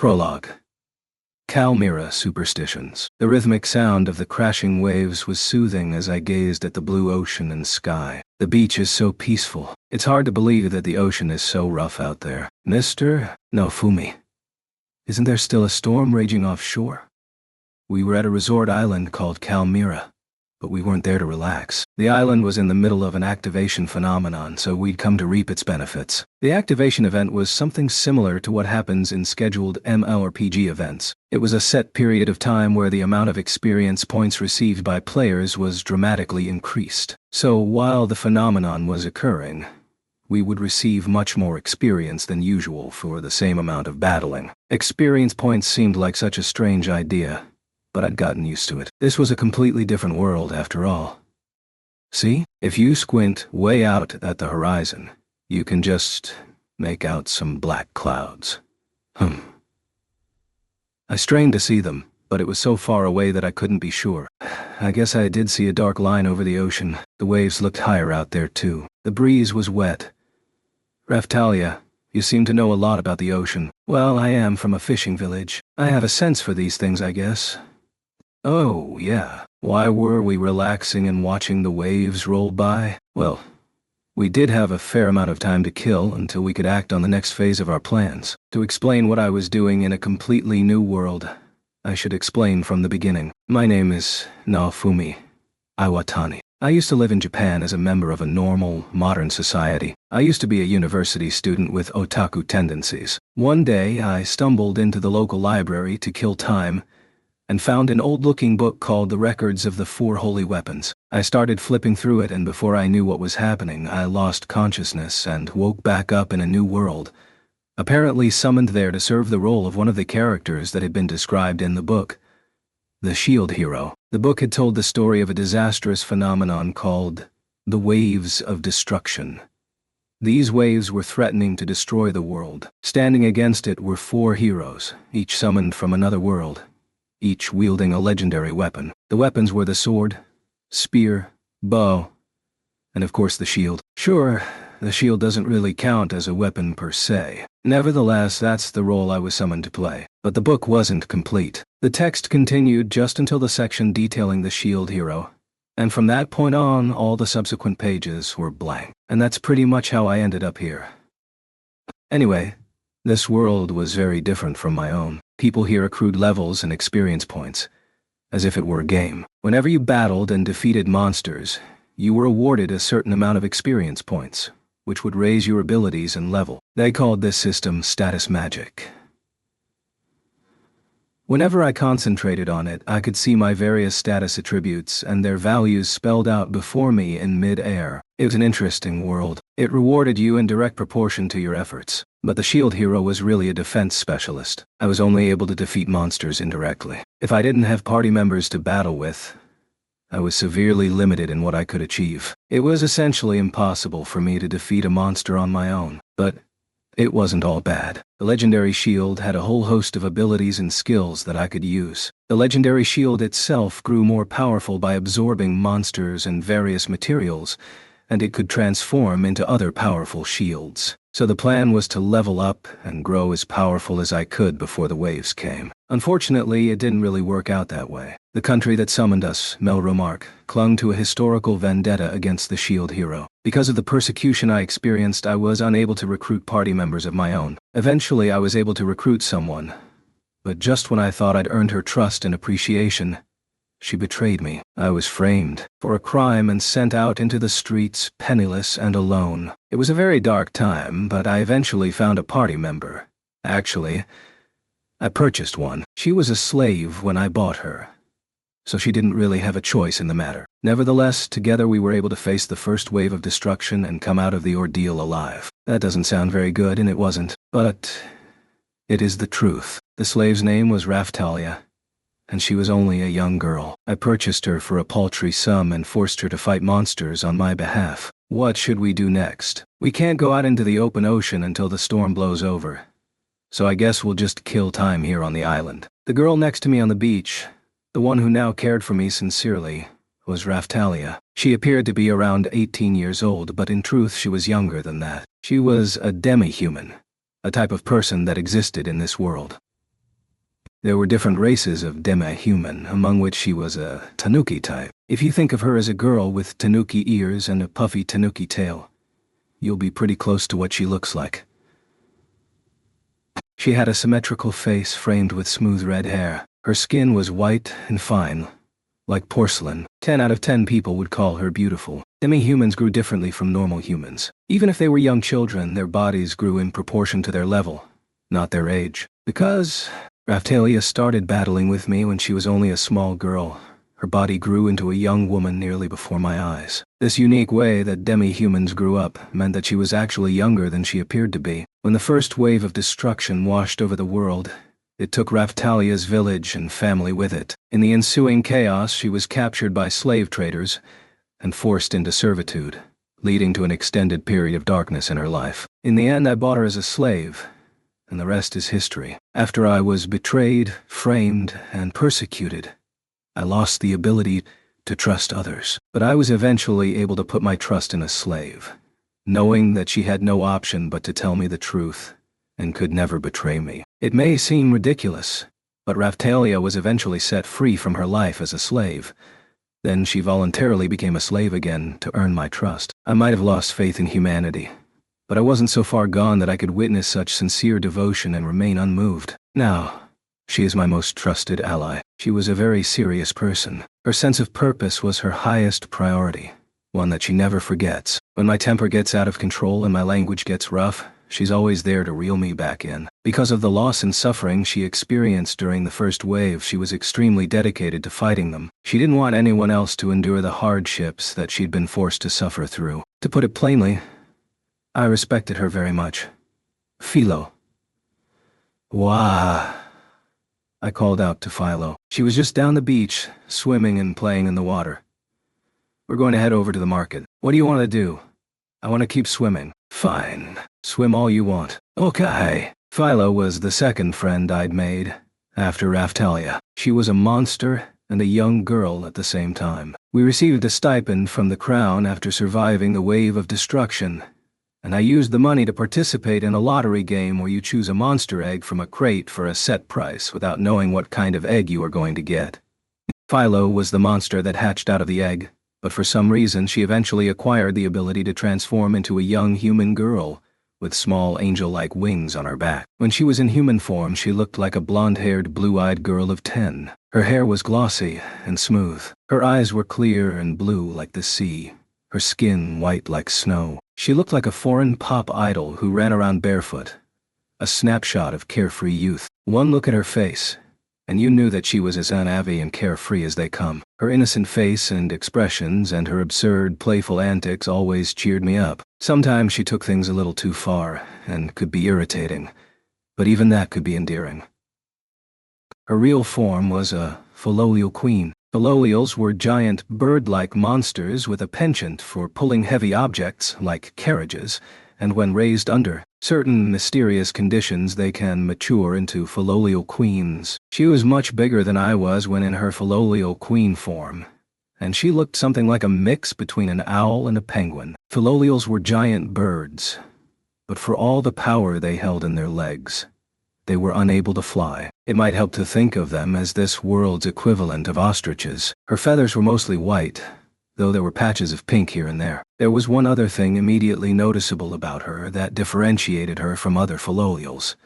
Prologue. Kalmyra Superstitions. The rhythmic sound of the crashing waves was soothing as I gazed at the blue ocean and sky. The beach is so peaceful. It's hard to believe that the ocean is so rough out there. Mr. Naofumi, isn't there still a storm raging offshore? We were at a resort island called Kalmyra, but we weren't there to relax. The island was in the middle of an activation phenomenon, so we'd come to reap its benefits. The activation event was something similar to what happens in scheduled MMORPG events. It was a set period of time where the amount of experience points received by players was dramatically increased. So while the phenomenon was occurring, we would receive much more experience than usual for the same amount of battling. Experience points seemed like such a strange idea, but I'd gotten used to it. This was a completely different world after all. See? If you squint way out at the horizon, you can just make out some black clouds. I strained to see them, but it was so far away that I couldn't be sure. I guess I did see a dark line over the ocean. The waves looked higher out there too. The breeze was wet. Raphtalia, you seem to know a lot about the ocean. Well, I am from a fishing village. I have a sense for these things, I guess. Oh, yeah. Why were we relaxing and watching the waves roll by? Well, we did have a fair amount of time to kill until we could act on the next phase of our plans. To explain what I was doing in a completely new world, I should explain from the beginning. My name is Naofumi Iwatani. I used to live in Japan as a member of a normal, modern society. I used to be a university student with otaku tendencies. One day, I stumbled into the local library to kill time and found an old-looking book called The Records of the Four Holy Weapons. I started flipping through it, and before I knew what was happening, I lost consciousness and woke back up in a new world, apparently summoned there to serve the role of one of the characters that had been described in the book, the Shield Hero. The book had told the story of a disastrous phenomenon called the Waves of Destruction. These waves were threatening to destroy the world. Standing against it were four heroes, each summoned from another world, each wielding a legendary weapon. The weapons were the sword, spear, bow, and of course the shield. Sure, the shield doesn't really count as a weapon per se. Nevertheless, that's the role I was summoned to play. But the book wasn't complete. The text continued just until the section detailing the shield hero, and from that point on, all the subsequent pages were blank. And that's pretty much how I ended up here. Anyway, this world was very different from my own. People here accrued levels and experience points, as if it were a game. Whenever you battled and defeated monsters, you were awarded a certain amount of experience points, which would raise your abilities and level. They called this system status magic. Whenever I concentrated on it, I could see my various status attributes and their values spelled out before me in mid-air. It was an interesting world. It rewarded you in direct proportion to your efforts. But the shield hero was really a defense specialist. I was only able to defeat monsters indirectly. If I didn't have party members to battle with, I was severely limited in what I could achieve. It was essentially impossible for me to defeat a monster on my own. But it wasn't all bad. The legendary shield had a whole host of abilities and skills that I could use. The legendary shield itself grew more powerful by absorbing monsters and various materials, and it could transform into other powerful shields. So the plan was to level up and grow as powerful as I could before the waves came. Unfortunately, it didn't really work out that way. The country that summoned us, Melromark, clung to a historical vendetta against the shield hero. Because of the persecution I experienced, I was unable to recruit party members of my own. Eventually, I was able to recruit someone, but just when I thought I'd earned her trust and appreciation, she betrayed me. I was framed for a crime and sent out into the streets, penniless and alone. It was a very dark time, but I eventually found a party member. Actually, I purchased one. She was a slave when I bought her, so she didn't really have a choice in the matter. Nevertheless, together we were able to face the first wave of destruction and come out of the ordeal alive. That doesn't sound very good, and it wasn't. But it is the truth. The slave's name was Raphtalia, and she was only a young girl. I purchased her for a paltry sum and forced her to fight monsters on my behalf. What should we do next? We can't go out into the open ocean until the storm blows over, so I guess we'll just kill time here on the island. The girl next to me on the beach, the one who now cared for me sincerely, was Raphtalia. She appeared to be around 18 years old, but in truth she was younger than that. She was a demi-human, a type of person that existed in this world. There were different races of demi-human, among which she was a tanuki type. If you think of her as a girl with tanuki ears and a puffy tanuki tail, you'll be pretty close to what she looks like. She had a symmetrical face framed with smooth red hair. Her skin was white and fine, like porcelain. 10 out of 10 people would call her beautiful. Demi-humans grew differently from normal humans. Even if they were young children, their bodies grew in proportion to their level, not their age. Because Raphtalia started battling with me when she was only a small girl, her body grew into a young woman nearly before my eyes. This unique way that demi-humans grew up meant that she was actually younger than she appeared to be. When the first wave of destruction washed over the world, it took Raphtalia's village and family with it. In the ensuing chaos, she was captured by slave traders and forced into servitude, leading to an extended period of darkness in her life. In the end, I bought her as a slave, and the rest is history. After I was betrayed, framed, and persecuted, I lost the ability to trust others. But I was eventually able to put my trust in a slave, knowing that she had no option but to tell me the truth and could never betray me. It may seem ridiculous, but Raphtalia was eventually set free from her life as a slave. Then she voluntarily became a slave again to earn my trust. I might have lost faith in humanity, but I wasn't so far gone that I could witness such sincere devotion and remain unmoved. Now, she is my most trusted ally. She was a very serious person. Her sense of purpose was her highest priority, one that she never forgets. When my temper gets out of control and my language gets rough, she's always there to reel me back in. Because of the loss and suffering she experienced during the first wave, she was extremely dedicated to fighting them. She didn't want anyone else to endure the hardships that she'd been forced to suffer through. To put it plainly, I respected her very much. Philo. Wah! I called out to Philo. She was just down the beach, swimming and playing in the water. We're going to head over to the market. What do you want to do? I want to keep swimming. Fine. Swim all you want. Okay. Philo was the second friend I'd made after Raphtalia. She was a monster and a young girl at the same time. We received a stipend from the crown after surviving the wave of destruction, and I used the money to participate in a lottery game where you choose a monster egg from a crate for a set price without knowing what kind of egg you are going to get. Philo was the monster that hatched out of the egg, but for some reason she eventually acquired the ability to transform into a young human girl with small angel-like wings on her back. When she was in human form, she looked like a blonde-haired, blue-eyed girl of 10. Her hair was glossy and smooth. Her eyes were clear and blue like the sea, her skin white like snow. She looked like a foreign pop idol who ran around barefoot, a snapshot of carefree youth. One look at her face, and you knew that she was as unavy and carefree as they come. Her innocent face and expressions and her absurd, playful antics always cheered me up. Sometimes she took things a little too far and could be irritating, but even that could be endearing. Her real form was a Philolial queen. Philolials were giant bird-like monsters with a penchant for pulling heavy objects, like carriages, and when raised under certain mysterious conditions they can mature into Philolial queens. She was much bigger than I was when in her Philolial queen form, and she looked something like a mix between an owl and a penguin. Philolials were giant birds, but for all the power they held in their legs, they were unable to fly. It might help to think of them as this world's equivalent of ostriches. Her feathers were mostly white, though there were patches of pink here and there. There was one other thing immediately noticeable about her that differentiated her from other Philolials.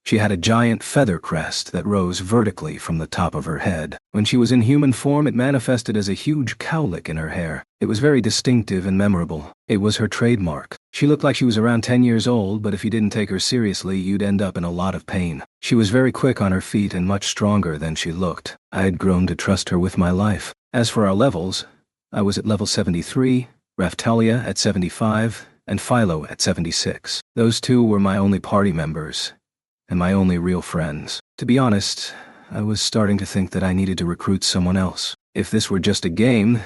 She had a giant feather crest that rose vertically from the top of her head. When she was in human form, it manifested as a huge cowlick in her hair. It was very distinctive and memorable. It was her trademark. She looked like she was around 10 years old, but if you didn't take her seriously, you'd end up in a lot of pain. She was very quick on her feet and much stronger than she looked. I had grown to trust her with my life. As for our levels, I was at level 73, Raphtalia at 75, and Philo at 76. Those two were my only party members, and my only real friends. To be honest, I was starting to think that I needed to recruit someone else. If this were just a game,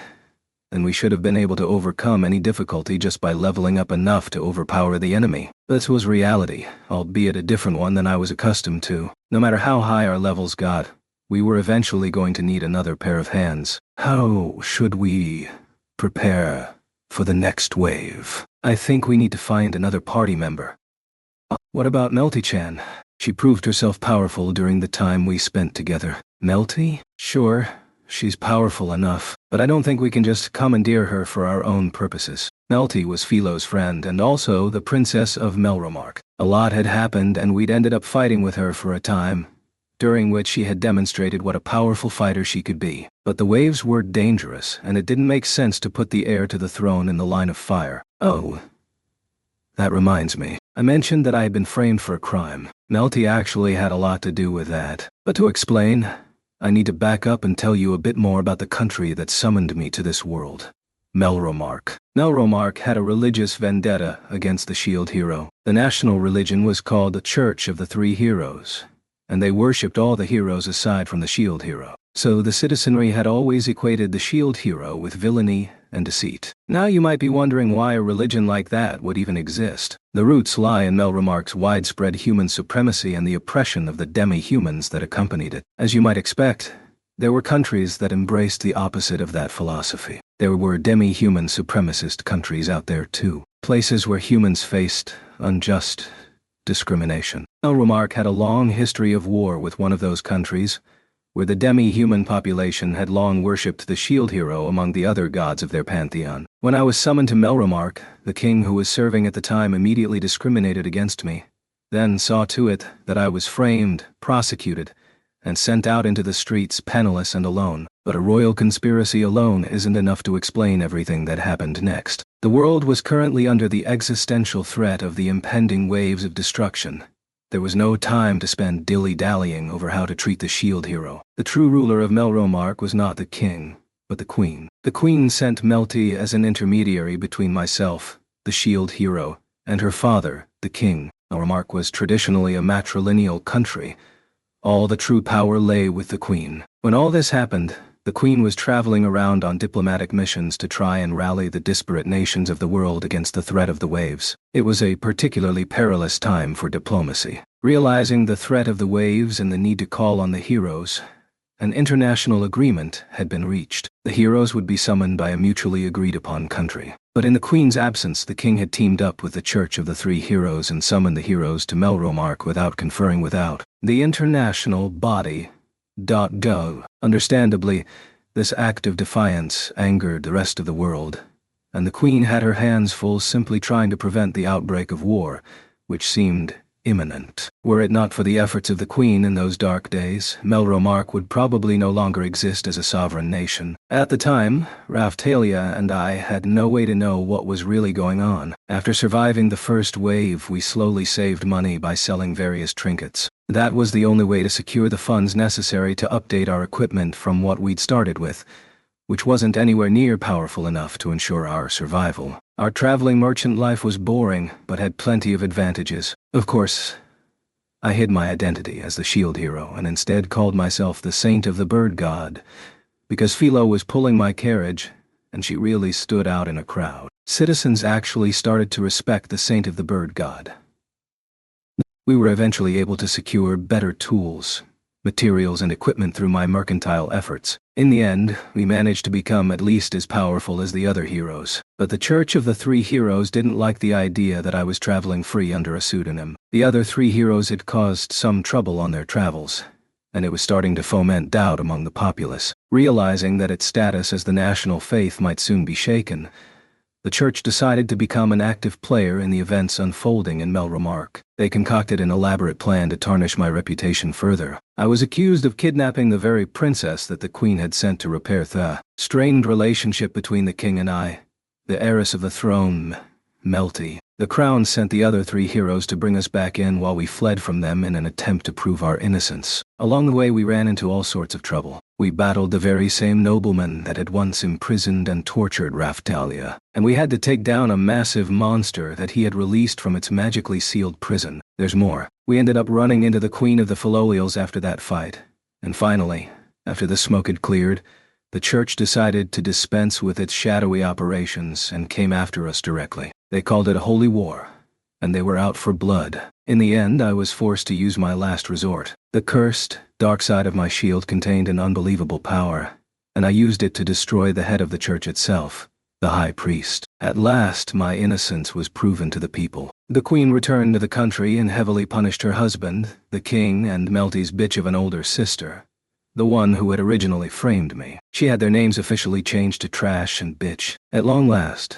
then we should have been able to overcome any difficulty just by leveling up enough to overpower the enemy. This was reality, albeit a different one than I was accustomed to. No matter how high our levels got, we were eventually going to need another pair of hands. How should we prepare for the next wave? I think we need to find another party member. What about Melty-chan? She proved herself powerful during the time we spent together. Melty? Sure, she's powerful enough, but I don't think we can just commandeer her for our own purposes. Melty was Philo's friend and also the Princess of Melromark. A lot had happened and we'd ended up fighting with her for a time, during which she had demonstrated what a powerful fighter she could be. But the waves were dangerous, and it didn't make sense to put the heir to the throne in the line of fire. Oh, that reminds me. I mentioned that I had been framed for a crime. Melty actually had a lot to do with that. But to explain, I need to back up and tell you a bit more about the country that summoned me to this world. Melromark. Melromark had a religious vendetta against the Shield Hero. The national religion was called the Church of the Three Heroes, and they worshipped all the heroes aside from the Shield Hero. So the citizenry had always equated the Shield Hero with villainy and deceit. Now you might be wondering why a religion like that would even exist. The roots lie in Melromark's widespread human supremacy and the oppression of the demi-humans that accompanied it. As you might expect, there were countries that embraced the opposite of that philosophy. There were demi-human supremacist countries out there too. Places where humans faced unjust discrimination. Melromark had a long history of war with one of those countries, where the demi-human population had long worshipped the Shield Hero among the other gods of their pantheon. When I was summoned to Melromark, the king who was serving at the time immediately discriminated against me, then saw to it that I was framed, prosecuted, and sent out into the streets penniless and alone. But a royal conspiracy alone isn't enough to explain everything that happened next. The world was currently under the existential threat of the impending waves of destruction. There was no time to spend dilly-dallying over how to treat the Shield Hero. The true ruler of Melromark was not the king, but the queen. The queen sent Melty as an intermediary between myself, the Shield Hero, and her father, the king. Melromark was traditionally a matrilineal country. All the true power lay with the queen. When all this happened, the queen was traveling around on diplomatic missions to try and rally the disparate nations of the world against the threat of the waves. It was a particularly perilous time for diplomacy. Realizing the threat of the waves and the need to call on the heroes, an international agreement had been reached. The heroes would be summoned by a mutually agreed-upon country. But in the queen's absence, the king had teamed up with the Church of the Three Heroes and summoned the heroes to Melromark without conferring with the international body. Understandably, this act of defiance angered the rest of the world, and the queen had her hands full simply trying to prevent the outbreak of war, which seemed imminent. Were it not for the efforts of the queen in those dark days, Melromark would probably no longer exist as a sovereign nation. At the time, Raphtalia and I had no way to know what was really going on. After surviving the first wave, we slowly saved money by selling various trinkets. That was the only way to secure the funds necessary to update our equipment from what we'd started with, which wasn't anywhere near powerful enough to ensure our survival. Our traveling merchant life was boring, but had plenty of advantages. Of course, I hid my identity as the Shield Hero and instead called myself the Saint of the Bird God, because Philo was pulling my carriage, and she really stood out in a crowd. Citizens actually started to respect the Saint of the Bird God. We were eventually able to secure better tools, materials, and equipment through my mercantile efforts. In the end, we managed to become at least as powerful as the other heroes. But the Church of the Three Heroes didn't like the idea that I was traveling free under a pseudonym. The other three heroes had caused some trouble on their travels, and it was starting to foment doubt among the populace. Realizing that its status as the national faith might soon be shaken, the Church decided to become an active player in the events unfolding in Melromark. They concocted an elaborate plan to tarnish my reputation further. I was accused of kidnapping the very princess that the Queen had sent to repair the strained relationship between the king and I, the heiress of the throne, Melty. The Crown sent the other three heroes to bring us back in while we fled from them in an attempt to prove our innocence. Along the way we ran into all sorts of trouble. We battled the very same nobleman that had once imprisoned and tortured Raphtalia, and we had to take down a massive monster that he had released from its magically sealed prison. There's more. We ended up running into the Queen of the Philolials after that fight. And finally, after the smoke had cleared, the Church decided to dispense with its shadowy operations and came after us directly. They called it a holy war, and they were out for blood. In the end, I was forced to use my last resort. The cursed, dark side of my shield contained an unbelievable power, and I used it to destroy the head of the Church itself, the High Priest. At last, my innocence was proven to the people. The queen returned to the country and heavily punished her husband, the king, and Melty's bitch of an older sister, the one who had originally framed me. She had their names officially changed to Trash and Bitch. At long last,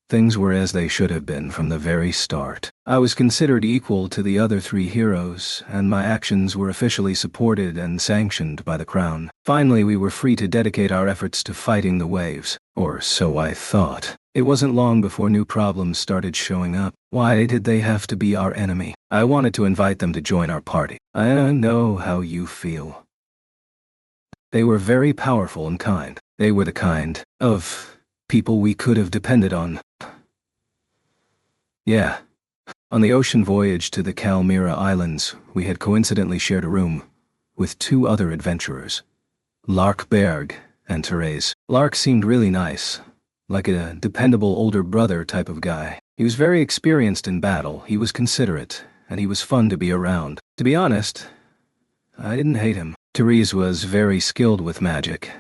things were as they should have been from the very start. I was considered equal to the other three heroes, and my actions were officially supported and sanctioned by the crown. Finally, we were free to dedicate our efforts to fighting the waves, or so I thought. It wasn't long before new problems started showing up. Why did they have to be our enemy? I wanted to invite them to join our party. I know how you feel. They were very powerful and kind. They were the kind of people we could have depended on. Yeah. On the ocean voyage to the Kalmyra Islands, we had coincidentally shared a room with two other adventurers, Lark Berg and Therese. Lark seemed really nice, like a dependable older brother type of guy. He was very experienced in battle, he was considerate, and he was fun to be around. To be honest, I didn't hate him. Therese was very skilled with magic,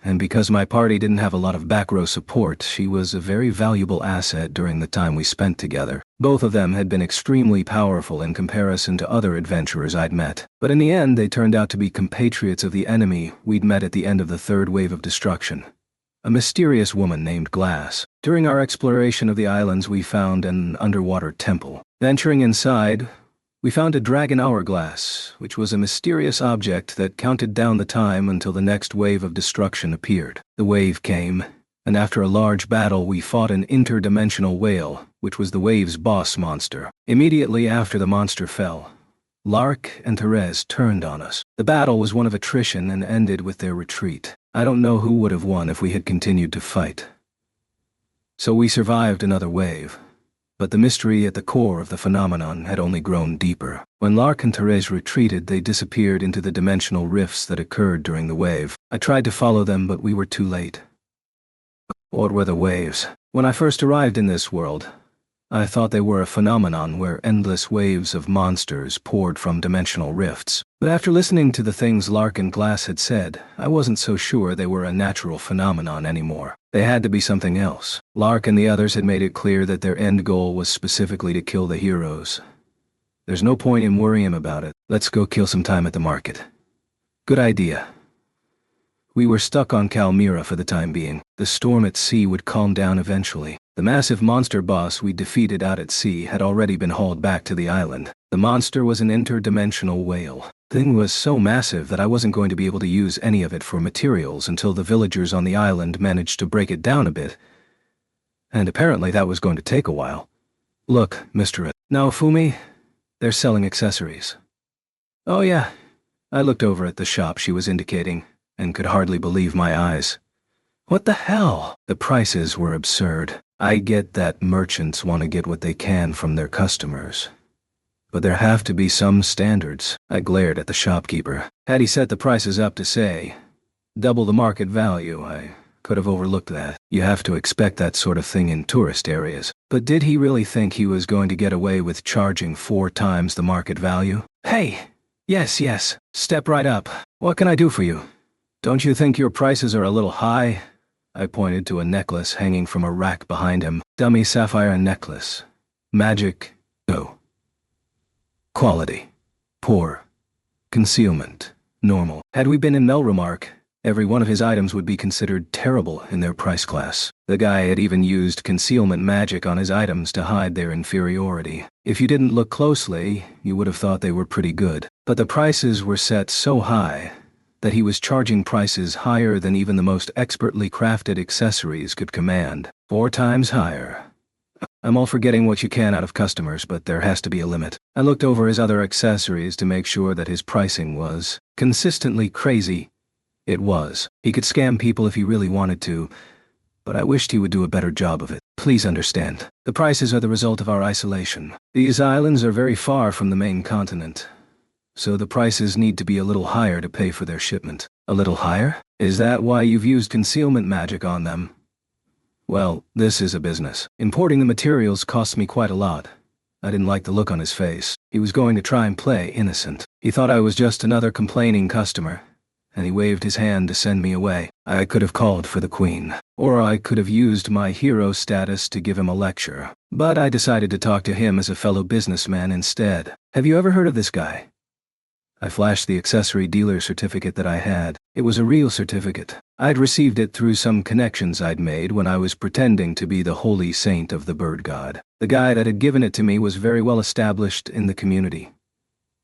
and because my party didn't have a lot of back row support, she was a very valuable asset during the time we spent together. Both of them had been extremely powerful in comparison to other adventurers I'd met, but in the end they turned out to be compatriots of the enemy we'd met at the end of the third wave of destruction, a mysterious woman named Glass. During our exploration of the islands, we found an underwater temple. Venturing inside, we found a dragon hourglass, which was a mysterious object that counted down the time until the next wave of destruction appeared. The wave came, and after a large battle we fought an interdimensional whale, which was the wave's boss monster. Immediately after the monster fell, Lark and Therese turned on us. The battle was one of attrition and ended with their retreat. I don't know who would have won if we had continued to fight. So we survived another wave. But the mystery at the core of the phenomenon had only grown deeper. When Lark and Therese retreated, they disappeared into the dimensional rifts that occurred during the wave. I tried to follow them, but we were too late. What were the waves? When I first arrived in this world, I thought they were a phenomenon where endless waves of monsters poured from dimensional rifts. But after listening to the things Lark and Glass had said, I wasn't so sure they were a natural phenomenon anymore. They had to be something else. Lark and the others had made it clear that their end goal was specifically to kill the heroes. There's no point in worrying about it. Let's go kill some time at the market. Good idea. We were stuck on Kalmyra for the time being. The storm at sea would calm down eventually. The massive monster boss we defeated out at sea had already been hauled back to the island. The monster was an interdimensional whale. The thing was so massive that I wasn't going to be able to use any of it for materials until the villagers on the island managed to break it down a bit. And apparently that was going to take a while. Look, Mr. Naofumi, they're selling accessories. Oh yeah. I looked over at the shop she was indicating and could hardly believe my eyes. What the hell? The prices were absurd. I get that merchants want to get what they can from their customers, but there have to be some standards. I glared at the shopkeeper. Had he set the prices up to, say, double the market value, I could have overlooked that. You have to expect that sort of thing in tourist areas. But did he really think he was going to get away with charging 4 times the market value? Hey! Yes, step right up. What can I do for you? Don't you think your prices are a little high? I pointed to a necklace hanging from a rack behind him. Dummy sapphire necklace. Magic. No. Quality. Poor. Concealment. Normal. Had we been in Melromark, every one of his items would be considered terrible in their price class. The guy had even used concealment magic on his items to hide their inferiority. If you didn't look closely, you would have thought they were pretty good. But the prices were set so high that he was charging prices higher than even the most expertly crafted accessories could command. 4 times higher. I'm all for getting what you can out of customers, but there has to be a limit. I looked over his other accessories to make sure that his pricing was consistently crazy. It was. He could scam people if he really wanted to, but I wished he would do a better job of it. Please understand, the prices are the result of our isolation. These islands are very far from the main continent, so the prices need to be a little higher to pay for their shipment. A little higher? Is that why you've used concealment magic on them? Well, this is a business. Importing the materials costs me quite a lot. I didn't like the look on his face. He was going to try and play innocent. He thought I was just another complaining customer, and he waved his hand to send me away. I could have called for the queen. or I could have used my hero status to give him a lecture. But I decided to talk to him as a fellow businessman instead. Have you ever heard of this guy? I flashed the accessory dealer certificate that I had. It was a real certificate. I'd received it through some connections I'd made when I was pretending to be the holy saint of the bird god. The guy that had given it to me was very well established in the community.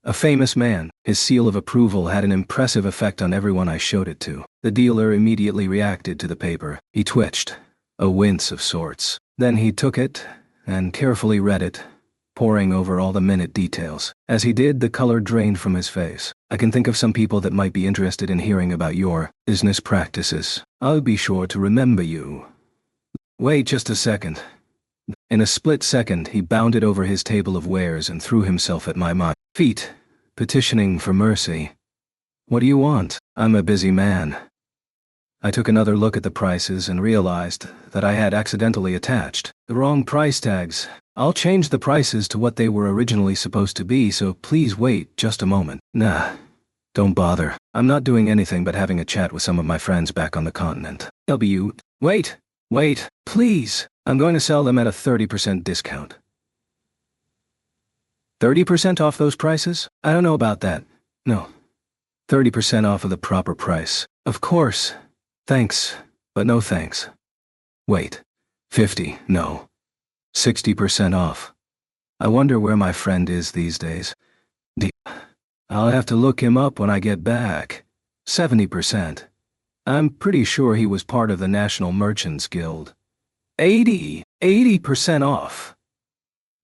A famous man. His seal of approval had an impressive effect on everyone I showed it to. The dealer immediately reacted to the paper. He twitched, a wince of sorts. Then he took it and carefully read it, poring over all the minute details. As he did, the color drained from his face. I can think of some people that might be interested in hearing about your business practices. I'll be sure to remember you. Wait just a second. In a split second, he bounded over his table of wares and threw himself at my feet, petitioning for mercy. What do you want? I'm a busy man. I took another look at the prices and realized that I had accidentally attached the wrong price tags. I'll change the prices to what they were originally supposed to be, so please wait just a moment. Nah, don't bother. I'm not doing anything but having a chat with some of my friends back on the continent. Wait, please. I'm going to sell them at a 30% discount. 30% off those prices? I don't know about that. No. 30% off of the proper price. Of course. Thanks, but no thanks. Wait. 50, no. 60% off. I wonder where my friend is these days. I'll have to look him up when I get back. 70%. I'm pretty sure he was part of the National Merchants Guild. 80% off.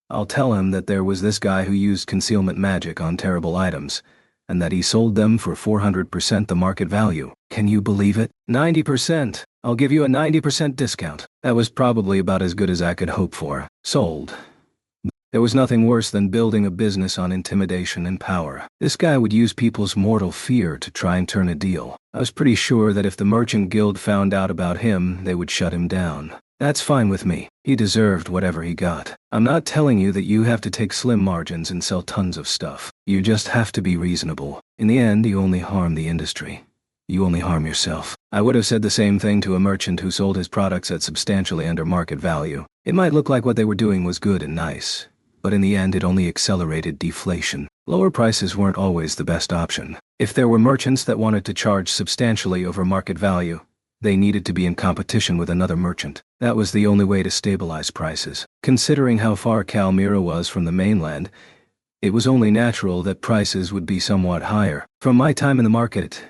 I'll tell him that there was this guy who used concealment magic on terrible items, and that he sold them for 400% the market value. Can you believe it? 90%. I'll give you a 90% discount. That was probably about as good as I could hope for. Sold. There was nothing worse than building a business on intimidation and power. This guy would use people's mortal fear to try and turn a deal. I was pretty sure that if the Merchant Guild found out about him, they would shut him down. That's fine with me. He deserved whatever he got. I'm not telling you that you have to take slim margins and sell tons of stuff. You just have to be reasonable. In the end, you only harm the industry. You only harm yourself. I would have said the same thing to a merchant who sold his products at substantially under market value. It might look like what they were doing was good and nice, but in the end it only accelerated deflation. Lower prices weren't always the best option. If there were merchants that wanted to charge substantially over market value, they needed to be in competition with another merchant. That was the only way to stabilize prices. Considering how far Kalmyra was from the mainland, it was only natural that prices would be somewhat higher. From my time in the market,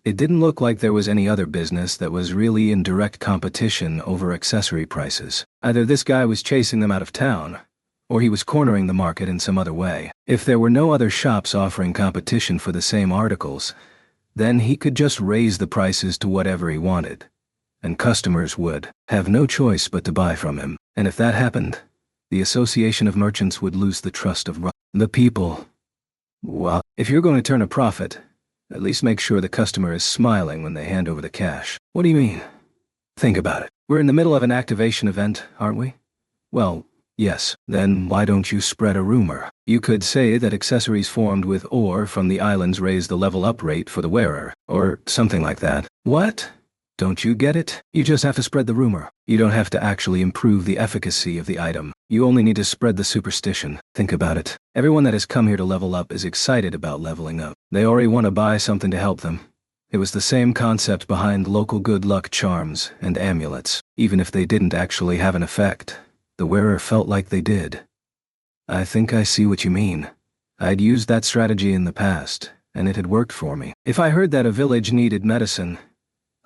it didn't look like there was any other business that was really in direct competition over accessory prices. Either this guy was chasing them out of town, or he was cornering the market in some other way. If there were no other shops offering competition for the same articles, then he could just raise the prices to whatever he wanted, and customers would have no choice but to buy from him. And if that happened, the Association of Merchants would lose the trust of the people. Well, if you're going to turn a profit, at least make sure the customer is smiling when they hand over the cash. What do you mean? Think about it. We're in the middle of an activation event, aren't we? Well, yes. Then why don't you spread a rumor? You could say that accessories formed with ore from the islands raise the level up rate for the wearer, or something like that. What? Don't you get it? You just have to spread the rumor. You don't have to actually improve the efficacy of the item. You only need to spread the superstition. Think about it. Everyone that has come here to level up is excited about leveling up. They already want to buy something to help them. It was the same concept behind local good luck charms and amulets. Even if they didn't actually have an effect, the wearer felt like they did. I think I see what you mean. I'd used that strategy in the past, and it had worked for me. If I heard that a village needed medicine,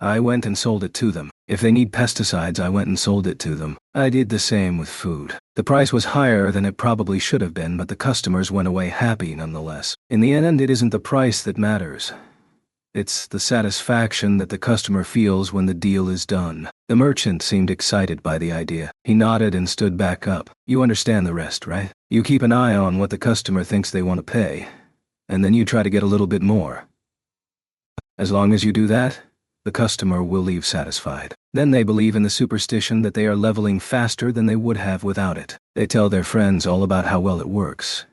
I went and sold it to them. If they need pesticides, I went and sold it to them. I did the same with food. The price was higher than it probably should have been, but the customers went away happy nonetheless. In the end, it isn't the price that matters. It's the satisfaction that the customer feels when the deal is done. The merchant seemed excited by the idea. He nodded and stood back up. You understand the rest, right? You keep an eye on what the customer thinks they want to pay, and then you try to get a little bit more. As long as you do that, the customer will leave satisfied. Then they believe in the superstition that they are leveling faster than they would have without it. They tell their friends all about how well it works.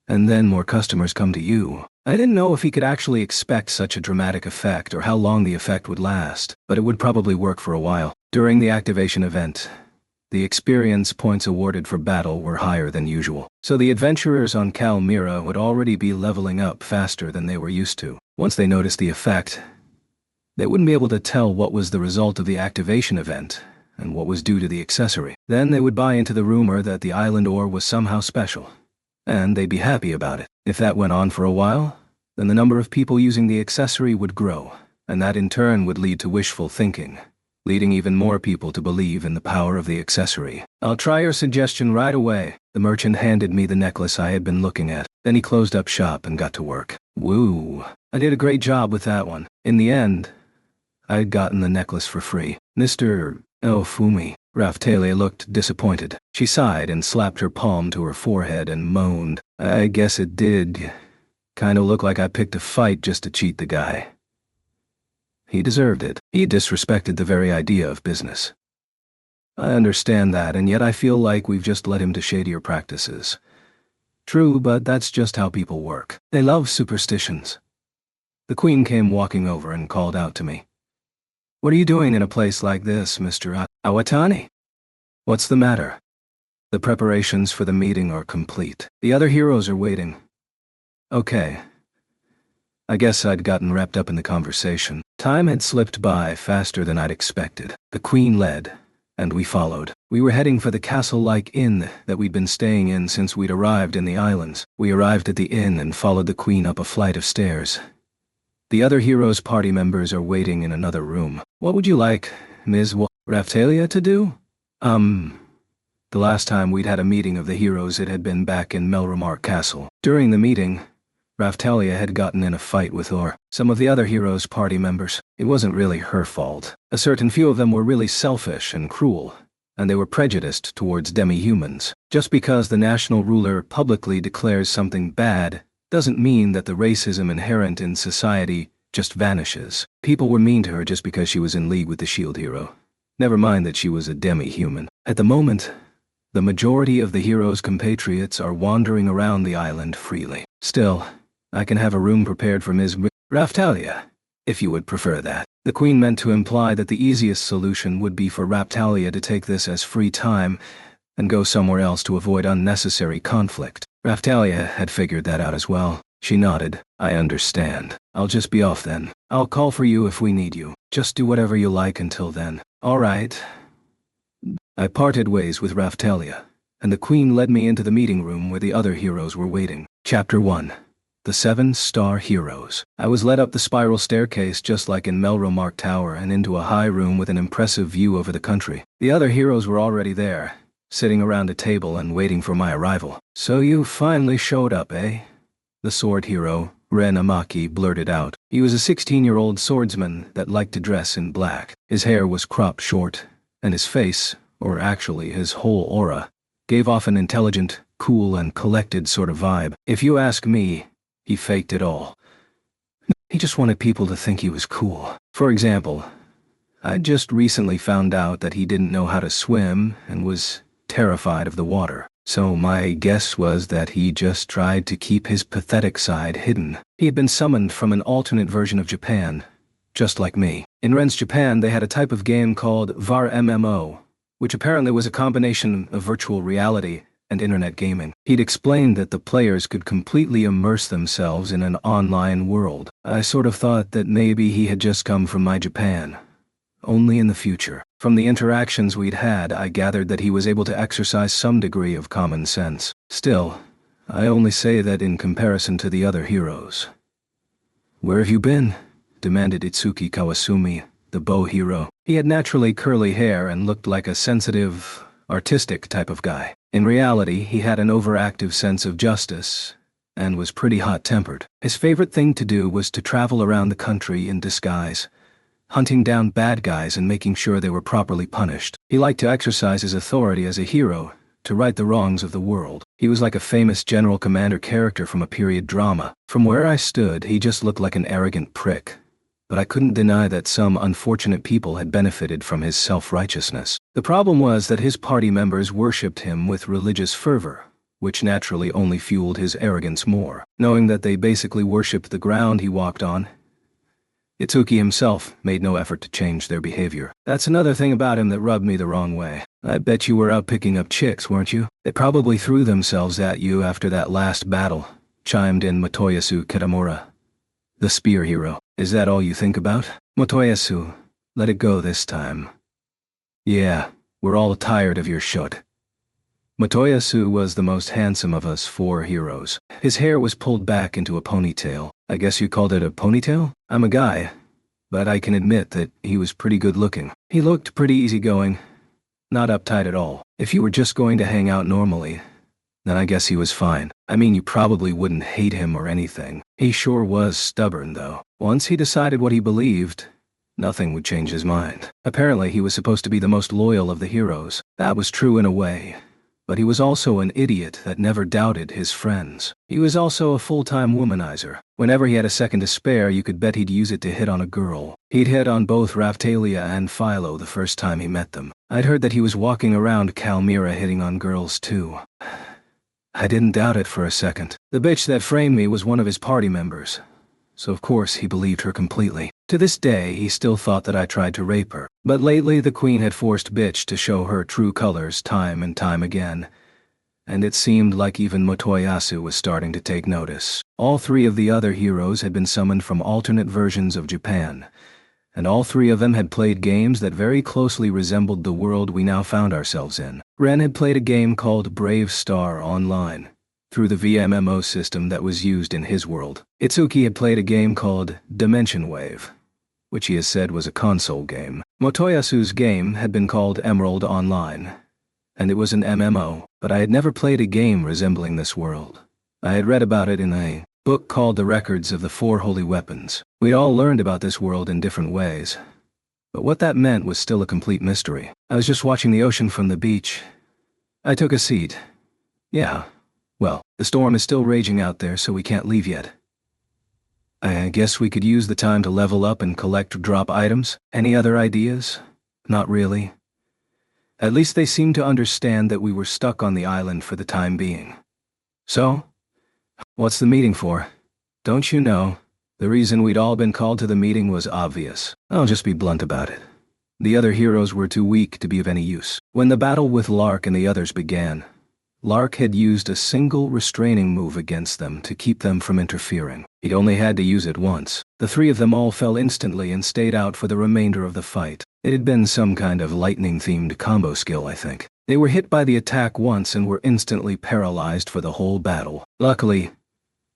And then more customers come to you. I didn't know if he could actually expect such a dramatic effect or how long the effect would last, but it would probably work for a while. During the activation event, the experience points awarded for battle were higher than usual, so the adventurers on Kalmyra would already be leveling up faster than they were used to. Once they noticed the effect, they wouldn't be able to tell what was the result of the activation event and what was due to the accessory. Then they would buy into the rumor that the island ore was somehow special, and they'd be happy about it. If that went on for a while, then the number of people using the accessory would grow, and that in turn would lead to wishful thinking, leading even more people to believe in the power of the accessory. I'll try your suggestion right away. The merchant handed me the necklace I had been looking at. Then he closed up shop and got to work. Woo! I did a great job with that one. In the end, I had gotten the necklace for free. Mr. Ofumi. Raphtalia looked disappointed. She sighed and slapped her palm to her forehead and moaned. I guess it did kinda look like I picked a fight just to cheat the guy. He deserved it. He disrespected the very idea of business. I understand that, and yet I feel like we've just led him to shadier practices. True, but that's just how people work. They love superstitions. The Queen came walking over and called out to me. What are you doing in a place like this, Mr. Awatani? What's the matter? The preparations for the meeting are complete. The other heroes are waiting. Okay. I guess I'd gotten wrapped up in the conversation. Time had slipped by faster than I'd expected. The Queen led, and we followed. We were heading for the castle-like inn that we'd been staying in since we'd arrived in the islands. We arrived at the inn and followed the Queen up a flight of stairs. The other heroes' party members are waiting in another room. What would you like, Ms. Raphtalia, to do? The last time we'd had a meeting of the heroes, it had been back in Melromark Castle. During the meeting, Raphtalia had gotten in a fight with some of the other heroes' party members. It wasn't really her fault. A certain few of them were really selfish and cruel, and they were prejudiced towards demi-humans. Just because the national ruler publicly declares something bad doesn't mean that the racism inherent in society just vanishes. People were mean to her just because she was in league with the shield hero. Never mind that she was a demi-human. At the moment, the majority of the heroes' compatriots are wandering around the island freely. Still, I can have a room prepared for Ms. Raphtalia, if you would prefer that. The Queen meant to imply that the easiest solution would be for Raphtalia to take this as free time and go somewhere else to avoid unnecessary conflict. Raphtalia had figured that out as well. She nodded. I understand. I'll just be off then. I'll call for you if we need you. Just do whatever you like until then. All right. I parted ways with Raphtalia, and the Queen led me into the meeting room where the other heroes were waiting. Chapter 1. The 7-Star Heroes. I was led up the spiral staircase just like in Melromark Tower and into a high room with an impressive view over the country. The other heroes were already there, sitting around a table and waiting for my arrival. So you finally showed up, eh? The sword hero, Ren Amaki, blurted out. He was a 16-year-old swordsman that liked to dress in black. His hair was cropped short, and his face, or actually his whole aura, gave off an intelligent, cool and collected sort of vibe. If you ask me, he faked it all. He just wanted people to think he was cool. For example, I just recently found out that he didn't know how to swim and was terrified of the water. So my guess was that he just tried to keep his pathetic side hidden. He had been summoned from an alternate version of Japan, just like me. In Ren's Japan, they had a type of game called VAR MMO, which apparently was a combination of virtual reality and internet gaming. He'd explained that the players could completely immerse themselves in an online world. I sort of thought that maybe he had just come from my Japan. Only in the future. From the interactions we'd had, I gathered that he was able to exercise some degree of common sense. Still, I only say that in comparison to the other heroes. Where have you been? Demanded Itsuki Kawasumi, the bow hero. He had naturally curly hair and looked like a sensitive, artistic type of guy. In reality, he had an overactive sense of justice and was pretty hot-tempered. His favorite thing to do was to travel around the country in disguise, hunting down bad guys and making sure they were properly punished. He liked to exercise his authority as a hero, to right the wrongs of the world. He was like a famous general commander character from a period drama. From where I stood, he just looked like an arrogant prick. But I couldn't deny that some unfortunate people had benefited from his self-righteousness. The problem was that his party members worshipped him with religious fervor, which naturally only fueled his arrogance more. Knowing that they basically worshipped the ground he walked on, Itsuki himself made no effort to change their behavior. That's another thing about him that rubbed me the wrong way. I bet you were out picking up chicks, weren't you? They probably threw themselves at you after that last battle, chimed in Motoyasu Kitamura, the spear hero. Is that all you think about? Motoyasu, let it go this time. Yeah, we're all tired of your shut. Motoyasu was the most handsome of us 4 heroes. His hair was pulled back into a ponytail. I guess you called it a ponytail? I'm a guy, but I can admit that he was pretty good looking. He looked pretty easygoing, not uptight at all. If you were just going to hang out normally, then I guess he was fine. I mean, you probably wouldn't hate him or anything. He sure was stubborn, though. Once he decided what he believed, nothing would change his mind. Apparently, he was supposed to be the most loyal of the heroes. That was true in a way. But he was also an idiot that never doubted his friends. He was also a full-time womanizer. Whenever he had a second to spare, you could bet he'd use it to hit on a girl. He'd hit on both Raphtalia and Philo the first time he met them. I'd heard that he was walking around Kalmyra hitting on girls too. I didn't doubt it for a second. The bitch that framed me was one of his party members, so of course he believed her completely. To this day, he still thought that I tried to rape her. But lately, the queen had forced bitch to show her true colors time and time again, and it seemed like even Motoyasu was starting to take notice. All 3 of the other heroes had been summoned from alternate versions of Japan, and all 3 of them had played games that very closely resembled the world we now found ourselves in. Ren had played a game called Brave Star Online, through the VMMO system that was used in his world. Itsuki had played a game called Dimension Wave, which he has said was a console game. Motoyasu's game had been called Emerald Online, and it was an MMO, but I had never played a game resembling this world. I had read about it in a book called The Records of the 4 Holy Weapons. We'd all learned about this world in different ways, but what that meant was still a complete mystery. I was just watching the ocean from the beach. I took a seat. Yeah, well, the storm is still raging out there, so we can't leave yet. I guess we could use the time to level up and collect drop items. Any other ideas? Not really. At least they seemed to understand that we were stuck on the island for the time being. So, what's the meeting for? Don't you know? The reason we'd all been called to the meeting was obvious. I'll just be blunt about it. The other heroes were too weak to be of any use. When the battle with Lark and the others began, Lark had used a single restraining move against them to keep them from interfering. He'd only had to use it once. The 3 of them all fell instantly and stayed out for the remainder of the fight. It had been some kind of lightning-themed combo skill, I think. They were hit by the attack once and were instantly paralyzed for the whole battle. Luckily,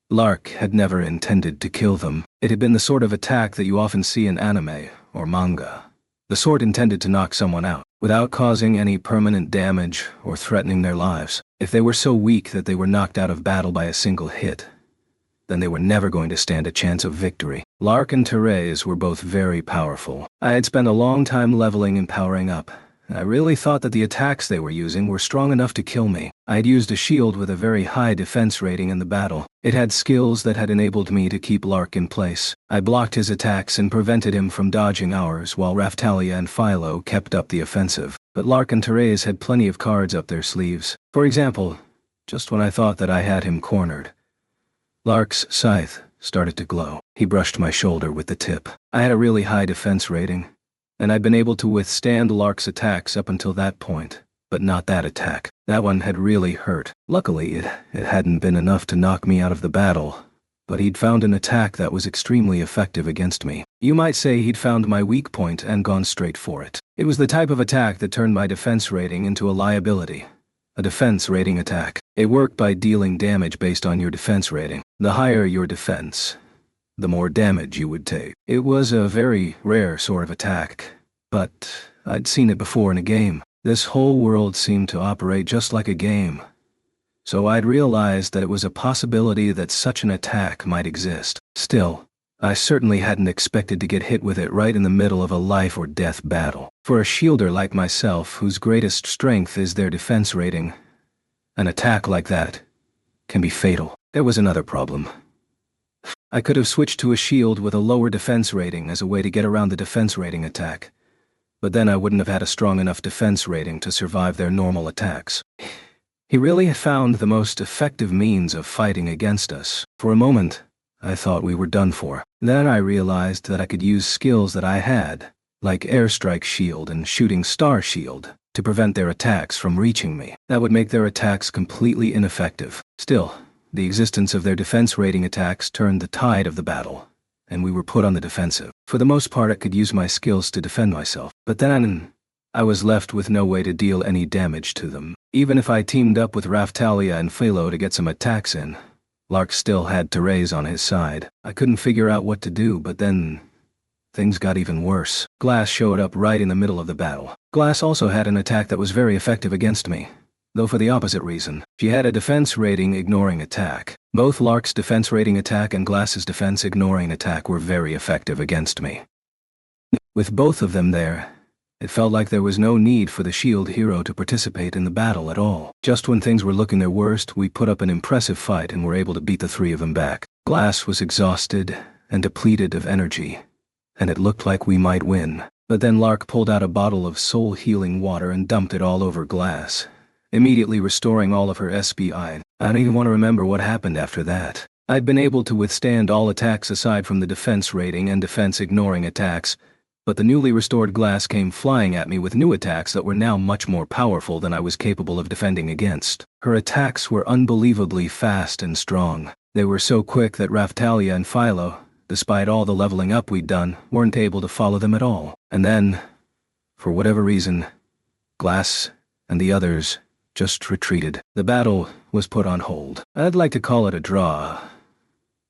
Lark had never intended to kill them. It had been the sort of attack that you often see in anime or manga. The sort intended to knock someone out, without causing any permanent damage or threatening their lives. If they were so weak that they were knocked out of battle by a single hit, then they were never going to stand a chance of victory. Lark and Therese were both very powerful. I had spent a long time leveling and powering up. I really thought that the attacks they were using were strong enough to kill me. I had used a shield with a very high defense rating in the battle. It had skills that had enabled me to keep Lark in place. I blocked his attacks and prevented him from dodging ours, while Raphtalia and Philo kept up the offensive. But Lark and Therese had plenty of cards up their sleeves. For example, just when I thought that I had him cornered, Lark's scythe started to glow. He brushed my shoulder with the tip. I had a really high defense rating, and I'd been able to withstand Lark's attacks up until that point, but not that attack. That one had really hurt. Luckily, it hadn't been enough to knock me out of the battle, but he'd found an attack that was extremely effective against me. You might say he'd found my weak point and gone straight for it. It was the type of attack that turned my defense rating into a liability. A defense rating attack. It worked by dealing damage based on your defense rating. The higher your defense, the more damage you would take. It was a very rare sort of attack, but I'd seen it before in a game. This whole world seemed to operate just like a game, so I'd realized that it was a possibility that such an attack might exist. Still, I certainly hadn't expected to get hit with it right in the middle of a life-or-death battle. For a shielder like myself, whose greatest strength is their defense rating, an attack like that can be fatal. There was another problem. I could have switched to a shield with a lower defense rating as a way to get around the defense rating attack, but then I wouldn't have had a strong enough defense rating to survive their normal attacks. He really had found the most effective means of fighting against us. For a moment, I thought we were done for. Then I realized that I could use skills that I had, like Airstrike Shield and Shooting Star Shield, to prevent their attacks from reaching me. That would make their attacks completely ineffective. Still, the existence of their defense rating attacks turned the tide of the battle, and we were put on the defensive. For the most part, I could use my skills to defend myself, but then I was left with no way to deal any damage to them. Even if I teamed up with Raphtalia and Philo to get some attacks in, Lark still had Therese on his side. I couldn't figure out what to do, but then things got even worse. Glass showed up right in the middle of the battle. Glass also had an attack that was very effective against me, though for the opposite reason. She had a defense rating ignoring attack. Both Lark's defense rating attack and Glass's defense ignoring attack were very effective against me. With both of them there, it felt like there was no need for the shield hero to participate in the battle at all. Just when things were looking their worst, we put up an impressive fight and were able to beat the three of them back. Glass was exhausted and depleted of energy, and it looked like we might win. But then Lark pulled out a bottle of soul-healing water and dumped it all over Glass, immediately restoring all of her SPI. I don't even want to remember what happened after that. I'd been able to withstand all attacks aside from the defense rating and defense ignoring attacks, but the newly restored Glass came flying at me with new attacks that were now much more powerful than I was capable of defending against. Her attacks were unbelievably fast and strong. They were so quick that Raphtalia and Philo, despite all the leveling up we'd done, weren't able to follow them at all. And then, for whatever reason, Glass and the others just retreated. The battle was put on hold. I'd like to call it a draw,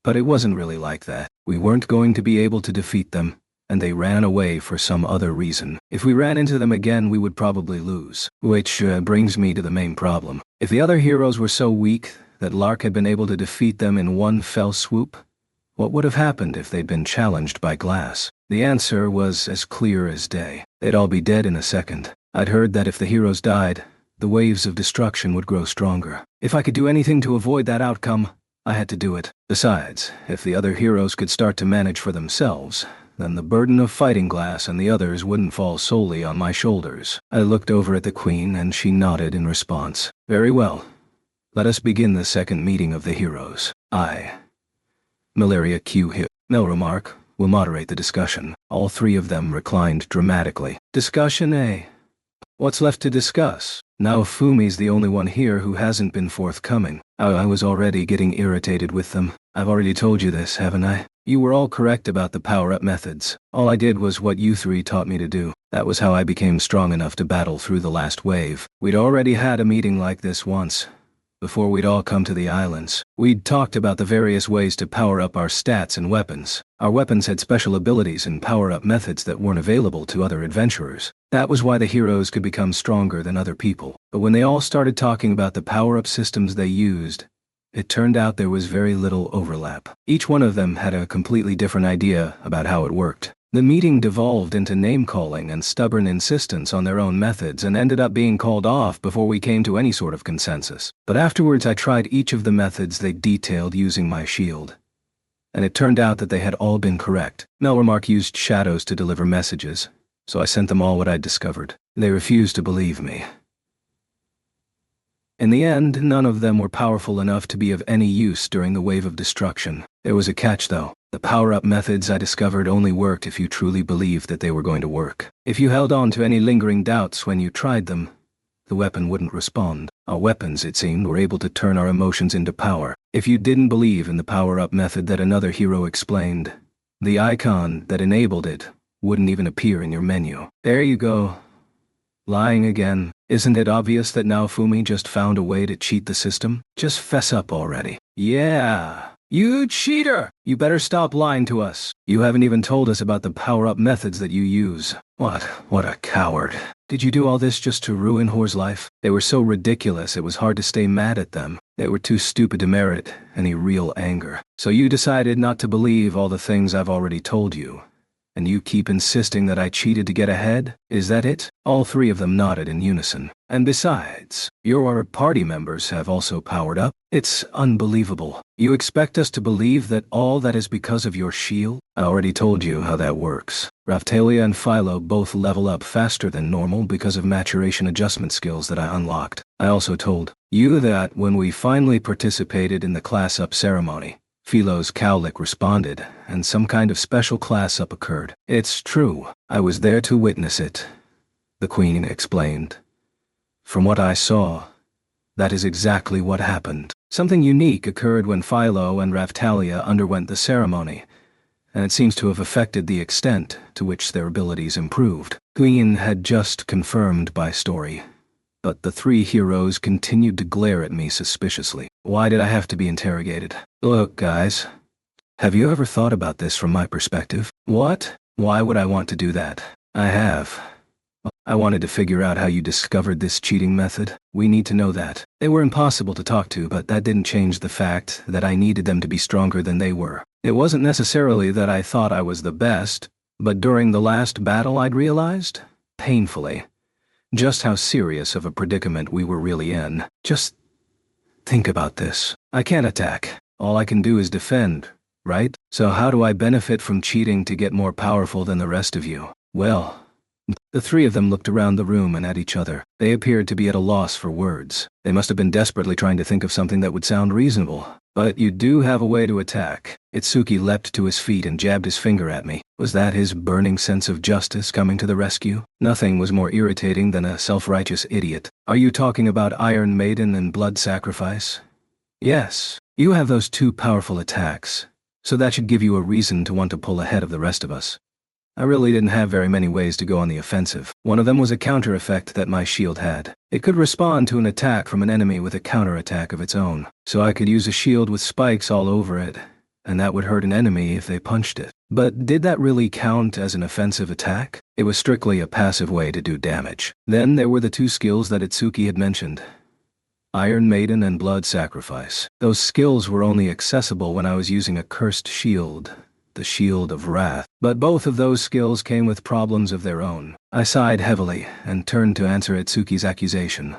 but it wasn't really like that. We weren't going to be able to defeat them, and they ran away for some other reason. If we ran into them again, we would probably lose. Which brings me to the main problem. If the other heroes were so weak that Lark had been able to defeat them in one fell swoop, what would have happened if they'd been challenged by Glass? The answer was as clear as day. They'd all be dead in a second. I'd heard that if the heroes died, the waves of destruction would grow stronger. If I could do anything to avoid that outcome, I had to do it. Besides, if the other heroes could start to manage for themselves, then the burden of fighting Glass and the others wouldn't fall solely on my shoulders. I looked over at the Queen and she nodded in response. Very well. Let us begin the second meeting of the heroes. Malaria Q. Hill. Melromark will moderate the discussion. All three of them reclined dramatically. Discussion A. What's left to discuss? Now Fumi's the only one here who hasn't been forthcoming. I was already getting irritated with them. I've already told you this, haven't I? You were all correct about the power-up methods. All I did was what you three taught me to do. That was how I became strong enough to battle through the last wave. We'd already had a meeting like this once, before we'd all come to the islands. We'd talked about the various ways to power up our stats and weapons. Our weapons had special abilities and power-up methods that weren't available to other adventurers. That was why the heroes could become stronger than other people. But when they all started talking about the power-up systems they used, it turned out there was very little overlap. Each one of them had a completely different idea about how it worked. The meeting devolved into name-calling and stubborn insistence on their own methods and ended up being called off before we came to any sort of consensus. But afterwards I tried each of the methods they detailed using my shield, and it turned out that they had all been correct. Melromark used shadows to deliver messages, so I sent them all what I'd discovered. They refused to believe me. In the end, none of them were powerful enough to be of any use during the wave of destruction. There was a catch, though. The power-up methods I discovered only worked if you truly believed that they were going to work. If you held on to any lingering doubts when you tried them, the weapon wouldn't respond. Our weapons, it seemed, were able to turn our emotions into power. If you didn't believe in the power-up method that another hero explained, the icon that enabled it wouldn't even appear in your menu. There you go. Lying again. Isn't it obvious that Naofumi just found a way to cheat the system? Just fess up already. Yeah. You cheater! You better stop lying to us. You haven't even told us about the power-up methods that you use. What a coward. Did you do all this just to ruin Hoar's life? They were so ridiculous it was hard to stay mad at them. They were too stupid to merit any real anger. So you decided not to believe all the things I've already told you, And you keep insisting that I cheated to get ahead? Is that it? All three of them nodded in unison. And besides, your party members have also powered up. It's unbelievable. You expect us to believe that all that is because of your shield? I already told you how that works. Raphtalia and Philo both level up faster than normal because of maturation adjustment skills that I unlocked. I also told you that when we finally participated in the class-up ceremony, Philo's cowlick responded, and some kind of special class-up occurred. It's true. I was there to witness it, the Queen explained. From what I saw, that is exactly what happened. Something unique occurred when Philo and Raphtalia underwent the ceremony, and it seems to have affected the extent to which their abilities improved. Queen had just confirmed by story, but the three heroes continued to glare at me suspiciously. Why did I have to be interrogated? Look, guys, have you ever thought about this from my perspective? What? Why would I want to do that? I have. I wanted to figure out how you discovered this cheating method. We need to know that. They were impossible to talk to, but that didn't change the fact that I needed them to be stronger than they were. It wasn't necessarily that I thought I was the best, but during the last battle I'd realized, painfully, just how serious of a predicament we were really in. Just think about this. I can't attack. All I can do is defend, right? So how do I benefit from cheating to get more powerful than the rest of you? Well, the three of them looked around the room and at each other. They appeared to be at a loss for words. They must have been desperately trying to think of something that would sound reasonable. But you do have a way to attack. Itsuki leapt to his feet and jabbed his finger at me. Was that his burning sense of justice coming to the rescue? Nothing was more irritating than a self-righteous idiot. Are you talking about Iron Maiden and Blood Sacrifice? Yes. You have those two powerful attacks, so that should give you a reason to want to pull ahead of the rest of us. I really didn't have very many ways to go on the offensive. One of them was a counter effect that my shield had. It could respond to an attack from an enemy with a counter attack of its own. So I could use a shield with spikes all over it, and that would hurt an enemy if they punched it. But did that really count as an offensive attack? It was strictly a passive way to do damage. Then there were the two skills that Itsuki had mentioned. Iron Maiden and Blood Sacrifice. Those skills were only accessible when I was using a cursed shield, the Shield of Wrath. But both of those skills came with problems of their own. I sighed heavily and turned to answer Itsuki's accusation.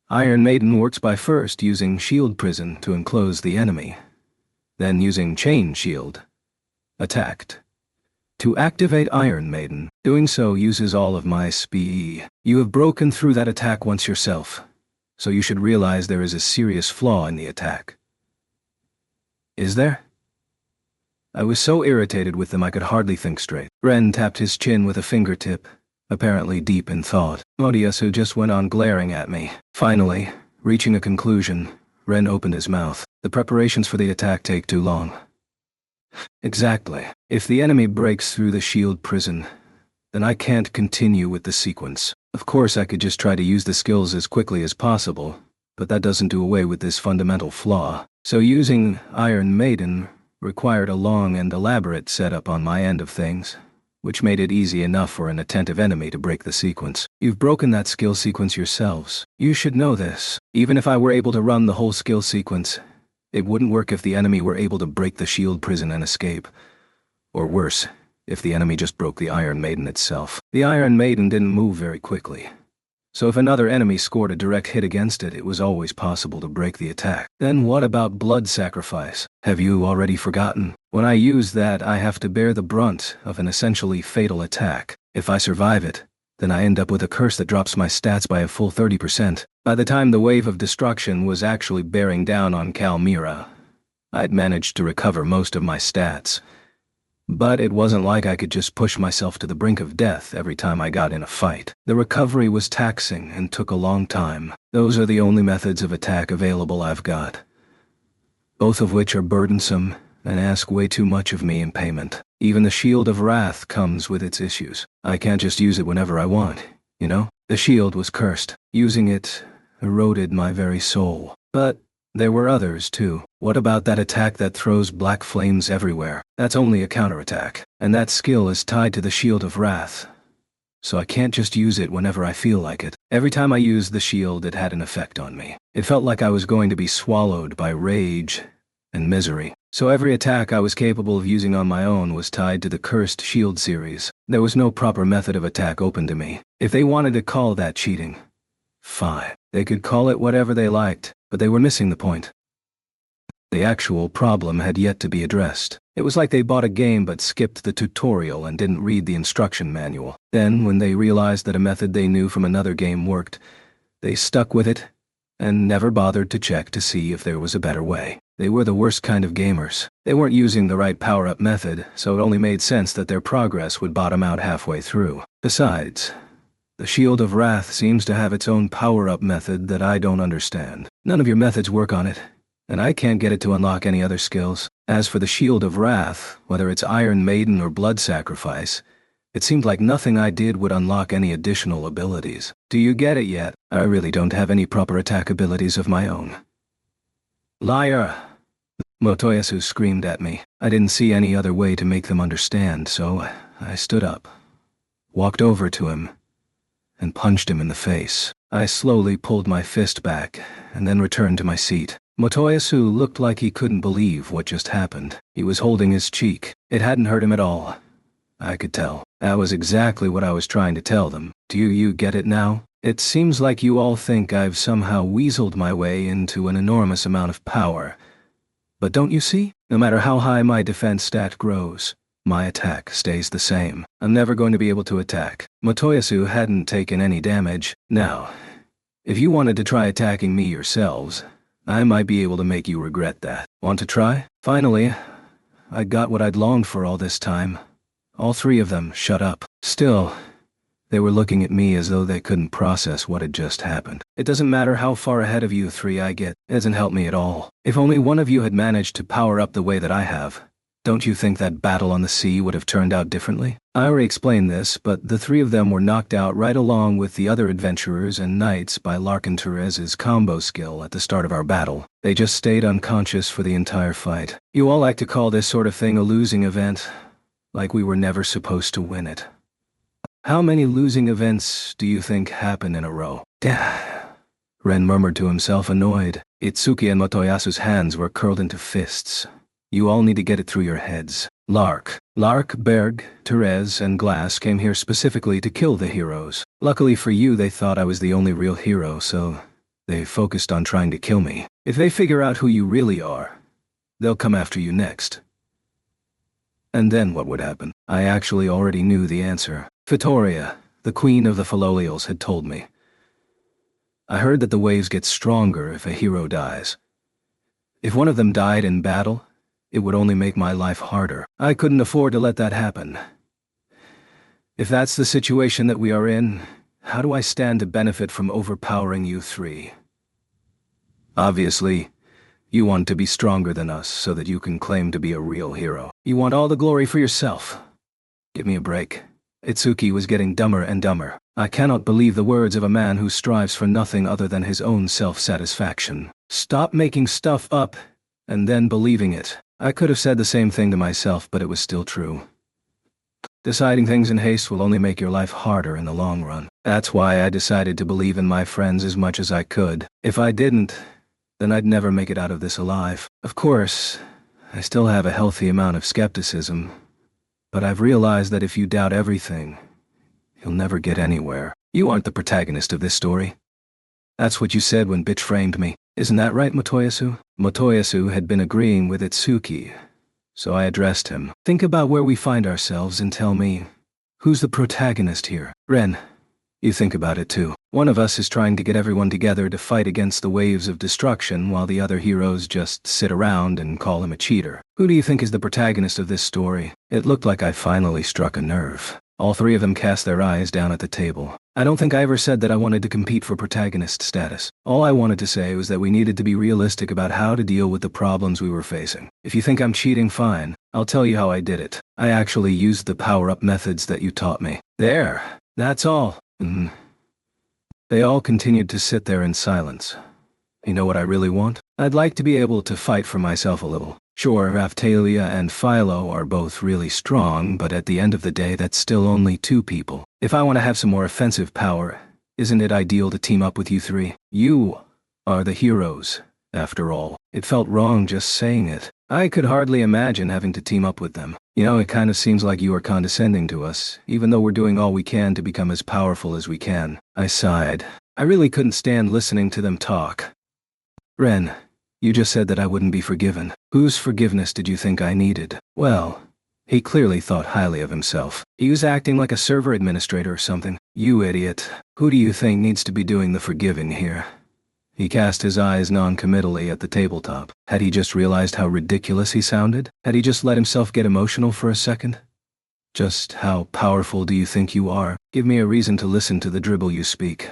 Iron Maiden works by first using Shield Prison to enclose the enemy, then using Chain Shield, attacked. To activate Iron Maiden, doing so uses all of my SPE. You have broken through that attack once yourself, so you should realize there is a serious flaw in the attack. Is there? I was so irritated with them I could hardly think straight. Ren tapped his chin with a fingertip, apparently deep in thought. Moriyasu just went on glaring at me. Finally, reaching a conclusion, Ren opened his mouth. The preparations for the attack take too long. Exactly. If the enemy breaks through the shield prison, then I can't continue with the sequence. Of course I could just try to use the skills as quickly as possible, but that doesn't do away with this fundamental flaw. So using Iron Maiden required a long and elaborate setup on my end of things, which made it easy enough for an attentive enemy to break the sequence. You've broken that skill sequence yourselves. You should know this. Even if I were able to run the whole skill sequence, it wouldn't work if the enemy were able to break the shield prison and escape. Or worse, if the enemy just broke the Iron Maiden itself. The Iron Maiden didn't move very quickly, so if another enemy scored a direct hit against it, it was always possible to break the attack. Then what about Blood Sacrifice? Have you already forgotten? When I use that, I have to bear the brunt of an essentially fatal attack. If I survive it, then I end up with a curse that drops my stats by a full 30%. By the time the wave of destruction was actually bearing down on Kalmyra, I'd managed to recover most of my stats. But it wasn't like I could just push myself to the brink of death every time I got in a fight. The recovery was taxing and took a long time. Those are the only methods of attack available I've got, both of which are burdensome and ask way too much of me in payment. Even the Shield of Wrath comes with its issues. I can't just use it whenever I want, you know? The shield was cursed. Using it eroded my very soul. But there were others, too. What about that attack that throws black flames everywhere? That's only a counterattack, and that skill is tied to the Shield of Wrath. So I can't just use it whenever I feel like it. Every time I used the shield, it had an effect on me. It felt like I was going to be swallowed by rage and misery. So every attack I was capable of using on my own was tied to the Cursed Shield series. There was no proper method of attack open to me. If they wanted to call that cheating, fine. They could call it whatever they liked, but they were missing the point. The actual problem had yet to be addressed. It was like they bought a game but skipped the tutorial and didn't read the instruction manual. Then, when they realized that a method they knew from another game worked, they stuck with it and never bothered to check to see if there was a better way. They were the worst kind of gamers. They weren't using the right power-up method, so it only made sense that their progress would bottom out halfway through. Besides, the Shield of Wrath seems to have its own power-up method that I don't understand. None of your methods work on it, and I can't get it to unlock any other skills. As for the Shield of Wrath, whether it's Iron Maiden or Blood Sacrifice, it seemed like nothing I did would unlock any additional abilities. Do you get it yet? I really don't have any proper attack abilities of my own. Liar! Motoyasu screamed at me. I didn't see any other way to make them understand, so I stood up, walked over to him, and punched him in the face. I slowly pulled my fist back, and then returned to my seat. Motoyasu looked like he couldn't believe what just happened. He was holding his cheek. It hadn't hurt him at all. I could tell. That was exactly what I was trying to tell them. Do you get it now? It seems like you all think I've somehow weaseled my way into an enormous amount of power. But don't you see? No matter how high my defense stat grows, my attack stays the same. I'm never going to be able to attack. Motoyasu hadn't taken any damage. Now, if you wanted to try attacking me yourselves, I might be able to make you regret that. Want to try? Finally, I got what I'd longed for all this time. All three of them shut up. Still, they were looking at me as though they couldn't process what had just happened. It doesn't matter how far ahead of you three I get. It doesn't help me at all. If only one of you had managed to power up the way that I have, don't you think that battle on the sea would have turned out differently? I already explained this, but the three of them were knocked out right along with the other adventurers and knights by Larkin Therez's combo skill at the start of our battle. They just stayed unconscious for the entire fight. You all like to call this sort of thing a losing event, like we were never supposed to win it. How many losing events do you think happen in a row? Ren murmured to himself, annoyed. Itsuki and Motoyasu's hands were curled into fists. You all need to get it through your heads. Lark, Berg, Therez, and Glass came here specifically to kill the heroes. Luckily for you, they thought I was the only real hero, so they focused on trying to kill me. If they figure out who you really are, they'll come after you next. And then what would happen? I actually already knew the answer. Vittoria, the queen of the Philolials, had told me. I heard that the waves get stronger if a hero dies. If one of them died in battle, it would only make my life harder. I couldn't afford to let that happen. If that's the situation that we are in, how do I stand to benefit from overpowering you three? Obviously, you want to be stronger than us so that you can claim to be a real hero. You want all the glory for yourself. Give me a break. Itsuki was getting dumber and dumber. I cannot believe the words of a man who strives for nothing other than his own self-satisfaction. Stop making stuff up and then believing it. I could have said the same thing to myself, but it was still true. Deciding things in haste will only make your life harder in the long run. That's why I decided to believe in my friends as much as I could. If I didn't, then I'd never make it out of this alive. Of course, I still have a healthy amount of skepticism, but I've realized that if you doubt everything, you'll never get anywhere. You aren't the protagonist of this story. That's what you said when bitch framed me. Isn't that right, Motoyasu? Motoyasu had been agreeing with Itsuki, so I addressed him. Think about where we find ourselves and tell me, who's the protagonist here? Ren, you think about it too. One of us is trying to get everyone together to fight against the waves of destruction while the other heroes just sit around and call him a cheater. Who do you think is the protagonist of this story? It looked like I finally struck a nerve. All three of them cast their eyes down at the table. I don't think I ever said that I wanted to compete for protagonist status. All I wanted to say was that we needed to be realistic about how to deal with the problems we were facing. If you think I'm cheating, fine. I'll tell you how I did it. I actually used the power-up methods that you taught me. There. That's all. They all continued to sit there in silence. You know what I really want? I'd like to be able to fight for myself a little. Sure, Raphtalia and Philo are both really strong, but at the end of the day that's still only two people. If I want to have some more offensive power, isn't it ideal to team up with you three? You are the heroes, after all. It felt wrong just saying it. I could hardly imagine having to team up with them. You know, it kind of seems like you are condescending to us, even though we're doing all we can to become as powerful as we can. I sighed. I really couldn't stand listening to them talk. Ren, you just said that I wouldn't be forgiven. Whose forgiveness did you think I needed? Well, he clearly thought highly of himself. He was acting like a server administrator or something. You idiot. Who do you think needs to be doing the forgiving here? He cast his eyes non-committally at the tabletop. Had he just realized how ridiculous he sounded? Had he just let himself get emotional for a second? Just how powerful do you think you are? Give me a reason to listen to the dribble you speak.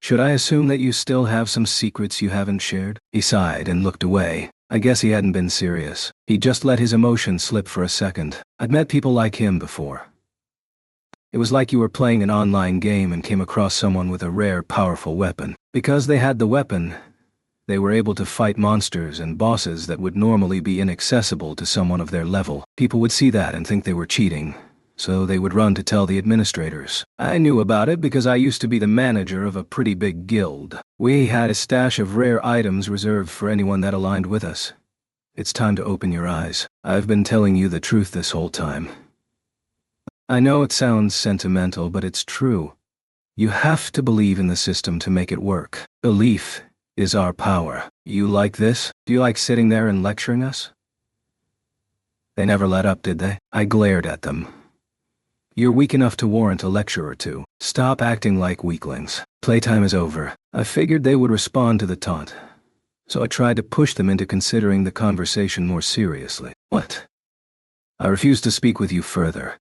Should I assume that you still have some secrets you haven't shared? He sighed and looked away. I guess he hadn't been serious. He just let his emotions slip for a second. I'd met people like him before. It was like you were playing an online game and came across someone with a rare, powerful weapon. Because they had the weapon, they were able to fight monsters and bosses that would normally be inaccessible to someone of their level. People would see that and think they were cheating, so they would run to tell the administrators. I knew about it because I used to be the manager of a pretty big guild. We had a stash of rare items reserved for anyone that aligned with us. It's time to open your eyes. I've been telling you the truth this whole time. I know it sounds sentimental, but it's true. You have to believe in the system to make it work. Belief is our power. You like this? Do you like sitting there and lecturing us? They never let up, did they? I glared at them. You're weak enough to warrant a lecture or two. Stop acting like weaklings. Playtime is over. I figured they would respond to the taunt, so I tried to push them into considering the conversation more seriously. What? I refuse to speak with you further.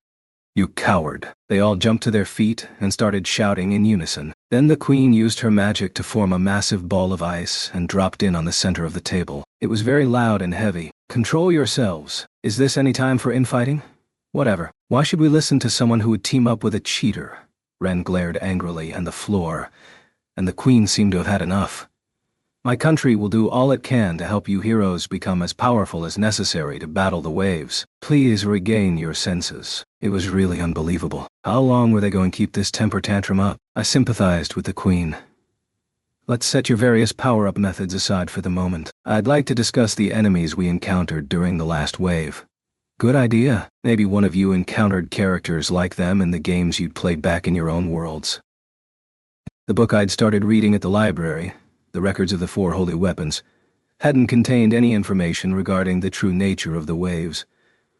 You coward. They all jumped to their feet and started shouting in unison. Then the queen used her magic to form a massive ball of ice and dropped in on the center of the table. It was very loud and heavy. Control yourselves. Is this any time for infighting? Whatever. Why should we listen to someone who would team up with a cheater? Ren glared angrily at the floor, and the queen seemed to have had enough. My country will do all it can to help you heroes become as powerful as necessary to battle the waves. Please regain your senses. It was really unbelievable. How long were they going to keep this temper tantrum up? I sympathized with the queen. Let's set your various power-up methods aside for the moment. I'd like to discuss the enemies we encountered during the last wave. Good idea. Maybe one of you encountered characters like them in the games you'd played back in your own worlds. The book I'd started reading at the library, The Records of the Four Holy Weapons, hadn't contained any information regarding the true nature of the waves,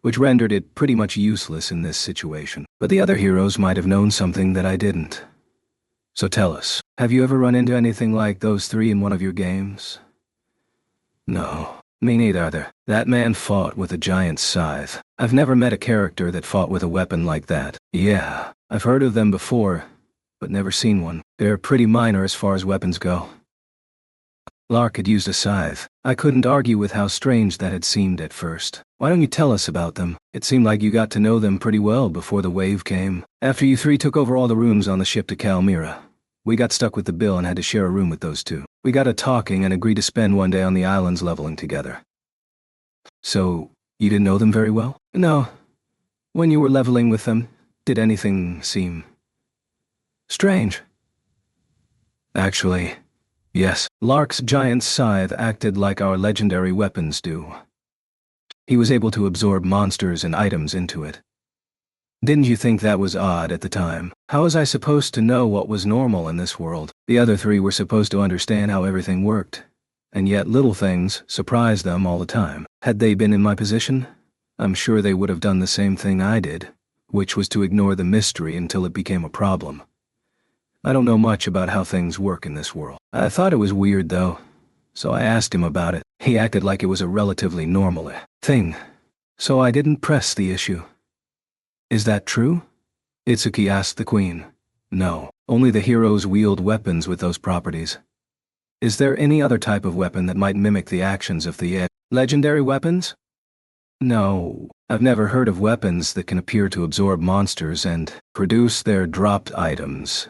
which rendered it pretty much useless in this situation. But the other heroes might have known something that I didn't. So tell us, have you ever run into anything like those three in one of your games? No, me neither. That man fought with a giant scythe. I've never met a character that fought with a weapon like that. Yeah, I've heard of them before, but never seen one. They're pretty minor as far as weapons go. Lark had used a scythe. I couldn't argue with how strange that had seemed at first. Why don't you tell us about them? It seemed like you got to know them pretty well before the wave came. After you three took over all the rooms on the ship to Kalmyra, we got stuck with the bill and had to share a room with those two. We got a talking and agreed to spend one day on the islands leveling together. So, you didn't know them very well? No. When you were leveling with them, did anything seem strange? Actually, yes. Lark's giant scythe acted like our legendary weapons do. He was able to absorb monsters and items into it. Didn't you think that was odd at the time? How was I supposed to know what was normal in this world? The other three were supposed to understand how everything worked, and yet little things surprised them all the time. Had they been in my position, I'm sure they would have done the same thing I did, which was to ignore the mystery until it became a problem. I don't know much about how things work in this world. I thought it was weird though, so I asked him about it. He acted like it was a relatively normal thing, so I didn't press the issue. Is that true? Itsuki asked the queen. No, only the heroes wield weapons with those properties. Is there any other type of weapon that might mimic the actions of the legendary weapons? No, I've never heard of weapons that can appear to absorb monsters and produce their dropped items.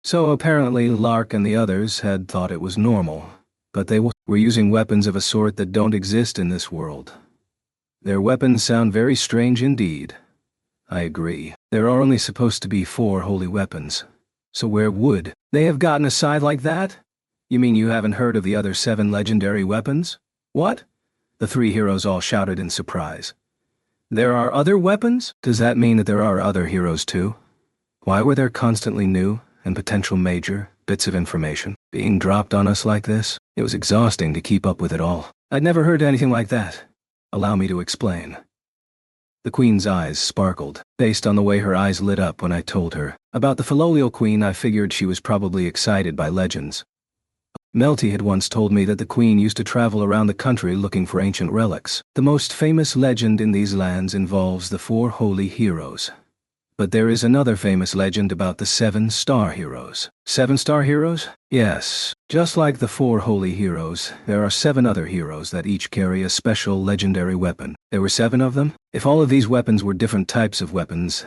So apparently Lark and the others had thought it was normal, but they were using weapons of a sort that don't exist in this world. Their weapons sound very strange indeed. I agree. There are only supposed to be 4 holy weapons. So where would they have gotten a scythe like that? You mean you haven't heard of the other 7 legendary weapons? What? The 3 heroes all shouted in surprise. There are other weapons? Does that mean that there are other heroes too? Why were there constantly new and potential major bits of information being dropped on us like this? It was exhausting to keep up with it all. I'd never heard anything like that. Allow me to explain. The Queen's eyes sparkled, based on the way her eyes lit up when I told her. About the Filolial Queen, I figured she was probably excited by legends. Melty had once told me that the Queen used to travel around the country looking for ancient relics. The most famous legend in these lands involves the 4 holy heroes. But there is another famous legend about the 7-star heroes. 7-star heroes? Yes. Just like the 4 holy heroes, there are 7 other heroes that each carry a special legendary weapon. There were 7 of them? If all of these weapons were different types of weapons,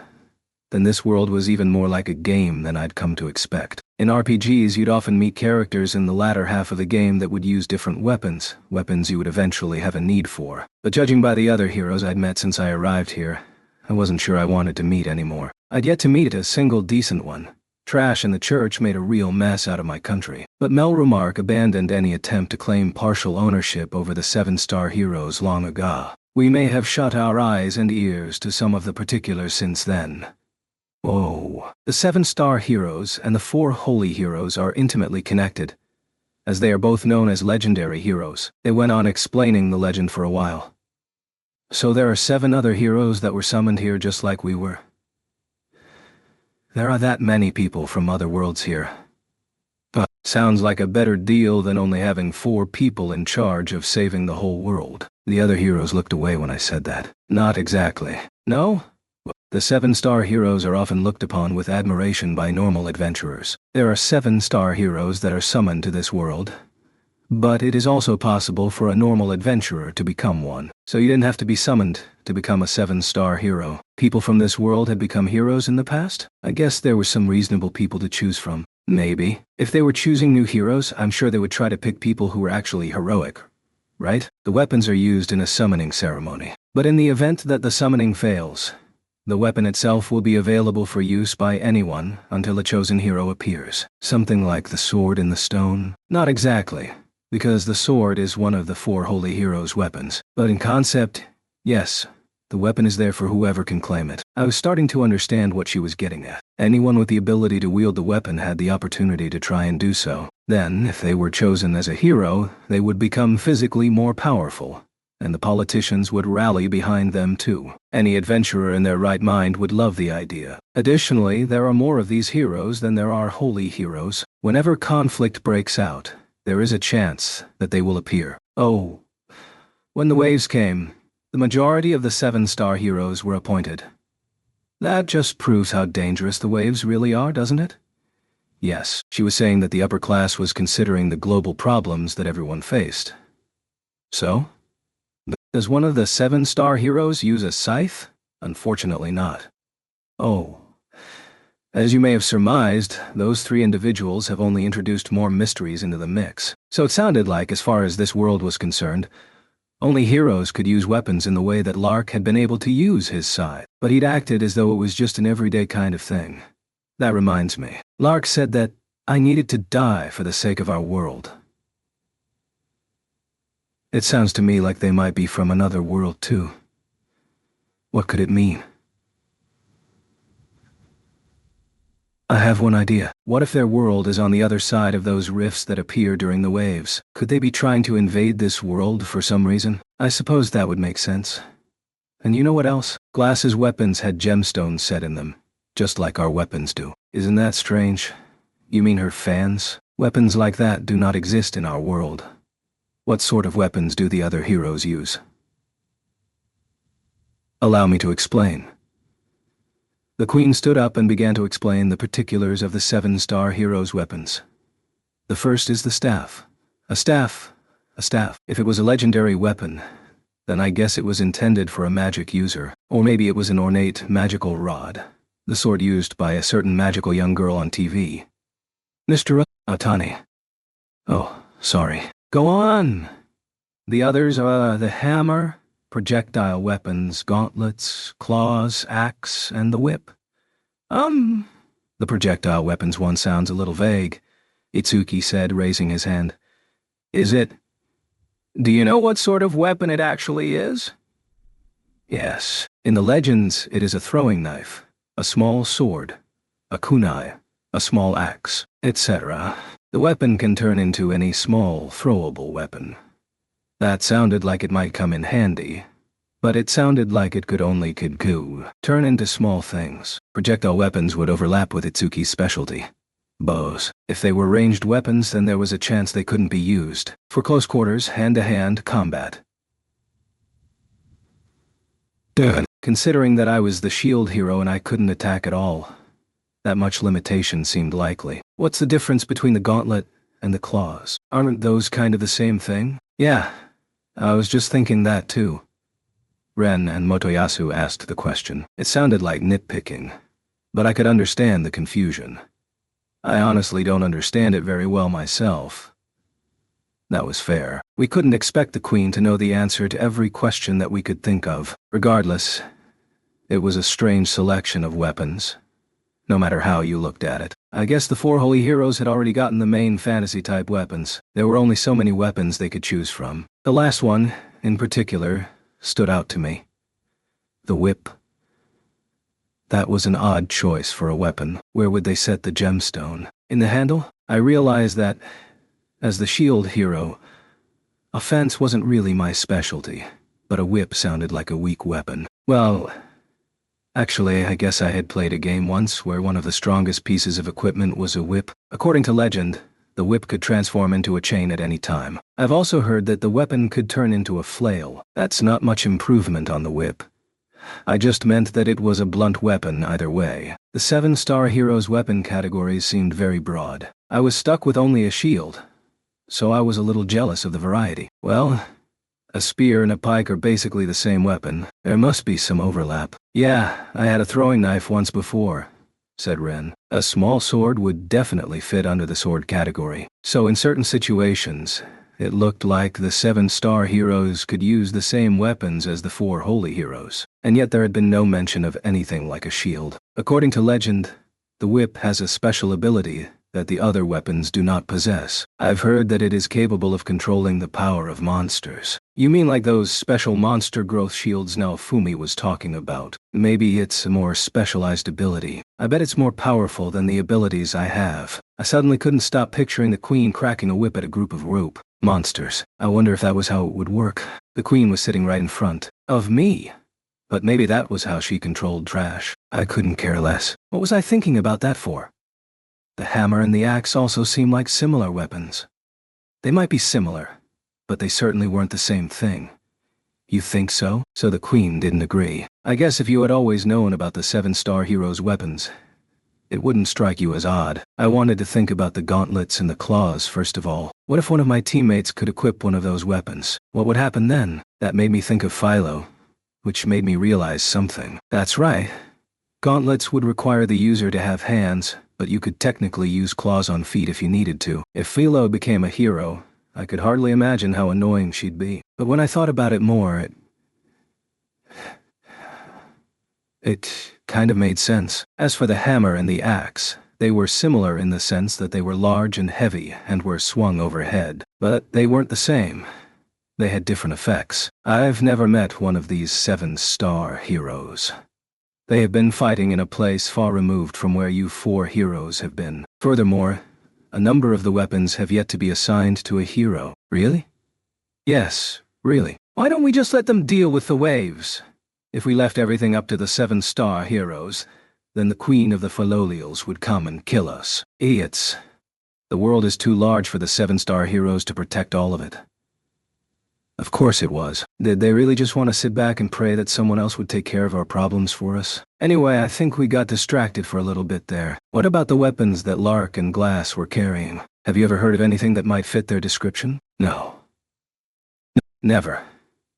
then this world was even more like a game than I'd come to expect. In RPGs, you'd often meet characters in the latter half of the game that would use different weapons you would eventually have a need for. But judging by the other heroes I'd met since I arrived here, I wasn't sure I wanted to meet anymore. I'd yet to meet a single decent one. Trash in the church made a real mess out of my country. But Melromark abandoned any attempt to claim partial ownership over the 7-star heroes long ago. We may have shut our eyes and ears to some of the particulars since then. Whoa. The 7-star heroes and the 4 holy heroes are intimately connected, as they are both known as legendary heroes. They went on explaining the legend for a while. So there are 7 other heroes that were summoned here just like we were. There are that many people from other worlds here. But sounds like a better deal than only having 4 people in charge of saving the whole world. The other heroes looked away when I said that. Not exactly. No? The 7-star heroes are often looked upon with admiration by normal adventurers. There are 7-star heroes that are summoned to this world, but it is also possible for a normal adventurer to become one. So you didn't have to be summoned to become a 7-star hero. People from this world had become heroes in the past? I guess there were some reasonable people to choose from. Maybe. If they were choosing new heroes, I'm sure they would try to pick people who were actually heroic, right? The weapons are used in a summoning ceremony. But in the event that the summoning fails, the weapon itself will be available for use by anyone until a chosen hero appears. Something like the sword in the stone? Not exactly, because the sword is one of the 4 holy heroes' weapons. But in concept, yes, the weapon is there for whoever can claim it. I was starting to understand what she was getting at. Anyone with the ability to wield the weapon had the opportunity to try and do so. Then, if they were chosen as a hero, they would become physically more powerful, and the politicians would rally behind them too. Any adventurer in their right mind would love the idea. Additionally, there are more of these heroes than there are holy heroes. Whenever conflict breaks out, there is a chance that they will appear. Oh, when the waves came, the majority of the 7-star heroes were appointed. That just proves how dangerous the waves really are, doesn't it? Yes, she was saying that the upper class was considering the global problems that everyone faced. So? Does one of the 7-star heroes use a scythe? Unfortunately not. Oh. As you may have surmised, those 3 individuals have only introduced more mysteries into the mix. So it sounded like, as far as this world was concerned, only heroes could use weapons in the way that Lark had been able to use his scythe. But he'd acted as though it was just an everyday kind of thing. That reminds me. Lark said that I needed to die for the sake of our world. It sounds to me like they might be from another world too. What could it mean? I have one idea. What if their world is on the other side of those rifts that appear during the waves? Could they be trying to invade this world for some reason? I suppose that would make sense. And you know what else? Glass's weapons had gemstones set in them, just like our weapons do. Isn't that strange? You mean her fans? Weapons like that do not exist in our world. What sort of weapons do the other heroes use? Allow me to explain. The Queen stood up and began to explain the particulars of the 7-star heroes' weapons. The first is the staff. A staff. If it was a legendary weapon, then I guess it was intended for a magic user. Or maybe it was an ornate magical rod. The sort used by a certain magical young girl on TV. Mr. Atani. Oh, sorry. Go on. The others are the hammer, projectile weapons, gauntlets, claws, axe, and the whip. The projectile weapons one sounds a little vague. Itsuki said, raising his hand. Is it? Do you know what sort of weapon it actually is? Yes. In the legends, it is a throwing knife, a small sword, a kunai, a small axe, etc. The weapon can turn into any small, throwable weapon. That sounded like it might come in handy, but it sounded like it could only turn into small things. Projectile weapons would overlap with Itsuki's specialty. Bows. If they were ranged weapons, then there was a chance they couldn't be used for close quarters, hand-to-hand combat. Considering that I was the shield hero and I couldn't attack at all, that much limitation seemed likely. What's the difference between the gauntlet and the claws? Aren't those kind of the same thing? Yeah, I was just thinking that too. Ren and Motoyasu asked the question. It sounded like nitpicking, but I could understand the confusion. I honestly don't understand it very well myself. That was fair. We couldn't expect the Queen to know the answer to every question that we could think of. Regardless, it was a strange selection of weapons, no matter how you looked at it. I guess the four holy heroes had already gotten the main fantasy-type weapons. There were only so many weapons they could choose from. The last one, in particular, stood out to me. The whip. That was an odd choice for a weapon. Where would they set the gemstone? In the handle? I realized that, as the shield hero, offense wasn't really my specialty, but a whip sounded like a weak weapon. Well, actually, I guess I had played a game once where one of the strongest pieces of equipment was a whip. According to legend, the whip could transform into a chain at any time. I've also heard that the weapon could turn into a flail. That's not much improvement on the whip. I just meant that it was a blunt weapon either way. The 7-star heroes' weapon categories seemed very broad. I was stuck with only a shield, so I was a little jealous of the variety. Well, a spear and a pike are basically the same weapon. There must be some overlap. Yeah, I had a throwing knife once before, said Ren. A small sword would definitely fit under the sword category. So in certain situations, it looked like the 7-star heroes could use the same weapons as the 4 holy heroes, and yet there had been no mention of anything like a shield. According to legend, the whip has a special ability that the other weapons do not possess. I've heard that it is capable of controlling the power of monsters. You mean like those special monster growth shields Naofumi was talking about? Maybe it's a more specialized ability. I bet it's more powerful than the abilities I have. I suddenly couldn't stop picturing the Queen cracking a whip at a group of rope monsters. I wonder if that was how it would work. The Queen was sitting right in front of me. But maybe that was how she controlled trash. I couldn't care less. What was I thinking about that for? The hammer and the axe also seem like similar weapons. They might be similar, but they certainly weren't the same thing. You think so? So the Queen didn't agree. I guess if you had always known about the 7-star heroes' weapons, it wouldn't strike you as odd. I wanted to think about the gauntlets and the claws first of all. What if one of my teammates could equip one of those weapons? What would happen then? That made me think of Philo, which made me realize something. That's right. Gauntlets would require the user to have hands, but you could technically use claws on feet if you needed to. If Philo became a hero, I could hardly imagine how annoying she'd be. But when I thought about it more, it kind of made sense. As for the hammer and the axe, they were similar in the sense that they were large and heavy and were swung overhead. But they weren't the same. They had different effects. I've never met one of these 7-star heroes. They have been fighting in a place far removed from where you 4 heroes have been. Furthermore, a number of the weapons have yet to be assigned to a hero. Really? Yes, really. Why don't we just let them deal with the waves? If we left everything up to the 7-star heroes, then the Queen of the Philolials would come and kill us. Idiots. The world is too large for the 7-star heroes to protect all of it. Of course it was. Did they really just want to sit back and pray that someone else would take care of our problems for us? Anyway, I think we got distracted for a little bit there. What about the weapons that Lark and Glass were carrying? Have you ever heard of anything that might fit their description? No. Never.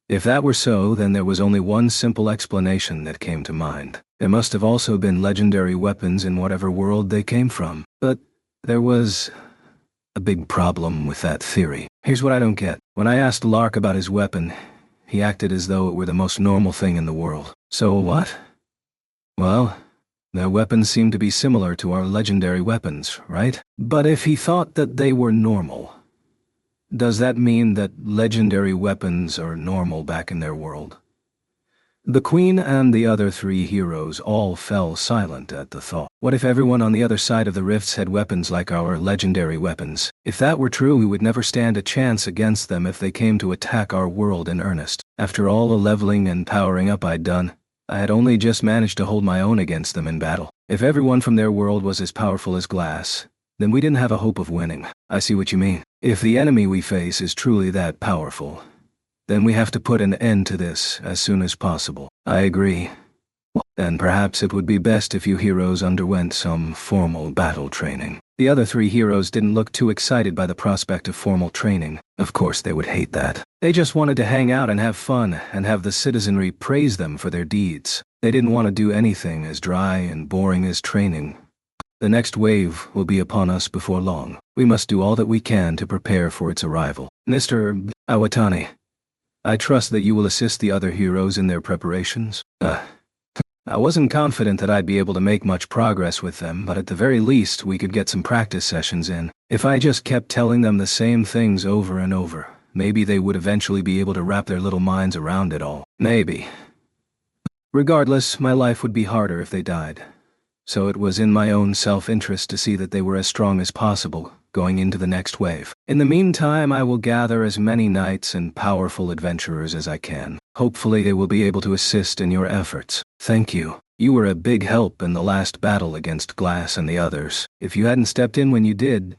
If that were so, then there was only one simple explanation that came to mind. There must have also been legendary weapons in whatever world they came from. But there was a big problem with that theory. Here's what I don't get. When I asked Lark about his weapon, he acted as though it were the most normal thing in the world. So what? Well, Their weapons seem to be similar to our legendary weapons, right? But if he thought that they were normal, does that mean that legendary weapons are normal back in their world? The Queen and the other three heroes all fell silent at the thought. What if everyone on the other side of the rifts had weapons like our legendary weapons? If that were true, we would never stand a chance against them if they came to attack our world in earnest. After all the leveling and powering up I'd done, I had only just managed to hold my own against them in battle. If everyone from their world was as powerful as Glass, then we didn't have a hope of winning. I see what you mean. If the enemy we face is truly that powerful, then we have to put an end to this as soon as possible. I agree. Then perhaps it would be best if you heroes underwent some formal battle training. The other three heroes didn't look too excited by the prospect of formal training. Of course they would hate that. They just wanted to hang out and have fun and have the citizenry praise them for their deeds. They didn't want to do anything as dry and boring as training. The next wave will be upon us before long. We must do all that we can to prepare for its arrival. Mr. Iwatani, I trust that you will assist the other heroes in their preparations. I wasn't confident that I'd be able to make much progress with them, but at the very least we could get some practice sessions in. If I just kept telling them the same things over and over, maybe they would eventually be able to wrap their little minds around it all. Maybe. Regardless, my life would be harder if they died. So it was in my own self-interest to see that they were as strong as possible, going into the next wave. In the meantime, I will gather as many knights and powerful adventurers as I can. Hopefully they will be able to assist in your efforts. Thank you. You were a big help in the last battle against Glass and the others. If you hadn't stepped in when you did,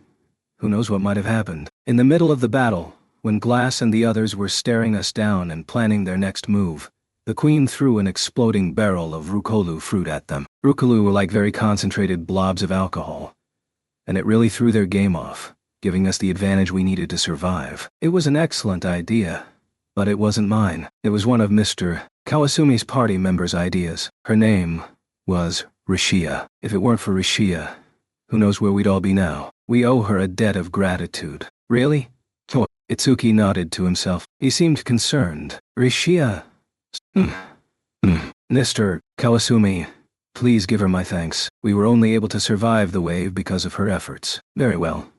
who knows what might have happened. In the middle of the battle, when Glass and the others were staring us down and planning their next move, the Queen threw an exploding barrel of Rukolu fruit at them. Rukolu were like very concentrated blobs of alcohol, and it really threw their game off, giving us the advantage we needed to survive. It was an excellent idea, but it wasn't mine. It was one of Mr. Kawasumi's party members' ideas. Her name was Rishia. If it weren't for Rishia, who knows where we'd all be now. We owe her a debt of gratitude. Really? Oh, Itsuki nodded to himself. He seemed concerned. Rishia. Mr. Kawasumi, please give her my thanks. We were only able to survive the wave because of her efforts. Very well.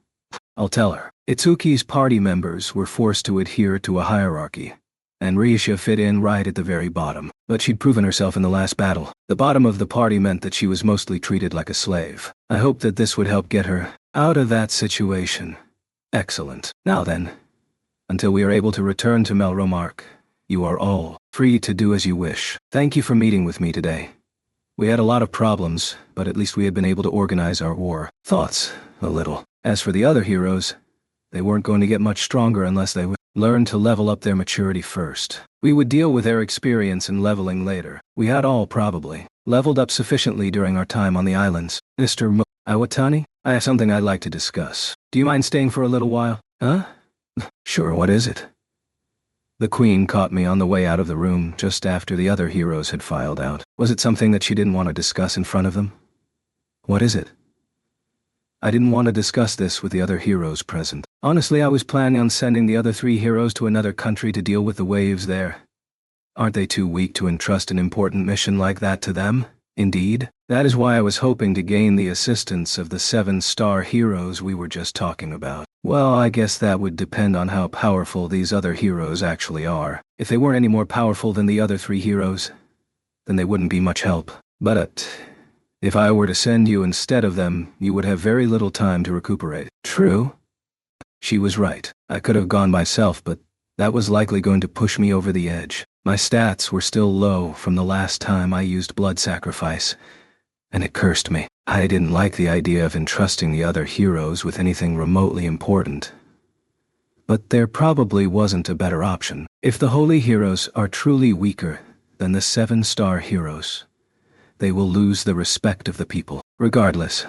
I'll tell her. Itsuki's party members were forced to adhere to a hierarchy, and Rishia fit in right at the very bottom. But she'd proven herself in the last battle. The bottom of the party meant that she was mostly treated like a slave. I hope that this would help get her out of that situation. Excellent. Now then, until we are able to return to Melromark, you are all free to do as you wish. Thank you for meeting with me today. We had a lot of problems, but at least we had been able to organize our war. Thoughts, a little. As for the other heroes, they weren't going to get much stronger unless they would learn to level up their maturity first. We would deal with their experience and leveling later. We had all probably leveled up sufficiently during our time on the islands. Mr. Iwatani, I have something I'd like to discuss. Do you mind staying for a little while? Huh? Sure, what is it? The Queen caught me on the way out of the room just after the other heroes had filed out. Was it something that she didn't want to discuss in front of them? What is it? I didn't want to discuss this with the other heroes present. Honestly, I was planning on sending the other three heroes to another country to deal with the waves there. Aren't they too weak to entrust an important mission like that to them? Indeed. That is why I was hoping to gain the assistance of the 7-star heroes we were just talking about. Well, I guess that would depend on how powerful these other heroes actually are. If they weren't any more powerful than the other three heroes, then they wouldn't be much help. But if I were to send you instead of them, you would have very little time to recuperate. True. She was right. I could have gone myself, but that was likely going to push me over the edge. My stats were still low from the last time I used blood sacrifice, and it cursed me. I didn't like the idea of entrusting the other heroes with anything remotely important. But there probably wasn't a better option. If the holy heroes are truly weaker than the 7-star heroes, they will lose the respect of the people. Regardless,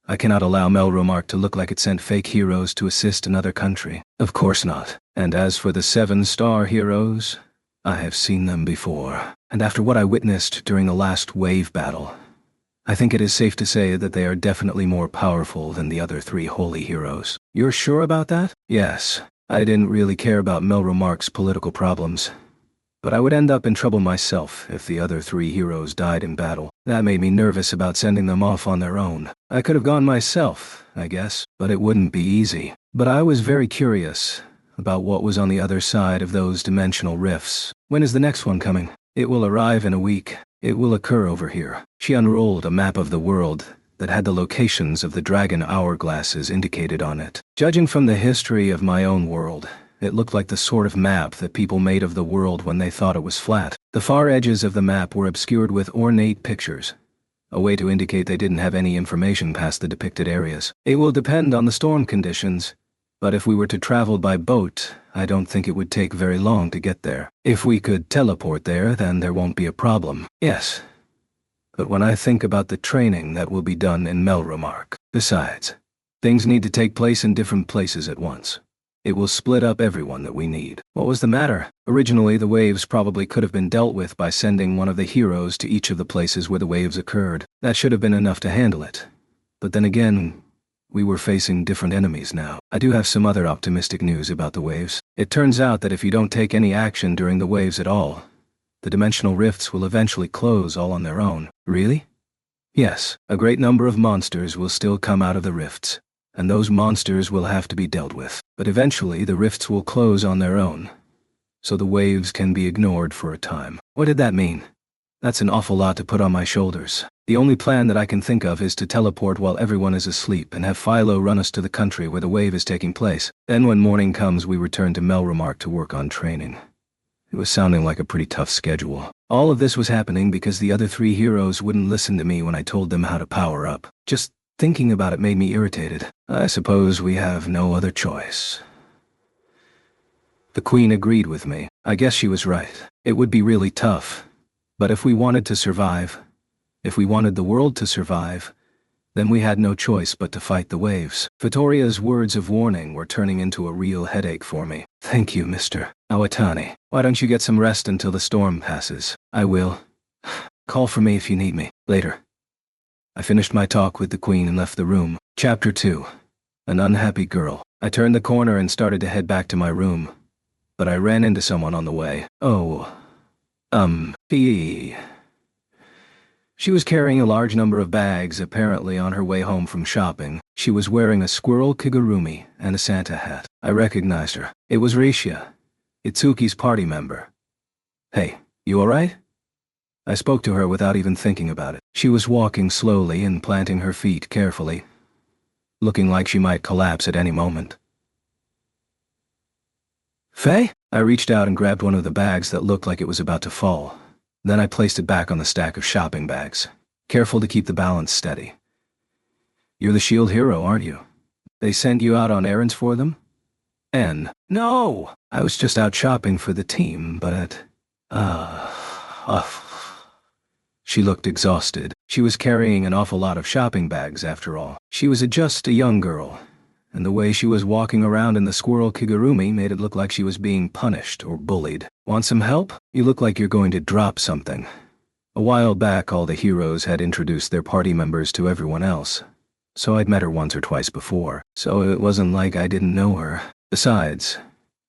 I cannot allow Melromark to look like it sent fake heroes to assist another country. Of course not. And as for the 7-star heroes, I have seen them before. And after what I witnessed during the last wave battle, I think it is safe to say that they are definitely more powerful than the other 3 holy heroes. You're sure about that? Yes. I didn't really care about Melromark's political problems. but I would end up in trouble myself if the other 3 heroes died in battle. That made me nervous about sending them off on their own. I could have gone myself, I guess, but it wouldn't be easy. But I was very curious about what was on the other side of those dimensional rifts. When is the next one coming? It will arrive in a week. It will occur over here. She unrolled a map of the world that had the locations of the dragon hourglasses indicated on it. Judging from the history of my own world, it looked like the sort of map that people made of the world when they thought it was flat. The far edges of the map were obscured with ornate pictures, a way to indicate they didn't have any information past the depicted areas. It will depend on the storm conditions, but if we were to travel by boat, I don't think it would take very long to get there. If we could teleport there, then there won't be a problem. Yes. But when I think about the training that will be done in Melromark, besides, things need to take place in different places at once. It will split up everyone that we need. What was the matter? Originally, the waves probably could have been dealt with by sending one of the heroes to each of the places where the waves occurred. That should have been enough to handle it. But then again, we were facing different enemies now. I do have some other optimistic news about the waves. It turns out that if you don't take any action during the waves at all, the dimensional rifts will eventually close all on their own. Really? Yes, a great number of monsters will still come out of the rifts, and those monsters will have to be dealt with. But eventually the rifts will close on their own, so the waves can be ignored for a time. What did that mean? That's an awful lot to put on my shoulders. The only plan that I can think of is to teleport while everyone is asleep and have Philo run us to the country where the wave is taking place. Then when morning comes, we return to Melromark to work on training. It was sounding like a pretty tough schedule. All of this was happening because the other 3 heroes wouldn't listen to me when I told them how to power up. Just thinking about it made me irritated. I suppose we have no other choice. The Queen agreed with me. I guess she was right. It would be really tough. But if we wanted to survive, if we wanted the world to survive, then we had no choice but to fight the waves. Vittoria's words of warning were turning into a real headache for me. Thank you, Mr. Awatani. Why don't you get some rest until the storm passes? I will. Call for me if you need me. Later. I finished my talk with the Queen and left the room. Chapter 2. An Unhappy Girl. I turned the corner and started to head back to my room, but I ran into someone on the way. P.E. She was carrying a large number of bags, apparently on her way home from shopping. She was wearing a squirrel kigurumi and a Santa hat. I recognized her. It was Risha, Itsuki's party member. Hey, you alright? I spoke to her without even thinking about it. She was walking slowly and planting her feet carefully, looking like she might collapse at any moment. Faye? I reached out and grabbed one of the bags that looked like it was about to fall. Then I placed it back on the stack of shopping bags, careful to keep the balance steady. You're the shield hero, aren't you? They sent you out on errands for them? N. No! I was just out shopping for the team, but She looked exhausted. She was carrying an awful lot of shopping bags after all. She was just a young girl, and the way she was walking around in the squirrel kigurumi made it look like she was being punished or bullied. Want some help? You look like you're going to drop something. A while back, all the heroes had introduced their party members to everyone else, so I'd met her once or twice before, so it wasn't like I didn't know her. Besides,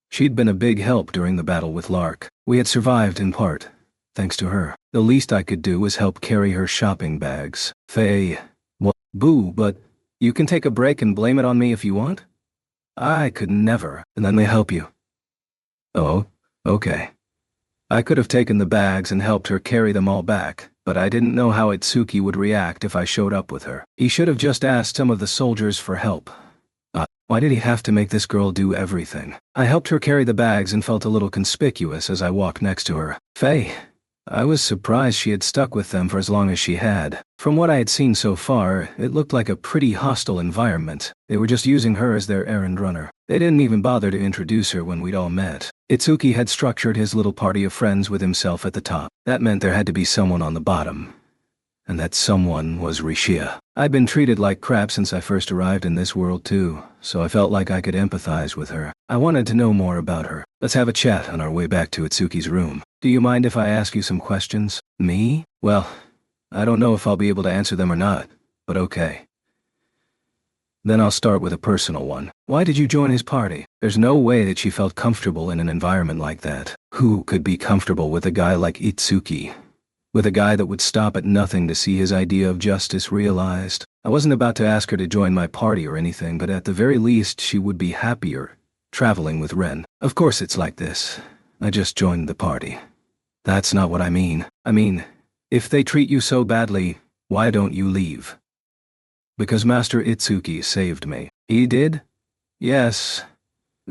she'd been a big help during the battle with Lark. We had survived in part, thanks to her. The least I could do was help carry her shopping bags. Faye. What? Boo, but you can take a break and blame it on me if you want? I could never. And let me help you. Oh, okay. I could have taken the bags and helped her carry them all back, but I didn't know how Itsuki would react if I showed up with her. He should have just asked some of the soldiers for help. Why did he have to make this girl do everything? I helped her carry the bags and felt a little conspicuous as I walked next to her. Faye. I was surprised she had stuck with them for as long as she had. From what I had seen so far, it looked like a pretty hostile environment. They were just using her as their errand runner. They didn't even bother to introduce her when we'd all met. Itsuki had structured his little party of friends with himself at the top. That meant there had to be someone on the bottom. And that someone was Rishia. I'd been treated like crap since I first arrived in this world too, so I felt like I could empathize with her. I wanted to know more about her. Let's have a chat on our way back to Itsuki's room. Do you mind if I ask you some questions? Me? Well, I don't know if I'll be able to answer them or not, but okay. Then I'll start with a personal one. Why did you join his party? There's no way that she felt comfortable in an environment like that. Who could be comfortable with a guy like Itsuki? With a guy that would stop at nothing to see his idea of justice realized? I wasn't about to ask her to join my party or anything, but at the very least she would be happier traveling with Ren. Of course it's like this. I just joined the party. That's not what I mean. I mean, if they treat you so badly, why don't you leave? Because Master Itsuki saved me. He did? Yes.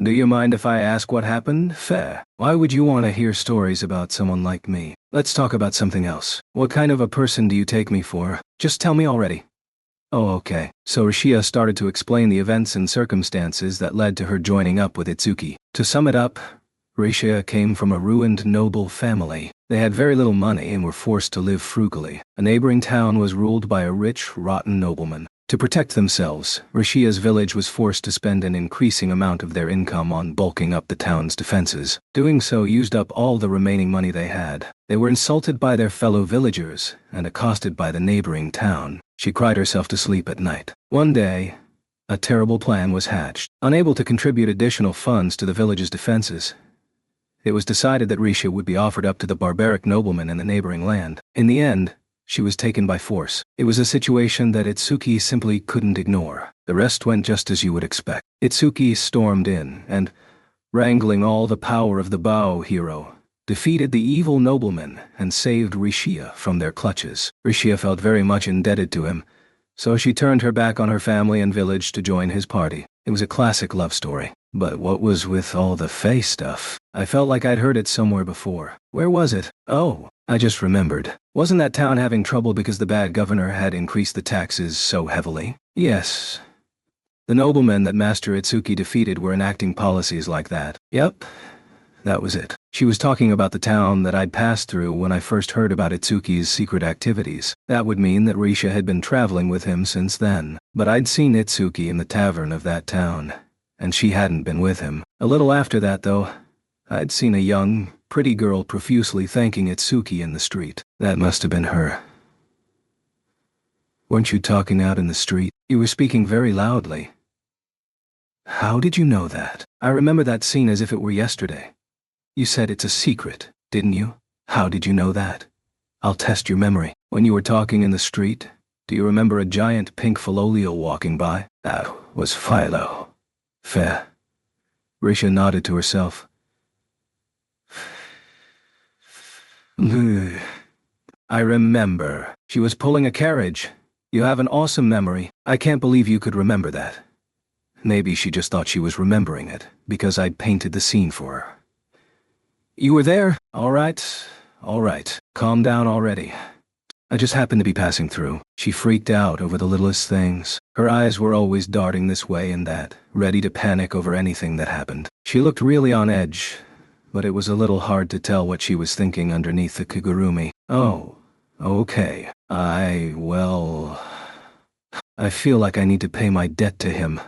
Do you mind if I ask what happened? Fair. Why would you want to hear stories about someone like me? Let's talk about something else. What kind of a person do you take me for? Just tell me already. Oh, okay. So Rishia started to explain the events and circumstances that led to her joining up with Itsuki. To sum it up, Rishia came from a ruined noble family. They had very little money and were forced to live frugally. A neighboring town was ruled by a rich, rotten nobleman. To protect themselves, Rishia's village was forced to spend an increasing amount of their income on bulking up the town's defenses. Doing so used up all the remaining money they had. They were insulted by their fellow villagers and accosted by the neighboring town. She cried herself to sleep at night. One day, a terrible plan was hatched. Unable to contribute additional funds to the village's defenses, it was decided that Rishia would be offered up to the barbaric nobleman in the neighboring land. In the end, she was taken by force. It was a situation that Itsuki simply couldn't ignore. The rest went just as you would expect. Itsuki stormed in and, wrangling all the power of the Bao hero, defeated the evil nobleman and saved Rishia from their clutches. Rishia felt very much indebted to him, so she turned her back on her family and village to join his party. It was a classic love story. But what was with all the Fae stuff? I felt like I'd heard it somewhere before. Where was it? Oh, I just remembered. Wasn't that town having trouble because the bad governor had increased the taxes so heavily? Yes. The noblemen that Master Itsuki defeated were enacting policies like that. Yep, that was it. She was talking about the town that I'd passed through when I first heard about Itsuki's secret activities. That would mean that Risha had been traveling with him since then. But I'd seen Itsuki in the tavern of that town, and she hadn't been with him. A little after that, though, I'd seen a young, pretty girl profusely thanking Itsuki in the street. That must have been her. Weren't you talking out in the street? You were speaking very loudly. How did you know that? I remember that scene as if it were yesterday. You said it's a secret, didn't you? How did you know that? I'll test your memory. When you were talking in the street, do you remember a giant pink Philolio walking by? That was Philo. Fair. Risha nodded to herself. I remember. She was pulling a carriage. You have an awesome memory. I can't believe you could remember that. Maybe she just thought she was remembering it, because I'd painted the scene for her. You were there? All right. Calm down already. I just happened to be passing through. She freaked out over the littlest things. Her eyes were always darting this way and that, ready to panic over anything that happened. She looked really on edge, but it was a little hard to tell what she was thinking underneath the kigurumi. Oh, okay. I feel like I need to pay my debt to him.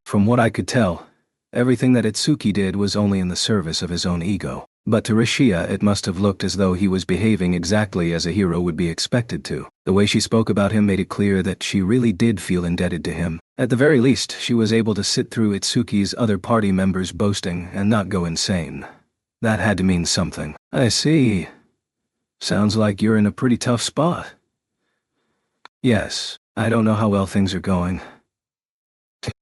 From what I could tell, everything that Itsuki did was only in the service of his own ego. But to Rishia it must have looked as though he was behaving exactly as a hero would be expected to. The way she spoke about him made it clear that she really did feel indebted to him. At the very least, she was able to sit through Itsuki's other party members boasting and not go insane. That had to mean something. I see. Sounds like you're in a pretty tough spot. Yes, I don't know how well things are going.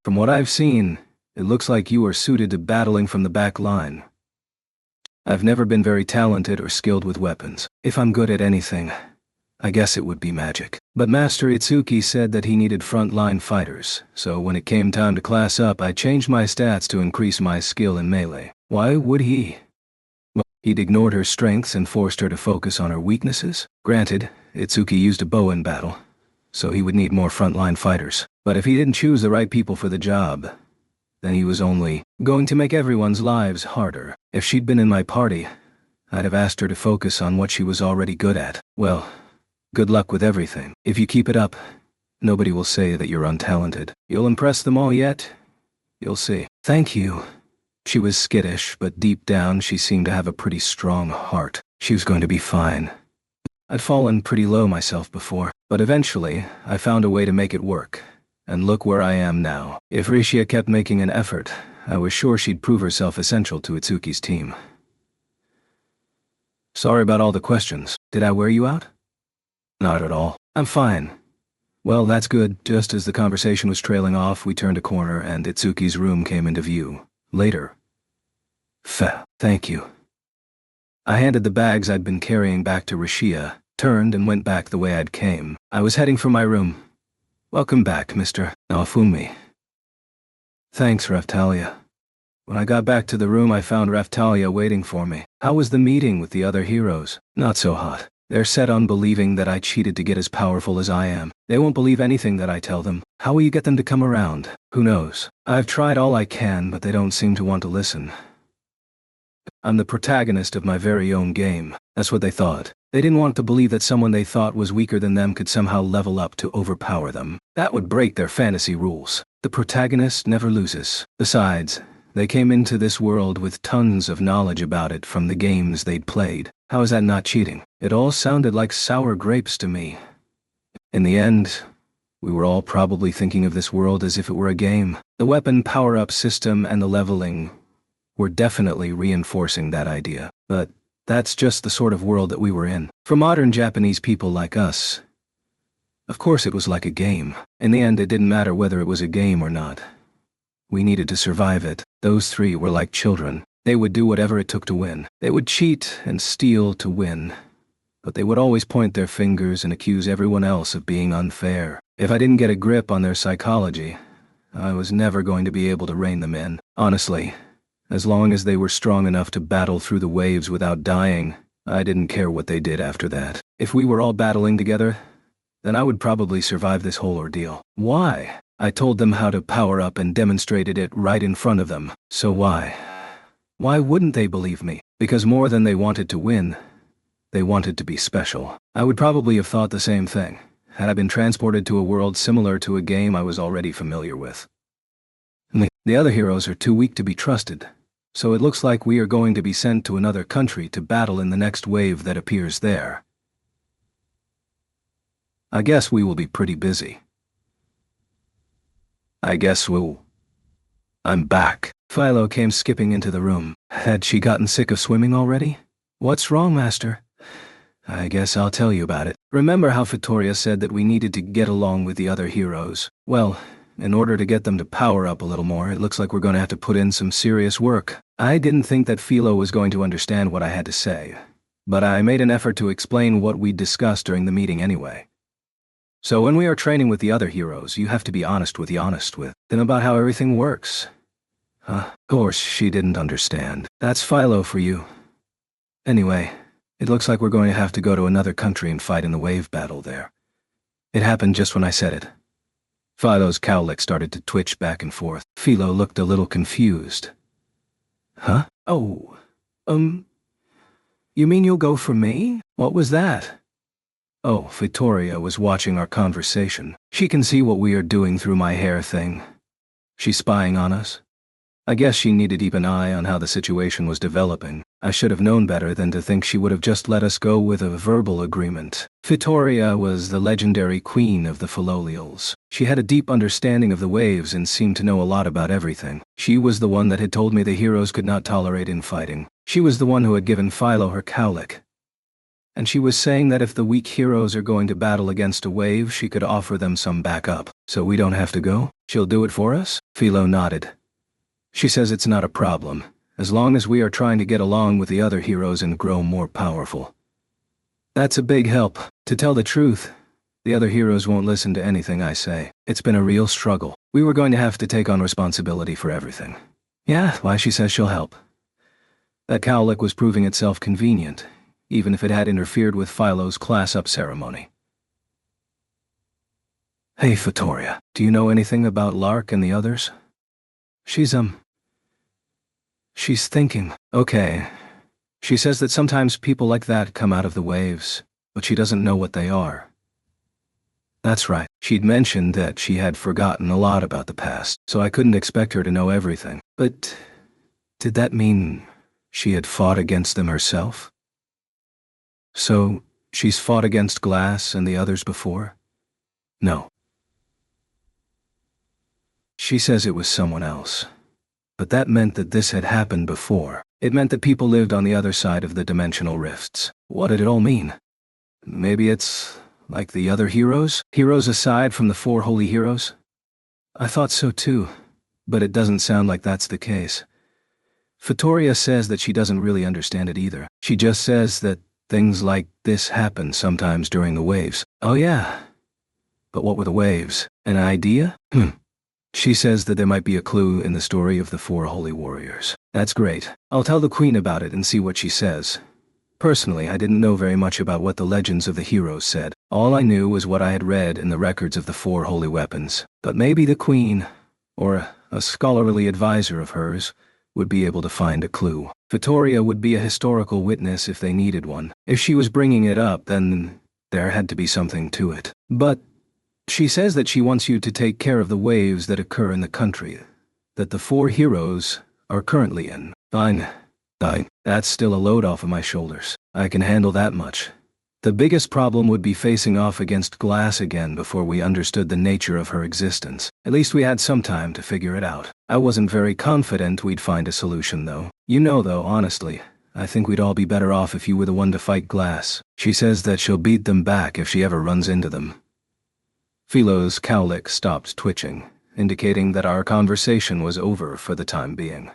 From what I've seen, it looks like you are suited to battling from the back line. I've never been very talented or skilled with weapons. If I'm good at anything, I guess it would be magic. But Master Itsuki said that he needed front-line fighters, so when it came time to class up, I changed my stats to increase my skill in melee. Why would he? Well, he'd ignored her strengths and forced her to focus on her weaknesses. Granted, Itsuki used a bow in battle, so he would need more front-line fighters. But if he didn't choose the right people for the job, then he was only going to make everyone's lives harder. If she'd been in my party, I'd have asked her to focus on what she was already good at. Well, good luck with everything. If you keep it up, nobody will say that you're untalented. You'll impress them all yet? You'll see. Thank you. She was skittish, but deep down she seemed to have a pretty strong heart. She was going to be fine. I'd fallen pretty low myself before, but eventually I found a way to make it work. And look where I am now. If Rishia kept making an effort, I was sure she'd prove herself essential to Itsuki's team. Sorry about all the questions. Did I wear you out? Not at all. I'm fine. Well, that's good. Just as the conversation was trailing off, we turned a corner and Itsuki's room came into view. Later. Thank you. I handed the bags I'd been carrying back to Rishia, turned and went back the way I'd came. I was heading for my room. Welcome back, Mr. Naofumi. Thanks, Raftalia. When I got back to the room, I found Raftalia waiting for me. How was the meeting with the other heroes? Not so hot. They're set on believing that I cheated to get as powerful as I am. They won't believe anything that I tell them. How will you get them to come around? Who knows? I've tried all I can, but they don't seem to want to listen. I'm the protagonist of my very own game. That's what they thought. They didn't want to believe that someone they thought was weaker than them could somehow level up to overpower them. That would break their fantasy rules. The protagonist never loses. Besides, they came into this world with tons of knowledge about it from the games they'd played. How is that not cheating? It all sounded like sour grapes to me. In the end, we were all probably thinking of this world as if it were a game. The weapon power-up system and the leveling were definitely reinforcing that idea. But that's just the sort of world that we were in. For modern Japanese people like us, of course it was like a game. In the end, it didn't matter whether it was a game or not. We needed to survive it. Those three were like children. They would do whatever it took to win. They would cheat and steal to win. But they would always point their fingers and accuse everyone else of being unfair. If I didn't get a grip on their psychology, I was never going to be able to rein them in. Honestly, as long as they were strong enough to battle through the waves without dying, I didn't care what they did after that. If we were all battling together, then I would probably survive this whole ordeal. Why? I told them how to power up and demonstrated it right in front of them. So why? Why wouldn't they believe me? Because more than they wanted to win, they wanted to be special. I would probably have thought the same thing, had I been transported to a world similar to a game I was already familiar with. The other heroes are too weak to be trusted, so it looks like we are going to be sent to another country to battle in the next wave that appears there. I guess we will be pretty busy. I'm back. Philo came skipping into the room. Had she gotten sick of swimming already? What's wrong, Master? I guess I'll tell you about it. Remember how Vittoria said that we needed to get along with the other heroes? Well, in order to get them to power up a little more, it looks like we're going to have to put in some serious work. I didn't think that Philo was going to understand what I had to say, but I made an effort to explain what we discussed during the meeting anyway. So when we are training with the other heroes, you have to be honest with them about how everything works. Of course, she didn't understand. That's Philo for you. Anyway, it looks like we're going to have to go to another country and fight in the wave battle there. It happened just when I said it. Philo's cowlick started to twitch back and forth. Philo looked a little confused. Huh? Oh, you mean you'll go for me? What was that? Oh, Vittoria was watching our conversation. She can see what we are doing through my hair thing. She's spying on us. I guess she needed to keep an eye on how the situation was developing. I should have known better than to think she would have just let us go with a verbal agreement. Vittoria was the legendary queen of the Philolials. She had a deep understanding of the waves and seemed to know a lot about everything. She was the one that had told me the heroes could not tolerate infighting. She was the one who had given Philo her cowlick. And she was saying that if the weak heroes are going to battle against a wave, she could offer them some backup. So we don't have to go? She'll do it for us? Philo nodded. She says it's not a problem, as long as we are trying to get along with the other heroes and grow more powerful. That's a big help. To tell the truth, the other heroes won't listen to anything I say. It's been a real struggle. We were going to have to take on responsibility for everything. Yeah, why she says she'll help. That cowlick was proving itself convenient, even if it had interfered with Philo's class-up ceremony. Hey, Vittoria, do you know anything about Lark and the others? She's thinking. Okay. She says that sometimes people like that come out of the waves, but she doesn't know what they are. That's right. She'd mentioned that she had forgotten a lot about the past, so I couldn't expect her to know everything. But did that mean she had fought against them herself? So, she's fought against Glass and the others before? No. She says it was someone else. But that meant that this had happened before. It meant that people lived on the other side of the dimensional rifts. What did it all mean? Maybe it's like the other heroes? Heroes aside from the 4 holy heroes? I thought so too, but it doesn't sound like that's the case. Vittoria says that she doesn't really understand it either. She just says that things like this happen sometimes during the waves. Oh yeah. But what were the waves? An idea? She says that there might be a clue in the story of the 4 holy warriors. That's great. I'll tell the queen about it and see what she says. Personally, I didn't know very much about what the legends of the heroes said. All I knew was what I had read in the records of the 4 holy weapons. But maybe the queen, or a scholarly advisor of hers, would be able to find a clue. Vittoria would be a historical witness if they needed one. If she was bringing it up, then there had to be something to it. But she says that she wants you to take care of the waves that occur in the country, that the 4 heroes are currently in. Fine. That's still a load off of my shoulders. I can handle that much. The biggest problem would be facing off against Glass again before we understood the nature of her existence. At least we had some time to figure it out. I wasn't very confident we'd find a solution, though. Though, honestly, I think we'd all be better off if you were the one to fight Glass. She says that she'll beat them back if she ever runs into them. Philo's cowlick stopped twitching, indicating that our conversation was over for the time being.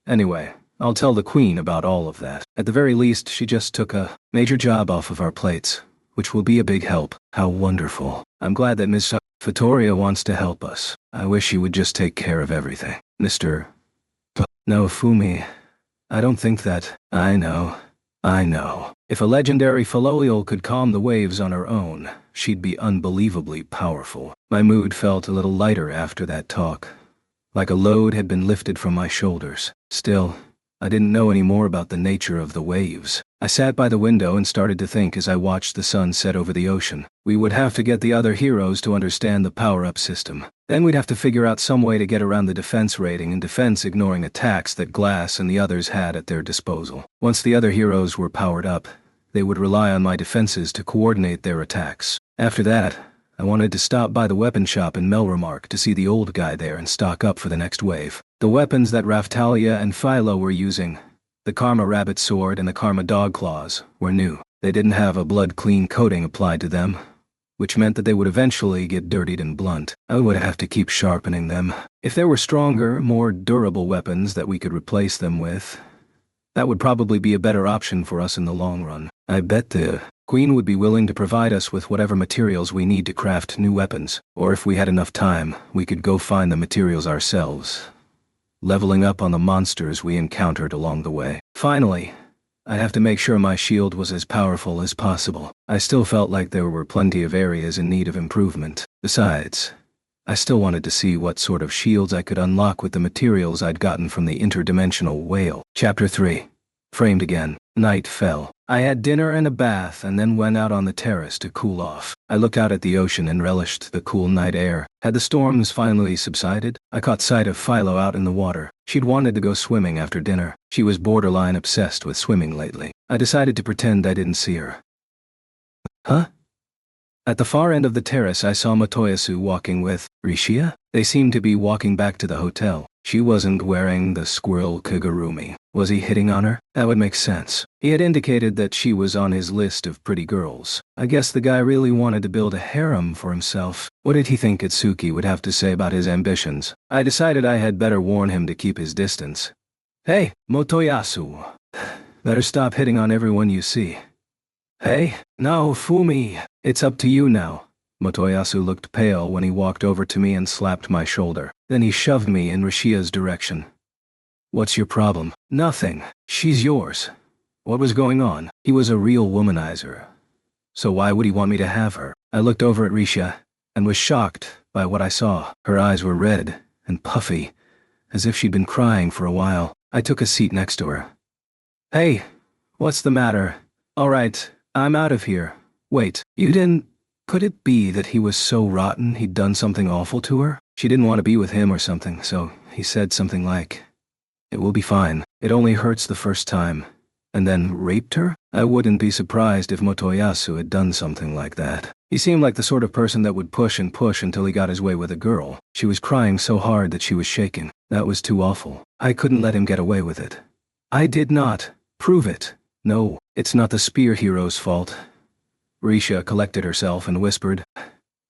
Anyway, I'll tell the queen about all of that. At the very least, she just took a major job off of our plates, which will be a big help. How wonderful. I'm glad that Miss Vittoria wants to help us. I wish she would just take care of everything. Mr. No, Fumi. I don't think that. I know. If a legendary Faloial could calm the waves on her own, she'd be unbelievably powerful. My mood felt a little lighter after that talk, like a load had been lifted from my shoulders. Still, I didn't know any more about the nature of the waves. I sat by the window and started to think as I watched the sun set over the ocean. We would have to get the other heroes to understand the power-up system. Then we'd have to figure out some way to get around the defense rating and defense ignoring attacks that Glass and the others had at their disposal. Once the other heroes were powered up, they would rely on my defenses to coordinate their attacks. After that, I wanted to stop by the weapon shop in Melremark to see the old guy there and stock up for the next wave. The weapons that Raftalia and Philo were using, the Karma Rabbit Sword and the Karma Dog Claws, were new. They didn't have a blood-clean coating applied to them, which meant that they would eventually get dirtied and blunt. I would have to keep sharpening them. If there were stronger, more durable weapons that we could replace them with, that would probably be a better option for us in the long run. I bet the Queen would be willing to provide us with whatever materials we need to craft new weapons, or if we had enough time, we could go find the materials ourselves, leveling up on the monsters we encountered along the way. Finally, I'd have to make sure my shield was as powerful as possible. I still felt like there were plenty of areas in need of improvement. Besides, I still wanted to see what sort of shields I could unlock with the materials I'd gotten from the interdimensional whale. Chapter 3. Framed again. Night fell. I had dinner and a bath and then went out on the terrace to cool off. I looked out at the ocean and relished the cool night air. Had the storms finally subsided? I caught sight of Philo out in the water. She'd wanted to go swimming after dinner. She was borderline obsessed with swimming lately. I decided to pretend I didn't see her. Huh? At the far end of the terrace I saw Motoyasu walking with Rishia. They seemed to be walking back to the hotel. She wasn't wearing the squirrel kigurumi. Was he hitting on her? That would make sense. He had indicated that she was on his list of pretty girls. I guess the guy really wanted to build a harem for himself. What did he think Itsuki would have to say about his ambitions? I decided I had better warn him to keep his distance. Hey, Motoyasu. Better stop hitting on everyone you see. Hey, no, Fumi. It's up to you now. Motoyasu looked pale when he walked over to me and slapped my shoulder. Then he shoved me in Rishia's direction. What's your problem? Nothing. She's yours. What was going on? He was a real womanizer. So why would he want me to have her? I looked over at Rishia and was shocked by what I saw. Her eyes were red and puffy, as if she'd been crying for a while. I took a seat next to her. Hey, what's the matter? All right, I'm out of here. Wait, you didn't... Could it be that he was so rotten he'd done something awful to her? She didn't want to be with him or something, so he said something like, "It will be fine. It only hurts the first time." And then raped her? I wouldn't be surprised if Motoyasu had done something like that. He seemed like the sort of person that would push and push until he got his way with a girl. She was crying so hard that she was shaking. That was too awful. I couldn't let him get away with it. I did not. Prove it. No, it's not the spear hero's fault. Risha collected herself and whispered,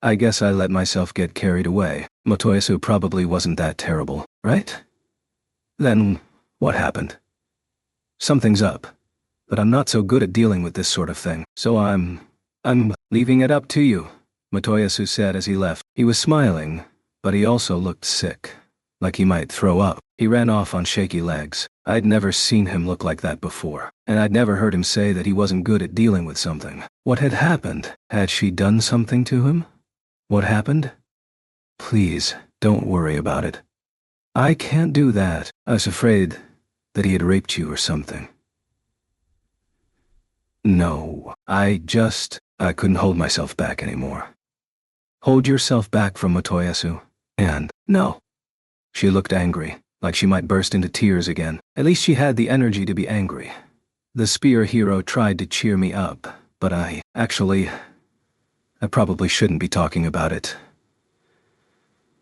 I guess I let myself get carried away. Motoyasu probably wasn't that terrible, right? Then, what happened? Something's up. But I'm not so good at dealing with this sort of thing, so I'm leaving it up to you, Motoyasu said as he left. He was smiling, but he also looked sick, like he might throw up. He ran off on shaky legs. I'd never seen him look like that before, and I'd never heard him say that he wasn't good at dealing with something. What had happened? Had she done something to him? What happened? Please, don't worry about it. I can't do that. I was afraid that he had raped you or something. No, I couldn't hold myself back anymore. Hold yourself back from Motoyasu. And, no. She looked angry, like she might burst into tears again. At least she had the energy to be angry. The spear hero tried to cheer me up, but I probably shouldn't be talking about it.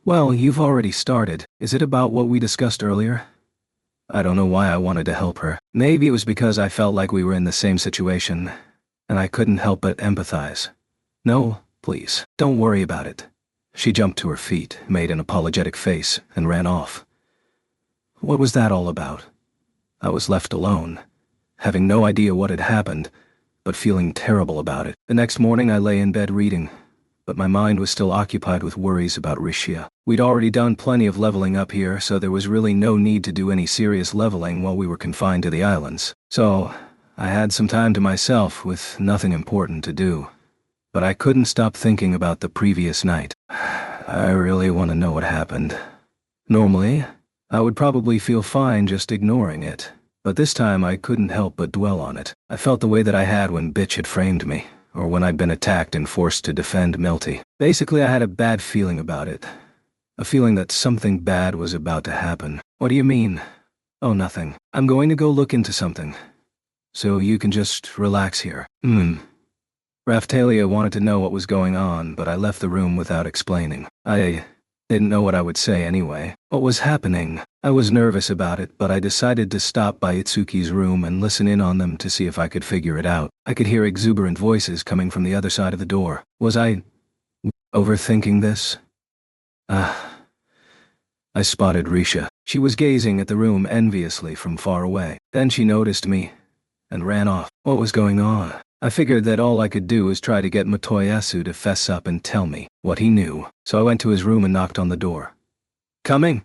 Well, you've already started. Is it about what we discussed earlier? I don't know why I wanted to help her. Maybe it was because I felt like we were in the same situation, and I couldn't help but empathize. No, please, don't worry about it. She jumped to her feet, made an apologetic face, and ran off. What was that all about? I was left alone, having no idea what had happened, but feeling terrible about it. The next morning I lay in bed reading, but my mind was still occupied with worries about Risha. We'd already done plenty of leveling up here, so there was really no need to do any serious leveling while we were confined to the islands. So, I had some time to myself with nothing important to do. But I couldn't stop thinking about the previous night. I really want to know what happened. Normally, I would probably feel fine just ignoring it, but this time I couldn't help but dwell on it. I felt the way that I had when Bitch had framed me, or when I'd been attacked and forced to defend Melty. Basically, I had a bad feeling about it. A feeling that something bad was about to happen. What do you mean? Oh, nothing. I'm going to go look into something. So you can just relax here. Raphtalia wanted to know what was going on, but I left the room without explaining. I didn't know what I would say anyway. What was happening? I was nervous about it, but I decided to stop by Itsuki's room and listen in on them to see if I could figure it out. I could hear exuberant voices coming from the other side of the door. Was I overthinking this? I spotted Risha. She was gazing at the room enviously from far away. Then she noticed me and ran off. What was going on? I figured that all I could do was try to get Motoyasu to fess up and tell me what he knew, so I went to his room and knocked on the door. Coming!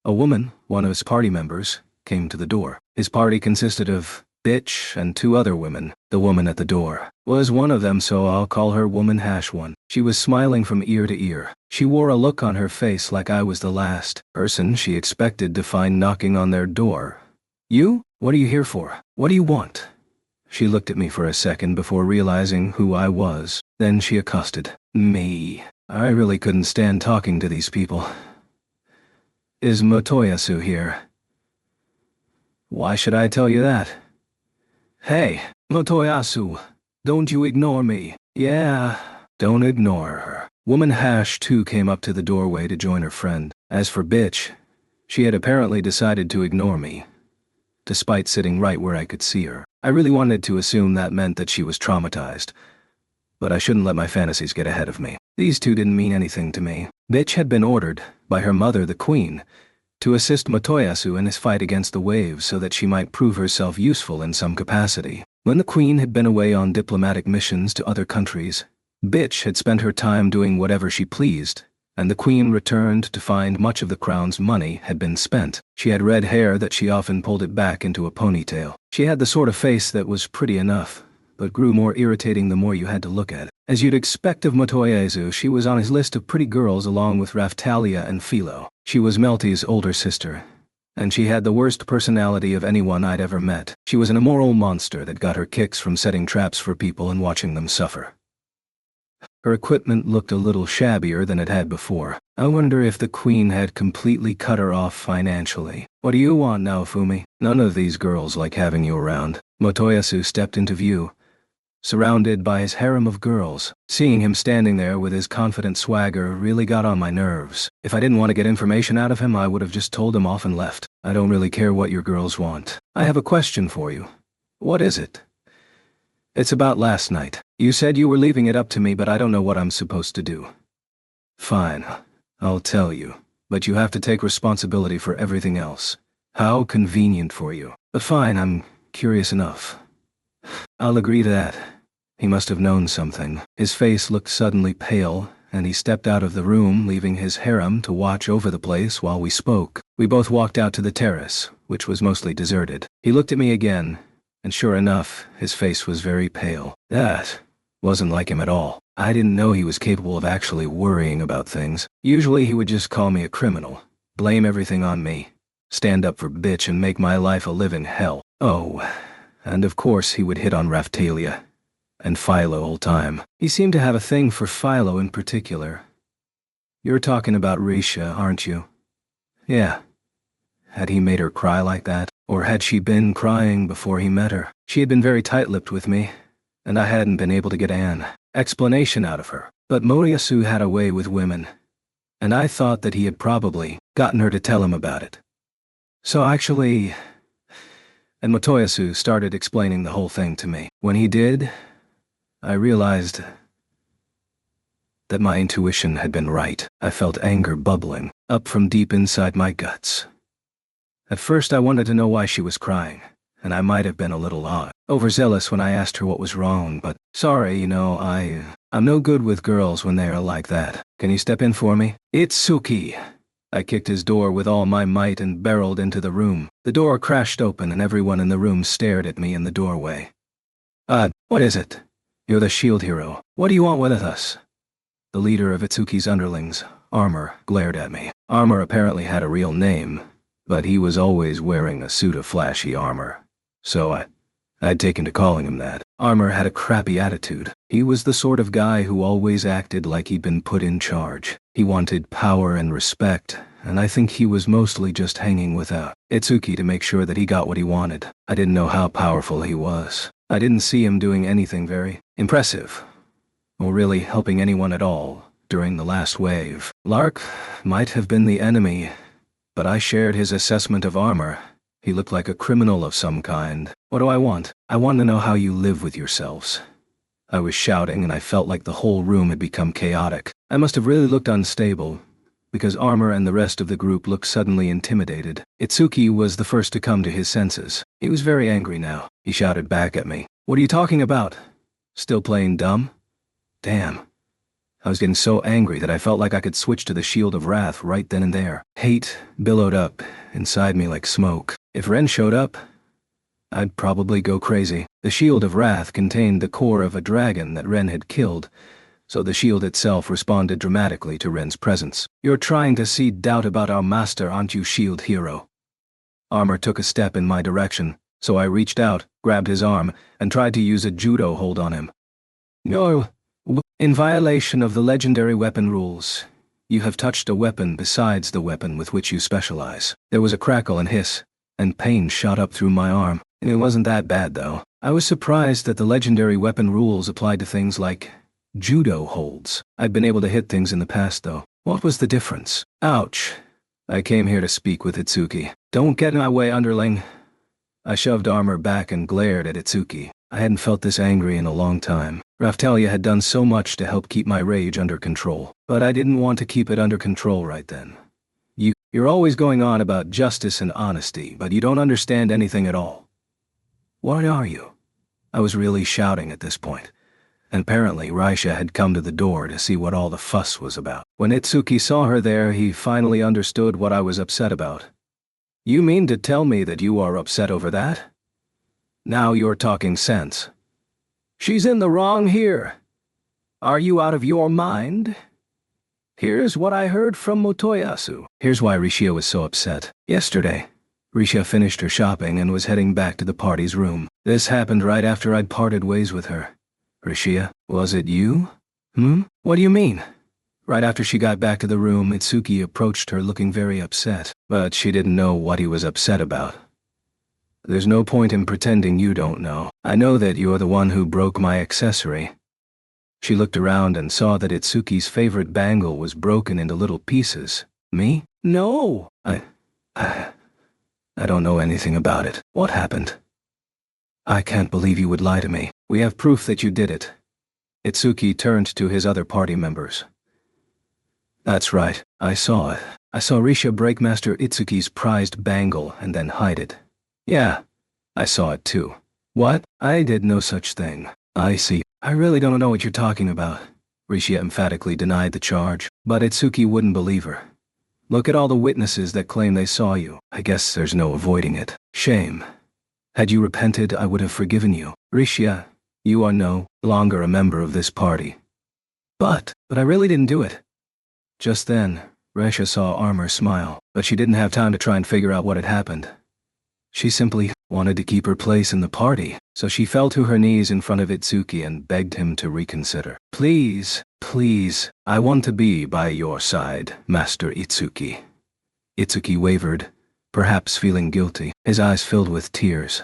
A woman, one of his party members, came to the door. His party consisted of Bitch and 2 other women. The woman at the door was one of them, so I'll call her Woman #1. She was smiling from ear to ear. She wore a look on her face like I was the last person she expected to find knocking on their door. You? What are you here for? What do you want? She looked at me for a second before realizing who I was. Then she accosted me. I really couldn't stand talking to these people. Is Motoyasu here? Why should I tell you that? Hey, Motoyasu, don't you ignore me. Yeah, don't ignore her. Woman #2 came up to the doorway to join her friend. As for Bitch, she had apparently decided to ignore me, despite sitting right where I could see her. I really wanted to assume that meant that she was traumatized, but I shouldn't let my fantasies get ahead of me. These 2 didn't mean anything to me. Bitch had been ordered, by her mother the Queen, to assist Motoyasu in his fight against the waves so that she might prove herself useful in some capacity. When the Queen had been away on diplomatic missions to other countries, Bitch had spent her time doing whatever she pleased, and the Queen returned to find much of the crown's money had been spent. She had red hair that she often pulled it back into a ponytail. She had the sort of face that was pretty enough, but grew more irritating the more you had to look at it. As you'd expect of Motoyasu, she was on his list of pretty girls along with Raphtalia and Philo. She was Melty's older sister, and she had the worst personality of anyone I'd ever met. She was an immoral monster that got her kicks from setting traps for people and watching them suffer. Her equipment looked a little shabbier than it had before. I wonder if the queen had completely cut her off financially. What do you want now, Fumi? None of these girls like having you around. Motoyasu stepped into view, surrounded by his harem of girls. Seeing him standing there with his confident swagger really got on my nerves. If I didn't want to get information out of him, I would have just told him off and left. I don't really care what your girls want. I have a question for you. What is it? It's about last night. You said you were leaving it up to me, but I don't know what I'm supposed to do. Fine, I'll tell you, but you have to take responsibility for everything else. How convenient for you. But fine, I'm curious enough. I'll agree to that. He must have known something. His face looked suddenly pale, and he stepped out of the room, leaving his harem to watch over the place while we spoke. We both walked out to the terrace, which was mostly deserted. He looked at me again, and sure enough, his face was very pale. That wasn't like him at all. I didn't know he was capable of actually worrying about things. Usually he would just call me a criminal, blame everything on me, stand up for bitch and make my life a living hell. Oh, and of course he would hit on Raphtalia and Philo all time. He seemed to have a thing for Philo in particular. You're talking about Risha, aren't you? Yeah. Had he made her cry like that? Or had she been crying before he met her? She had been very tight-lipped with me, and I hadn't been able to get an explanation out of her. But Motoyasu had a way with women, and I thought that he had probably gotten her to tell him about it. So actually... And Motoyasu started explaining the whole thing to me. When he did, I realized that my intuition had been right. I felt anger bubbling up from deep inside my guts. At first I wanted to know why she was crying, and I might have been a little overzealous when I asked her what was wrong, but sorry, you know, I'm no good with girls when they are like that. Can you step in for me? Itsuki. I kicked his door with all my might and barreled into the room. The door crashed open and everyone in the room stared at me in the doorway. What is it? You're the shield hero. What do you want with us? The leader of Itsuki's underlings, Armor, glared at me. Armor apparently had a real name, but he was always wearing a suit of flashy armor. So I'd taken to calling him that. Armor had a crappy attitude. He was the sort of guy who always acted like he'd been put in charge. He wanted power and respect, and I think he was mostly just hanging with Itsuki to make sure that he got what he wanted. I didn't know how powerful he was. I didn't see him doing anything very impressive, or really helping anyone at all during the last wave. Lark might have been the enemy, but I shared his assessment of Armor. He looked like a criminal of some kind. What do I want? I want to know how you live with yourselves. I was shouting and I felt like the whole room had become chaotic. I must have really looked unstable, because Armor and the rest of the group looked suddenly intimidated. Itsuki was the first to come to his senses. He was very angry now. He shouted back at me. What are you talking about? Still playing dumb? Damn. I was getting so angry that I felt like I could switch to the Shield of Wrath right then and there. Hate billowed up inside me like smoke. If Ren showed up, I'd probably go crazy. The Shield of Wrath contained the core of a dragon that Ren had killed, so the shield itself responded dramatically to Ren's presence. You're trying to seed doubt about our master, aren't you, shield hero? Armor took a step in my direction, so I reached out, grabbed his arm, and tried to use a judo hold on him. You're in violation of the legendary weapon rules. You have touched a weapon besides the weapon with which you specialize. There was a crackle and hiss, and pain shot up through my arm. It wasn't that bad, though. I was surprised that the legendary weapon rules applied to things like judo holds. I'd been able to hit things in the past, though. What was the difference? Ouch. I came here to speak with Itsuki. Don't get in my way, underling. I shoved Armor back and glared at Itsuki. I hadn't felt this angry in a long time. Raphtalia had done so much to help keep my rage under control, but I didn't want to keep it under control right then. You're always going on about justice and honesty, but you don't understand anything at all. What are you? I was really shouting at this point, and apparently Risha had come to the door to see what all the fuss was about. When Itsuki saw her there, he finally understood what I was upset about. You mean to tell me that you are upset over that? Now you're talking sense. She's in the wrong here. Are you out of your mind? Here's what I heard from Motoyasu. Here's why Risha was so upset. Yesterday, Risha finished her shopping and was heading back to the party's room. This happened right after I'd parted ways with her. Risha, was it you? What do you mean? Right after she got back to the room, Itsuki approached her looking very upset, but she didn't know what he was upset about. There's no point in pretending you don't know. I know that you're the one who broke my accessory. She looked around and saw that Itsuki's favorite bangle was broken into little pieces. Me? No! I don't know anything about it. What happened? I can't believe you would lie to me. We have proof that you did it. Itsuki turned to his other party members. That's right, I saw it. I saw Risha break Master Itsuki's prized bangle and then hide it. Yeah, I saw it too. What? I did no such thing. I see. I really don't know what you're talking about. Risha emphatically denied the charge, but Itsuki wouldn't believe her. Look at all the witnesses that claim they saw you. I guess there's no avoiding it. Shame. Had you repented, I would have forgiven you. Risha, you are no longer a member of this party. But I really didn't do it. Just then, Risha saw Armor smile, but she didn't have time to try and figure out what had happened. She simply wanted to keep her place in the party, so she fell to her knees in front of Itsuki and begged him to reconsider. Please, please, I want to be by your side, Master Itsuki. Itsuki wavered, perhaps feeling guilty. His eyes filled with tears.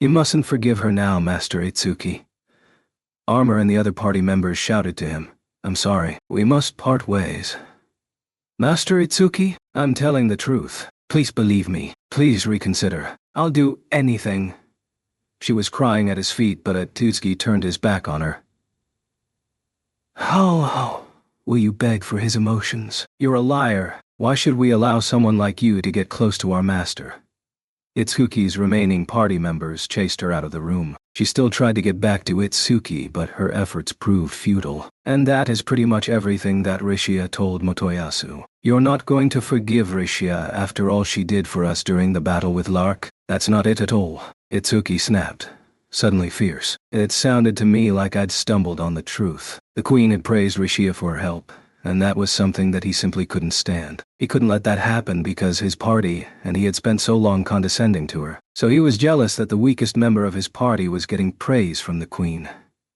You mustn't forgive her now, Master Itsuki. Armor and the other party members shouted to him. I'm sorry, we must part ways. Master Itsuki, I'm telling the truth. Please believe me. Please reconsider. I'll do anything. She was crying at his feet, but Itsuki turned his back on her. How will you beg for his emotions? You're a liar. Why should we allow someone like you to get close to our master? Itsuki's remaining party members chased her out of the room. She still tried to get back to Itsuki, but her efforts proved futile. And that is pretty much everything that Risha told Motoyasu. You're not going to forgive Risha after all she did for us during the battle with Lark? That's not it at all. Itsuki snapped, suddenly fierce. It sounded to me like I'd stumbled on the truth. The queen had praised Risha for her help, and that was something that he simply couldn't stand. He couldn't let that happen because his party, and he had spent so long condescending to her. So he was jealous that the weakest member of his party was getting praise from the queen,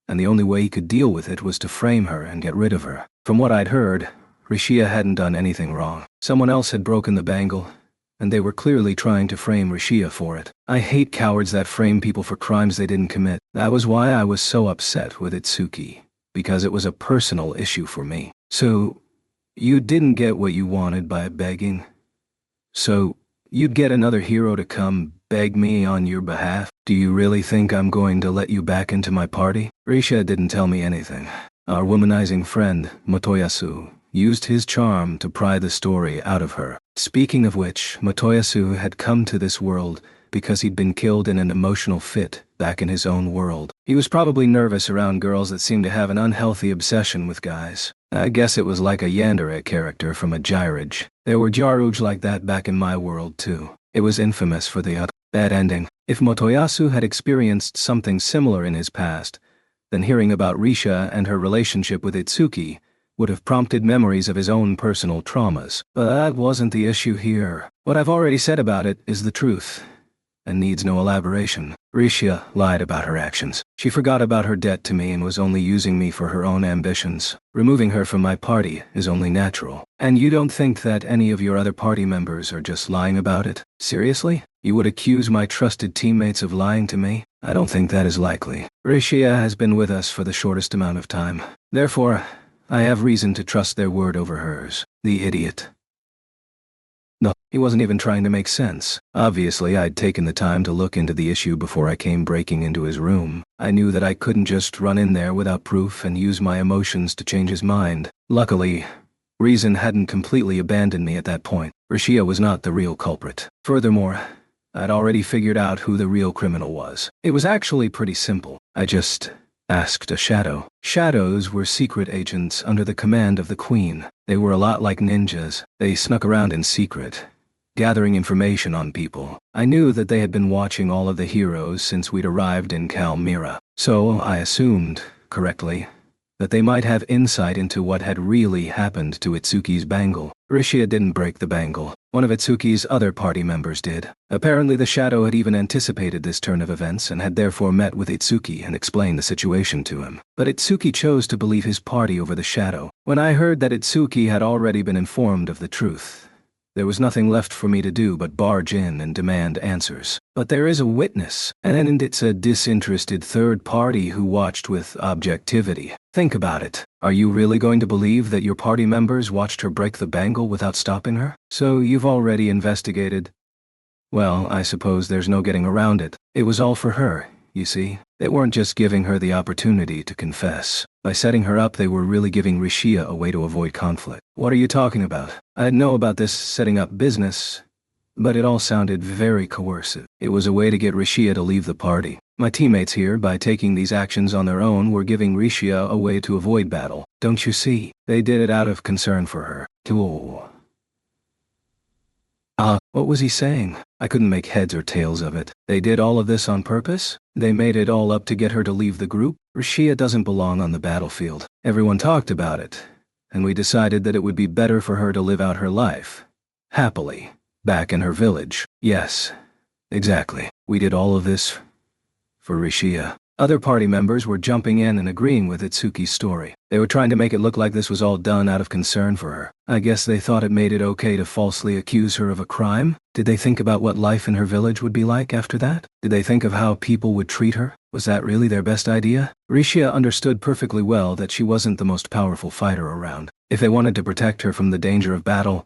and the only way he could deal with it was to frame her and get rid of her. From what I'd heard, Risha hadn't done anything wrong. Someone else had broken the bangle, and they were clearly trying to frame Risha for it. I hate cowards that frame people for crimes they didn't commit. That was why I was so upset with Itsuki, because it was a personal issue for me. So, you didn't get what you wanted by begging? So, you'd get another hero to come beg me on your behalf? Do you really think I'm going to let you back into my party? Risha didn't tell me anything. Our womanizing friend, Motoyasu, used his charm to pry the story out of her. Speaking of which, Motoyasu had come to this world because he'd been killed in an emotional fit back in his own world. He was probably nervous around girls that seemed to have an unhealthy obsession with guys. I guess it was like a Yandere character from a Jirage. There were Jaruj like that back in my world too. It was infamous for the bad ending. If Motoyasu had experienced something similar in his past, then hearing about Risha and her relationship with Itsuki would have prompted memories of his own personal traumas. But that wasn't the issue here. What I've already said about it is the truth, and needs no elaboration. Risha lied about her actions. She forgot about her debt to me and was only using me for her own ambitions. Removing her from my party is only natural. And you don't think that any of your other party members are just lying about it? Seriously? You would accuse my trusted teammates of lying to me? I don't think that is likely. Risha has been with us for the shortest amount of time. Therefore, I have reason to trust their word over hers. The idiot. No, he wasn't even trying to make sense. Obviously, I'd taken the time to look into the issue before I came breaking into his room. I knew that I couldn't just run in there without proof and use my emotions to change his mind. Luckily, reason hadn't completely abandoned me at that point. Risha was not the real culprit. Furthermore, I'd already figured out who the real criminal was. It was actually pretty simple. I just asked a shadow. Shadows were secret agents under the command of the queen. They were a lot like ninjas. They snuck around in secret, gathering information on people. I knew that they had been watching all of the heroes since we'd arrived in Kalmyra. So I assumed, correctly, that they might have insight into what had really happened to Itsuki's bangle. Rishia didn't break the bangle. One of Itsuki's other party members did. Apparently the shadow had even anticipated this turn of events and had therefore met with Itsuki and explained the situation to him. But Itsuki chose to believe his party over the shadow. When I heard that Itsuki had already been informed of the truth, there was nothing left for me to do but barge in and demand answers. But there is a witness, and it's a disinterested third party who watched with objectivity. Think about it. Are you really going to believe that your party members watched her break the bangle without stopping her? So you've already investigated? Well, I suppose there's no getting around it. It was all for her, you see. They weren't just giving her the opportunity to confess. By setting her up, they were really giving Rishia a way to avoid conflict. What are you talking about? I know about this setting up business, but it all sounded very coercive. It was a way to get Rishia to leave the party. My teammates here, by taking these actions on their own, were giving Rishia a way to avoid battle. Don't you see? They did it out of concern for her. What was he saying? I couldn't make heads or tails of it. They did all of this on purpose? They made it all up to get her to leave the group? Rishia doesn't belong on the battlefield. Everyone talked about it, and we decided that it would be better for her to live out her life, happily, back in her village. Yes, exactly. We did all of this for Rishia. Other party members were jumping in and agreeing with Itsuki's story. They were trying to make it look like this was all done out of concern for her. I guess they thought it made it okay to falsely accuse her of a crime? Did they think about what life in her village would be like after that? Did they think of how people would treat her? Was that really their best idea? Rishia understood perfectly well that she wasn't the most powerful fighter around. If they wanted to protect her from the danger of battle,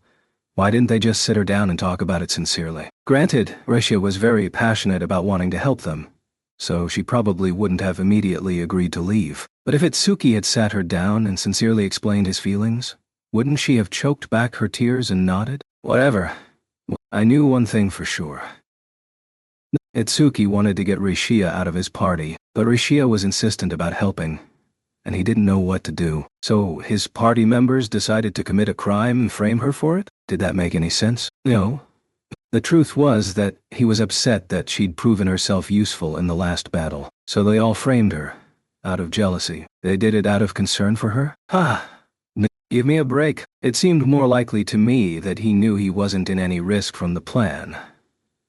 why didn't they just sit her down and talk about it sincerely? Granted, Rishia was very passionate about wanting to help them, so she probably wouldn't have immediately agreed to leave. But if Itsuki had sat her down and sincerely explained his feelings, wouldn't she have choked back her tears and nodded? Whatever. I knew one thing for sure. Itsuki wanted to get Rishia out of his party, but Rishia was insistent about helping, and he didn't know what to do. So his party members decided to commit a crime and frame her for it? Did that make any sense? No. The truth was that he was upset that she'd proven herself useful in the last battle, so they all framed her, out of jealousy. They did it out of concern for her? Give me a break. It seemed more likely to me that he knew he wasn't in any risk from the plan,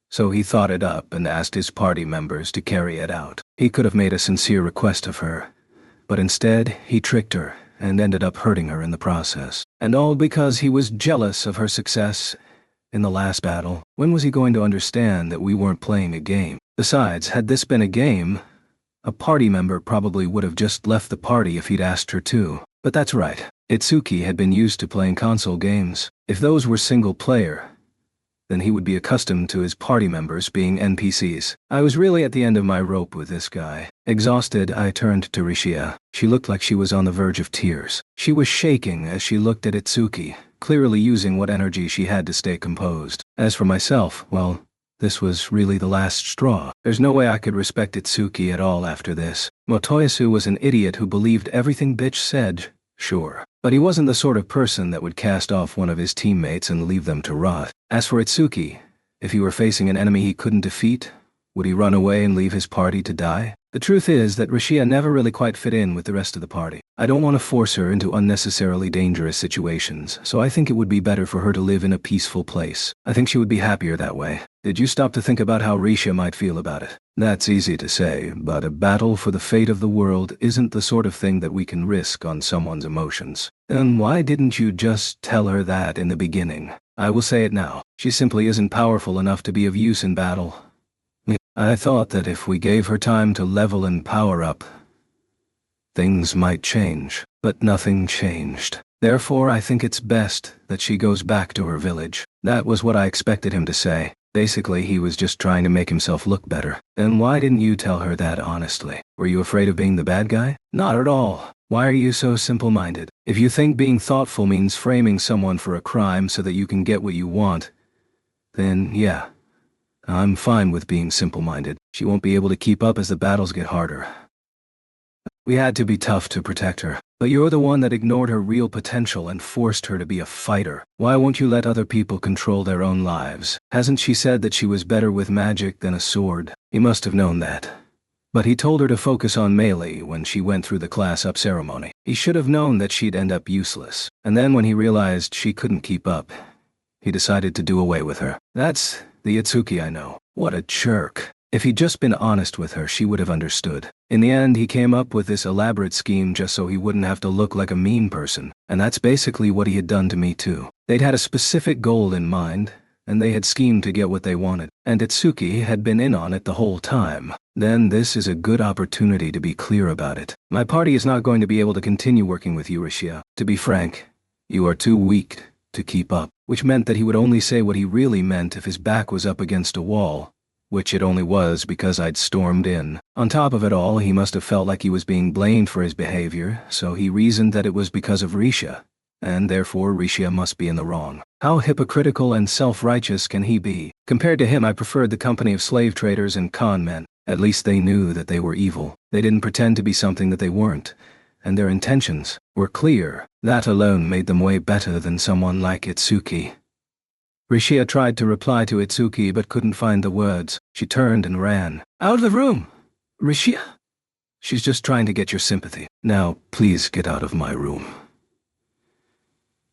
so he thought it up and asked his party members to carry it out. He could have made a sincere request of her, but instead he tricked her and ended up hurting her in the process. And all because he was jealous of her success in the last battle. When was he going to understand that we weren't playing a game? Besides, had this been a game, a party member probably would have just left the party if he'd asked her to. But that's right. Itsuki had been used to playing console games. If those were single player, then he would be accustomed to his party members being NPCs. I was really at the end of my rope with this guy. Exhausted, I turned to Rishia. She looked like she was on the verge of tears. She was shaking as she looked at Itsuki, clearly using what energy she had to stay composed. As for myself, well, this was really the last straw. There's no way I could respect Itsuki at all after this. Motoyasu was an idiot who believed everything bitch said, sure. But he wasn't the sort of person that would cast off one of his teammates and leave them to rot. As for Itsuki, if he were facing an enemy he couldn't defeat, would he run away and leave his party to die? The truth is that Rishia never really quite fit in with the rest of the party. I don't want to force her into unnecessarily dangerous situations, so I think it would be better for her to live in a peaceful place. I think she would be happier that way. Did you stop to think about how Rishia might feel about it? That's easy to say, but a battle for the fate of the world isn't the sort of thing that we can risk on someone's emotions. Then why didn't you just tell her that in the beginning? I will say it now. She simply isn't powerful enough to be of use in battle. I thought that if we gave her time to level and power up, things might change, but nothing changed. Therefore, I think it's best that she goes back to her village. That was what I expected him to say. Basically, he was just trying to make himself look better. Then why didn't you tell her that honestly? Were you afraid of being the bad guy? Not at all. Why are you so simple-minded? If you think being thoughtful means framing someone for a crime so that you can get what you want, then yeah, I'm fine with being simple-minded. She won't be able to keep up as the battles get harder. We had to be tough to protect her, but you're the one that ignored her real potential and forced her to be a fighter. Why won't you let other people control their own lives? Hasn't she said that she was better with magic than a sword? You must have known that. But he told her to focus on melee when she went through the class-up ceremony. He should have known that she'd end up useless. And then when he realized she couldn't keep up, he decided to do away with her. That's the Itsuki I know. What a jerk. If he'd just been honest with her, she would have understood. In the end, he came up with this elaborate scheme just so he wouldn't have to look like a mean person. And that's basically what he had done to me too. They'd had a specific goal in mind, and they had schemed to get what they wanted. And Itsuki had been in on it the whole time. Then this is a good opportunity to be clear about it. My party is not going to be able to continue working with you, Rishia. To be frank, you are too weak to keep up. Which meant that he would only say what he really meant if his back was up against a wall. Which it only was because I'd stormed in. On top of it all, he must have felt like he was being blamed for his behavior, so he reasoned that it was because of Risha, and therefore Risha must be in the wrong. How hypocritical and self-righteous can he be? Compared to him, I preferred the company of slave traders and con men. At least they knew that they were evil. They didn't pretend to be something that they weren't, and their intentions were clear. That alone made them way better than someone like Itsuki. Rishia tried to reply to Itsuki but couldn't find the words. She turned and ran. Out of the room! Rishia? She's just trying to get your sympathy. Now, please get out of my room.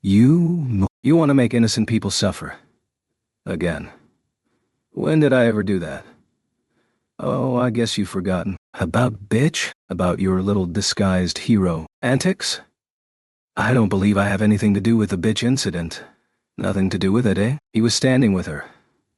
You want to make innocent people suffer. Again. When did I ever do that? Oh, I guess you've forgotten. About bitch? About your little disguised hero antics? I don't believe I have anything to do with the bitch incident. Nothing to do with it, eh? He was standing with her,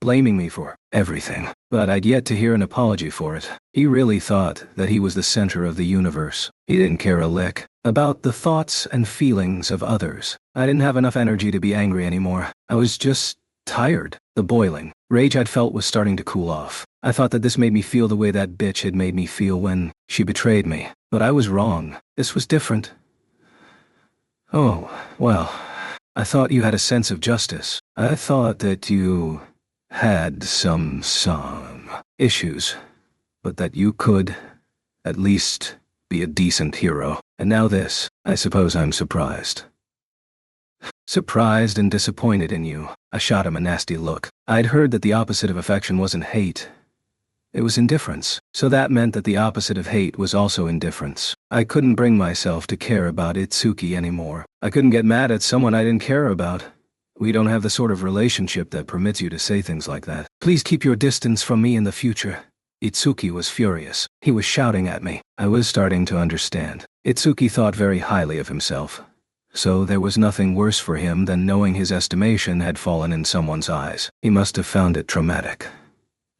blaming me for everything. But I'd yet to hear an apology for it. He really thought that he was the center of the universe. He didn't care a lick about the thoughts and feelings of others. I didn't have enough energy to be angry anymore. I was just tired. The boiling rage I'd felt was starting to cool off. I thought that this made me feel the way that bitch had made me feel when she betrayed me. But I was wrong. This was different. Oh, well, I thought you had a sense of justice. I thought that you had some issues, but that you could, at least, be a decent hero. And now this. I suppose I'm surprised. Surprised and disappointed in you. I shot him a nasty look. I'd heard that the opposite of affection wasn't hate. It was indifference. So that meant that the opposite of hate was also indifference. I couldn't bring myself to care about Itsuki anymore. I couldn't get mad at someone I didn't care about. We don't have the sort of relationship that permits you to say things like that. Please keep your distance from me in the future. Itsuki was furious. He was shouting at me. I was starting to understand. Itsuki thought very highly of himself. So there was nothing worse for him than knowing his estimation had fallen in someone's eyes. He must have found it traumatic.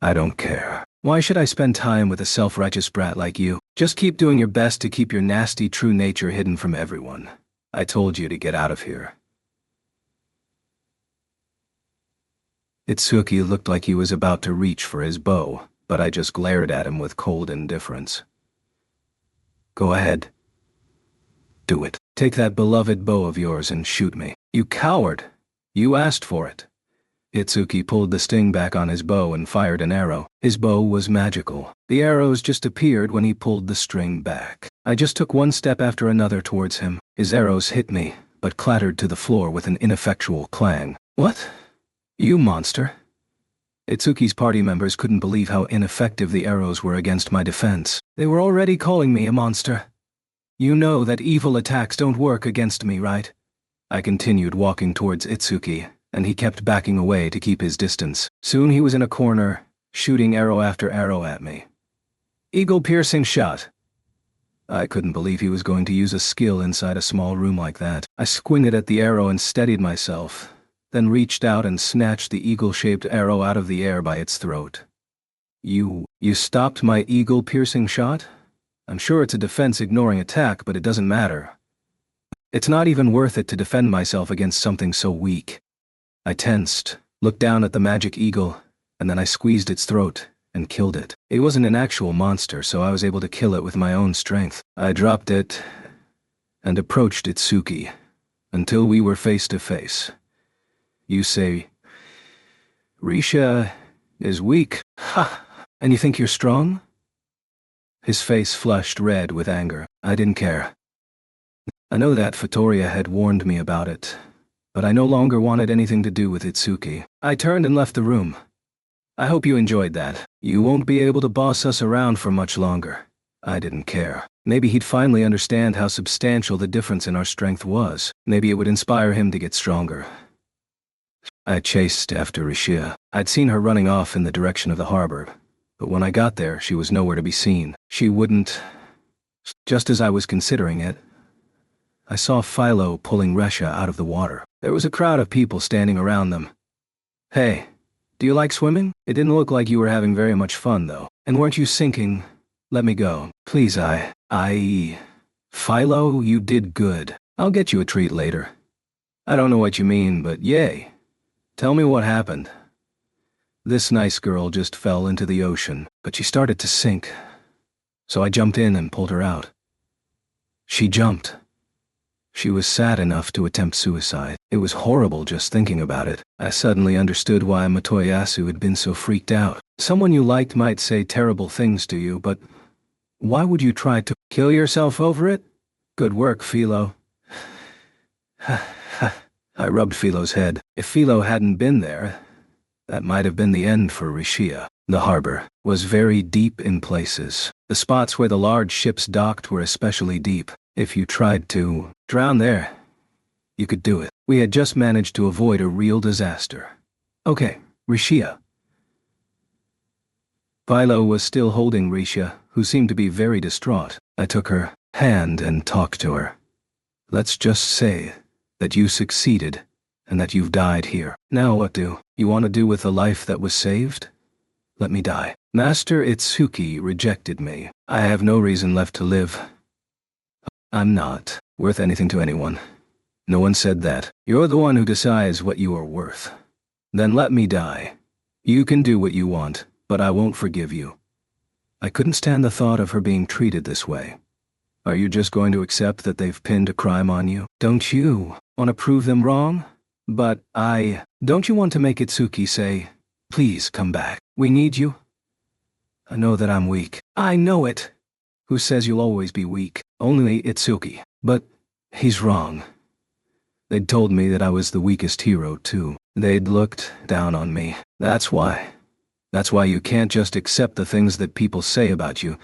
I don't care. Why should I spend time with a self-righteous brat like you? Just keep doing your best to keep your nasty true nature hidden from everyone. I told you to get out of here. Itsuki looked like he was about to reach for his bow, but I just glared at him with cold indifference. Go ahead. Do it. Take that beloved bow of yours and shoot me. You coward! You asked for it. Itsuki pulled the sting back on his bow and fired an arrow. His bow was magical. The arrows just appeared when he pulled the string back. I just took one step after another towards him. His arrows hit me, but clattered to the floor with an ineffectual clang. What? You monster! Itsuki's party members couldn't believe how ineffective the arrows were against my defense. They were already calling me a monster. You know that evil attacks don't work against me, right? I continued walking towards Itsuki, and he kept backing away to keep his distance. Soon he was in a corner, shooting arrow after arrow at me. Eagle-piercing shot. I couldn't believe he was going to use a skill inside a small room like that. I squinted at the arrow and steadied myself, then reached out and snatched the eagle-shaped arrow out of the air by its throat. You stopped my eagle-piercing shot? I'm sure it's a defense-ignoring attack, but it doesn't matter. It's not even worth it to defend myself against something so weak. I tensed, looked down at the magic eagle, and then I squeezed its throat and killed it. It wasn't an actual monster, so I was able to kill it with my own strength. I dropped it and approached Itsuki until we were face to face. You say, Risha is weak. Ha! And you think you're strong? His face flushed red with anger. I didn't care. I know that Fatoria had warned me about it, but I no longer wanted anything to do with Itsuki. I turned and left the room. I hope you enjoyed that. You won't be able to boss us around for much longer. I didn't care. Maybe he'd finally understand how substantial the difference in our strength was. Maybe it would inspire him to get stronger. I chased after Rishia. I'd seen her running off in the direction of the harbor, but when I got there, she was nowhere to be seen. She wouldn't... Just as I was considering it, I saw Philo pulling Resha out of the water. There was a crowd of people standing around them. Hey, do you like swimming? It didn't look like you were having very much fun, though. And weren't you sinking? Let me go. Please, Philo, you did good. I'll get you a treat later. I don't know what you mean, but yay. Tell me what happened. This nice girl just fell into the ocean, but she started to sink. So I jumped in and pulled her out. She jumped. She was sad enough to attempt suicide. It was horrible just thinking about it. I suddenly understood why Matoyasu had been so freaked out. Someone you liked might say terrible things to you, but why would you try to kill yourself over it? Good work, Philo. I rubbed Philo's head. If Philo hadn't been there, that might have been the end for Rishia. The harbor was very deep in places. The spots where the large ships docked were especially deep. If you tried to drown there, you could do it. We had just managed to avoid a real disaster. Okay, Rishia. Philo was still holding Rishia, who seemed to be very distraught. I took her hand and talked to her. Let's just say that you succeeded and that you've died here. Now what do you want to do with the life that was saved? Let me die. Master Itsuki rejected me. I have no reason left to live. I'm not worth anything to anyone. No one said that. You're the one who decides what you are worth. Then let me die. You can do what you want, but I won't forgive you. I couldn't stand the thought of her being treated this way. Are you just going to accept that they've pinned a crime on you? Don't you want to prove them wrong? But don't you want to make Itsuki say, please come back. We need you? I know that I'm weak. I know it. Who says you'll always be weak? Only Itsuki. But he's wrong. They'd told me that I was the weakest hero, too. They'd looked down on me. That's why. That's why you can't just accept the things that people say about you.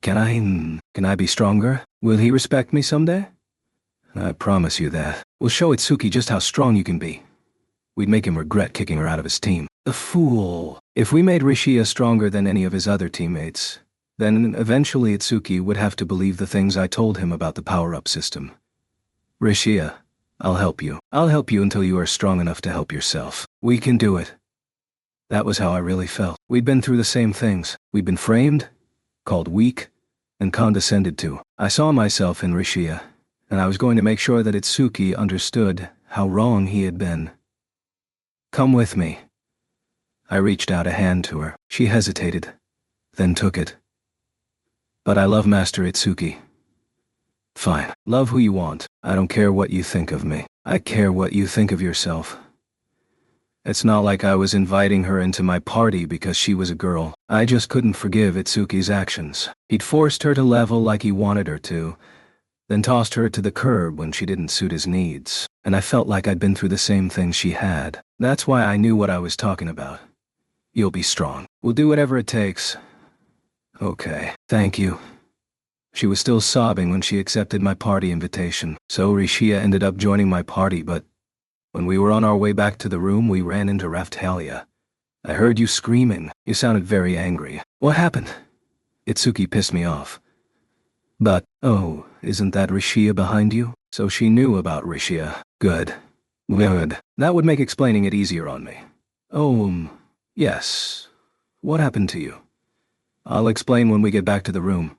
Can I be stronger? Will he respect me someday? I promise you that. We'll show Itsuki just how strong you can be. We'd make him regret kicking her out of his team. The fool. If we made Rishia stronger than any of his other teammates, then eventually Itsuki would have to believe the things I told him about the power-up system. Rishia, I'll help you. I'll help you until you are strong enough to help yourself. We can do it. That was how I really felt. We'd been through the same things. We'd been framed, called weak, and condescended to. I saw myself in Rishia, and I was going to make sure that Itsuki understood how wrong he had been. Come with me. I reached out a hand to her. She hesitated, then took it. But I love Master Itsuki. Fine. Love who you want. I don't care what you think of me. I care what you think of yourself. It's not like I was inviting her into my party because she was a girl. I just couldn't forgive Itsuki's actions. He'd forced her to level like he wanted her to, then tossed her to the curb when she didn't suit his needs. And I felt like I'd been through the same thing she had. That's why I knew what I was talking about. You'll be strong. We'll do whatever it takes. Okay, thank you. She was still sobbing when she accepted my party invitation, so Rishia ended up joining my party, but when we were on our way back to the room, we ran into Raphtalia. I heard you screaming. You sounded very angry. What happened? Itsuki pissed me off. But, oh, isn't that Rishia behind you? So she knew about Rishia. Good. Good. That would make explaining it easier on me. Oh, yes. What happened to you? I'll explain when we get back to the room.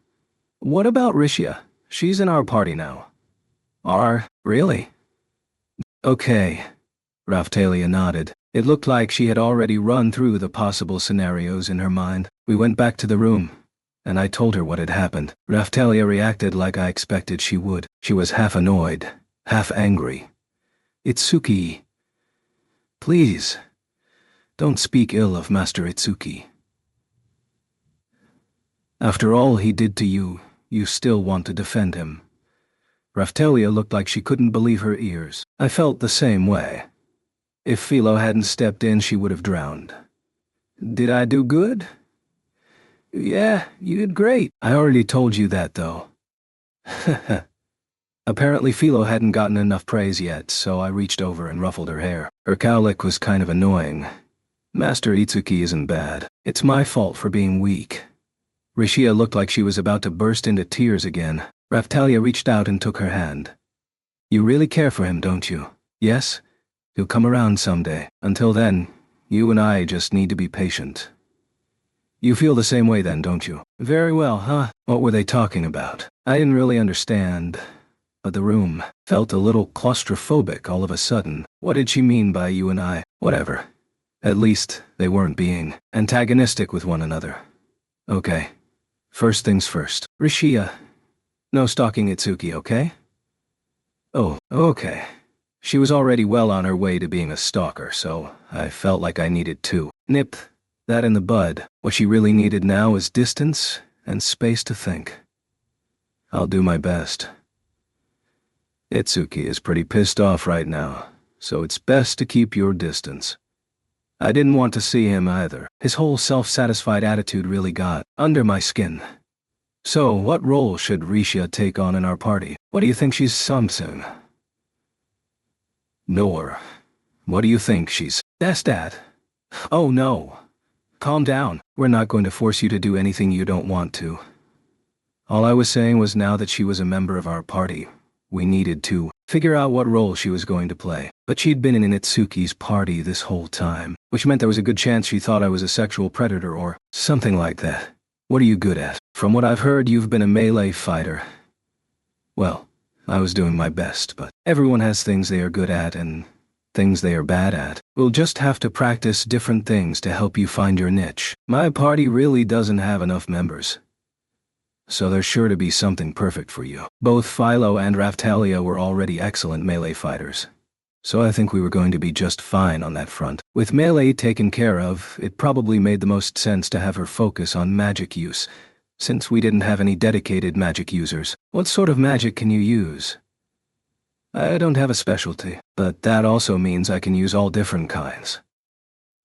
What about Rishia? She's in our party now. Really? Okay. Raphtalia nodded. It looked like she had already run through the possible scenarios in her mind. We went back to the room, and I told her what had happened. Raphtalia reacted like I expected she would. She was half annoyed, half angry. Itsuki. Please, don't speak ill of Master Itsuki. After all he did to you, you still want to defend him. Raphtalia looked like she couldn't believe her ears. I felt the same way. If Philo hadn't stepped in, she would have drowned. Did I do good? Yeah, you did great. I already told you that, though. Apparently Philo hadn't gotten enough praise yet, so I reached over and ruffled her hair. Her cowlick was kind of annoying. Master Itsuki isn't bad. It's my fault for being weak. Rishia looked like she was about to burst into tears again. Raftalia reached out and took her hand. You really care for him, don't you? Yes? He'll come around someday. Until then, you and I just need to be patient. You feel the same way then, don't you? Very well, huh? What were they talking about? I didn't really understand, but the room felt a little claustrophobic all of a sudden. What did she mean by you and I? Whatever. At least they weren't being antagonistic with one another. Okay. First things first. Rishia, no stalking Itsuki, okay? Oh, okay. She was already well on her way to being a stalker, so I felt like I needed to nip that in the bud. What she really needed now was distance and space to think. I'll do my best. Itsuki is pretty pissed off right now, so it's best to keep your distance. I didn't want to see him either. His whole self-satisfied attitude really got under my skin. So, what role should Rishia take on in our party? What do you think she's something? Nor. What do you think she's? That's that. Oh no. Calm down. We're not going to force you to do anything you don't want to. All I was saying was now that she was a member of our party, we needed to figure out what role she was going to play. But she'd been in Itsuki's party this whole time, which meant there was a good chance she thought I was a sexual predator or something like that. What are you good at? From what I've heard, you've been a melee fighter. Well, I was doing my best, but everyone has things they are good at and things they are bad at. We'll just have to practice different things to help you find your niche. My party really doesn't have enough members, so there's sure to be something perfect for you. Both Philo and Raftalia were already excellent melee fighters, so I think we were going to be just fine on that front. With melee taken care of, it probably made the most sense to have her focus on magic use, since we didn't have any dedicated magic users. What sort of magic can you use? I don't have a specialty, but that also means I can use all different kinds.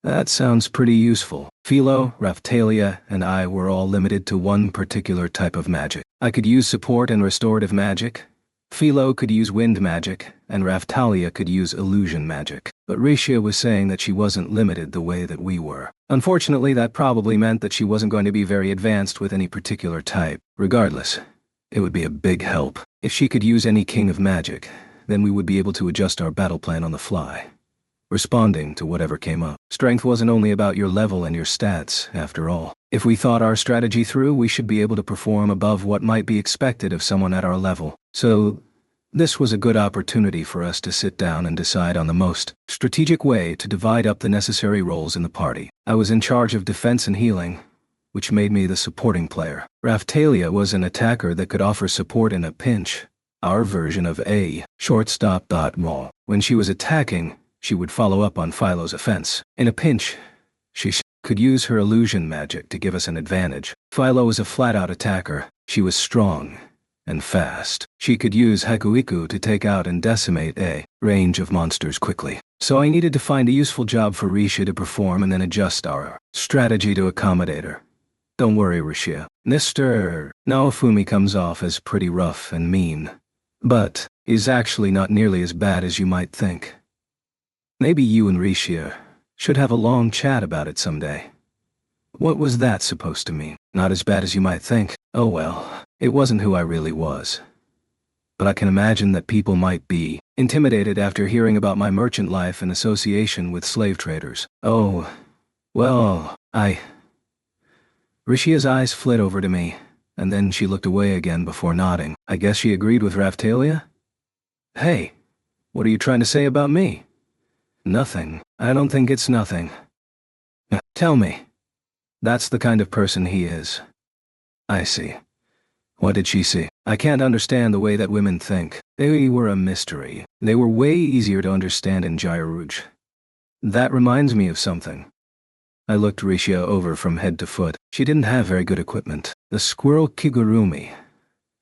That sounds pretty useful. Philo, Raftalia, and I were all limited to one particular type of magic. I could use support and restorative magic. Philo could use wind magic, and Raftalia could use illusion magic. But Rishia was saying that she wasn't limited the way that we were. Unfortunately, that probably meant that she wasn't going to be very advanced with any particular type. Regardless, it would be a big help. If she could use any king of magic, then we would be able to adjust our battle plan on the fly, responding to whatever came up. Strength wasn't only about your level and your stats, after all. If we thought our strategy through, we should be able to perform above what might be expected of someone at our level. So, this was a good opportunity for us to sit down and decide on the most strategic way to divide up the necessary roles in the party. I was in charge of defense and healing, which made me the supporting player. Raftalia was an attacker that could offer support in a pinch, our version of a shortstop. Raw. When she was attacking, she would follow up on Philo's offense. In a pinch, she could use her illusion magic to give us an advantage. Philo was a flat-out attacker. She was strong and fast. She could use Hakuiku to take out and decimate a range of monsters quickly. So I needed to find a useful job for Rishia to perform and then adjust our strategy to accommodate her. Don't worry, Rishia. Mr. Naofumi comes off as pretty rough and mean, but he's actually not nearly as bad as you might think. Maybe you and Rishia should have a long chat about it someday. What was that supposed to mean? Not as bad as you might think. Oh well, it wasn't who I really was. But I can imagine that people might be intimidated after hearing about my merchant life and association with slave traders. Oh, well, Rishia's eyes flit over to me, and then she looked away again before nodding. I guess she agreed with Raftalia? Hey, what are you trying to say about me? Nothing. I don't think it's nothing. Tell me. That's the kind of person he is. I see. What did she see? I can't understand the way that women think. They were a mystery. They were way easier to understand in Gyrouge. That reminds me of something. I looked Rishia over from head to foot. She didn't have very good equipment. The squirrel kigurumi.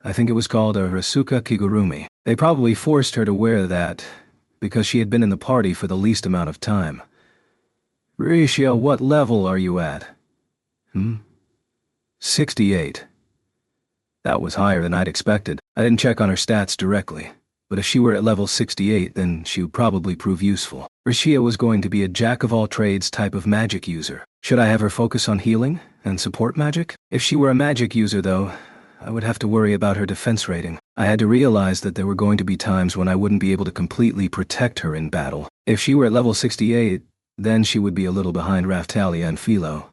I think it was called a Rasuka kigurumi. They probably forced her to wear that because she had been in the party for the least amount of time. Risha, what level are you at? 68. That was higher than I'd expected. I didn't check on her stats directly, but if she were at level 68, then she would probably prove useful. Rishia was going to be a jack-of-all-trades type of magic user. Should I have her focus on healing and support magic? If she were a magic user, though, I would have to worry about her defense rating. I had to realize that there were going to be times when I wouldn't be able to completely protect her in battle. If she were at level 68, then she would be a little behind Raftalia and Philo.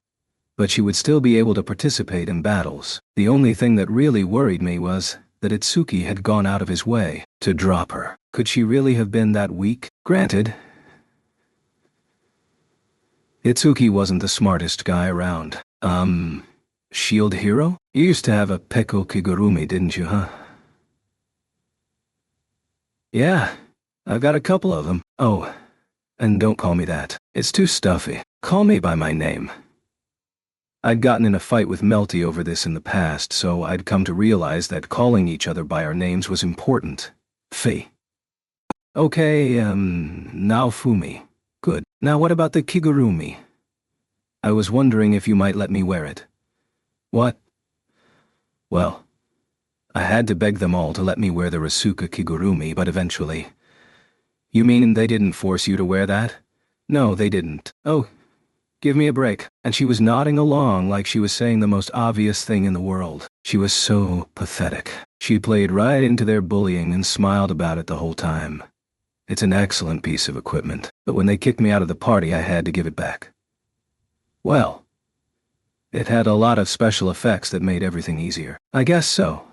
But she would still be able to participate in battles. The only thing that really worried me was that Itsuki had gone out of his way to drop her. Could she really have been that weak? Granted, Itsuki wasn't the smartest guy around. Shield hero? You used to have a Peko Kigurumi, didn't you, huh? Yeah, I've got a couple of them. Oh, and don't call me that. It's too stuffy. Call me by my name. I'd gotten in a fight with Melty over this in the past, so I'd come to realize that calling each other by our names was important. Fei. Okay, Naofumi. Good. Now what about the Kigurumi? I was wondering if you might let me wear it. What? Well, I had to beg them all to let me wear the Rasuka Kigurumi, but eventually. You mean they didn't force you to wear that? No, they didn't. Oh, give me a break. And she was nodding along like she was saying the most obvious thing in the world. She was so pathetic. She played right into their bullying and smiled about it the whole time. It's an excellent piece of equipment, but when they kicked me out of the party, I had to give it back. Well, it had a lot of special effects that made everything easier. I guess so.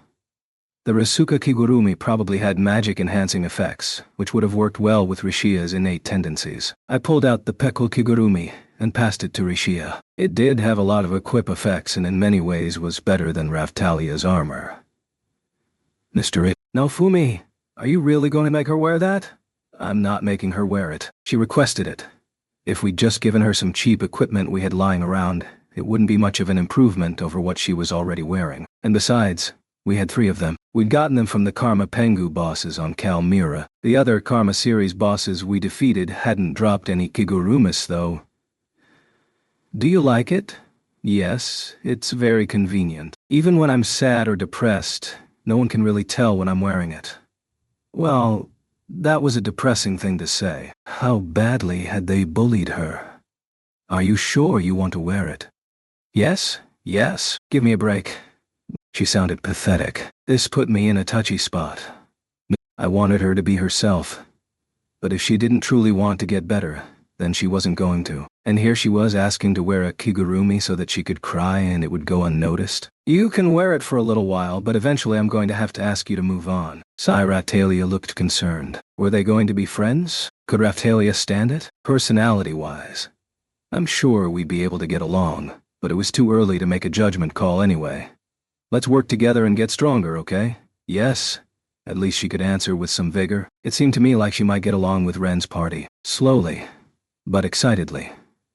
The Rasuka Kigurumi probably had magic-enhancing effects, which would have worked well with Rishia's innate tendencies. I pulled out the Peko Kigurumi and passed it to Rishia. It did have a lot of equip effects and in many ways was better than Raftalia's armor. Mr. It. Naofumi, are you really going to make her wear that? I'm not making her wear it. She requested it. If we'd just given her some cheap equipment we had lying around, it wouldn't be much of an improvement over what she was already wearing. And besides, we had 3 of them. We'd gotten them from the Karma Pengu bosses on Kalmyra. The other Karma series bosses we defeated hadn't dropped any Kigurumis, though. Do you like it? Yes, it's very convenient. Even when I'm sad or depressed, no one can really tell when I'm wearing it. Well, that was a depressing thing to say. How badly had they bullied her? Are you sure you want to wear it? Yes, yes. Give me a break. She sounded pathetic. This put me in a touchy spot. I wanted her to be herself. But if she didn't truly want to get better, then she wasn't going to. And here she was asking to wear a Kigurumi so that she could cry and it would go unnoticed. You can wear it for a little while, but eventually I'm going to have to ask you to move on. Raftalia looked concerned. Were they going to be friends? Could Raftalia stand it? Personality-wise, I'm sure we'd be able to get along, but it was too early to make a judgment call anyway. Let's work together and get stronger, okay? Yes. At least she could answer with some vigor. It seemed to me like she might get along with Ren's party. Slowly, but excitedly,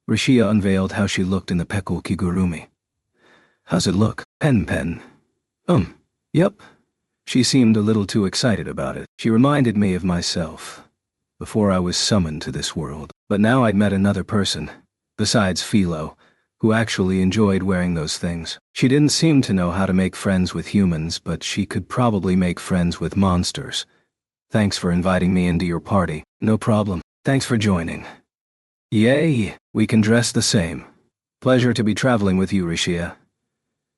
Rishia unveiled how she looked in the Peko Kigurumi. How's it look? Pen. Yep. She seemed a little too excited about it. She reminded me of myself, before I was summoned to this world. But now I'd met another person, besides Philo, who actually enjoyed wearing those things. She didn't seem to know how to make friends with humans, but she could probably make friends with monsters. Thanks for inviting me into your party. No problem. Thanks for joining. Yay, we can dress the same. Pleasure to be traveling with you, Rishia.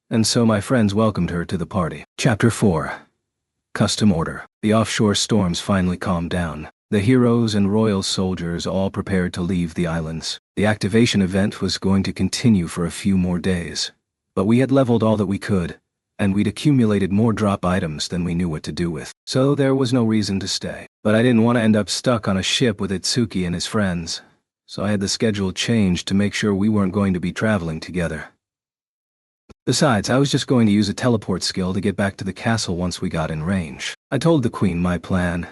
And so my friends welcomed her to the party. Chapter 4. Custom Order. The offshore storms finally calmed down. The heroes and royal soldiers all prepared to leave the islands. The activation event was going to continue for a few more days. But we had leveled all that we could, and we'd accumulated more drop items than we knew what to do with. So there was no reason to stay. But I didn't want to end up stuck on a ship with Itsuki and his friends, so I had the schedule changed to make sure we weren't going to be traveling together. Besides, I was just going to use a teleport skill to get back to the castle once we got in range. I told the Queen my plan,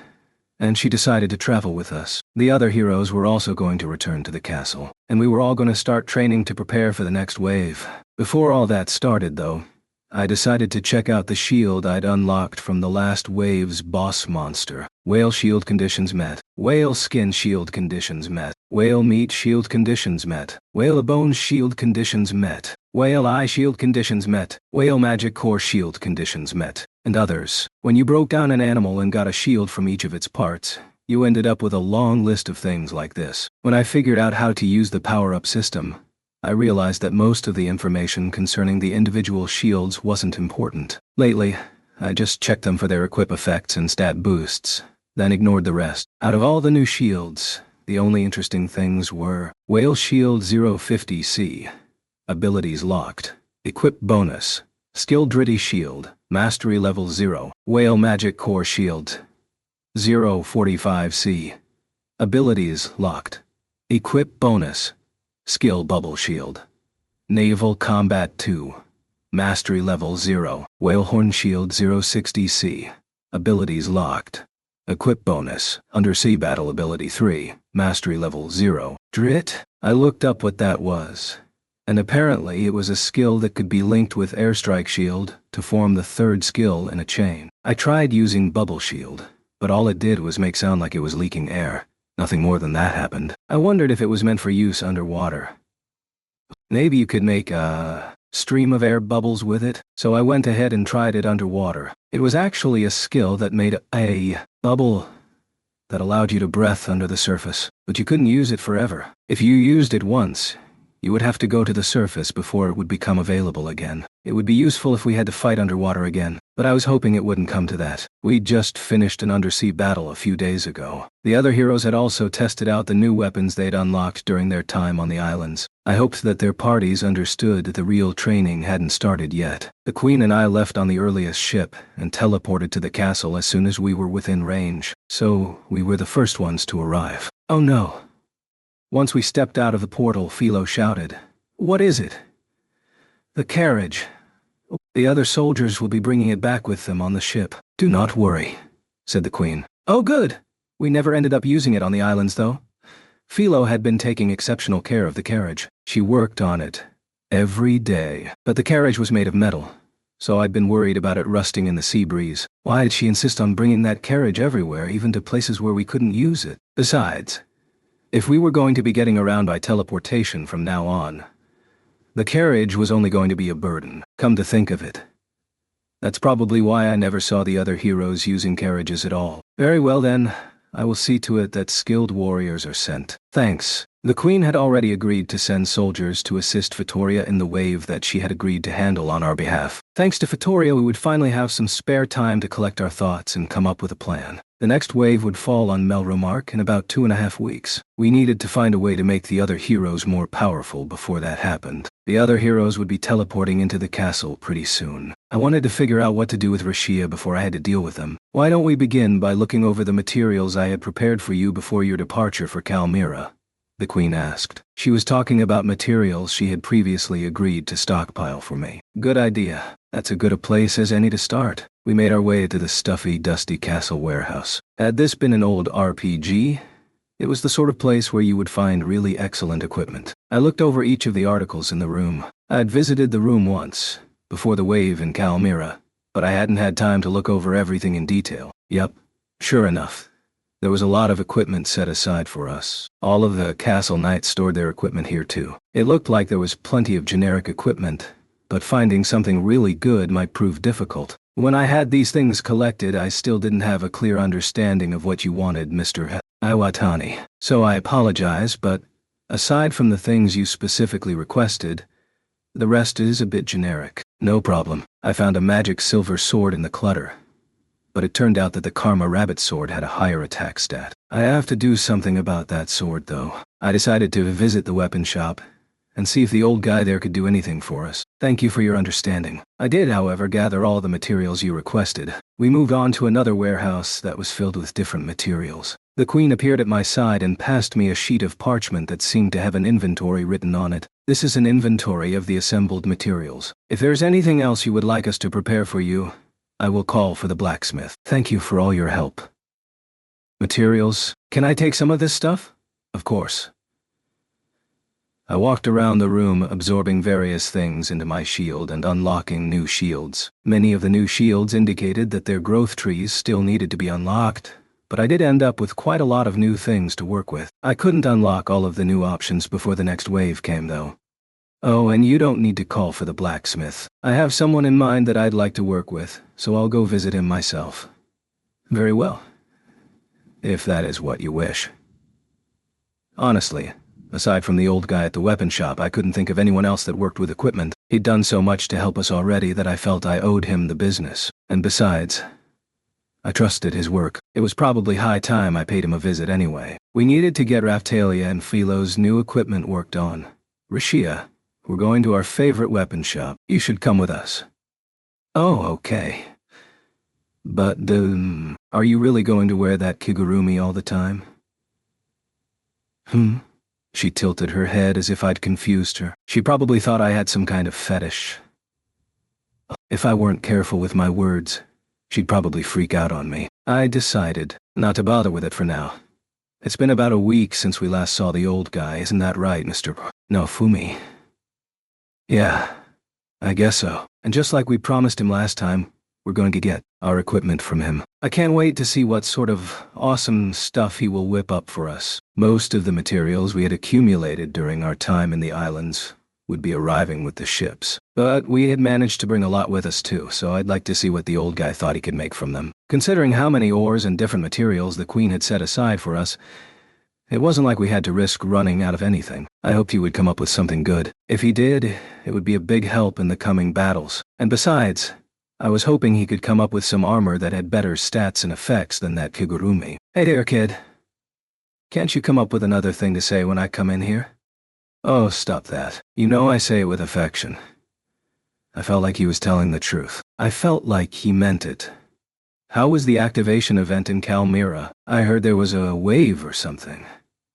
and she decided to travel with us. The other heroes were also going to return to the castle, and we were all going to start training to prepare for the next wave. Before all that started, though, I decided to check out the shield I'd unlocked from the last wave's boss monster. Whale shield conditions met. Whale skin shield conditions met. Whale meat shield conditions met. Whale bone shield conditions met. Whale eye shield conditions met. Whale magic core shield conditions met. And others. When you broke down an animal and got a shield from each of its parts, you ended up with a long list of things like this. When I figured out how to use the power-up system, I realized that most of the information concerning the individual shields wasn't important. Lately, I just checked them for their equip effects and stat boosts, then ignored the rest. Out of all the new shields, the only interesting things were Whale Shield 050C, Abilities Locked, Equip Bonus, Skill Dritty Shield, Mastery Level 0, Whale Magic Core Shield 045C, Abilities Locked, Equip Bonus, Skill Bubble Shield, Naval Combat 2, Mastery Level 0, Whalehorn Shield 060C, Abilities Locked, Equip Bonus, Undersea Battle Ability 3, Mastery Level 0, Drit. I looked up what that was, and apparently it was a skill that could be linked with Airstrike Shield to form the third skill in a chain. I tried using Bubble Shield, but all it did was make sound like it was leaking air. Nothing more than that happened. I wondered if it was meant for use underwater. Maybe you could make a stream of air bubbles with it, so I went ahead and tried it underwater. It was actually a skill that made a bubble that allowed you to breathe under the surface, but you couldn't use it forever. If you used it once, you would have to go to the surface before it would become available again. It would be useful if we had to fight underwater again, but I was hoping it wouldn't come to that. We'd just finished an undersea battle a few days ago. The other heroes had also tested out the new weapons they'd unlocked during their time on the islands. I hoped that their parties understood that the real training hadn't started yet. The Queen and I left on the earliest ship and teleported to the castle as soon as we were within range, so we were the first ones to arrive. Oh no. Once we stepped out of the portal, Philo shouted, "What is it?" "The carriage. The other soldiers will be bringing it back with them on the ship." "Do not worry," said the Queen. "Oh good. We never ended up using it on the islands though." Philo had been taking exceptional care of the carriage. She worked on it every day. But the carriage was made of metal, so I'd been worried about it rusting in the sea breeze. Why did she insist on bringing that carriage everywhere, even to places where we couldn't use it? Besides, if we were going to be getting around by teleportation from now on, the carriage was only going to be a burden. Come to think of it, that's probably why I never saw the other heroes using carriages at all. Very well then, I will see to it that skilled warriors are sent. Thanks. The Queen had already agreed to send soldiers to assist Vittoria in the wave that she had agreed to handle on our behalf. Thanks to Vittoria, we would finally have some spare time to collect our thoughts and come up with a plan. The next wave would fall on Melromark in about 2.5 weeks. We needed to find a way to make the other heroes more powerful before that happened. The other heroes would be teleporting into the castle pretty soon. I wanted to figure out what to do with Rashia before I had to deal with them. Why don't we begin by looking over the materials I had prepared for you before your departure for Kalmyra? The Queen asked. She was talking about materials she had previously agreed to stockpile for me. Good idea. That's as good a place as any to start. We made our way to the stuffy, dusty castle warehouse. Had this been an old RPG, it was the sort of place where you would find really excellent equipment. I looked over each of the articles in the room. I had visited the room once, before the wave in Kalmyra, but I hadn't had time to look over everything in detail. Yup, sure enough. There was a lot of equipment set aside for us. All of the castle knights stored their equipment here too. It looked like there was plenty of generic equipment, but finding something really good might prove difficult. When I had these things collected, I still didn't have a clear understanding of what you wanted, Mr. Iwatani. So I apologize, but aside from the things you specifically requested, the rest is a bit generic. No problem. I found a magic silver sword in the clutter, but it turned out that the Karma Rabbit sword had a higher attack stat. I have to do something about that sword though. I decided to visit the weapon shop and see if the old guy there could do anything for us. Thank you for your understanding. I did, however, gather all the materials you requested. We moved on to another warehouse that was filled with different materials. The Queen appeared at my side and passed me a sheet of parchment that seemed to have an inventory written on it. This is an inventory of the assembled materials. If there's anything else you would like us to prepare for you, I will call for the blacksmith. Thank you for all your help. Materials? Can I take some of this stuff? Of course. I walked around the room, absorbing various things into my shield and unlocking new shields. Many of the new shields indicated that their growth trees still needed to be unlocked, but I did end up with quite a lot of new things to work with. I couldn't unlock all of the new options before the next wave came, though. Oh, and you don't need to call for the blacksmith. I have someone in mind that I'd like to work with, so I'll go visit him myself. Very well. If that is what you wish. Honestly, aside from the old guy at the weapon shop, I couldn't think of anyone else that worked with equipment. He'd done so much to help us already that I felt I owed him the business. And besides, I trusted his work. It was probably high time I paid him a visit anyway. We needed to get Raphtalia and Philo's new equipment worked on. Rashia, we're going to our favorite weapon shop. You should come with us. Oh, okay. But, are you really going to wear that kigurumi all the time? She tilted her head as if I'd confused her. She probably thought I had some kind of fetish. If I weren't careful with my words, she'd probably freak out on me. I decided not to bother with it for now. It's been about a week since we last saw the old guy, isn't that right, Mr. Fumi? Yeah, I guess so. And just like we promised him last time, we're going to get our equipment from him. I can't wait to see what sort of awesome stuff he will whip up for us. Most of the materials we had accumulated during our time in the islands would be arriving with the ships. But we had managed to bring a lot with us too, so I'd like to see what the old guy thought he could make from them. Considering how many ores and different materials the Queen had set aside for us, it wasn't like we had to risk running out of anything. I hoped he would come up with something good. If he did, it would be a big help in the coming battles. And besides, I was hoping he could come up with some armor that had better stats and effects than that kigurumi. Hey there, kid. Can't you come up with another thing to say when I come in here? Oh, stop that. You know I say it with affection. I felt like he was telling the truth. I felt like he meant it. How was the activation event in Kalmyra? I heard there was a wave or something.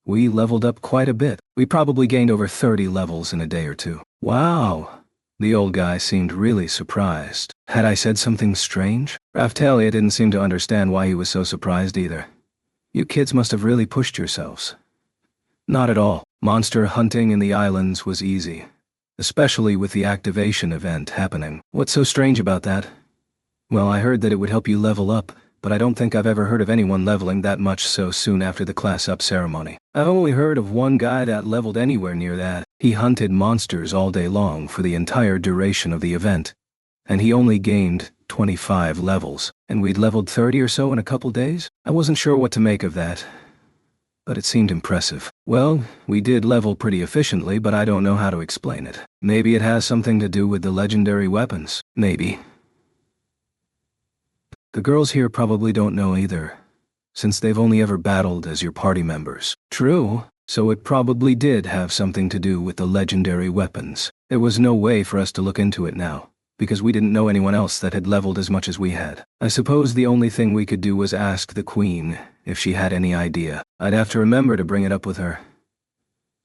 We leveled up quite a bit. We probably gained over 30 levels in a day or two. Wow. The old guy seemed really surprised. Had I said something strange? Raphtalia didn't seem to understand why he was so surprised either. You kids must have really pushed yourselves. Not at all. Monster hunting in the islands was easy, especially with the activation event happening. What's so strange about that? Well, I heard that it would help you level up, but I don't think I've ever heard of anyone leveling that much so soon after the class up ceremony. I've only heard of one guy that leveled anywhere near that. He hunted monsters all day long for the entire duration of the event, and he only gained 25 levels, and we'd leveled 30 or so in a couple days? I wasn't sure what to make of that, but it seemed impressive. Well, we did level pretty efficiently, but I don't know how to explain it. Maybe it has something to do with the legendary weapons. Maybe. The girls here probably don't know either, since they've only ever battled as your party members. True, so it probably did have something to do with the legendary weapons. There was no way for us to look into it now, because we didn't know anyone else that had leveled as much as we had. I suppose the only thing we could do was ask the Queen if she had any idea. I'd have to remember to bring it up with her.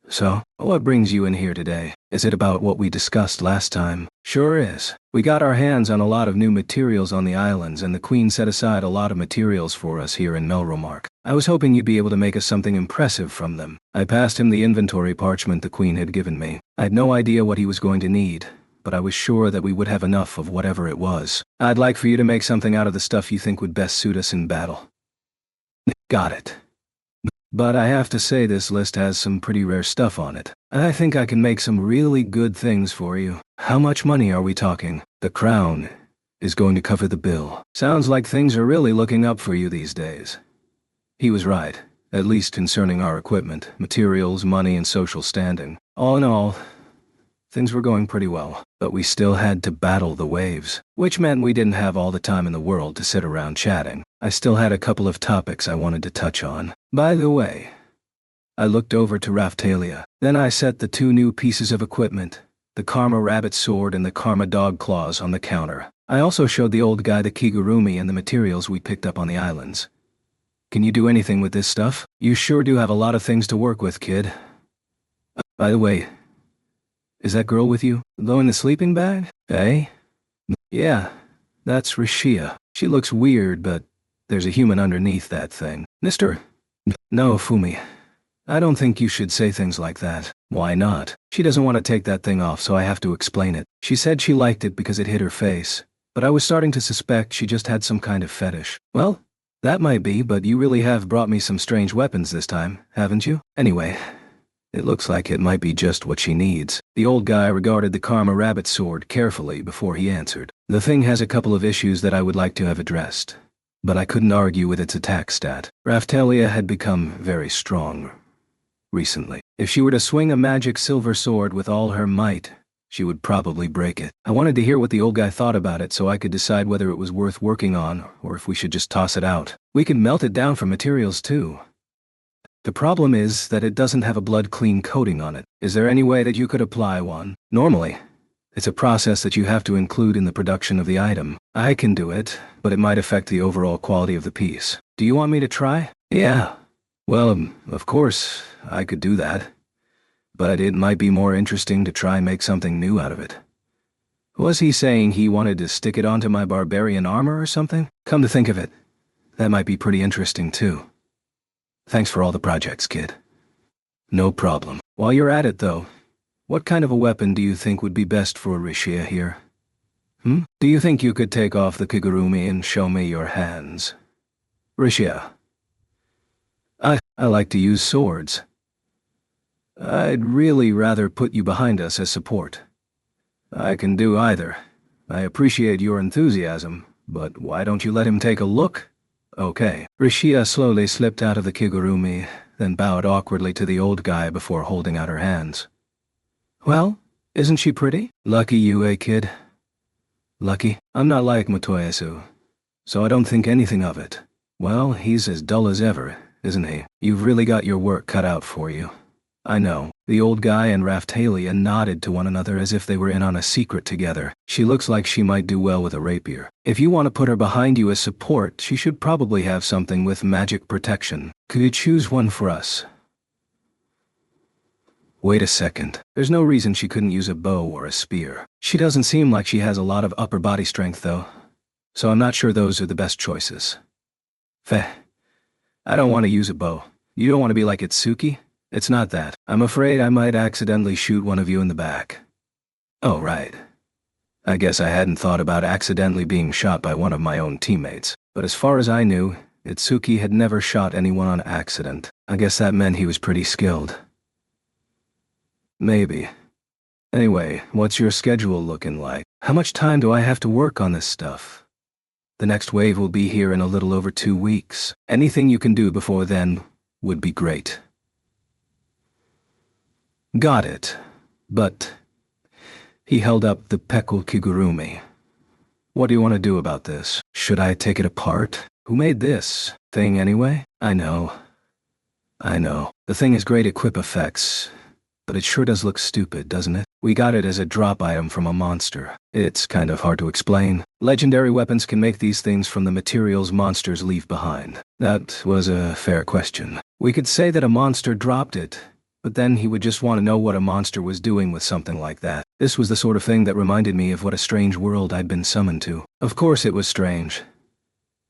So, what brings you in here today? Is it about what we discussed last time? Sure is. We got our hands on a lot of new materials on the islands, and the Queen set aside a lot of materials for us here in Melromark. I was hoping you'd be able to make us something impressive from them. I passed him the inventory parchment the Queen had given me. I had no idea what he was going to need, but I was sure that we would have enough of whatever it was. I'd like for you to make something out of the stuff you think would best suit us in battle. Got it. But I have to say this list has some pretty rare stuff on it. I think I can make some really good things for you. How much money are we talking? The crown is going to cover the bill. Sounds like things are really looking up for you these days. He was right, at least concerning our equipment, materials, money, and social standing. All in all, things were going pretty well, but we still had to battle the waves, which meant we didn't have all the time in the world to sit around chatting. I still had a couple of topics I wanted to touch on. By the way, I looked over to Raphtalia. Then I set the two new pieces of equipment, the Karma Rabbit Sword and the Karma Dog Claws, on the counter. I also showed the old guy the kigurumi and the materials we picked up on the islands. Can you do anything with this stuff? You sure do have a lot of things to work with, kid. By the way, is that girl with you? Though in the sleeping bag? Eh? Yeah, that's Rashia. She looks weird, but there's a human underneath that thing. Mr. No, Fumi. I don't think you should say things like that. Why not? She doesn't want to take that thing off, so I have to explain it. She said she liked it because it hit her face, but I was starting to suspect she just had some kind of fetish. Well, That might be, but you really have brought me some strange weapons this time, haven't you? Anyway, it looks like it might be just what she needs. The old guy regarded the Karma Rabbit sword carefully before he answered. The thing has a couple of issues that I would like to have addressed, but I couldn't argue with its attack stat. Raftalia had become very strong recently. If she were to swing a magic silver sword with all her might, she would probably break it. I wanted to hear what the old guy thought about it so I could decide whether it was worth working on or if we should just toss it out. We could melt it down for materials too. The problem is that it doesn't have a blood-clean coating on it. Is there any way that you could apply one? Normally, it's a process that you have to include in the production of the item. I can do it, but it might affect the overall quality of the piece. Do you want me to try? Yeah. Well, of course, I could do that. But it might be more interesting to try and make something new out of it. Was he saying he wanted to stick it onto my barbarian armor or something? Come to think of it, that might be pretty interesting too. Thanks for all the projects, kid. No problem. While you're at it, though, what kind of a weapon do you think would be best for Rishia here? Do you think you could take off the Kigurumi and show me your hands? Rishia. I like to use swords. I'd really rather put you behind us as support. I can do either. I appreciate your enthusiasm, but why don't you let him take a look? Okay. Rishia slowly slipped out of the Kigurumi, then bowed awkwardly to the old guy before holding out her hands. Well, isn't she pretty? Lucky you, eh, kid? Lucky? I'm not like Motoyasu, so I don't think anything of it. Well, he's as dull as ever, isn't he? You've really got your work cut out for you. I know. The old guy and Raftalia nodded to one another as if they were in on a secret together. She looks like she might do well with a rapier. If you want to put her behind you as support, she should probably have something with magic protection. Could you choose one for us? Wait a second. There's no reason she couldn't use a bow or a spear. She doesn't seem like she has a lot of upper body strength, though. So I'm not sure those are the best choices. Feh. I don't want to use a bow. You don't want to be like Itsuki? It's not that. I'm afraid I might accidentally shoot one of you in the back. Oh, right. I guess I hadn't thought about accidentally being shot by one of my own teammates. But as far as I knew, Itsuki had never shot anyone on accident. I guess that meant he was pretty skilled. Maybe. Anyway, what's your schedule looking like? How much time do I have to work on this stuff? The next wave will be here in a little over 2 weeks. Anything you can do before then would be great. Got it. But he held up the Pekul Kigurumi. What do you want to do about this? Should I take it apart? Who made this thing anyway? I know. The thing has great equip effects, but it sure does look stupid, doesn't it? We got it as a drop item from a monster. It's kind of hard to explain. Legendary weapons can make these things from the materials monsters leave behind. That was a fair question. We could say that a monster dropped it, but then he would just want to know what a monster was doing with something like that. This was the sort of thing that reminded me of what a strange world I'd been summoned to. Of course it was strange.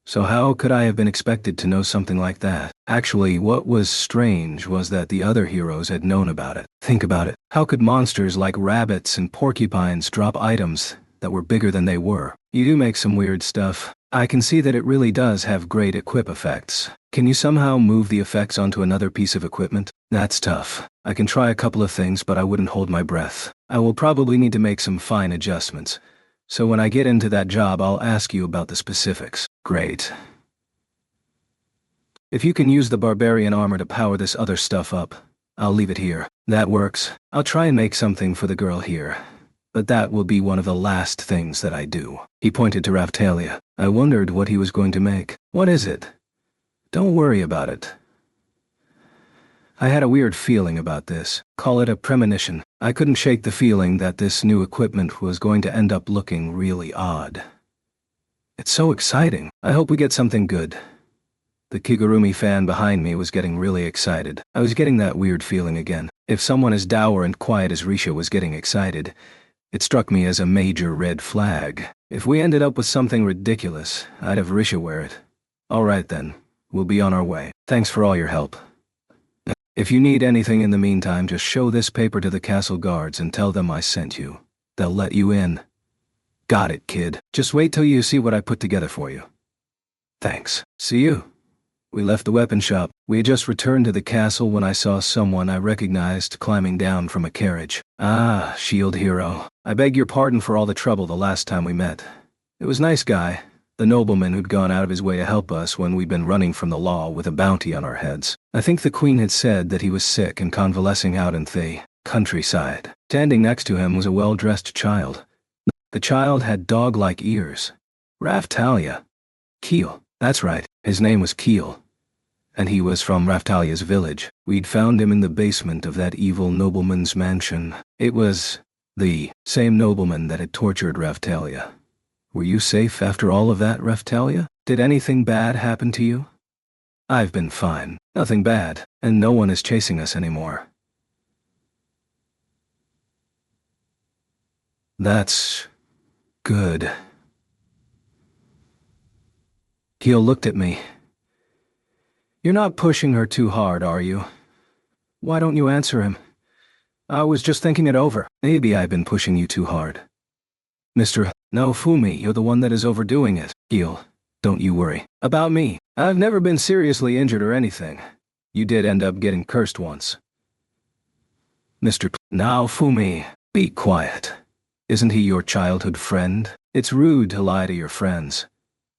So how could I have been expected to know something like that? Actually, what was strange was that the other heroes had known about it. Think about it. How could monsters like rabbits and porcupines drop items that were bigger than they were? You do make some weird stuff. I can see that it really does have great equip effects. Can you somehow move the effects onto another piece of equipment? That's tough. I can try a couple of things, but I wouldn't hold my breath. I will probably need to make some fine adjustments. So when I get into that job, I'll ask you about the specifics. Great. If you can use the barbarian armor to power this other stuff up, I'll leave it here. That works. I'll try and make something for the girl here. But that will be one of the last things that I do. He pointed to Raftalia. I wondered what he was going to make. What is it? Don't worry about it. I had a weird feeling about this. Call it a premonition. I couldn't shake the feeling that this new equipment was going to end up looking really odd. It's so exciting. I hope we get something good. The Kigurumi fan behind me was getting really excited. I was getting that weird feeling again. If someone as dour and quiet as Risha was getting excited, it struck me as a major red flag. If we ended up with something ridiculous, I'd have Risha wear it. All right then. We'll be on our way. Thanks for all your help. If you need anything in the meantime, just show this paper to the castle guards and tell them I sent you. They'll let you in. Got it, kid. Just wait till you see what I put together for you. Thanks. Thanks. See you. We left the weapon shop. We had just returned to the castle when I saw someone I recognized climbing down from a carriage. Ah, Shield Hero. I beg your pardon for all the trouble the last time we met. It was a nice guy, the nobleman who'd gone out of his way to help us when we'd been running from the law with a bounty on our heads. I think the Queen had said that he was sick and convalescing out in the countryside. Standing next to him was a well-dressed child. The child had dog-like ears. Raphtalia. Keel. That's right, his name was Keel. And he was from Raphtalia's village. We'd found him in the basement of that evil nobleman's mansion. It was the same nobleman that had tortured Raphtalia. Were you safe after all of that, Raphtalia? Did anything bad happen to you? I've been fine. Nothing bad, and no one is chasing us anymore. That's good. Keel looked at me. You're not pushing her too hard, are you? Why don't you answer him? I was just thinking it over. Maybe I've been pushing you too hard. Mr. Naofumi, you're the one that is overdoing it. Keel, don't you worry. About me. I've never been seriously injured or anything. You did end up getting cursed once. Mr. Naofumi, be quiet. Isn't he your childhood friend? It's rude to lie to your friends.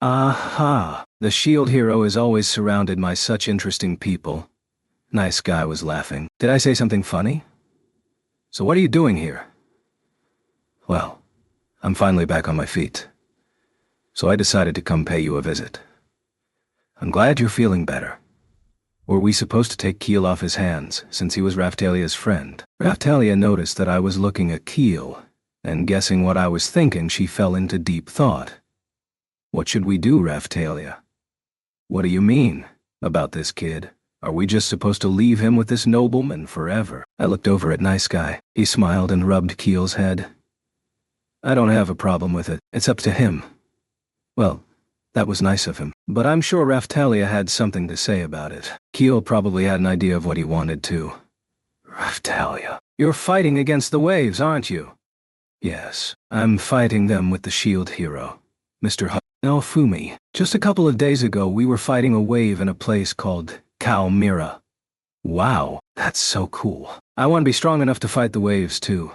Aha, the Shield Hero has always surrounded my such interesting people. Nice guy was laughing. Did I say something funny? So what are you doing here? Well, I'm finally back on my feet. So I decided to come pay you a visit. I'm glad you're feeling better. Were we supposed to take Keel off his hands, since he was Raphtalia's friend? Raphtalia noticed that I was looking at Keel, and guessing what I was thinking, she fell into deep thought. What should we do, Raphtalia? What do you mean about this kid? Are we just supposed to leave him with this nobleman forever? I looked over at Nice Guy. He smiled and rubbed Keel's head. I don't have a problem with it. It's up to him. Well, that was nice of him. But I'm sure Raphtalia had something to say about it. Keel probably had an idea of what he wanted too. Raphtalia, you're fighting against the waves, aren't you? Yes, I'm fighting them with the Shield Hero, Mr. Naofumi. Just a couple of days ago, we were fighting a wave in a place called Kalmyra. Wow, that's so cool. I want to be strong enough to fight the waves too.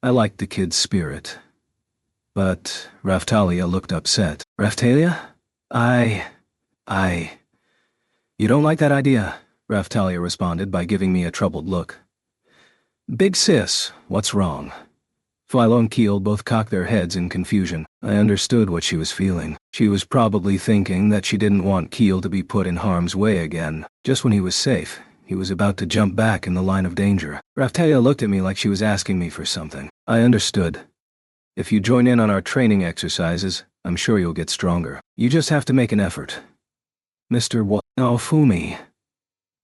I liked the kid's spirit. But Raphtalia looked upset. Raphtalia? You don't like that idea? Raphtalia responded by giving me a troubled look. Big sis, what's wrong? Philo and Keel both cocked their heads in confusion. I understood what she was feeling. She was probably thinking that she didn't want Keel to be put in harm's way again. Just when he was safe, he was about to jump back in the line of danger. Raphtalia looked at me like she was asking me for something. I understood. If you join in on our training exercises, I'm sure you'll get stronger. You just have to make an effort. Mr. Naofumi,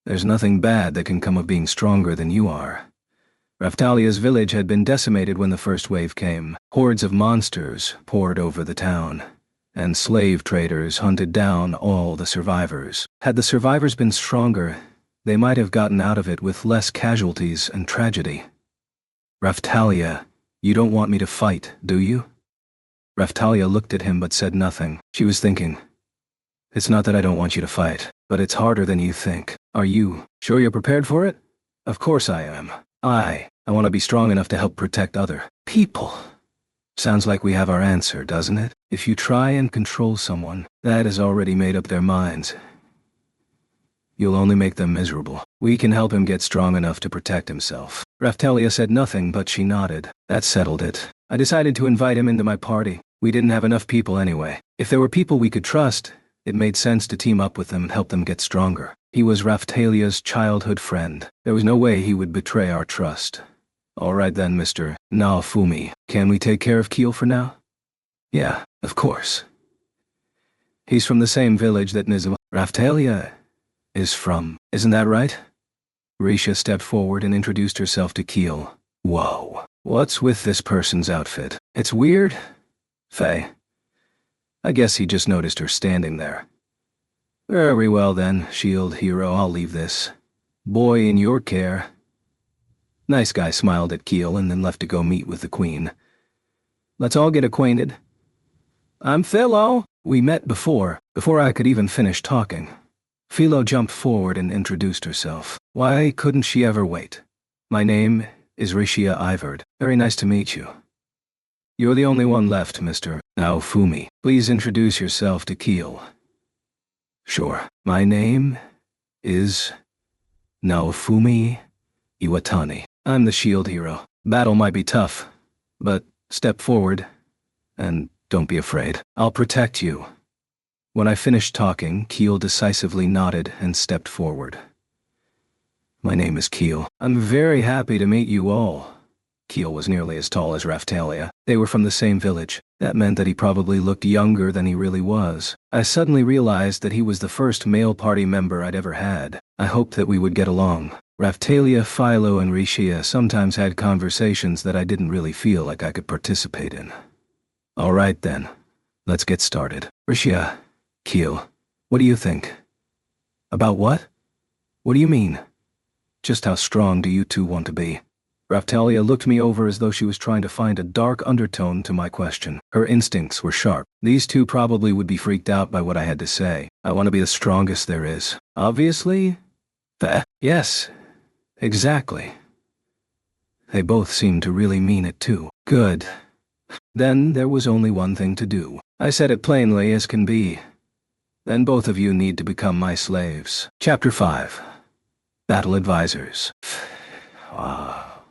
there's nothing bad that can come of being stronger than you are. Raphtalia's village had been decimated when the first wave came. Hordes of monsters poured over the town, and slave traders hunted down all the survivors. Had the survivors been stronger, they might have gotten out of it with less casualties and tragedy. Raphtalia, you don't want me to fight, do you? Raphtalia looked at him but said nothing. She was thinking, it's not that I don't want you to fight, but it's harder than you think. Are you sure you're prepared for it? Of course I am. I want to be strong enough to help protect other people. Sounds like we have our answer, doesn't it? If you try and control someone that has already made up their minds, you'll only make them miserable. We can help him get strong enough to protect himself. Raphtalia said nothing, but she nodded. That settled it. I decided to invite him into my party. We didn't have enough people anyway. If there were people we could trust, it made sense to team up with them and help them get stronger. He was Raphtalia's childhood friend. There was no way he would betray our trust. All right then, Mr. Naofumi. Can we take care of Keel for now? Yeah, of course. He's from the same village that Raphtalia is from. Isn't that right? Risha stepped forward and introduced herself to Keel. Whoa. What's with this person's outfit? It's weird. Faye. I guess he just noticed her standing there. Very well then, Shield Hero, I'll leave this boy in your care. Nice Guy smiled at Keel and then left to go meet with the Queen. Let's all get acquainted. I'm Philo. We met before I could even finish talking. Philo jumped forward and introduced herself. Why couldn't she ever wait? My name is Rishia Ivard. Very nice to meet you. You're the only one left, Mr. Naofumi. Please introduce yourself to Keel. Sure. My name is Naofumi Iwatani. I'm the shield hero. Battle might be tough, but step forward and don't be afraid. I'll protect you. When I finished talking, Keel decisively nodded and stepped forward. My name is Keel. I'm very happy to meet you all. Keel was nearly as tall as Raftalia. They were from the same village. That meant that he probably looked younger than he really was. I suddenly realized that he was the first male party member I'd ever had. I hoped that we would get along. Raftalia, Philo, and Rishia sometimes had conversations that I didn't really feel like I could participate in. All right then, let's get started. Rishia, Keel, what do you think? About what? What do you mean? Just how strong do you two want to be? Raftalia looked me over as though she was trying to find a dark undertone to my question. Her instincts were sharp. These two probably would be freaked out by what I had to say. I want to be the strongest there is. Obviously? Yes, exactly. They both seemed to really mean it too. Good. Then there was only one thing to do. I said it plainly as can be. Then both of you need to become my slaves. Chapter 5. Battle Advisors. What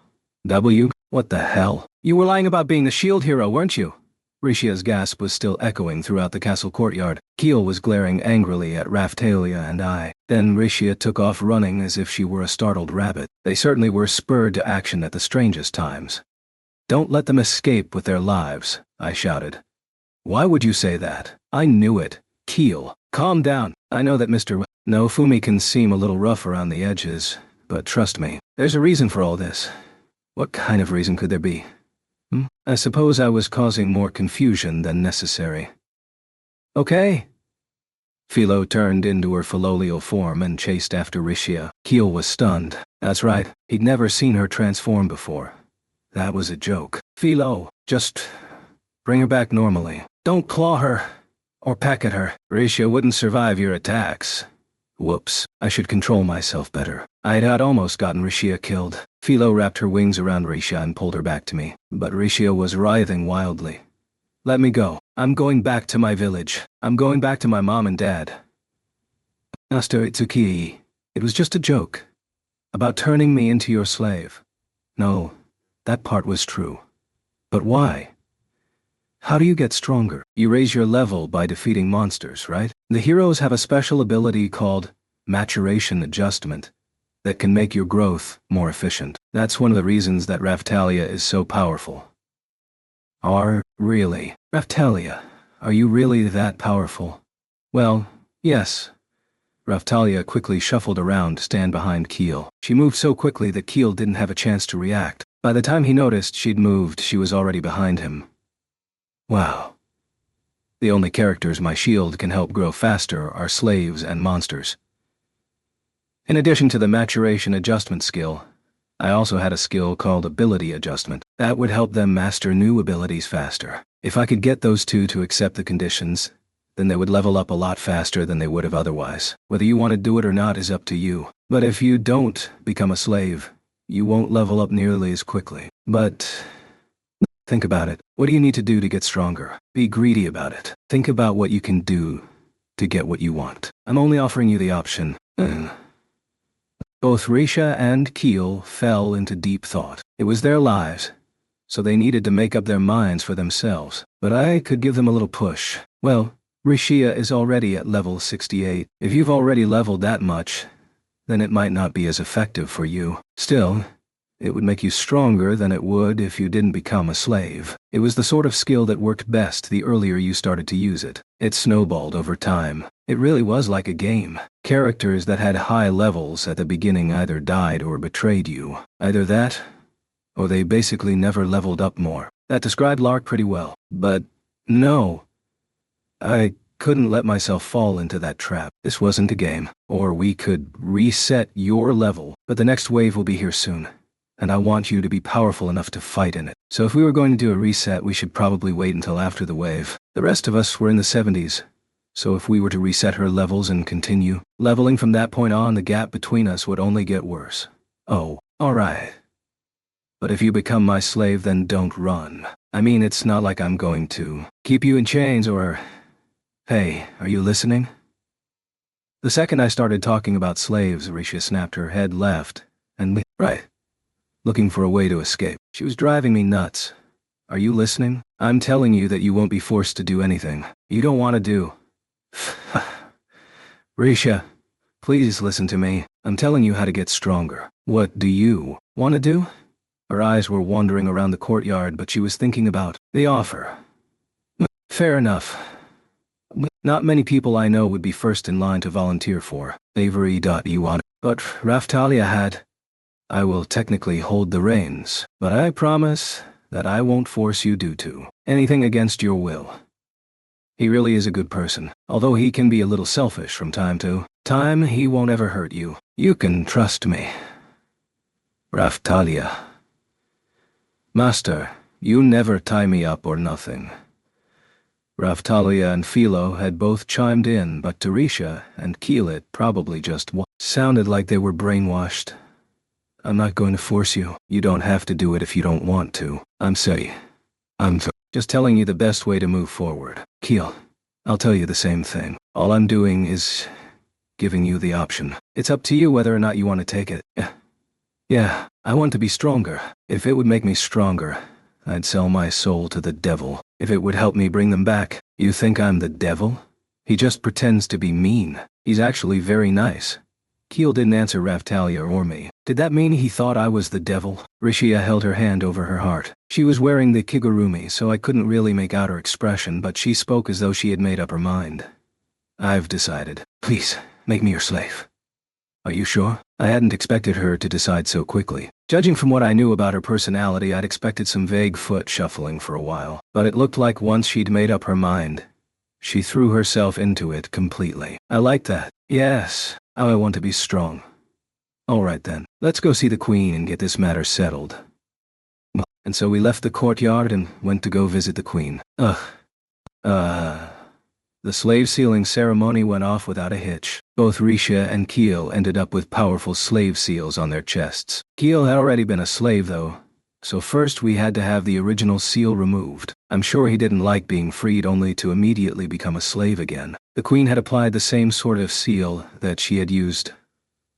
the hell? You were lying about being the shield hero, weren't you? Rishia's gasp was still echoing throughout the castle courtyard. Keel was glaring angrily at Raftalia and I. Then Rishia took off running as if she were a startled rabbit. They certainly were spurred to action at the strangest times. Don't let them escape with their lives, I shouted. Why would you say that? I knew it. Keel, calm down. I know that Mr. Naofumi can seem a little rough around the edges, but trust me, there's a reason for all this. What kind of reason could there be? I suppose I was causing more confusion than necessary. Okay. Philo turned into her Philolial form and chased after Rishia. Keel was stunned. That's right, he'd never seen her transform before. That was a joke. Philo, just bring her back normally. Don't claw her or peck at her. Rishia wouldn't survive your attacks. Whoops, I should control myself better. I had almost gotten Rishia killed. Philo wrapped her wings around Rishia and pulled her back to me, but Rishia was writhing wildly. Let me go. I'm going back to my village. I'm going back to my mom and dad. Master Itsuki, it was just a joke. About turning me into your slave. No, that part was true. But why? How do you get stronger? You raise your level by defeating monsters, right? The heroes have a special ability called maturation adjustment that can make your growth more efficient. That's one of the reasons that Raftalia is so powerful. Really? Raftalia, are you really that powerful? Well, yes. Raftalia quickly shuffled around to stand behind Keel. She moved so quickly that Keel didn't have a chance to react. By the time he noticed she'd moved, she was already behind him. Wow. The only characters my shield can help grow faster are slaves and monsters. In addition to the maturation adjustment skill, I also had a skill called ability adjustment. That would help them master new abilities faster. If I could get those two to accept the conditions, then they would level up a lot faster than they would have otherwise. Whether you want to do it or not is up to you. But if you don't become a slave, you won't level up nearly as quickly. But think about it. What do you need to do to get stronger? Be greedy about it. Think about what you can do to get what you want. I'm only offering you the option. Both Risha and Keel fell into deep thought. It was their lives, so they needed to make up their minds for themselves. But I could give them a little push. Well, Rishia is already at level 68. If you've already leveled that much, then it might not be as effective for you. Still, it would make you stronger than it would if you didn't become a slave. It was the sort of skill that worked best the earlier you started to use it. It snowballed over time. It really was like a game. Characters that had high levels at the beginning either died or betrayed you. Either that, or they basically never leveled up more. That described Lark pretty well. But no, I couldn't let myself fall into that trap. This wasn't a game. Or we could reset your level, but the next wave will be here soon. and I want you to be powerful enough to fight in it. So if we were going to do a reset, we should probably wait until after the wave. The rest of us were in the 70s. So if we were to reset her levels and continue leveling from that point on, the gap between us would only get worse. Oh, alright. But if you become my slave, then don't run. I mean, it's not like I'm going to keep you in chains or... Hey, are you listening? The second I started talking about slaves, Risha snapped her head left and right, looking for a way to escape. She was driving me nuts. Are you listening? I'm telling you that you won't be forced to do anything you don't want to do. Risha, please listen to me. I'm telling you how to get stronger. What do you want to do? Her eyes were wandering around the courtyard, but she was thinking about the offer. Fair enough. Not many people I know would be first in line to volunteer for Avery. You want, but Raphtalia had. I will technically hold the reins, but I promise that I won't force you to anything against your will. He really is a good person. Although he can be a little selfish from time to time, he won't ever hurt you. You can trust me. Raphtalia. Master, you never tie me up or nothing. Raphtalia and Philo had both chimed in, but Tarisha and Keelit probably just sounded like they were brainwashed. I'm not going to force you. You don't have to do it if you don't want to. I'm just telling you the best way to move forward. Keel, I'll tell you the same thing. All I'm doing is giving you the option. It's up to you whether or not you want to take it. Yeah, I want to be stronger. If it would make me stronger, I'd sell my soul to the devil. If it would help me bring them back. You think I'm the devil? He just pretends to be mean. He's actually very nice. Keel didn't answer Raphtalia or me. Did that mean he thought I was the devil? Rishia held her hand over her heart. She was wearing the kigurumi, so I couldn't really make out her expression, but she spoke as though she had made up her mind. I've decided. Please, make me your slave. Are you sure? I hadn't expected her to decide so quickly. Judging from what I knew about her personality, I'd expected some vague foot shuffling for a while. But it looked like once she'd made up her mind, she threw herself into it completely. I liked that. Yes, I want to be strong. All right then, let's go see the Queen and get this matter settled. And so we left the courtyard and went to go visit the Queen. The slave sealing ceremony went off without a hitch. Both Risha and Keel ended up with powerful slave seals on their chests. Keel had already been a slave though, so first we had to have the original seal removed. I'm sure he didn't like being freed only to immediately become a slave again. The Queen had applied the same sort of seal that she had used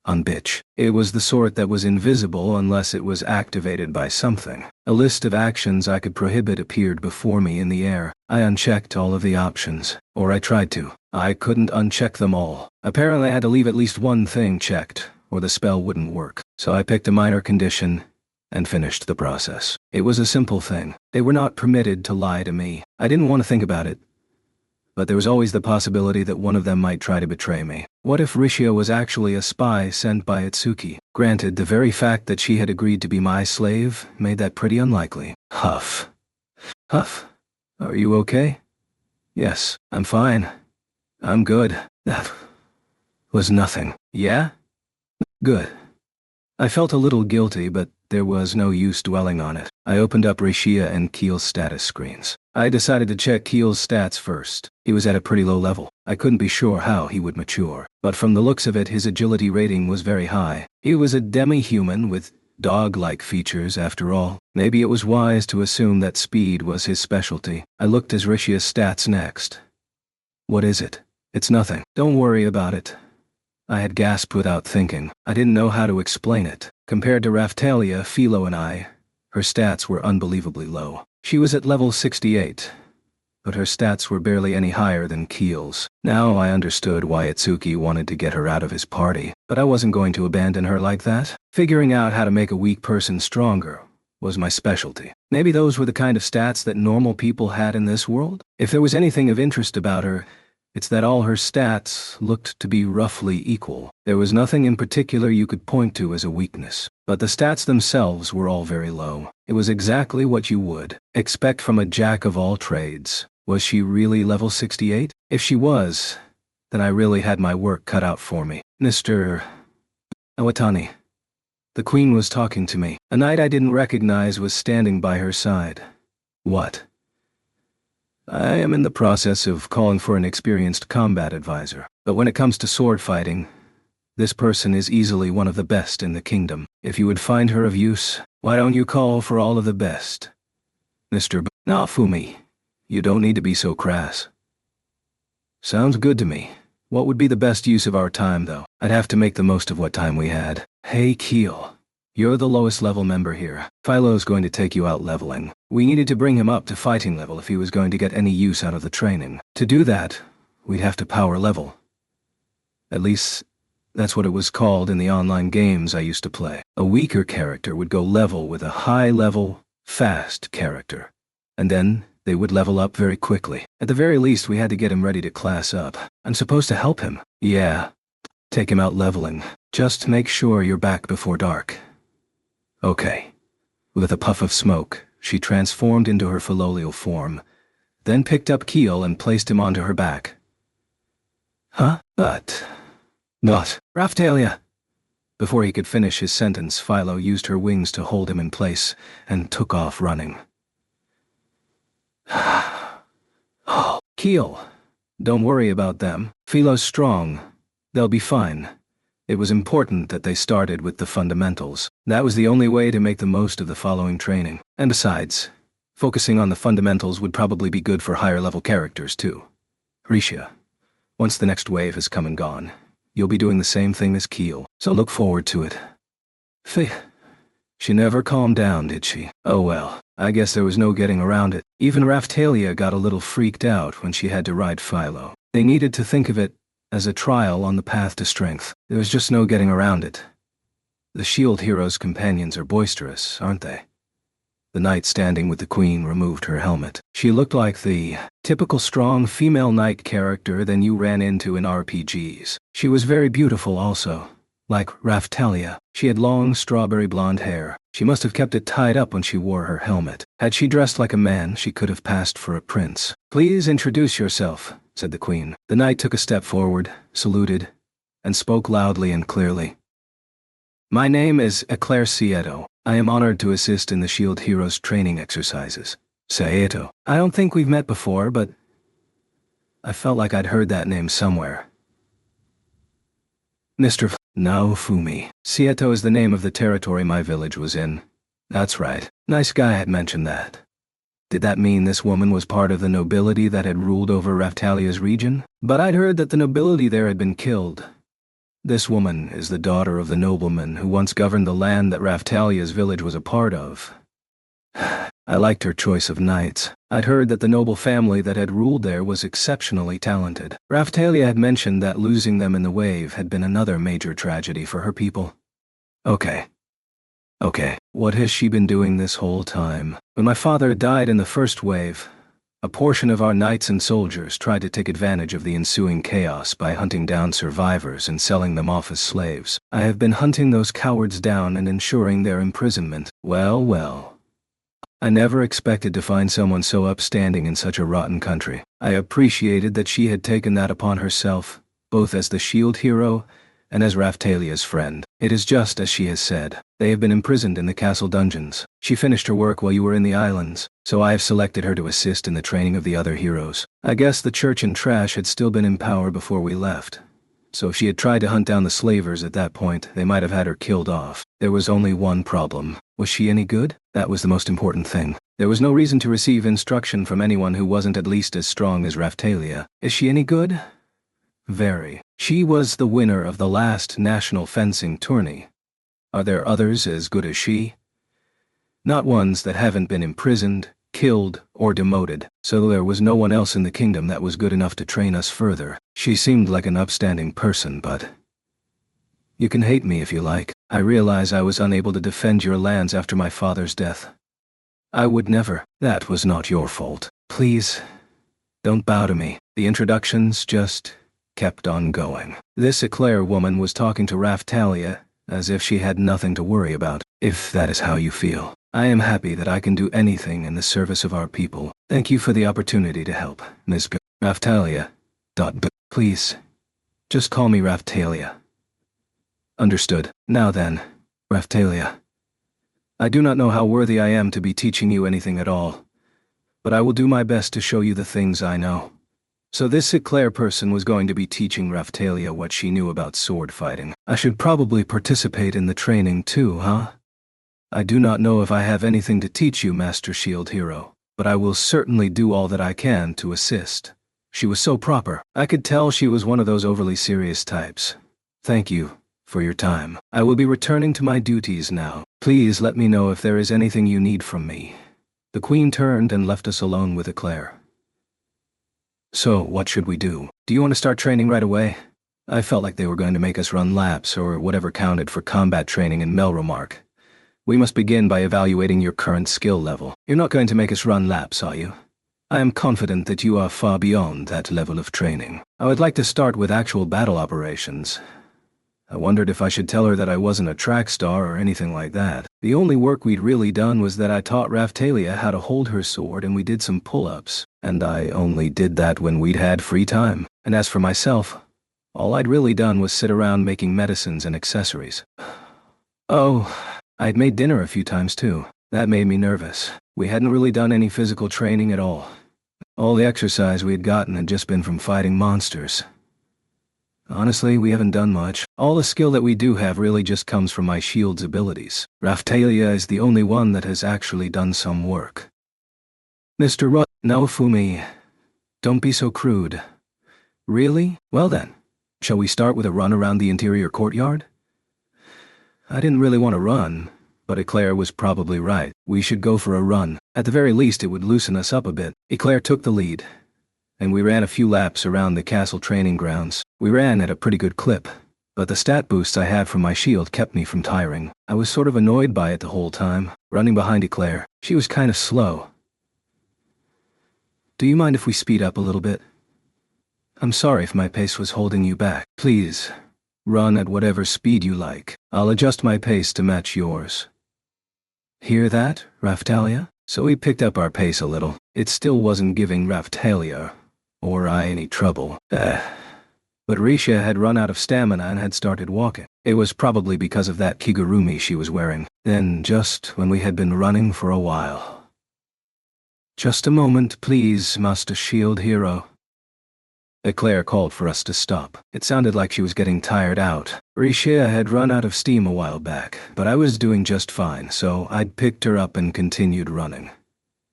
on Bitch. It was the sort that was invisible unless it was activated by something. A list of actions I could prohibit appeared before me in the air. I unchecked all of the options, or I tried to. I couldn't uncheck them all. Apparently I had to leave at least one thing checked, or the spell wouldn't work. So I picked a minor condition and finished the process. It was a simple thing. They were not permitted to lie to me. I didn't want to think about it, but there was always the possibility that one of them might try to betray me. What if Rishia was actually a spy sent by Itsuki? Granted, the very fact that she had agreed to be my slave made that pretty unlikely. Huff. Huff. Are you okay? Yes, I'm fine. I'm good. That was nothing. Yeah? Good. I felt a little guilty, but there was no use dwelling on it. I opened up Rishia and Keel's status screens. I decided to check Keel's stats first. He was at a pretty low level. I couldn't be sure how he would mature, but from the looks of it, his agility rating was very high. He was a demi-human with dog-like features after all. Maybe it was wise to assume that speed was his specialty. I looked at Rishia's stats next. What is it? It's nothing. Don't worry about it. I had gasped without thinking. I didn't know how to explain it. Compared to Raphtalia, Philo, and I, her stats were unbelievably low. She was at level 68, but her stats were barely any higher than Keel's. Now I understood why Itsuki wanted to get her out of his party, but I wasn't going to abandon her like that. Figuring out how to make a weak person stronger was my specialty. Maybe those were the kind of stats that normal people had in this world? If there was anything of interest about her, it's that all her stats looked to be roughly equal. There was nothing in particular you could point to as a weakness, but the stats themselves were all very low. It was exactly what you would expect from a jack of all trades. Was she really level 68? If she was, then I really had my work cut out for me. Mr. Iwatani. The queen was talking to me. A knight I didn't recognize was standing by her side. What? I am in the process of calling for an experienced combat advisor, but when it comes to sword fighting, this person is easily one of the best in the kingdom. If you would find her of use, why don't you call for all of the best? Mr. Fumi, you don't need to be so crass. Sounds good to me. What would be the best use of our time, though? I'd have to make the most of what time we had. Hey, Keel. You're the lowest level member here. Philo's going to take you out leveling. We needed to bring him up to fighting level if he was going to get any use out of the training. To do that, we'd have to power level. At least, that's what it was called in the online games I used to play. A weaker character would go level with a high-level, fast character. And then they would level up very quickly. At the very least, we had to get him ready to class up. I'm supposed to help him. Yeah. Take him out leveling. Just make sure you're back before dark. Okay. With a puff of smoke, she transformed into her Philolial form, then picked up Keel and placed him onto her back. Huh? But... Not. Raphtalia! Before he could finish his sentence, Philo used her wings to hold him in place and took off running. Oh, Keel. Don't worry about them. Philo's strong. They'll be fine. It was important that they started with the fundamentals. That was the only way to make the most of the following training. And besides, focusing on the fundamentals would probably be good for higher-level characters, too. Risha, once the next wave has come and gone, you'll be doing the same thing as Keel, so look forward to it. She never calmed down, did she? Oh well, I guess there was no getting around it. Even Raphtalia got a little freaked out when she had to ride Philo. They needed to think of it as a trial on the path to strength. There was just no getting around it. The shield hero's companions are boisterous, aren't they? The knight standing with the queen removed her helmet. She looked like the typical strong female knight character than you ran into in RPGs. She was very beautiful also. Like Raphtalia, she had long strawberry blonde hair. She must have kept it tied up when she wore her helmet. Had she dressed like a man, she could have passed for a prince. Please introduce yourself, said the queen. The knight took a step forward, saluted, and spoke loudly and clearly. My name is Eclair Sieto. I am honored to assist in the Shield Heroes training exercises. Sieto. I don't think we've met before, but I felt like I'd heard that name somewhere. Mr. Naofumi. Sieto is the name of the territory my village was in. That's right. Nice guy had mentioned that. Did that mean this woman was part of the nobility that had ruled over Raphtalia's region? But I'd heard that the nobility there had been killed. This woman is the daughter of the nobleman who once governed the land that Raphtalia's village was a part of. I liked her choice of knights. I'd heard that the noble family that had ruled there was exceptionally talented. Raphtalia had mentioned that losing them in the wave had been another major tragedy for her people. Okay, what has she been doing this whole time? When my father died in the first wave, a portion of our knights and soldiers tried to take advantage of the ensuing chaos by hunting down survivors and selling them off as slaves. I have been hunting those cowards down and ensuring their imprisonment. Well. I never expected to find someone so upstanding in such a rotten country. I appreciated that she had taken that upon herself, both as the shield hero and as Raphtalia's friend. It is just as she has said. They have been imprisoned in the castle dungeons. She finished her work while you were in the islands, so I have selected her to assist in the training of the other heroes. I guess the church and trash had still been in power before we left. So if she had tried to hunt down the slavers at that point, they might have had her killed off. There was only one problem. Was she any good? That was the most important thing. There was no reason to receive instruction from anyone who wasn't at least as strong as Raphtalia. Is she any good? Very. She was the winner of the last national fencing tourney. Are there others as good as she? Not ones that haven't been imprisoned, killed, or demoted, so there was no one else in the kingdom that was good enough to train us further. She seemed like an upstanding person, but... You can hate me if you like. I realize I was unable to defend your lands after my father's death. I would never. That was not your fault. Please, don't bow to me. The introductions just kept on going. This Eclair woman was talking to Raphtalia as if she had nothing to worry about. If that is how you feel, I am happy that I can do anything in the service of our people. Thank you for the opportunity to help, Ms. Raphtalia. Please, just call me Raphtalia. Understood. Now then, Raphtalia, I do not know how worthy I am to be teaching you anything at all, but I will do my best to show you the things I know. So this Eclair person was going to be teaching Raphtalia what she knew about sword fighting. I should probably participate in the training too, huh? I do not know if I have anything to teach you, Master Shield Hero, but I will certainly do all that I can to assist. She was so proper. I could tell she was one of those overly serious types. Thank you for your time. I will be returning to my duties now. Please let me know if there is anything you need from me. The Queen turned and left us alone with Eclair. So, what should we do? Do you want to start training right away? I felt like they were going to make us run laps or whatever counted for combat training in Melromark. We must begin by evaluating your current skill level. You're not going to make us run laps, are you? I am confident that you are far beyond that level of training. I would like to start with actual battle operations. I wondered if I should tell her that I wasn't a track star or anything like that. The only work we'd really done was that I taught Raphtalia how to hold her sword and we did some pull-ups. And I only did that when we'd had free time. And as for myself, all I'd really done was sit around making medicines and accessories. Oh, I'd made dinner a few times too. That made me nervous. We hadn't really done any physical training at all. All the exercise we had gotten had just been from fighting monsters. Honestly, we haven't done much. All the skill that we do have really just comes from my shield's abilities. Raphtalia is the only one that has actually done some work. Mr. Naofumi, don't be so crude. Really? Well then, shall we start with a run around the interior courtyard? I didn't really want to run, but Eclair was probably right. We should go for a run. At the very least, it would loosen us up a bit. Eclair took the lead, and we ran a few laps around the castle training grounds. We ran at a pretty good clip, but the stat boosts I had from my shield kept me from tiring. I was sort of annoyed by it the whole time, running behind Eclair. She was kind of slow. Do you mind if we speed up a little bit? I'm sorry if my pace was holding you back. Please, run at whatever speed you like. I'll adjust my pace to match yours. Hear that, Raphtalia? So we picked up our pace a little. It still wasn't giving Raphtalia or I any trouble. But Risha had run out of stamina and had started walking. It was probably because of that kigurumi she was wearing. Then, just when we had been running for a while. Just a moment, please, Master Shield Hero. Eclair called for us to stop. It sounded like she was getting tired out. Risha had run out of steam a while back, but I was doing just fine, so I'd picked her up and continued running.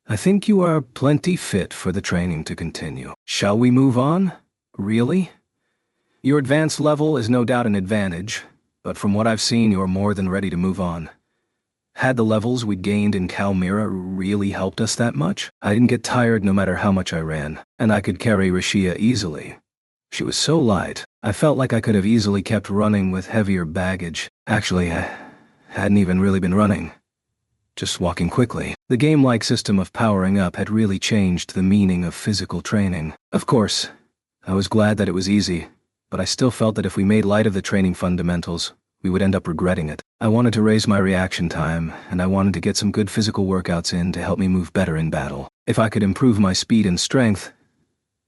I think you are plenty fit for the training to continue. Shall we move on? Really? Your advanced level is no doubt an advantage, but from what I've seen, you're more than ready to move on. Had the levels we'd gained in Kalmyra really helped us that much? I didn't get tired no matter how much I ran, and I could carry Risha easily. She was so light, I felt like I could have easily kept running with heavier baggage. Actually, I hadn't even really been running. Just walking quickly. The game-like system of powering up had really changed the meaning of physical training. Of course, I was glad that it was easy, but I still felt that if we made light of the training fundamentals, we would end up regretting it. I wanted to raise my reaction time, and I wanted to get some good physical workouts in to help me move better in battle. If I could improve my speed and strength,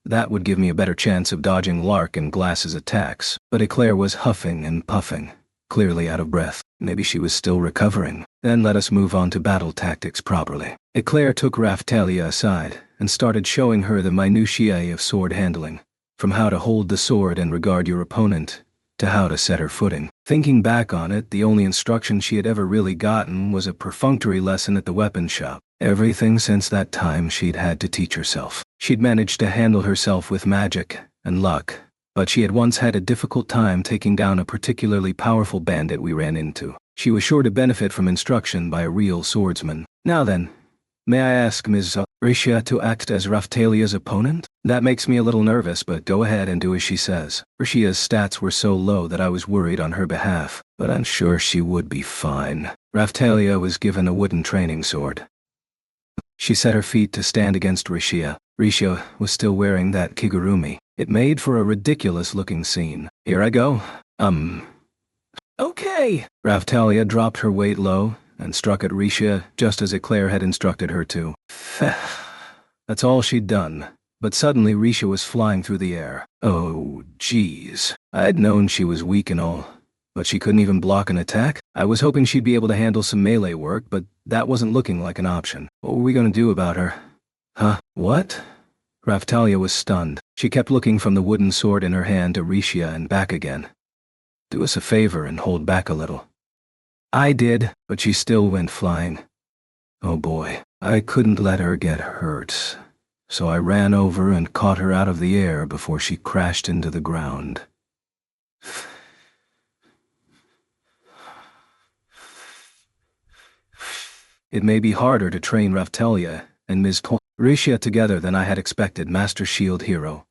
that would give me a better chance of dodging Lark and Glass's attacks. But Eclair was huffing and puffing, clearly out of breath. Maybe she was still recovering. Then let us move on to battle tactics properly. Eclair took Raphtalia aside and started showing her the minutiae of sword handling, from how to hold the sword and regard your opponent, to how to set her footing. Thinking back on it, the only instruction she had ever really gotten was a perfunctory lesson at the weapon shop. Everything since that time she'd had to teach herself. She'd managed to handle herself with magic and luck, but she had once had a difficult time taking down a particularly powerful bandit we ran into. She was sure to benefit from instruction by a real swordsman. Now then, may I ask Ms. Risha to act as Raphtalia's opponent? That makes me a little nervous, but go ahead and do as she says. Rishia's stats were so low that I was worried on her behalf, but I'm sure she would be fine. Raphtalia was given a wooden training sword. She set her feet to stand against Risha. Risha was still wearing that kigurumi. It made for a ridiculous-looking scene. Here I go. Okay. Raphtalia dropped her weight low and struck at Risha just as Eclair had instructed her to. That's all she'd done. But suddenly Risha was flying through the air. Oh, jeez. I'd known she was weak and all, But she couldn't even block an attack? I was hoping she'd be able to handle some melee work, but that wasn't looking like an option. What were we gonna do about her? Huh? What? Raftalia was stunned. She kept looking from the wooden sword in her hand to Rishia and back again. Do us a favor and hold back a little. I did, but she still went flying. Oh boy, I couldn't let her get hurt. So I ran over and caught her out of the air before she crashed into the ground. It may be harder to train Raftalia and Ms. Rishia together than I had expected, Master Shield Hero.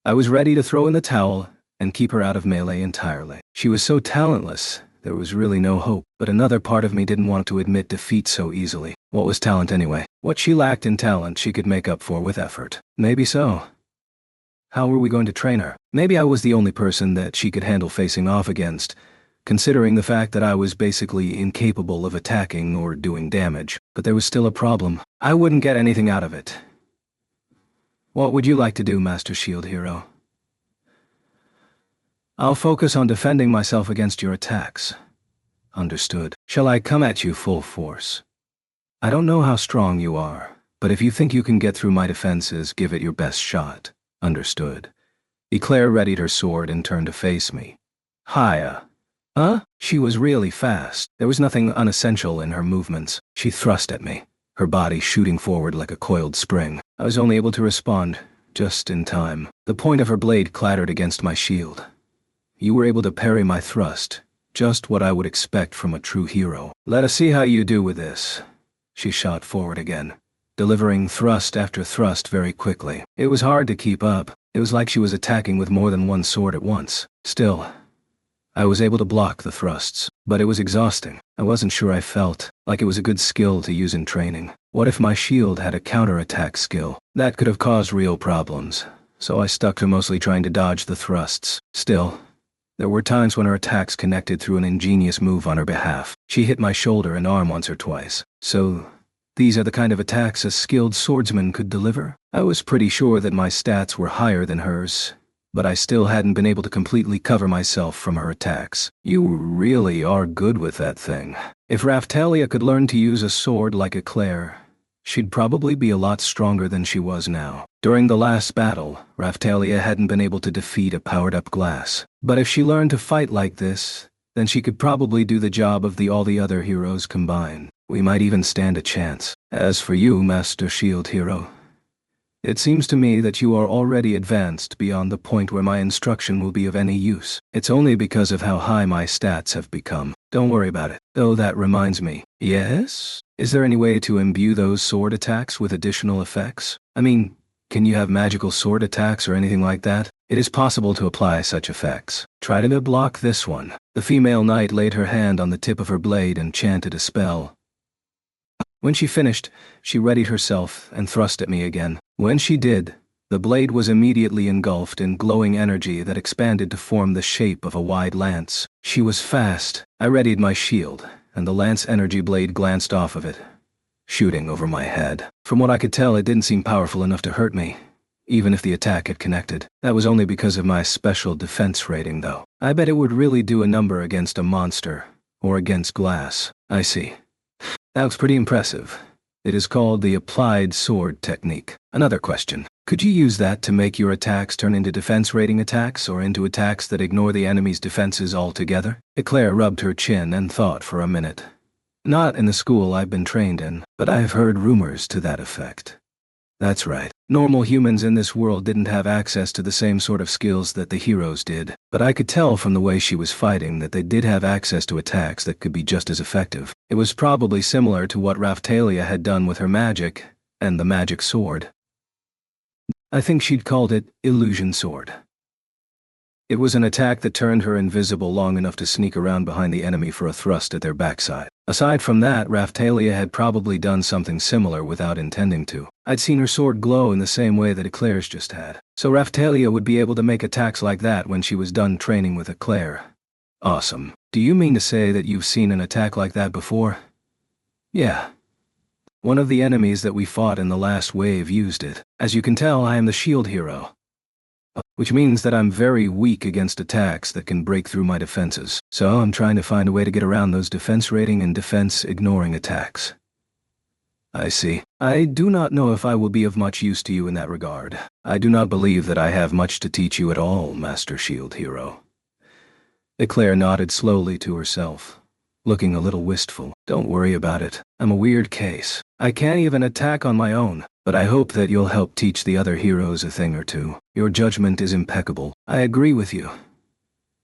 I was ready to throw in the towel and keep her out of melee entirely. She was so talentless, there was really no hope, but another part of me didn't want to admit defeat so easily. What was talent anyway? What she lacked in talent she could make up for with effort. Maybe so. How were we going to train her? Maybe I was the only person that she could handle facing off against, considering the fact that I was basically incapable of attacking or doing damage. But there was still a problem. I wouldn't get anything out of it. What would you like to do, Master Shield Hero? I'll focus on defending myself against your attacks. Understood. Shall I come at you full force? I don't know how strong you are, but if you think you can get through my defenses, give it your best shot. Understood. Eclair readied her sword and turned to face me. Hiya. Huh? She was really fast. There was nothing unessential in her movements. She thrust at me, her body shooting forward like a coiled spring. I was only able to respond just in time. The point of her blade clattered against my shield. You were able to parry my thrust, just what I would expect from a true hero. Let us see how you do with this. She shot forward again, delivering thrust after thrust very quickly. It was hard to keep up. It was like she was attacking with more than one sword at once. Still, I was able to block the thrusts, but it was exhausting. I wasn't sure I felt like it was a good skill to use in training. What if my shield had a counterattack skill? That could have caused real problems, so I stuck to mostly trying to dodge the thrusts. Still, there were times when her attacks connected through an ingenious move on her behalf. She hit my shoulder and arm once or twice. So, these are the kind of attacks a skilled swordsman could deliver? I was pretty sure that my stats were higher than hers, but I still hadn't been able to completely cover myself from her attacks. You really are good with that thing. If Raftalia could learn to use a sword like Eclair, she'd probably be a lot stronger than she was now. During the last battle, Raftalia hadn't been able to defeat a powered-up glass. But if she learned to fight like this, then she could probably do the job of all the other heroes combined. We might even stand a chance. As for you, Master Shield Hero, it seems to me that you are already advanced beyond the point where my instruction will be of any use. It's only because of how high my stats have become. Don't worry about it. Though that reminds me. Yes? Is there any way to imbue those sword attacks with additional effects? I mean, can you have magical sword attacks or anything like that? It is possible to apply such effects. Try to block this one. The female knight laid her hand on the tip of her blade and chanted a spell. When she finished, she readied herself and thrust at me again. When she did, the blade was immediately engulfed in glowing energy that expanded to form the shape of a wide lance. She was fast. I readied my shield, and the lance energy blade glanced off of it, shooting over my head. From what I could tell, it didn't seem powerful enough to hurt me, even if the attack had connected. That was only because of my special defense rating, though. I bet it would really do a number against a monster, or against glass. I see. That looks pretty impressive. It is called the Applied Sword Technique. Another question. Could you use that to make your attacks turn into defense rating attacks or into attacks that ignore the enemy's defenses altogether? Eclair rubbed her chin and thought for a minute. Not in the school I've been trained in, but I've heard rumors to that effect. That's right. Normal humans in this world didn't have access to the same sort of skills that the heroes did, but I could tell from the way she was fighting that they did have access to attacks that could be just as effective. It was probably similar to what Raftalia had done with her magic and the magic sword. I think she'd called it Illusion Sword. It was an attack that turned her invisible long enough to sneak around behind the enemy for a thrust at their backside. Aside from that, Raftalia had probably done something similar without intending to. I'd seen her sword glow in the same way that Eclair's just had. So Raftalia would be able to make attacks like that when she was done training with Eclair. Awesome. Do you mean to say that you've seen an attack like that before? Yeah. One of the enemies that we fought in the last wave used it. As you can tell, I am the shield hero. which means that I'm very weak against attacks that can break through my defenses. So I'm trying to find a way to get around those defense rating and defense ignoring attacks. I see. I do not know if I will be of much use to you in that regard. I do not believe that I have much to teach you at all, Master Shield Hero. Eclair nodded slowly to herself, looking a little wistful. Don't worry about it. I'm a weird case. I can't even attack on my own, but I hope that you'll help teach the other heroes a thing or two. Your judgment is impeccable. I agree with you.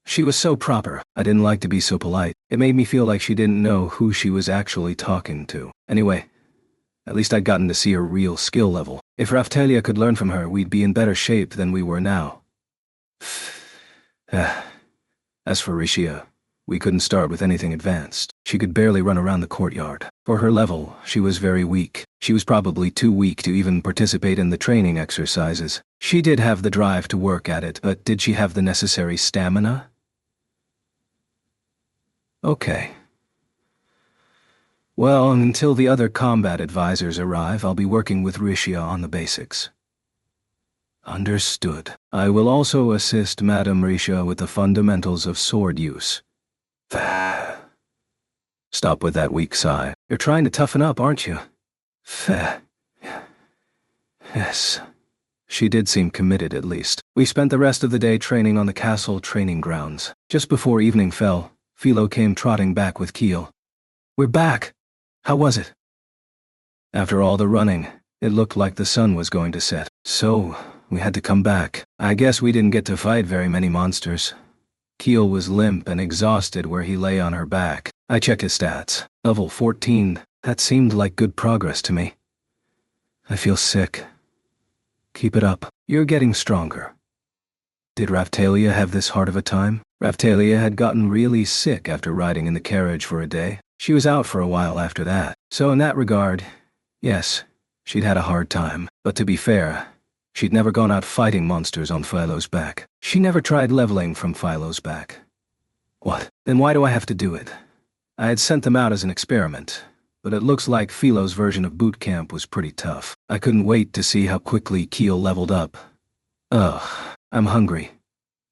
She was so proper. I didn't like to be so polite. It made me feel like she didn't know who she was actually talking to. Anyway, at least I'd gotten to see her real skill level. If Raphtalia could learn from her, we'd be in better shape than we were now. As for Rishia, we couldn't start with anything advanced. She could barely run around the courtyard. For her level, she was very weak. She was probably too weak to even participate in the training exercises. She did have the drive to work at it, but did she have the necessary stamina? Okay. Well, until the other combat advisors arrive, I'll be working with Rishia on the basics. Understood. I will also assist Madame Rishia with the fundamentals of sword use. Stop with that weak sigh. You're trying to toughen up, aren't you? Yes. She did seem committed, at least. We spent the rest of the day training on the castle training grounds. Just before evening fell, Philo came trotting back with Keel. We're back. How was it? After all the running, it looked like the sun was going to set. So, we had to come back. I guess we didn't get to fight very many monsters. Keel was limp and exhausted where he lay on her back. I checked his stats. Level 14. That seemed like good progress to me. I feel sick. Keep it up. You're getting stronger. Did Raphtalia have this hard of a time? Raphtalia had gotten really sick after riding in the carriage for a day. She was out for a while after that. So in that regard, yes, she'd had a hard time. But to be fair, she'd never gone out fighting monsters on Philo's back. She never tried leveling from Philo's back. What? Then why do I have to do it? I had sent them out as an experiment, but it looks like Philo's version of boot camp was pretty tough. I couldn't wait to see how quickly Keel leveled up. Ugh, I'm hungry.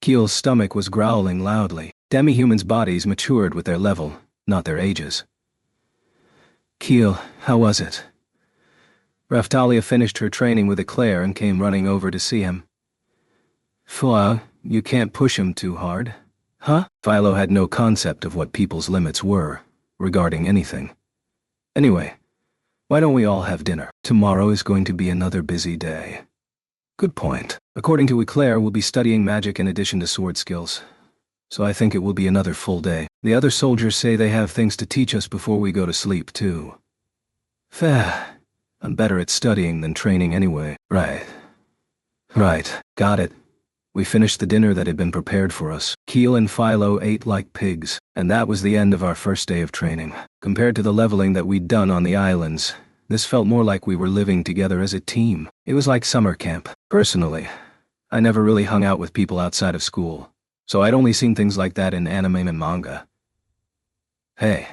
Keel's stomach was growling loudly. Demi-humans' bodies matured with their level, not their ages. Keel, how was it? Raphtalia finished her training with Eclair and came running over to see him. Philo, you can't push him too hard. Huh? Philo had no concept of what people's limits were, regarding anything. Anyway, why don't we all have dinner? Tomorrow is going to be another busy day. Good point. According to Eclair, we'll be studying magic in addition to sword skills. So I think it will be another full day. The other soldiers say they have things to teach us before we go to sleep, too. Fair. I'm better at studying than training anyway. Right. Got it. We finished the dinner that had been prepared for us. Keel and Philo ate like pigs, and that was the end of our first day of training. Compared to the leveling that we'd done on the islands, this felt more like we were living together as a team. It was like summer camp. Personally, I never really hung out with people outside of school, so I'd only seen things like that in anime and manga. Hey.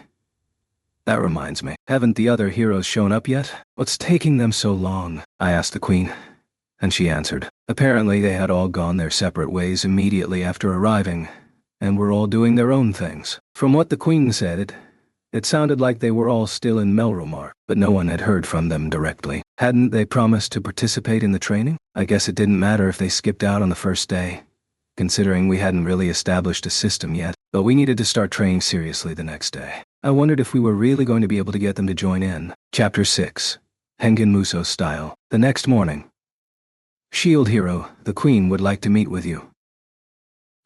That reminds me, haven't the other heroes shown up yet? What's taking them so long? I asked the Queen, and she answered. Apparently they had all gone their separate ways immediately after arriving, and were all doing their own things. From what the Queen said, it sounded like they were all still in Melromar, but no one had heard from them directly. Hadn't they promised to participate in the training? I guess it didn't matter if they skipped out on the first day, considering we hadn't really established a system yet, but we needed to start training seriously the next day. I wondered if we were really going to be able to get them to join in. Chapter 6. Hengen Muso Style. The next morning. Shield Hero, the Queen would like to meet with you.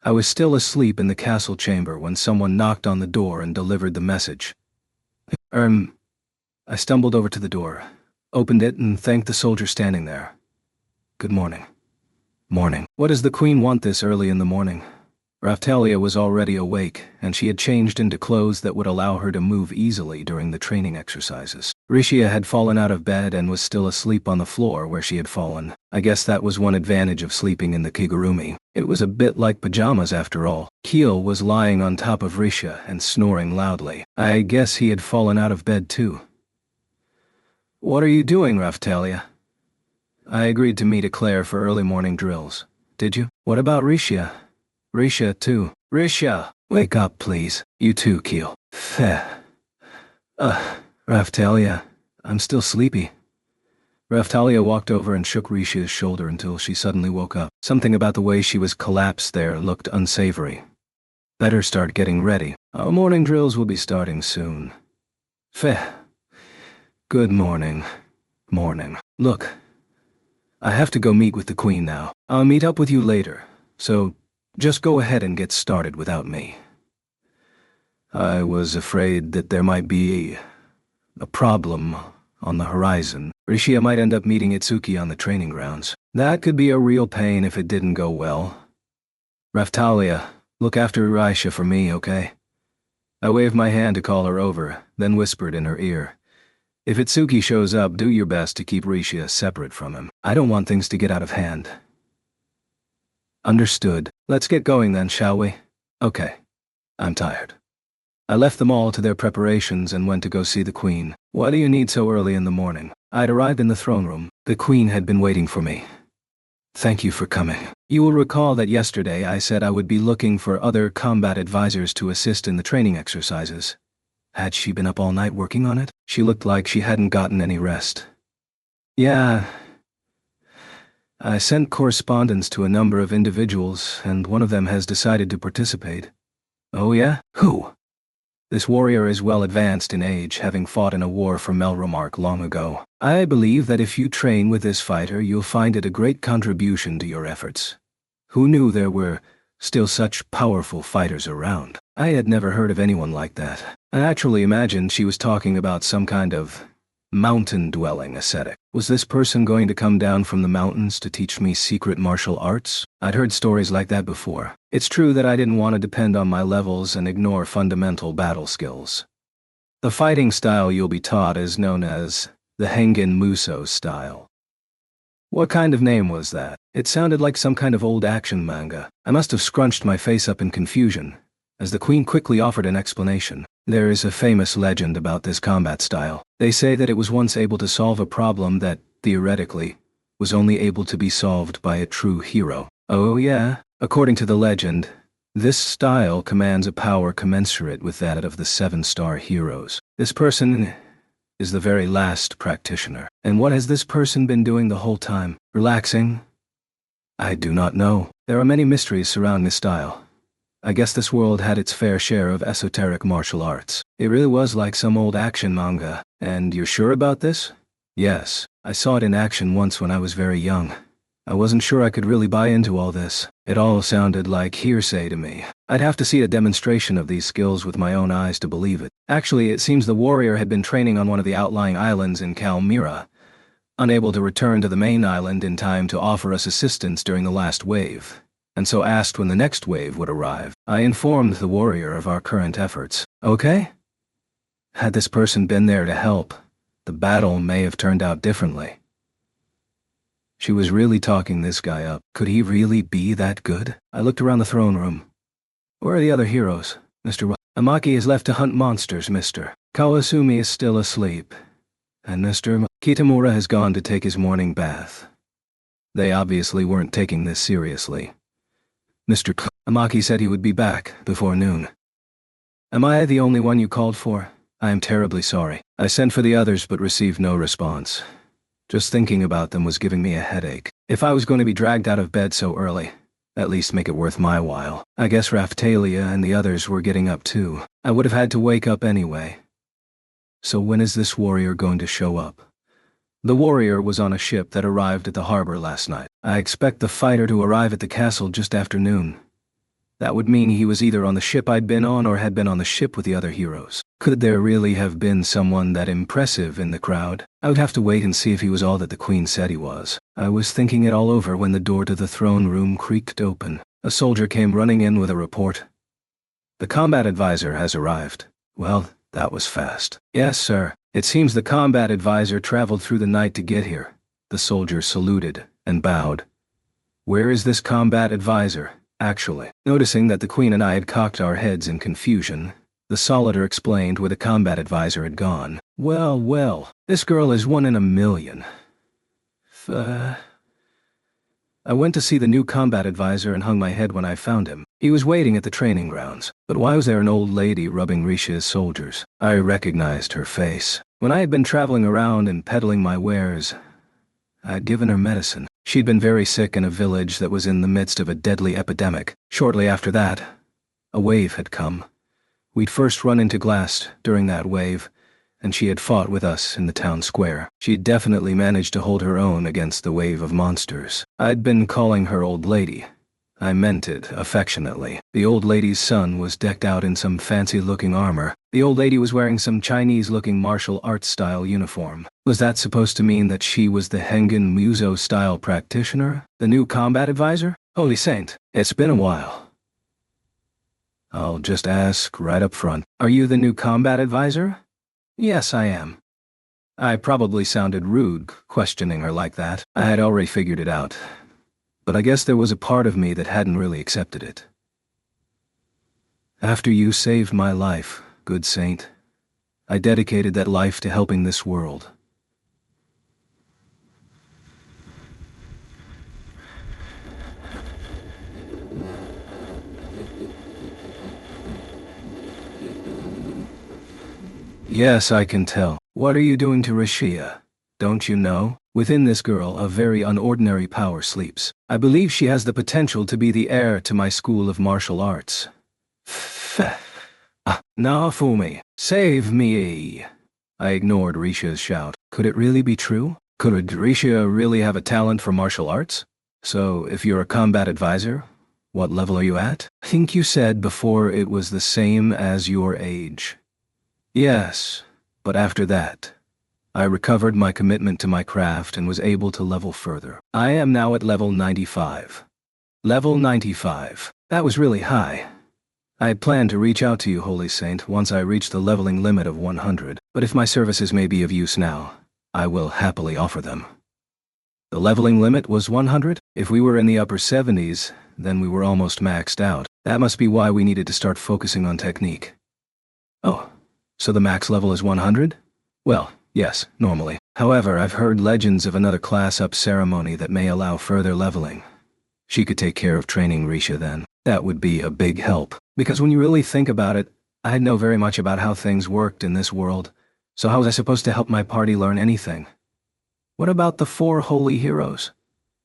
I was still asleep in the castle chamber when someone knocked on the door and delivered the message. I stumbled over to the door, opened it, and thanked the soldier standing there. Good morning. Morning. What does the Queen want this early in the morning? Raphtalia was already awake, and she had changed into clothes that would allow her to move easily during the training exercises. Rishia had fallen out of bed and was still asleep on the floor where she had fallen. I guess that was one advantage of sleeping in the Kigurumi. It was a bit like pajamas after all. Keel was lying on top of Rishia and snoring loudly. I guess he had fallen out of bed too. What are you doing, Raphtalia? I agreed to meet Eclair for early morning drills. did you? What about Risha? Risha, too. Risha! Wake up, please. You too, Keel. Feh. Raftalia. I'm still sleepy. Raftalia walked over and shook Risha's shoulder until she suddenly woke up. Something about the way she was collapsed there looked unsavory. Better start getting ready. Our morning drills will be starting soon. Feh. Good morning. Morning. Look. I have to go meet with the Queen now. I'll meet up with you later, so just go ahead and get started without me. I was afraid that there might be a problem on the horizon. Risha might end up meeting Itsuki on the training grounds. That could be a real pain if it didn't go well. Raftalia, look after Risha for me, okay? I waved my hand to call her over, then whispered in her ear. If Itsuki shows up, do your best to keep Risha separate from him. I don't want things to get out of hand. Understood. Let's get going then, shall we? Okay. I'm tired. I left them all to their preparations and went to go see the Queen. Why do you need so early in the morning? I'd arrived in the throne room. The Queen had been waiting for me. Thank you for coming. You will recall that yesterday I said I would be looking for other combat advisors to assist in the training exercises. Had she been up all night working on it? She looked like she hadn't gotten any rest. Yeah. I sent correspondence to a number of individuals, and one of them has decided to participate. Oh yeah? Who? This warrior is well advanced in age, having fought in a war for Melromark long ago. I believe that if you train with this fighter, you'll find it a great contribution to your efforts. Who knew there were still such powerful fighters around? I had never heard of anyone like that. I actually imagined she was talking about some kind of mountain-dwelling ascetic. Was this person going to come down from the mountains to teach me secret martial arts? I'd heard stories like that before. It's true that I didn't want to depend on my levels and ignore fundamental battle skills. The fighting style you'll be taught is known as the Hengen Muso style. What kind of name was that? It sounded like some kind of old action manga. I must have scrunched my face up in confusion, as the Queen quickly offered an explanation. There is a famous legend about this combat style. They say that it was once able to solve a problem that, theoretically, was only able to be solved by a true hero. Oh yeah? According to the legend, this style commands a power commensurate with that of the 7-star heroes. This person is the very last practitioner. And what has this person been doing the whole time? Relaxing? I do not know. There are many mysteries surrounding this style. I guess this world had its fair share of esoteric martial arts. It really was like some old action manga. And you're sure about this? Yes. I saw it in action once when I was very young. I wasn't sure I could really buy into all this. It all sounded like hearsay to me. I'd have to see a demonstration of these skills with my own eyes to believe it. Actually, it seems the warrior had been training on one of the outlying islands in Kalmyra, unable to return to the main island in time to offer us assistance during the last wave, and so asked when the next wave would arrive. I informed the warrior of our current efforts. Okay? Had this person been there to help, the battle may have turned out differently. She was really talking this guy up. Could he really be that good? I looked around the throne room. Where are the other heroes, Mr. Amaki is left to hunt monsters, Mr. Kawasumi is still asleep, and Mr. Kitamura has gone to take his morning bath. They obviously weren't taking this seriously. Mr. Amaki said he would be back before noon. Am I the only one you called for? I am terribly sorry. I sent for the others but received no response. Just thinking about them was giving me a headache. If I was going to be dragged out of bed so early, at least make it worth my while. I guess Raftalia and the others were getting up too. I would have had to wake up anyway. So when is this warrior going to show up? The warrior was on a ship that arrived at the harbor last night. I expect the fighter to arrive at the castle just after noon. That would mean he was either on the ship I'd been on or had been on the ship with the other heroes. Could there really have been someone that impressive in the crowd? I would have to wait and see if he was all that the Queen said he was. I was thinking it all over when the door to the throne room creaked open. A soldier came running in with a report. The combat advisor has arrived. Well, that was fast. Yes, sir. It seems the combat advisor traveled through the night to get here. The soldier saluted and bowed. Where is this combat advisor? Actually, noticing that the Queen and I had cocked our heads in confusion, the Solider explained where the combat advisor had gone. Well, this girl is one in a million. I went to see the new combat advisor and hung my head when I found him. He was waiting at the training grounds. But why was there an old lady rubbing Risha's shoulders? I recognized her face. When I had been traveling around and peddling my wares, I had given her medicine. She'd been very sick in a village that was in the midst of a deadly epidemic. Shortly after that, a wave had come. We'd first run into Glast during that wave, and she had fought with us in the town square. She'd definitely managed to hold her own against the wave of monsters. I'd been calling her old lady. I meant it affectionately. The old lady's son was decked out in some fancy-looking armor. The old lady was wearing some Chinese-looking martial arts-style uniform. Was that supposed to mean that she was the Hengen Muso-style practitioner? The new combat advisor? Holy Saint, it's been a while. I'll just ask right up front. Are you the new combat advisor? Yes, I am. I probably sounded rude, questioning her like that. I had already figured it out. But I guess there was a part of me that hadn't really accepted it. After you saved my life, good saint, I dedicated that life to helping this world. Yes, I can tell. What are you doing to Rishia? Don't you know? Within this girl, a very unordinary power sleeps. I believe she has the potential to be the heir to my school of martial arts. Naofumi, save me! I ignored Risha's shout. Could it really be true? Could Risha really have a talent for martial arts? So, if you're a combat advisor, what level are you at? I think you said before it was the same as your age. Yes, but after that, I recovered my commitment to my craft and was able to level further. I am now at level 95. Level 95. That was really high. I had planned to reach out to you, Holy Saint, once I reached the leveling limit of 100, but if my services may be of use now, I will happily offer them. The leveling limit was 100? If we were in the upper 70s, then we were almost maxed out. That must be why we needed to start focusing on technique. Oh. So the max level is 100? Well, yes, normally. However, I've heard legends of another class-up ceremony that may allow further leveling. She could take care of training Risha then. That would be a big help. Because when you really think about it, I didn't know very much about how things worked in this world. So how was I supposed to help my party learn anything? What about the 4 holy heroes?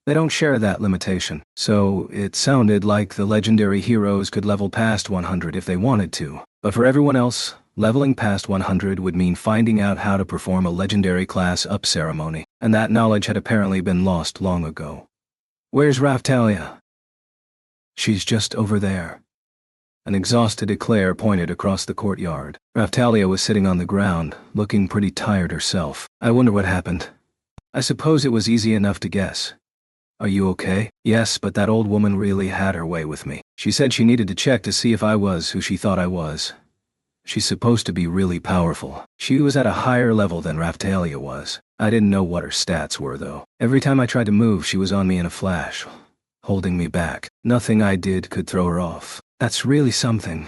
They don't share that limitation. So it sounded like the legendary heroes could level past 100 if they wanted to. But for everyone else, leveling past 100 would mean finding out how to perform a legendary class-up ceremony, and that knowledge had apparently been lost long ago. Where's Raftalia? She's just over there. An exhausted Eclair pointed across the courtyard. Raftalia was sitting on the ground, looking pretty tired herself. I wonder what happened. I suppose it was easy enough to guess. Are you okay? Yes, but that old woman really had her way with me. She said she needed to check to see if I was who she thought I was. She's supposed to be really powerful. She was at a higher level than Raftalia was. I didn't know what her stats were, though. Every time I tried to move, she was on me in a flash, holding me back. Nothing I did could throw her off. That's really something.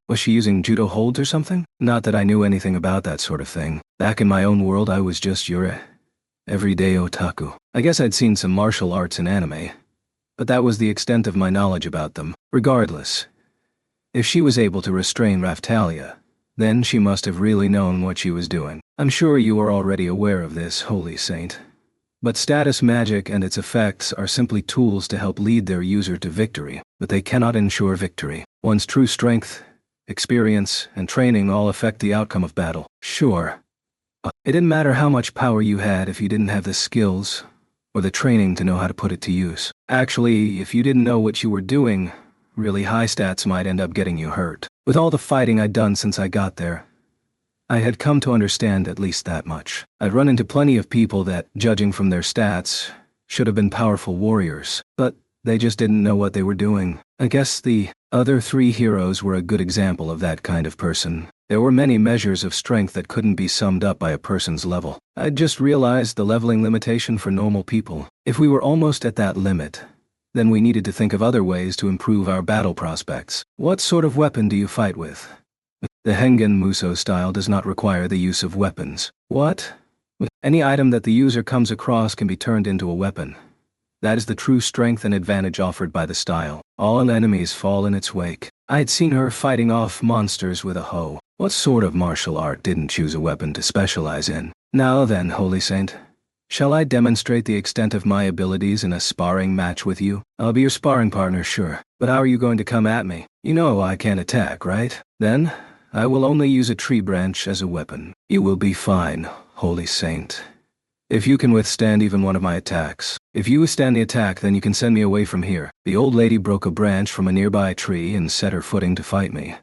Was she using judo holds or something? Not that I knew anything about that sort of thing. Back in my own world, I was just your everyday otaku. I guess I'd seen some martial arts in anime, but that was the extent of my knowledge about them. Regardless, if she was able to restrain Raftalia, then she must have really known what she was doing. I'm sure you are already aware of this, Holy Saint. But status magic and its effects are simply tools to help lead their user to victory, but they cannot ensure victory. One's true strength, experience, and training all affect the outcome of battle. Sure. It didn't matter how much power you had if you didn't have the skills or the training to know how to put it to use. Actually, if you didn't know what you were doing, really high stats might end up getting you hurt. With all the fighting I'd done since I got there, I had come to understand at least that much. I'd run into plenty of people that, judging from their stats, should have been powerful warriors, but they just didn't know what they were doing. I guess the other 3 heroes were a good example of that kind of person. There were many measures of strength that couldn't be summed up by a person's level. I'd just realized the leveling limitation for normal people. If we were almost at that limit, then we needed to think of other ways to improve our battle prospects. What sort of weapon do you fight with? The Hengen Muso style does not require the use of weapons. What? Any item that the user comes across can be turned into a weapon. That is the true strength and advantage offered by the style. All enemies fall in its wake. I had seen her fighting off monsters with a hoe. What sort of martial art didn't choose a weapon to specialize in? Now then, Holy Saint, shall I demonstrate the extent of my abilities in a sparring match with you? I'll be your sparring partner, sure. But how are you going to come at me? You know I can't attack, right? Then, I will only use a tree branch as a weapon. You will be fine, Holy Saint. If you can withstand even one of my attacks. If you withstand the attack, then you can send me away from here. The old lady broke a branch from a nearby tree and set her footing to fight me.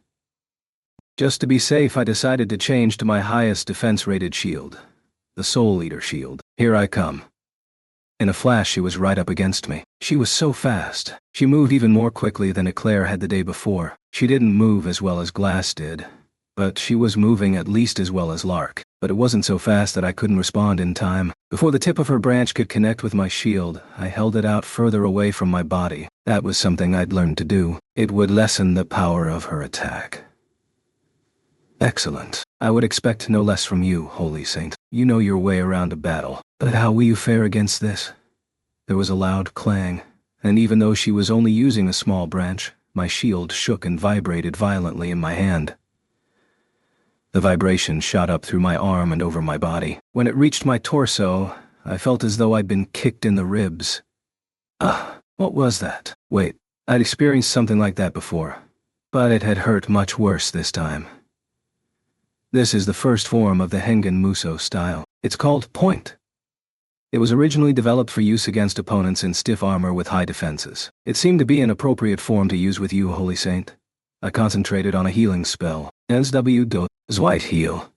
Just to be safe, I decided to change to my highest defense-rated shield, the Soul Eater shield. Here I come. In a flash, she was right up against me. She was so fast. She moved even more quickly than Eclair had the day before. She didn't move as well as Glass did, but she was moving at least as well as Lark. But it wasn't so fast that I couldn't respond in time. Before the tip of her branch could connect with my shield, I held it out further away from my body. That was something I'd learned to do. It would lessen the power of her attack. Excellent. I would expect no less from you, Holy Saint. You know your way around a battle. But how will you fare against this? There was a loud clang, and even though she was only using a small branch, my shield shook and vibrated violently in my hand. The vibration shot up through my arm and over my body. When it reached my torso, I felt as though I'd been kicked in the ribs. What was that? Wait, I'd experienced something like that before, but it had hurt much worse this time. This is the first form of the Hengen Muso style. It's called Point. It was originally developed for use against opponents in stiff armor with high defenses. It seemed to be an appropriate form to use with you, Holy Saint. I concentrated on a healing spell. SW Do Zweit Heal.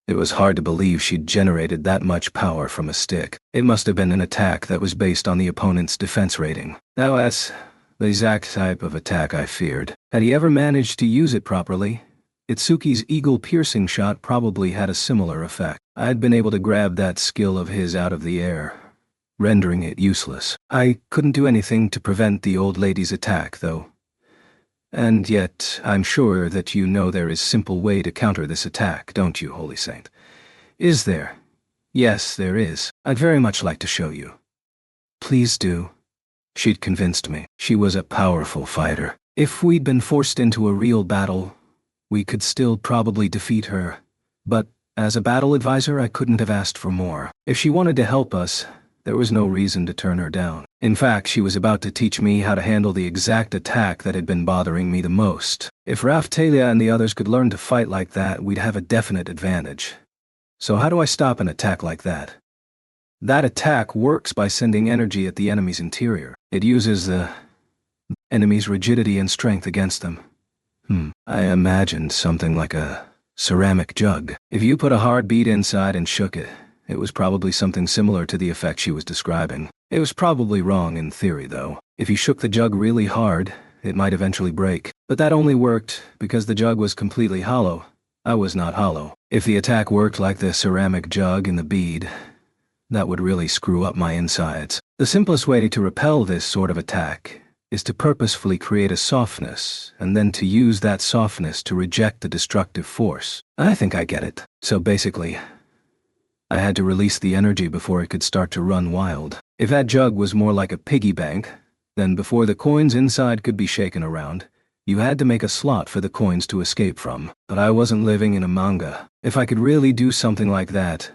It was hard to believe she'd generated that much power from a stick. It must have been an attack that was based on the opponent's defense rating. Now that's the exact type of attack I feared. Had he ever managed to use it properly, Itsuki's eagle piercing shot probably had a similar effect. I had been able to grab that skill of his out of the air, rendering it useless. I couldn't do anything to prevent the old lady's attack, though. And yet, I'm sure that you know there is a simple way to counter this attack, don't you, Holy Saint? Is there? Yes, there is. I'd very much like to show you. Please do. She'd convinced me. She was a powerful fighter. If we'd been forced into a real battle, we could still probably defeat her. But as a battle advisor, I couldn't have asked for more. If she wanted to help us, there was no reason to turn her down. In fact, she was about to teach me how to handle the exact attack that had been bothering me the most. If Raphtalia and the others could learn to fight like that, we'd have a definite advantage. So how do I stop an attack like that? That attack works by sending energy at the enemy's interior. It uses the enemy's rigidity and strength against them. I imagined something like a ceramic jug. If you put a hard bead inside and shook it, it was probably something similar to the effect she was describing. It was probably wrong in theory, though. If you shook the jug really hard, it might eventually break. But that only worked because the jug was completely hollow. I was not hollow. If the attack worked like the ceramic jug and the bead, that would really screw up my insides. The simplest way to repel this sort of attack is to purposefully create a softness, and then to use that softness to reject the destructive force. I think I get it. So basically, I had to release the energy before it could start to run wild. If that jug was more like a piggy bank, then before the coins inside could be shaken around, you had to make a slot for the coins to escape from. But I wasn't living in a manga. If I could really do something like that,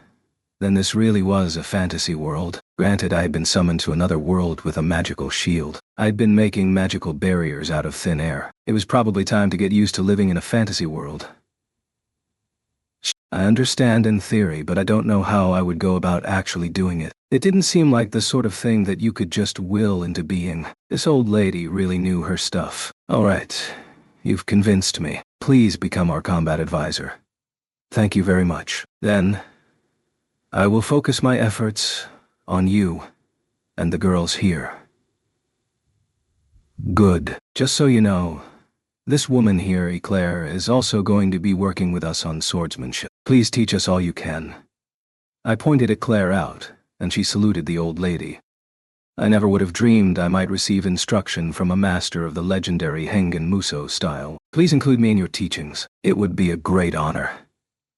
then this really was a fantasy world. Granted, I had been summoned to another world with a magical shield. I'd been making magical barriers out of thin air. It was probably time to get used to living in a fantasy world. I understand in theory, but I don't know how I would go about actually doing it. It didn't seem like the sort of thing that you could just will into being. This old lady really knew her stuff. All right, you've convinced me. Please become our combat advisor. Thank you very much. Then, I will focus my efforts on you and the girls here. Good. Just so you know, this woman here, Eclair, is also going to be working with us on swordsmanship. Please teach us all you can. I pointed Eclair out, and she saluted the old lady. I never would have dreamed I might receive instruction from a master of the legendary Hengen Muso style. Please include me in your teachings. It would be a great honor.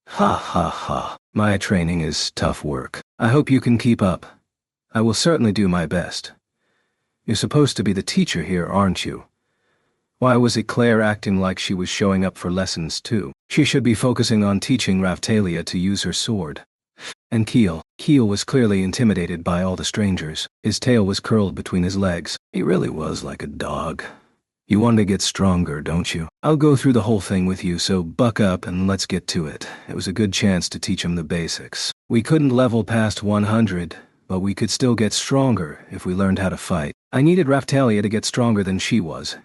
Ha ha ha. My training is tough work. I hope you can keep up. I will certainly do my best. You're supposed to be the teacher here, aren't you? Why was it Claire acting like she was showing up for lessons too? She should be focusing on teaching Raftalia to use her sword. And Keel was clearly intimidated by all the strangers. His tail was curled between his legs. He really was like a dog. You want to get stronger, don't you? I'll go through the whole thing with you, so buck up and let's get to it. It was a good chance to teach him the basics. We couldn't level past 100, but we could still get stronger if we learned how to fight. I needed Raftalia to get stronger than she was.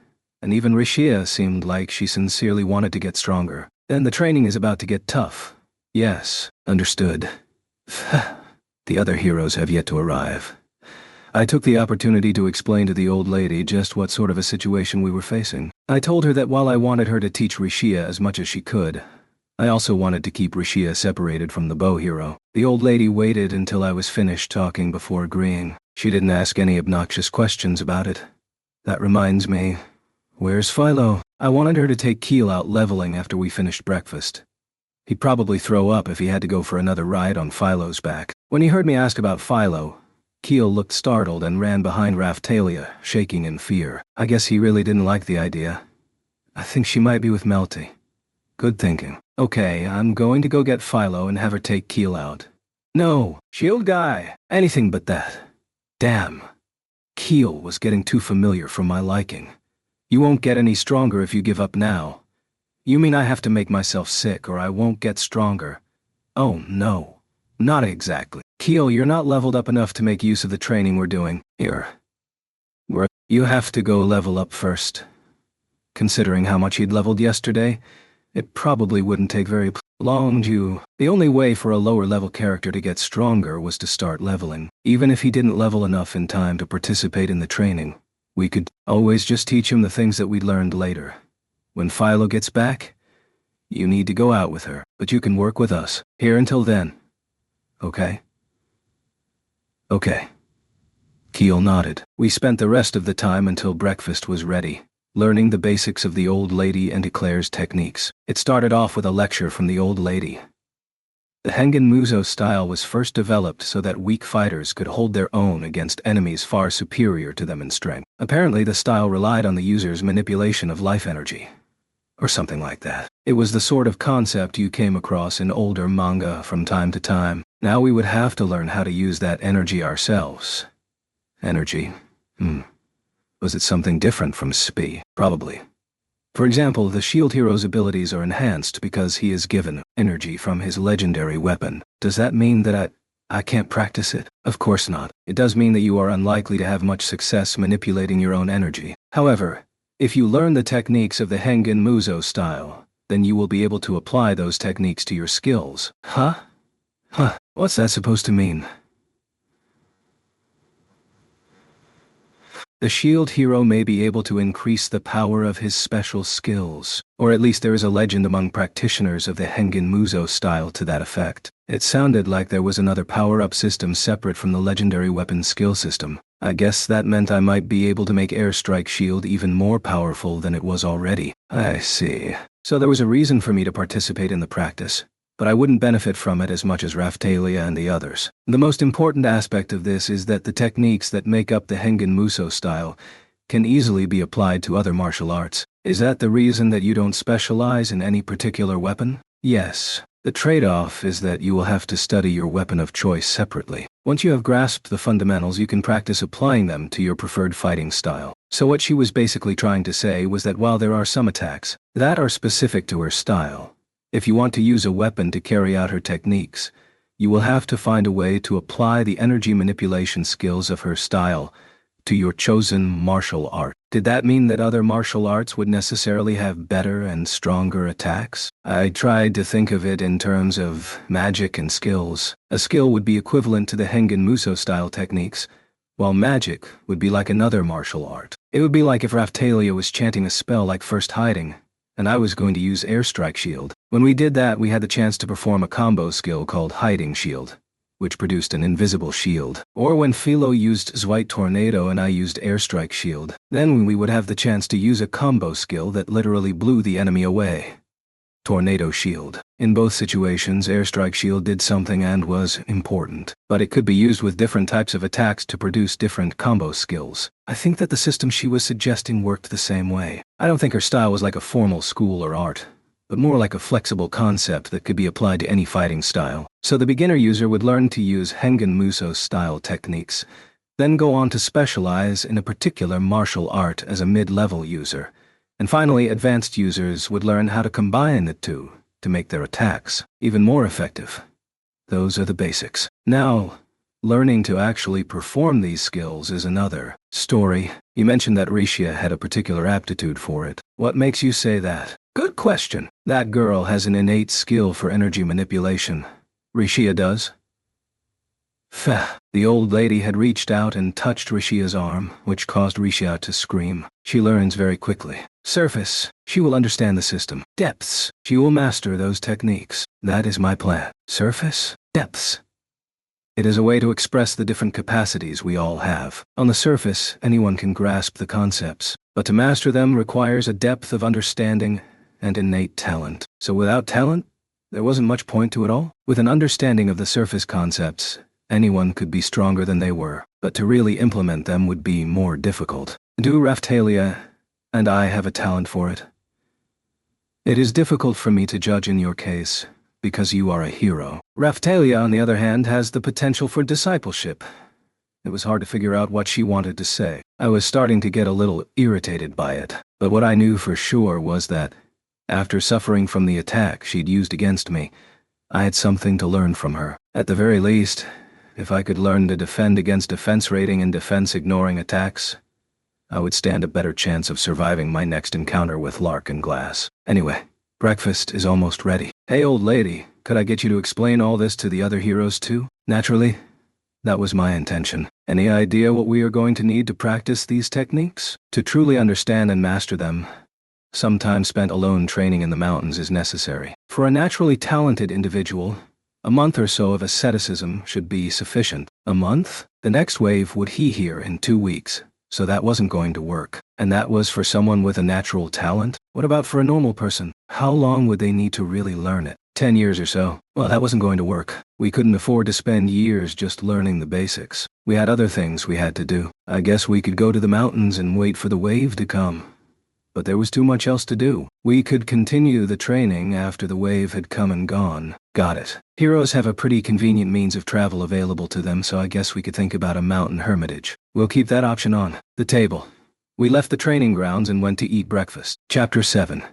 And even Rishia seemed like she sincerely wanted to get stronger. Then the training is about to get tough. Yes, understood. The other heroes have yet to arrive. I took the opportunity to explain to the old lady just what sort of a situation we were facing. I told her that while I wanted her to teach Rishia as much as she could, I also wanted to keep Rishia separated from the bow hero. The old lady waited until I was finished talking before agreeing. She didn't ask any obnoxious questions about it. That reminds me, where's Philo? I wanted her to take Keel out leveling after we finished breakfast. He'd probably throw up if he had to go for another ride on Philo's back. When he heard me ask about Philo, Keel looked startled and ran behind Raftalia, shaking in fear. I guess he really didn't like the idea. I think she might be with Melty. Good thinking. Okay, I'm going to go get Philo and have her take Keel out. No, shield guy. Anything but that. Damn. Keel was getting too familiar for my liking. You won't get any stronger if you give up now. You mean I have to make myself sick or I won't get stronger? Oh, no. Not exactly. Keel, you're not leveled up enough to make use of the training we're doing. Here. You have to go level up first. Considering how much he'd leveled yesterday, it probably wouldn't take very long to... The only way for a lower level character to get stronger was to start leveling. Even if he didn't level enough in time to participate in the training, we could always just teach him the things that we'd learned later. When Philo gets back, you need to go out with her, but you can work with us. Here until then. Okay? Okay. Keel nodded. We spent the rest of the time until breakfast was ready, learning the basics of the old lady and Claire's techniques. It started off with a lecture from the old lady. The Hengen Muso style was first developed so that weak fighters could hold their own against enemies far superior to them in strength. Apparently the style relied on the user's manipulation of life energy. Or something like that. It was the sort of concept you came across in older manga from time to time. Now we would have to learn how to use that energy ourselves. Energy? Was it something different from Spee? Probably. For example, the shield hero's abilities are enhanced because he is given energy from his legendary weapon. Does that mean that I can't practice it? Of course not. It does mean that you are unlikely to have much success manipulating your own energy. However, if you learn the techniques of the Hengen Muso style, then you will be able to apply those techniques to your skills. Huh? What's that supposed to mean? The shield hero may be able to increase the power of his special skills, or at least there is a legend among practitioners of the Hengen Muso style to that effect. It sounded like there was another power-up system separate from the legendary weapon skill system. I guess that meant I might be able to make Airstrike Shield even more powerful than it was already. I see. So there was a reason for me to participate in the practice, but I wouldn't benefit from it as much as Raftalia and the others. The most important aspect of this is that the techniques that make up the Hengen Muso style can easily be applied to other martial arts. Is that the reason that you don't specialize in any particular weapon? Yes. The trade-off is that you will have to study your weapon of choice separately. Once you have grasped the fundamentals, you can practice applying them to your preferred fighting style. So what she was basically trying to say was that while there are some attacks that are specific to her style, if you want to use a weapon to carry out her techniques, you will have to find a way to apply the energy manipulation skills of her style to your chosen martial art. Did that mean that other martial arts would necessarily have better and stronger attacks? I tried to think of it in terms of magic and skills. A skill would be equivalent to the Hengen Muso style techniques, while magic would be like another martial art. It would be like if Raftalia was chanting a spell like First Hiding, and I was going to use Airstrike Shield. When we did that, we had the chance to perform a combo skill called Hiding Shield, which produced an invisible shield. Or when Philo used Zwite Tornado and I used Airstrike Shield, then we would have the chance to use a combo skill that literally blew the enemy away. Tornado Shield. In both situations, Airstrike Shield did something and was important, but it could be used with different types of attacks to produce different combo skills. I think that the system she was suggesting worked the same way. I don't think her style was like a formal school or art, but more like a flexible concept that could be applied to any fighting style. So the beginner user would learn to use Hengen Muso-style techniques, then go on to specialize in a particular martial art as a mid-level user. And finally, advanced users would learn how to combine the two to make their attacks even more effective. Those are the basics. Now, learning to actually perform these skills is another story. You mentioned that Rishia had a particular aptitude for it. What makes you say that? Good question. That girl has an innate skill for energy manipulation. Rishia does? Feh. The old lady had reached out and touched Rishia's arm, which caused Rishia to scream. She learns very quickly. Surface, she will understand the system. Depths, she will master those techniques. That is my plan. Surface, depths. It is a way to express the different capacities we all have. On the surface, anyone can grasp the concepts, but to master them requires a depth of understanding and innate talent. So without talent, there wasn't much point to it all. With an understanding of the surface concepts, anyone could be stronger than they were, but to really implement them would be more difficult. Do Raphtalia and I have a talent for it? It is difficult for me to judge in your case, because you are a hero. Raphtalia, on the other hand, has the potential for discipleship. It was hard to figure out what she wanted to say. I was starting to get a little irritated by it, but what I knew for sure was that, after suffering from the attack she'd used against me, I had something to learn from her. At the very least, if I could learn to defend against defense rating and defense ignoring attacks, I would stand a better chance of surviving my next encounter with Lark and Glass. Anyway, breakfast is almost ready. Hey old lady, could I get you to explain all this to the other heroes too? Naturally, that was my intention. Any idea what we are going to need to practice these techniques? To truly understand and master them, some time spent alone training in the mountains is necessary. For a naturally talented individual, a month or so of asceticism should be sufficient. A month? The next wave would hear in 2 weeks, so that wasn't going to work. And that was for someone with a natural talent? What about for a normal person? How long would they need to really learn it? 10 years or so. Well, that wasn't going to work. We couldn't afford to spend years just learning the basics. We had other things we had to do. I guess we could go to the mountains and wait for the wave to come. But there was too much else to do. We could continue the training after the wave had come and gone. Got it. Heroes have a pretty convenient means of travel available to them, so I guess we could think about a mountain hermitage. We'll keep that option on the table. We left the training grounds and went to eat breakfast. Chapter 7.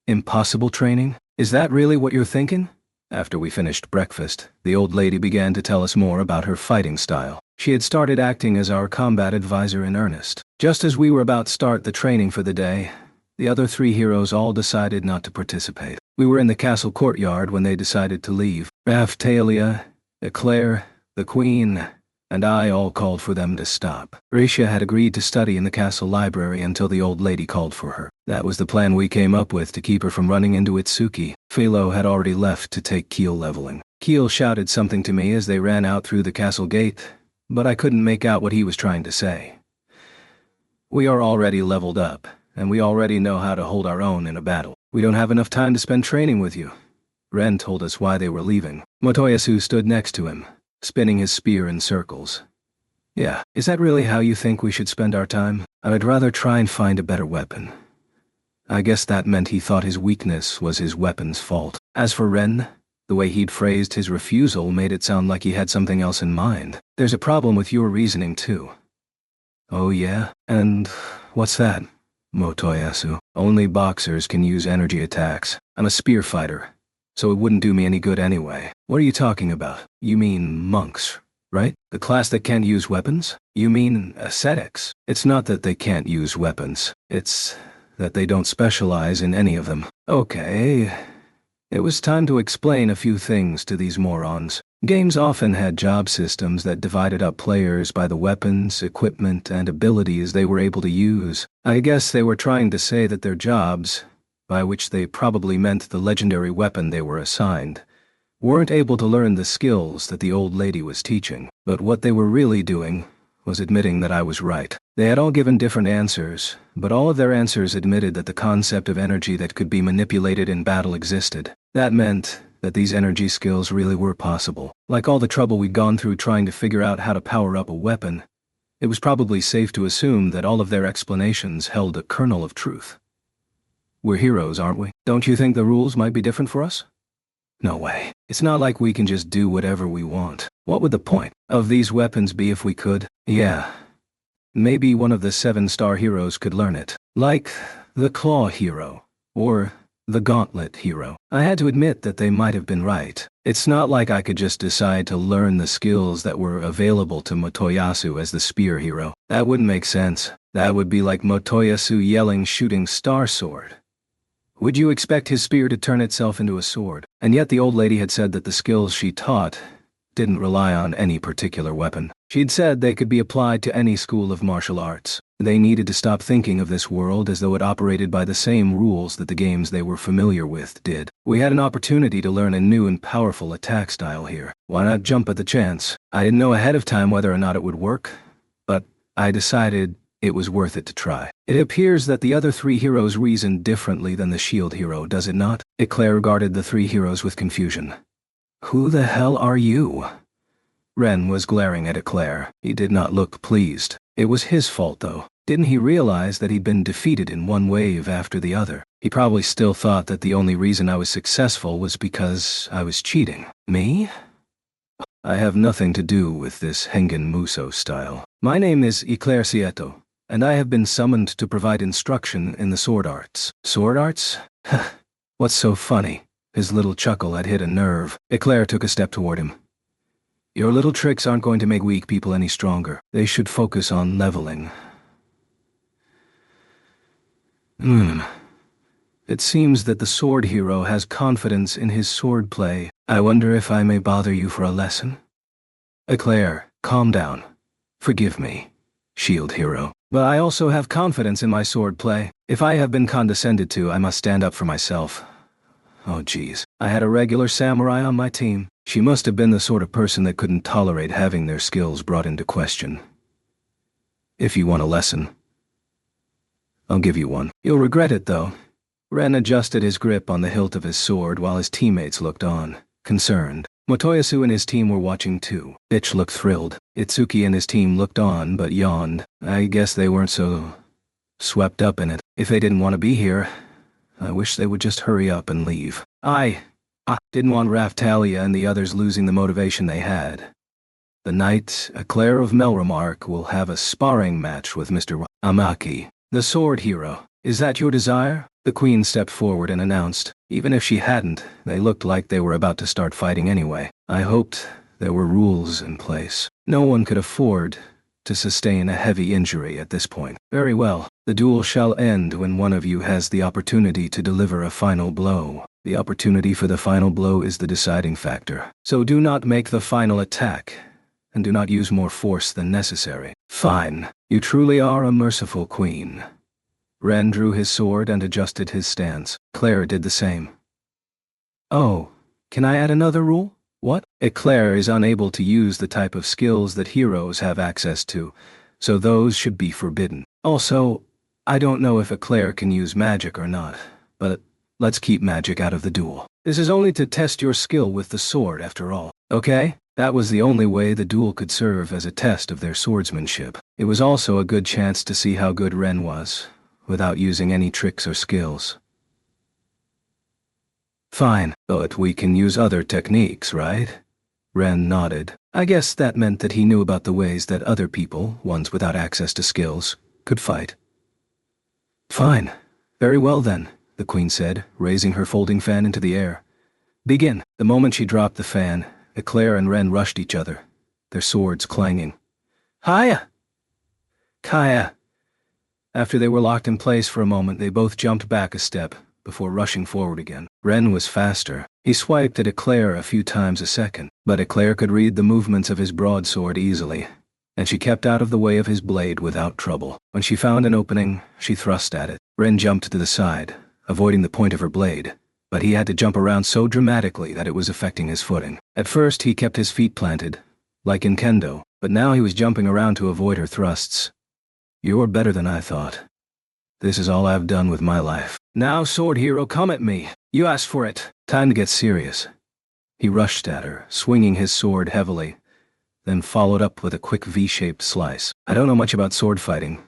Impossible training? Is that really what you're thinking? After we finished breakfast, the old lady began to tell us more about her fighting style. She had started acting as our combat advisor in earnest. Just as we were about to start the training for the day, the other 3 heroes all decided not to participate. We were in the castle courtyard when they decided to leave. Raphtalia, Eclair, the Queen, and I all called for them to stop. Rishia had agreed to study in the castle library until the old lady called for her. That was the plan we came up with to keep her from running into Itsuki. Philo had already left to take Keel leveling. Keel shouted something to me as they ran out through the castle gate, but I couldn't make out what he was trying to say. We are already leveled up, and we already know how to hold our own in a battle. We don't have enough time to spend training with you. Ren told us why they were leaving. Motoyasu stood next to him, spinning his spear in circles. Yeah, is that really how you think we should spend our time? I'd rather try and find a better weapon. I guess that meant he thought his weakness was his weapon's fault. As for Ren, the way he'd phrased his refusal made it sound like he had something else in mind. There's a problem with your reasoning too. Oh yeah? And what's that? Motoyasu. Only boxers can use energy attacks. I'm a spear fighter, so it wouldn't do me any good anyway. What are you talking about? You mean monks, right? The class that can't use weapons? You mean ascetics? It's not that they can't use weapons. It's that they don't specialize in any of them. Okay. It was time to explain a few things to these morons. Games often had job systems that divided up players by the weapons, equipment, and abilities they were able to use. I guess they were trying to say that their jobs, by which they probably meant the legendary weapon they were assigned, weren't able to learn the skills that the old lady was teaching. But what they were really doing was admitting that I was right. They had all given different answers, but all of their answers admitted that the concept of energy that could be manipulated in battle existed. That meant that these energy skills really were possible. Like all the trouble we'd gone through trying to figure out how to power up a weapon, it was probably safe to assume that all of their explanations held a kernel of truth. We're heroes, aren't we? Don't you think the rules might be different for us? No way. It's not like we can just do whatever we want. What would the point of these weapons be if we could? Yeah. Maybe one of the 7-star heroes could learn it. Like the Claw hero, or the Gauntlet hero. I had to admit that they might have been right. It's not like I could just decide to learn the skills that were available to Motoyasu as the Spear hero. That wouldn't make sense. That would be like Motoyasu yelling shooting Star Sword. Would you expect his spear to turn itself into a sword? And yet the old lady had said that the skills she taught didn't rely on any particular weapon. She'd said they could be applied to any school of martial arts. They needed to stop thinking of this world as though it operated by the same rules that the games they were familiar with did. We had an opportunity to learn a new and powerful attack style here. Why not jump at the chance? I didn't know ahead of time whether or not it would work, but I decided it was worth it to try. It appears that the other 3 heroes reasoned differently than the shield hero, does it not? Eclair regarded the 3 heroes with confusion. Who the hell are you? Ren was glaring at Eclair. He did not look pleased. It was his fault, though. Didn't he realize that he'd been defeated in one wave after the other? He probably still thought that the only reason I was successful was because I was cheating. Me? I have nothing to do with this Hengen Muso style. My name is Eclair Sieto, and I have been summoned to provide instruction in the sword arts. Sword arts? What's so funny? His little chuckle had hit a nerve. Eclair took a step toward him. Your little tricks aren't going to make weak people any stronger. They should focus on leveling. It seems that the sword hero has confidence in his sword play. I wonder if I may bother you for a lesson? Eclair, calm down. Forgive me, shield hero. But I also have confidence in my sword play. If I have been condescended to, I must stand up for myself. Oh geez, I had a regular samurai on my team. She must have been the sort of person that couldn't tolerate having their skills brought into question. If you want a lesson, I'll give you one. You'll regret it, though. Ren adjusted his grip on the hilt of his sword while his teammates looked on, concerned. Motoyasu and his team were watching too. Itch looked thrilled. Itsuki and his team looked on but yawned. I guess they weren't so swept up in it. If they didn't want to be here, I wish they would just hurry up and leave. I didn't want Raftalia and the others losing the motivation they had. The night Eclair of Melromark will have a sparring match with Mr. Amaki, the sword hero. Is that your desire? The queen stepped forward and announced. Even if she hadn't, they looked like they were about to start fighting anyway. I hoped there were rules in place. No one could afford to sustain a heavy injury at this point. Very well. The duel shall end when one of you has the opportunity to deliver a final blow. The opportunity for the final blow is the deciding factor. So do not make the final attack, and do not use more force than necessary. Fine. You truly are a merciful queen. Ren drew his sword and adjusted his stance. Claire did the same. Oh, can I add another rule? What? Eclair is unable to use the type of skills that heroes have access to, so those should be forbidden. Also, I don't know if Eclair can use magic or not, but let's keep magic out of the duel. This is only to test your skill with the sword, after all. Okay? That was the only way the duel could serve as a test of their swordsmanship. It was also a good chance to see how good Ren was, without using any tricks or skills. Fine, but we can use other techniques, right? Ren nodded. I guess that meant that he knew about the ways that other people, ones without access to skills, could fight. Fine. Very well then, the queen said, raising her folding fan into the air. Begin. The moment she dropped the fan, Eclair and Ren rushed each other, their swords clanging. Hiya! Kaya! After they were locked in place for a moment, they both jumped back a step, before rushing forward again. Ren was faster. He swiped at Eclair a few times a second, but Eclair could read the movements of his broadsword easily, and she kept out of the way of his blade without trouble. When she found an opening, she thrust at it. Ren jumped to the side, avoiding the point of her blade, but he had to jump around so dramatically that it was affecting his footing. At first, he kept his feet planted, like in kendo, but now he was jumping around to avoid her thrusts. You're better than I thought. This is all I've done with my life. Now, sword hero, come at me. You asked for it. Time to get serious. He rushed at her, swinging his sword heavily, then followed up with a quick V-shaped slice. I don't know much about sword fighting,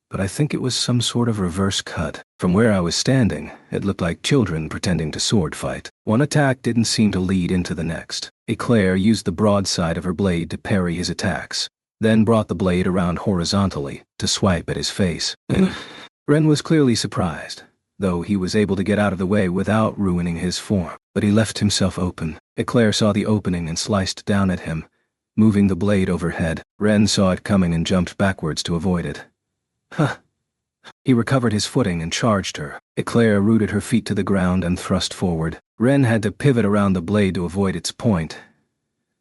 but I think it was some sort of reverse cut. From where I was standing, it looked like children pretending to sword fight. One attack didn't seem to lead into the next. Eclair used the broadside of her blade to parry his attacks, then brought the blade around horizontally to swipe at his face. Ren was clearly surprised, though he was able to get out of the way without ruining his form. But he left himself open. Eclair saw the opening and sliced down at him, moving the blade overhead. Ren saw it coming and jumped backwards to avoid it. Huh. He recovered his footing and charged her. Eclair rooted her feet to the ground and thrust forward. Ren had to pivot around the blade to avoid its point,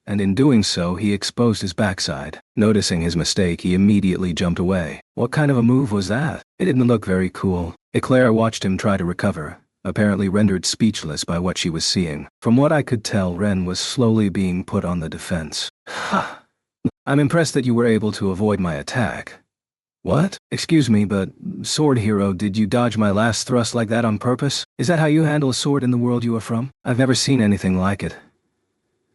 and in doing so he exposed his backside. Noticing his mistake, he immediately jumped away. What kind of a move was that? It didn't look very cool. Eclair watched him try to recover, apparently rendered speechless by what she was seeing. From what I could tell, Ren was slowly being put on the defense. Ha! I'm impressed that you were able to avoid my attack. What? Excuse me, but, Sword Hero, did you dodge my last thrust like that on purpose? Is that how you handle a sword in the world you are from? I've never seen anything like it.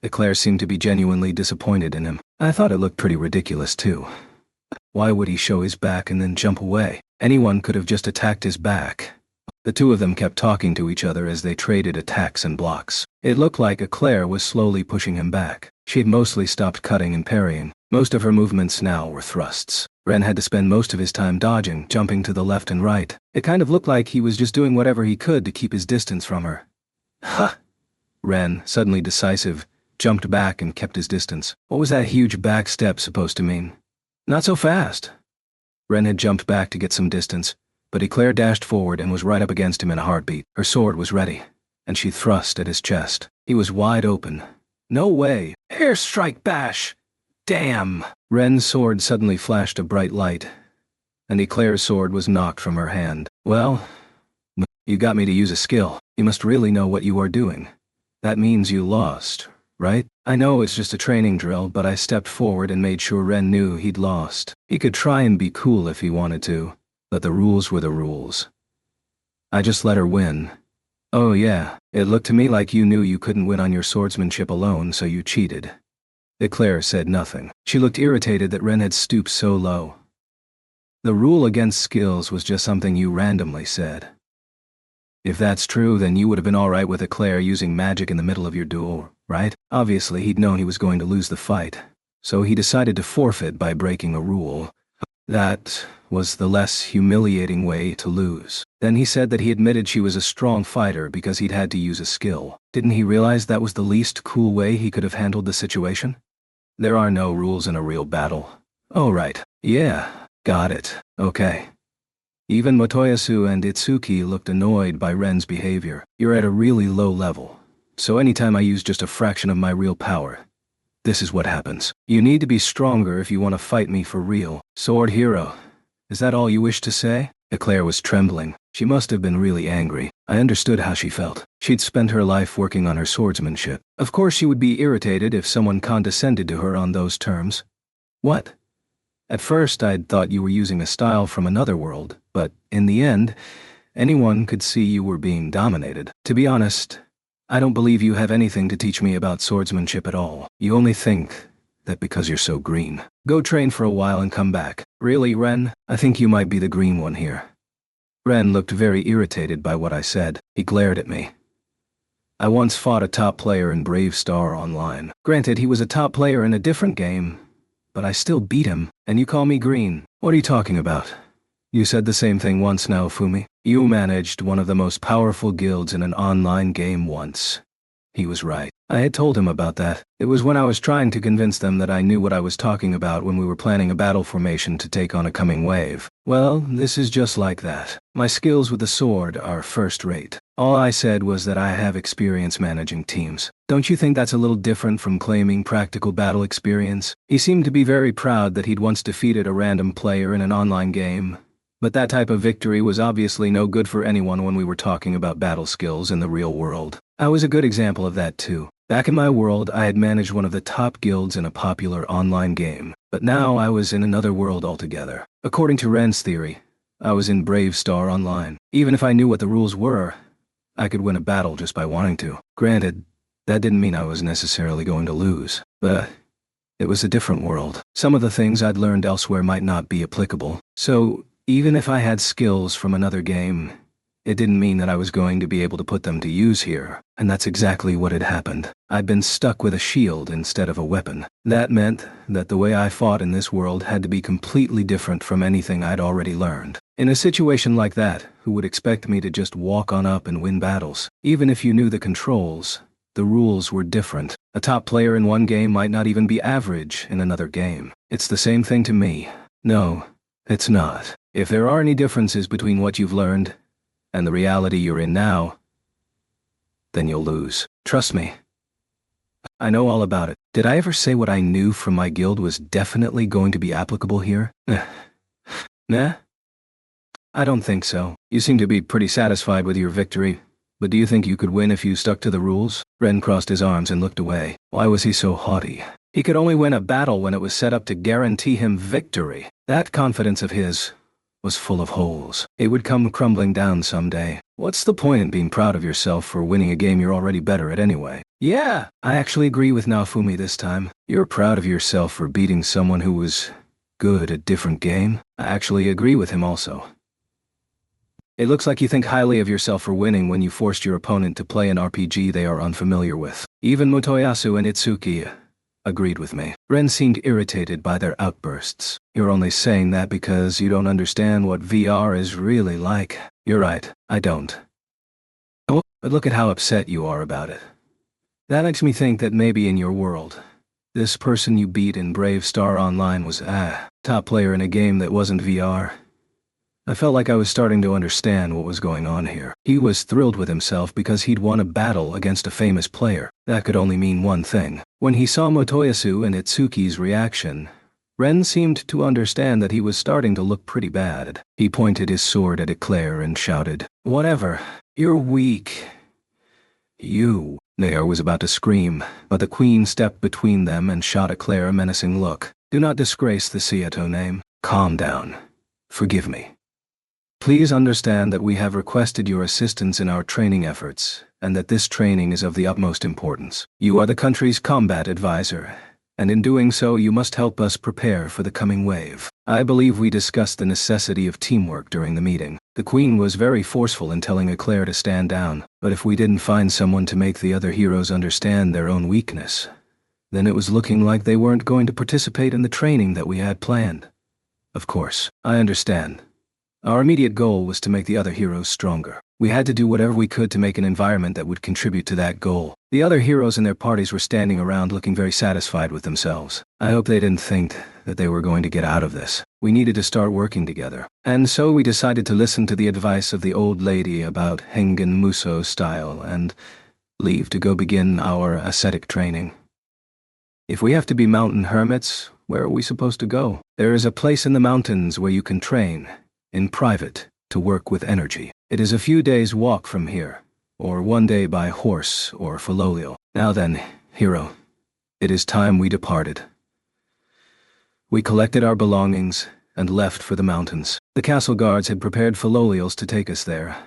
Eclair seemed to be genuinely disappointed in him. I thought it looked pretty ridiculous too. Why would he show his back and then jump away? Anyone could have just attacked his back. The two of them kept talking to each other as they traded attacks and blocks. It looked like Eclair was slowly pushing him back. She had mostly stopped cutting and parrying. Most of her movements now were thrusts. Ren had to spend most of his time dodging, jumping to the left and right. It kind of looked like he was just doing whatever he could to keep his distance from her. Ha! Ren, suddenly decisive, jumped back and kept his distance. What was that huge back step supposed to mean? Not so fast. Ren had jumped back to get some distance, but Eclair dashed forward and was right up against him in a heartbeat. Her sword was ready, and she thrust at his chest. He was wide open. No way! Airstrike bash! Damn! Ren's sword suddenly flashed a bright light, and Eclair's sword was knocked from her hand. Well, you got me to use a skill. You must really know what you are doing. That means you lost, right? I know it's just a training drill, but I stepped forward and made sure Ren knew he'd lost. He could try and be cool if he wanted to, but the rules were the rules. I just let her win. Oh yeah, it looked to me like you knew you couldn't win on your swordsmanship alone, so you cheated. Eclair said nothing. She looked irritated that Ren had stooped so low. The rule against skills was just something you randomly said. If that's true, then you would have been alright with Eclair using magic in the middle of your duel, right? Obviously, he'd known he was going to lose the fight, so he decided to forfeit by breaking a rule. That was the less humiliating way to lose. Then he said that he admitted she was a strong fighter because he'd had to use a skill. Didn't he realize that was the least cool way he could have handled the situation? There are no rules in a real battle. Oh right, yeah, got it, okay. Even Motoyasu and Itsuki looked annoyed by Ren's behavior. You're at a really low level, so anytime I use just a fraction of my real power, this is what happens. You need to be stronger if you want to fight me for real. Sword Hero, is that all you wish to say? Eclair was trembling. She must have been really angry. I understood how she felt. She'd spent her life working on her swordsmanship. Of course she would be irritated if someone condescended to her on those terms. What? At first I'd thought you were using a style from another world, but in the end, anyone could see you were being dominated. To be honest, I don't believe you have anything to teach me about swordsmanship at all. You only think that because you're so green. Go train for a while and come back. Really, Ren? I think you might be the green one here. Ren looked very irritated by what I said. He glared at me. I once fought a top player in Brave Star Online. Granted, he was a top player in a different game, but I still beat him, and you call me green. What are you talking about? You said the same thing once now, Fumi. You managed one of the most powerful guilds in an online game once. He was right. I had told him about that. It was when I was trying to convince them that I knew what I was talking about when we were planning a battle formation to take on a coming wave. Well, this is just like that. My skills with the sword are first rate. All I said was that I have experience managing teams. Don't you think that's a little different from claiming practical battle experience? He seemed to be very proud that he'd once defeated a random player in an online game. But that type of victory was obviously no good for anyone when we were talking about battle skills in the real world. I was a good example of that too. Back in my world, I had managed one of the top guilds in a popular online game, but now I was in another world altogether. According to Ren's theory, I was in Brave Star Online. Even if I knew what the rules were, I could win a battle just by wanting to. Granted, That didn't mean I was necessarily going to lose, but it was a different world. Some of the things I'd learned elsewhere might not be applicable, so even if I had skills from another game, it didn't mean that I was going to be able to put them to use here, and that's exactly what had happened. I'd been stuck with a shield instead of a weapon. That meant that the way I fought in this world had to be completely different from anything I'd already learned. In a situation like that, who would expect me to just walk on up and win battles? Even if you knew the controls, the rules were different. A top player in one game might not even be average in another game. It's the same thing to me. No, it's not. If there are any differences between what you've learned and the reality you're in now, then you'll lose. Trust me. I know all about it. Did I ever say what I knew from my guild was definitely going to be applicable here? Nah? I don't think so. You seem to be pretty satisfied with your victory, but do you think you could win if you stuck to the rules? Ren crossed his arms and looked away. Why was he so haughty? He could only win a battle when it was set up to guarantee him victory. That confidence of his was full of holes. It would come crumbling down someday. What's the point in being proud of yourself for winning a game you're already better at anyway? Yeah, I actually agree with Naofumi this time. You're proud of yourself for beating someone who was good at different game? I actually agree with him also. It looks like you think highly of yourself for winning when you forced your opponent to play an RPG they are unfamiliar with. Even Motoyasu and Itsuki agreed with me. Ren seemed irritated by their outbursts. You're only saying that because you don't understand what VR is really like. You're right, I don't. Oh, but look at how upset you are about it. That makes me think that maybe in your world, this person you beat in Brave Star Online was top player in a game that wasn't VR. I felt like I was starting to understand what was going on here. He was thrilled with himself because he'd won a battle against a famous player. That could only mean one thing. When he saw Motoyasu and Itsuki's reaction, Ren seemed to understand that he was starting to look pretty bad. He pointed his sword at Eclair and shouted, "Whatever, you're weak." You. Nair was about to scream, but the queen stepped between them and shot Eclair a menacing look. Do not disgrace the Seato name. Calm down. Forgive me. Please understand that we have requested your assistance in our training efforts, and that this training is of the utmost importance. You are the country's combat advisor, and in doing so you must help us prepare for the coming wave. I believe we discussed the necessity of teamwork during the meeting. The Queen was very forceful in telling Eclair to stand down, but if we didn't find someone to make the other heroes understand their own weakness, then it was looking like they weren't going to participate in the training that we had planned. Of course, I understand. Our immediate goal was to make the other heroes stronger. We had to do whatever we could to make an environment that would contribute to that goal. The other heroes and their parties were standing around looking very satisfied with themselves. I hope they didn't think that they were going to get out of this. We needed to start working together. And so we decided to listen to the advice of the old lady about Hengen Muso style and leave to go begin our ascetic training. If we have to be mountain hermits, where are we supposed to go? There is a place in the mountains where you can train, in private, to work with energy. It is a few days' walk from here, or one day by horse or Filolio. Now then, hero, it is time we departed. We collected our belongings and left for the mountains. The castle guards had prepared Filolios to take us there,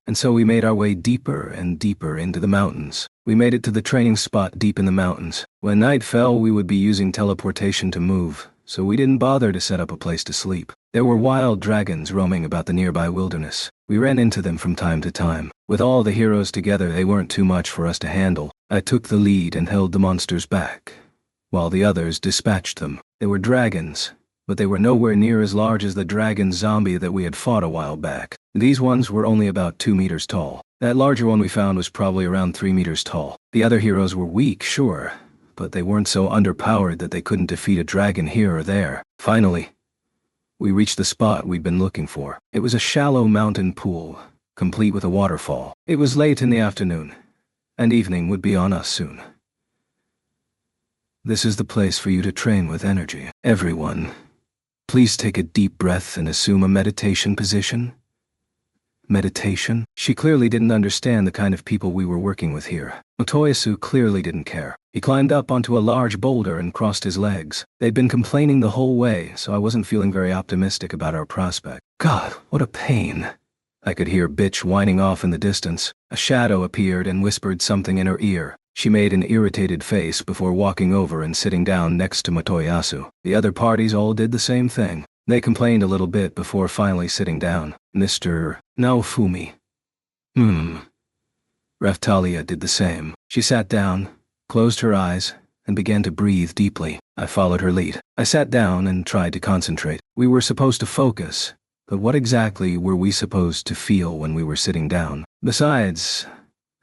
and so we made our way deeper and deeper into the mountains. We made it to the training spot deep in the mountains. When night fell, we would be using teleportation to move, so we didn't bother to set up a place to sleep. There were wild dragons roaming about the nearby wilderness. We ran into them from time to time. With all the heroes together, they weren't too much for us to handle. I took the lead and held the monsters back, while the others dispatched them. They were dragons, but they were nowhere near as large as the dragon zombie that we had fought a while back. These ones were only about 2 meters tall. That larger one we found was probably around 3 meters tall. The other heroes were weak, sure, but they weren't so underpowered that they couldn't defeat a dragon here or there. Finally, we reached the spot we'd been looking for. It was a shallow mountain pool, complete with a waterfall. It was late in the afternoon, and evening would be on us soon. This is the place for you to train with energy. Everyone, please take a deep breath and assume a meditation position. Meditation? She clearly didn't understand the kind of people we were working with here. Motoyasu clearly didn't care. He climbed up onto a large boulder and crossed his legs. They'd been complaining the whole way, so I wasn't feeling very optimistic about our prospect. God, what a pain. I could hear Bitch whining off in the distance. A shadow appeared and whispered something in her ear. She made an irritated face before walking over and sitting down next to Motoyasu. The other parties all did the same thing. They complained a little bit before finally sitting down. Mr. Naofumi. Raphtalia did the same. She sat down, closed her eyes, and began to breathe deeply. I followed her lead. I sat down and tried to concentrate. We were supposed to focus, but what exactly were we supposed to feel when we were sitting down? Besides,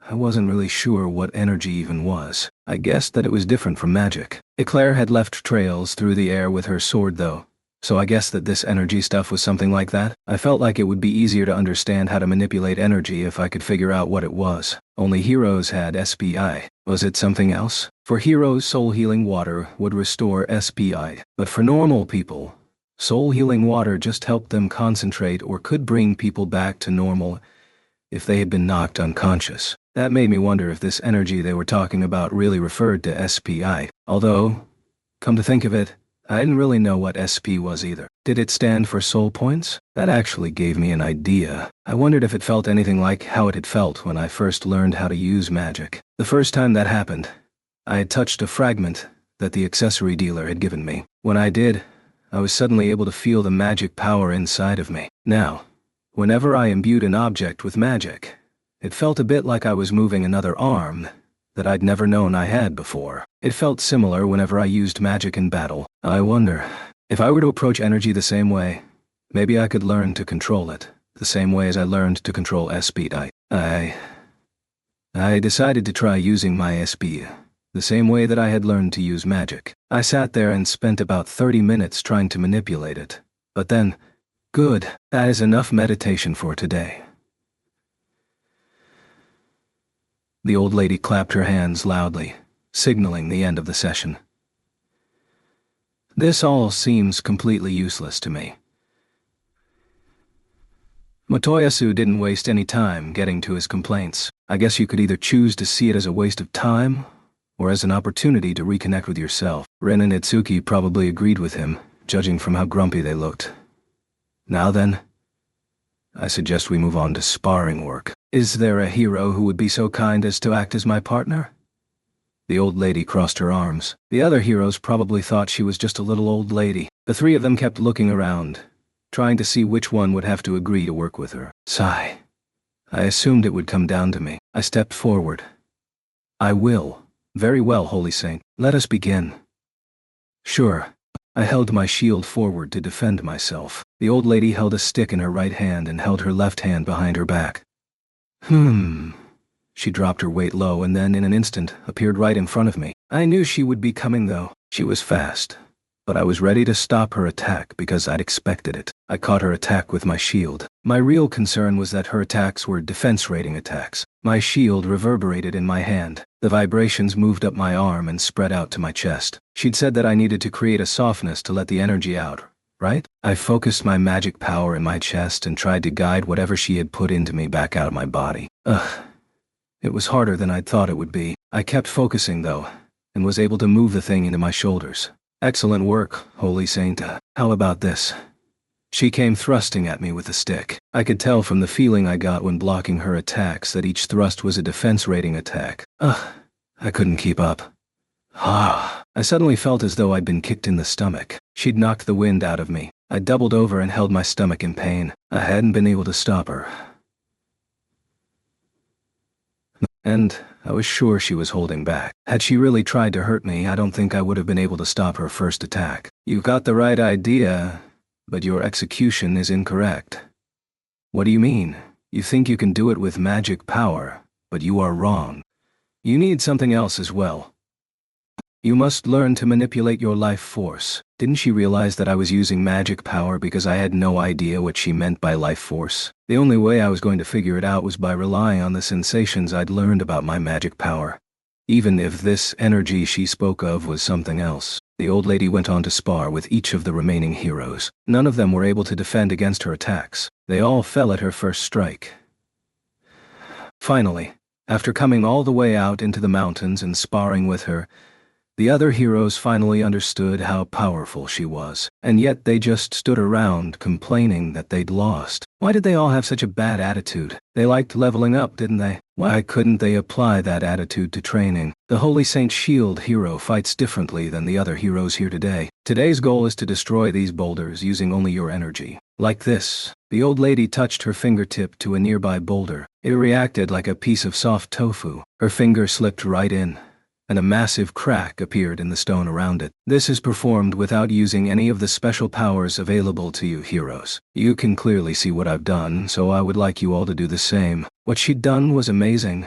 I wasn't really sure what energy even was. I guessed that it was different from magic. Eclair had left trails through the air with her sword though, so I guessed that this energy stuff was something like that. I felt like it would be easier to understand how to manipulate energy if I could figure out what it was. Only heroes had SPI. Was it something else? For heroes, soul healing water would restore SPI, but for normal people, soul healing water just helped them concentrate or could bring people back to normal if they had been knocked unconscious. That made me wonder if this energy they were talking about really referred to SPI. Although, come to think of it, I didn't really know what SP was either. Did it stand for soul points? That actually gave me an idea. I wondered if it felt anything like how it had felt when I first learned how to use magic. The first time that happened, I had touched a fragment that the accessory dealer had given me. When I did, I was suddenly able to feel the magic power inside of me. Now, whenever I imbued an object with magic, it felt a bit like I was moving another arm that I'd never known I had before. It felt similar whenever I used magic in battle. I wonder, if I were to approach energy the same way, maybe I could learn to control it, the same way as I learned to control SPI. I decided to try using my SPI, the same way that I had learned to use magic. I sat there and spent about 30 minutes trying to manipulate it. But then, good, that is enough meditation for today. The old lady clapped her hands loudly, signaling the end of the session. This all seems completely useless to me. Motoyasu didn't waste any time getting to his complaints. I guess you could either choose to see it as a waste of time, or as an opportunity to reconnect with yourself. Ren and Itsuki probably agreed with him, judging from how grumpy they looked. Now then, I suggest we move on to sparring work. Is there a hero who would be so kind as to act as my partner? The old lady crossed her arms. The other heroes probably thought she was just a little old lady. The three of them kept looking around, trying to see which one would have to agree to work with her. Sigh. I assumed it would come down to me. I stepped forward. I will. Very well, Holy Saint. Let us begin. Sure. I held my shield forward to defend myself. The old lady held a stick in her right hand and held her left hand behind her back. She dropped her weight low and then in an instant appeared right in front of me. I knew she would be coming though. She was fast, but I was ready to stop her attack because I'd expected it. I caught her attack with my shield. My real concern was that her attacks were defense rating attacks. My shield reverberated in my hand. The vibrations moved up my arm and spread out to my chest. She'd said that I needed to create a softness to let the energy out, right? I focused my magic power in my chest and tried to guide whatever she had put into me back out of my body. It was harder than I'd thought it would be. I kept focusing though, and was able to move the thing into my shoulders. Excellent work, Holy Saint. How about this? She came thrusting at me with a stick. I could tell from the feeling I got when blocking her attacks that each thrust was a defense rating attack. I couldn't keep up. I suddenly felt as though I'd been kicked in the stomach. She'd knocked the wind out of me. I doubled over and held my stomach in pain. I hadn't been able to stop her. And I was sure she was holding back. Had she really tried to hurt me, I don't think I would have been able to stop her first attack. You got the right idea, but your execution is incorrect. What do you mean? You think you can do it with magic power, but you are wrong. You need something else as well. You must learn to manipulate your life force. Didn't she realize that I was using magic power because I had no idea what she meant by life force? The only way I was going to figure it out was by relying on the sensations I'd learned about my magic power. Even if this energy she spoke of was something else. The old lady went on to spar with each of the remaining heroes. None of them were able to defend against her attacks. They all fell at her first strike. Finally, after coming all the way out into the mountains and sparring with her, The other heroes finally understood how powerful she was, and yet they just stood around complaining that they'd lost. Why did they all have such a bad attitude? They liked leveling up, didn't they? Why couldn't they apply that attitude to training? The Holy Saint Shield hero fights differently than the other heroes here today. Today's goal is to destroy these boulders using only your energy. Like this. The old lady touched her fingertip to a nearby boulder. It reacted like a piece of soft tofu. Her finger slipped right in, and a massive crack appeared in the stone around it. This is performed without using any of the special powers available to you heroes. You can clearly see what I've done, so I would like you all to do the same. What she'd done was amazing,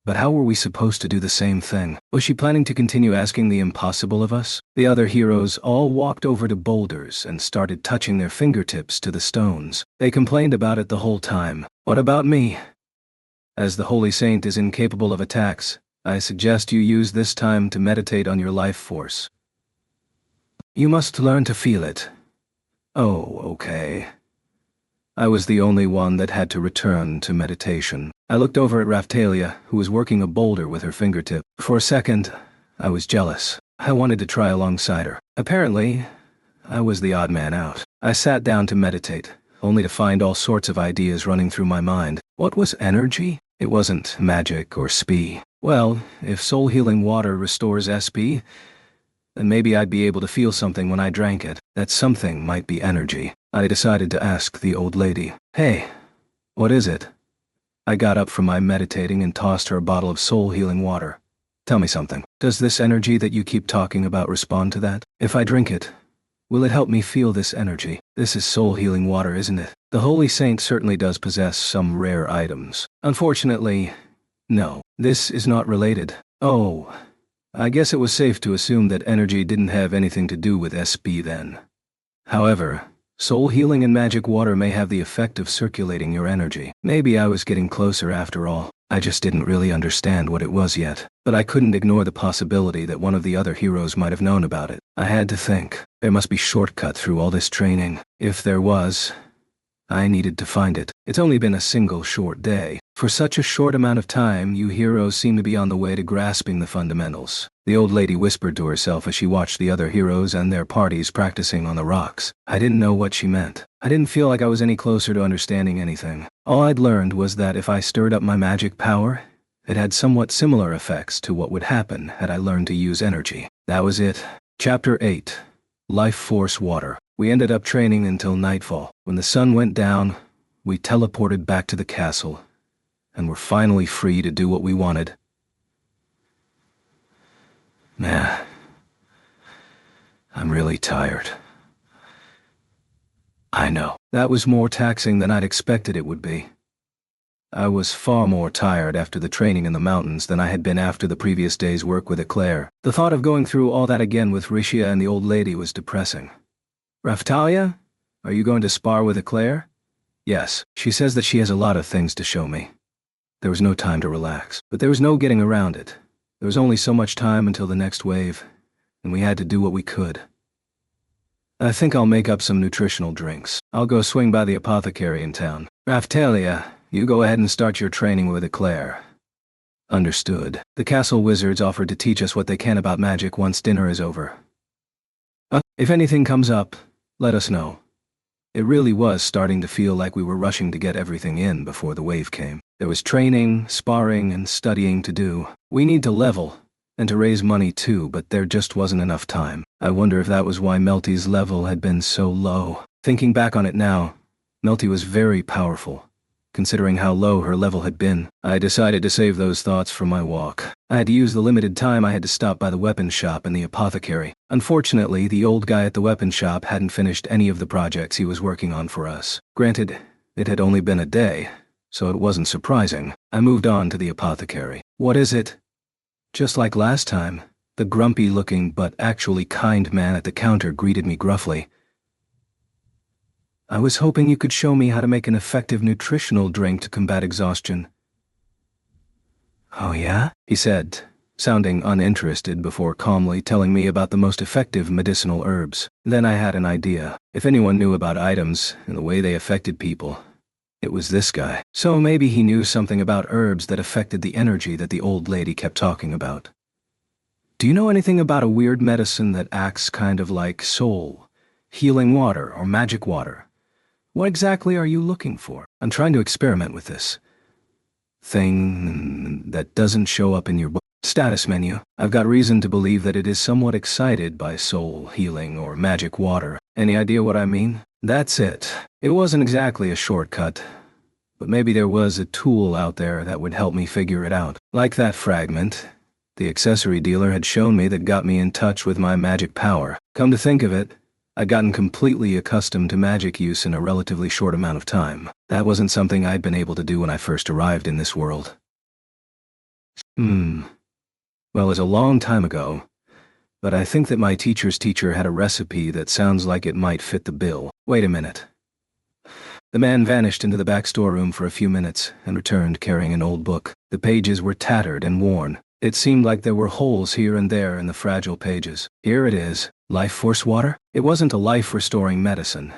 but how were we supposed to do the same thing? Was she planning to continue asking the impossible of us? The other heroes all walked over to boulders and started touching their fingertips to the stones. They complained about it the whole time. What about me? As the Holy Saint is incapable of attacks, I suggest you use this time to meditate on your life force. You must learn to feel it. Oh, okay. I was the only one that had to return to meditation. I looked over at Raphtalia, who was working a boulder with her fingertip. For a second, I was jealous. I wanted to try alongside her. Apparently, I was the odd man out. I sat down to meditate, only to find all sorts of ideas running through my mind. What was energy? It wasn't magic or SP. Well, if soul-healing water restores SP, then maybe I'd be able to feel something when I drank it. That something might be energy. I decided to ask the old lady. Hey, what is it? I got up from my meditating and tossed her a bottle of soul-healing water. Tell me something. Does this energy that you keep talking about respond to that? If I drink it, will it help me feel this energy? This is soul-healing water, isn't it? The Holy Saint certainly does possess some rare items. Unfortunately, no, this is not related. Oh, I guess it was safe to assume that energy didn't have anything to do with SP then. However, soul healing and magic water may have the effect of circulating your energy. Maybe I was getting closer after all. I just didn't really understand what it was yet. But I couldn't ignore the possibility that one of the other heroes might have known about it. I had to think. There must be a shortcut through all this training. If there was, I needed to find it. It's only been a single short day. For such a short amount of time, you heroes seem to be on the way to grasping the fundamentals. The old lady whispered to herself as she watched the other heroes and their parties practicing on the rocks. I didn't know what she meant. I didn't feel like I was any closer to understanding anything. All I'd learned was that if I stirred up my magic power, it had somewhat similar effects to what would happen had I learned to use energy. That was it. Chapter 8. Life Force Water. We ended up training until nightfall. When the sun went down, we teleported back to the castle, and were finally free to do what we wanted. Man, I'm really tired. I know. That was more taxing than I'd expected it would be. I was far more tired after the training in the mountains than I had been after the previous day's work with Eclair. The thought of going through all that again with Rishia and the old lady was depressing. Raphtalia, are you going to spar with Eclair? Yes, she says that she has a lot of things to show me. There was no time to relax, but there was no getting around it. There was only so much time until the next wave, and we had to do what we could. I think I'll make up some nutritional drinks. I'll go swing by the apothecary in town. Raphtalia, you go ahead and start your training with Eclair. Understood. The castle wizards offered to teach us what they can about magic once dinner is over. If anything comes up, let us know. It really was starting to feel like we were rushing to get everything in before the wave came. There was training, sparring, and studying to do. We need to level, and to raise money too, but there just wasn't enough time. I wonder if that was why Melty's level had been so low. Thinking back on it now, Melty was very powerful. Considering how low her level had been, I decided to save those thoughts for my walk. I had to use the limited time I had to stop by the weapon shop and the apothecary. Unfortunately, the old guy at the weapon shop hadn't finished any of the projects he was working on for us. Granted, it had only been a day, so it wasn't surprising. I moved on to the apothecary. What is it? Just like last time, the grumpy-looking but actually kind man at the counter greeted me gruffly. I was hoping you could show me how to make an effective nutritional drink to combat exhaustion. Oh yeah? He said, sounding uninterested before calmly telling me about the most effective medicinal herbs. Then I had an idea. If anyone knew about items and the way they affected people, it was this guy. So maybe he knew something about herbs that affected the energy that the old lady kept talking about. Do you know anything about a weird medicine that acts kind of like soul, healing water, or magic water? What exactly are you looking for? I'm trying to experiment with this thing that doesn't show up in your book. Status menu. I've got reason to believe that it is somewhat excited by soul, healing, or magic water. Any idea what I mean? That's it. It wasn't exactly a shortcut, but maybe there was a tool out there that would help me figure it out. Like that fragment the accessory dealer had shown me that got me in touch with my magic power. Come to think of it, I'd gotten completely accustomed to magic use in a relatively short amount of time. That wasn't something I'd been able to do when I first arrived in this world. Well, it's a long time ago, but I think that my teacher's teacher had a recipe that sounds like it might fit the bill. Wait a minute. The man vanished into the back storeroom for a few minutes and returned carrying an old book. The pages were tattered and worn. It seemed like there were holes here and there in the fragile pages. Here it is. Life Force water? It wasn't a life-restoring medicine.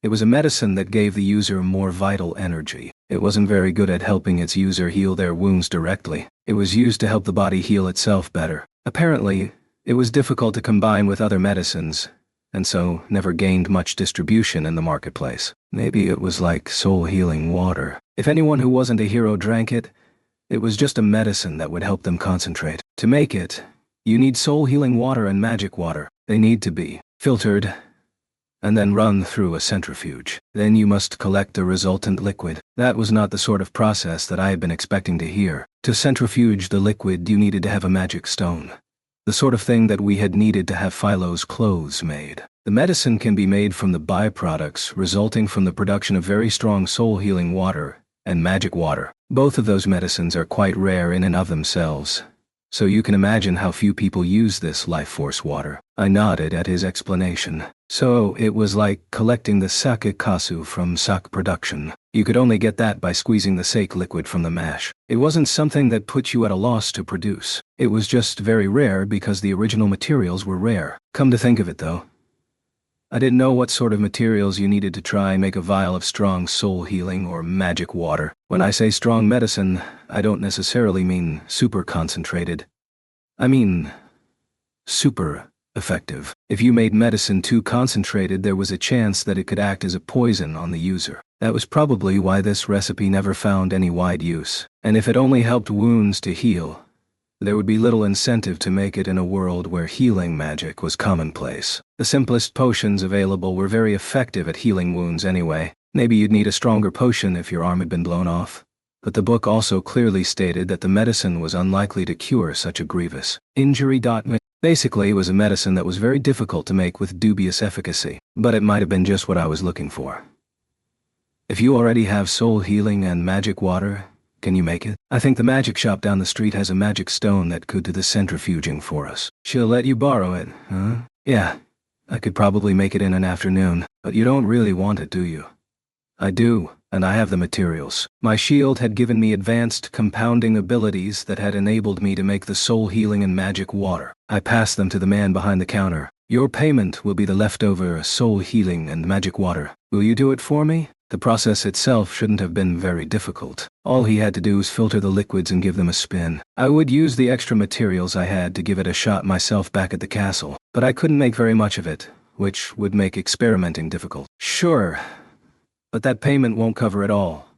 It was a medicine that gave the user more vital energy. It wasn't very good at helping its user heal their wounds directly. It was used to help the body heal itself better. Apparently, it was difficult to combine with other medicines, and so never gained much distribution in the marketplace. Maybe it was like soul-healing water. If anyone who wasn't a hero drank it, it was just a medicine that would help them concentrate. To make it, you need soul-healing water and magic water. They need to be filtered and then run through a centrifuge. Then you must collect a resultant liquid. That was not the sort of process that I had been expecting to hear. To centrifuge the liquid, you needed to have a magic stone. The sort of thing that we had needed to have Philo's clothes made. The medicine can be made from the byproducts resulting from the production of very strong soul-healing water and magic water. Both of those medicines are quite rare in and of themselves, so you can imagine how few people use this life force water. I nodded at his explanation. So it was like collecting the sake kasu from sake production. You could only get that by squeezing the sake liquid from the mash. It wasn't something that put you at a loss to produce. It was just very rare because the original materials were rare. Come to think of it though, I didn't know what sort of materials you needed to try and make a vial of strong soul healing or magic water. When I say strong medicine, I don't necessarily mean super concentrated. I mean super effective. If you made medicine too concentrated, there was a chance that it could act as a poison on the user. That was probably why this recipe never found any wide use. And if it only helped wounds to heal, there would be little incentive to make it in a world where healing magic was commonplace. The simplest potions available were very effective at healing wounds anyway. Maybe you'd need a stronger potion if your arm had been blown off. But the book also clearly stated that the medicine was unlikely to cure such a grievous injury. Basically, it was a medicine that was very difficult to make with dubious efficacy, but it might have been just what I was looking for. If you already have soul healing and magic water, can you make it? I think the magic shop down the street has a magic stone that could do the centrifuging for us. She'll let you borrow it, huh? Yeah, I could probably make it in an afternoon, but you don't really want it, do you? I do, and I have the materials. My shield had given me advanced compounding abilities that had enabled me to make the soul healing and magic water. I passed them to the man behind the counter. Your payment will be the leftover soul healing and magic water. Will you do it for me? The process itself shouldn't have been very difficult. All he had to do was filter the liquids and give them a spin. I would use the extra materials I had to give it a shot myself back at the castle, but I couldn't make very much of it, which would make experimenting difficult. Sure, but that payment won't cover it all.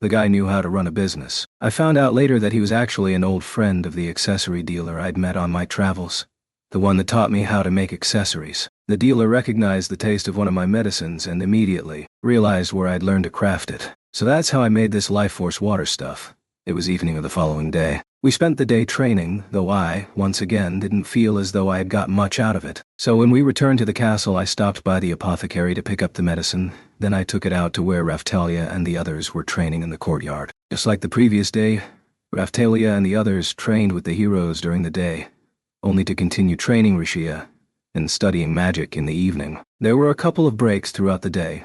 The guy knew how to run a business. I found out later that he was actually an old friend of the accessory dealer I'd met on my travels, the one that taught me how to make accessories. The dealer recognized the taste of one of my medicines and immediately realized where I'd learned to craft it. So that's how I made this life force water stuff. It was evening of the following day. We spent the day training, though I, once again, didn't feel as though I had got much out of it. So when we returned to the castle, I stopped by the apothecary to pick up the medicine. Then I took it out to where Raphtalia and the others were training in the courtyard. Just like the previous day, Raphtalia and the others trained with the heroes during the day, only to continue training Rishia and studying magic in the evening. There were a couple of breaks throughout the day,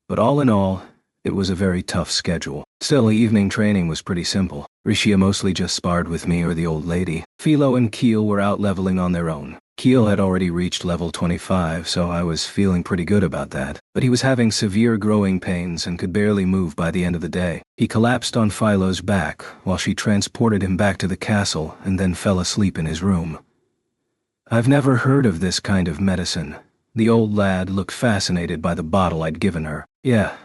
but all in all, it was a very tough schedule. Still, evening training was pretty simple. Rishia mostly just sparred with me or the old lady. Philo and Keel were out leveling on their own. Keel had already reached level 25, so I was feeling pretty good about that. But he was having severe growing pains and could barely move by the end of the day. He collapsed on Philo's back while she transported him back to the castle and then fell asleep in his room. I've never heard of this kind of medicine. The old lad looked fascinated by the bottle I'd given her. Yeah.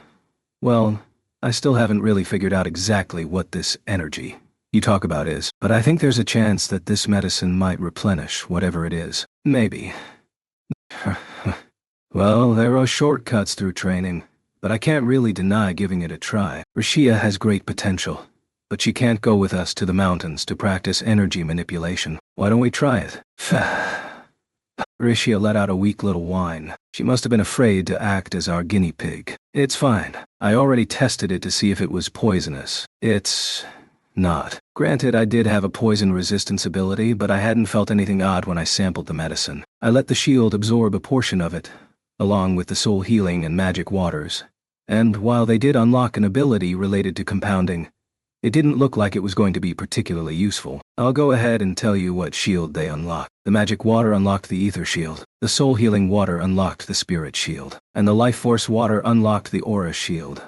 Well, I still haven't really figured out exactly what this energy you talk about is, but I think there's a chance that this medicine might replenish whatever it is. Maybe. Well, there are shortcuts through training, but I can't really deny giving it a try. Rashia has great potential, but she can't go with us to the mountains to practice energy manipulation. Why don't we try it? Rashia let out a weak little whine. She must have been afraid to act as our guinea pig. It's fine. I already tested it to see if it was poisonous. It's not. Granted, I did have a poison resistance ability, but I hadn't felt anything odd when I sampled the medicine. I let the shield absorb a portion of it, along with the soul healing and magic waters. And while they did unlock an ability related to compounding, it didn't look like it was going to be particularly useful. I'll go ahead and tell you what shield they unlocked. The magic water unlocked the ether shield, the soul healing water unlocked the spirit shield, and the life force water unlocked the aura shield.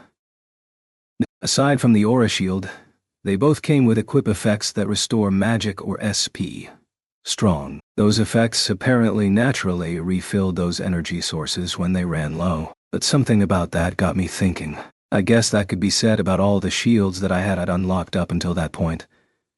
Aside from the aura shield, they both came with equip effects that restore magic or SP. Strong. Those effects apparently naturally refilled those energy sources when they ran low, but something about that got me thinking. I guess that could be said about all the shields that I had unlocked up until that point.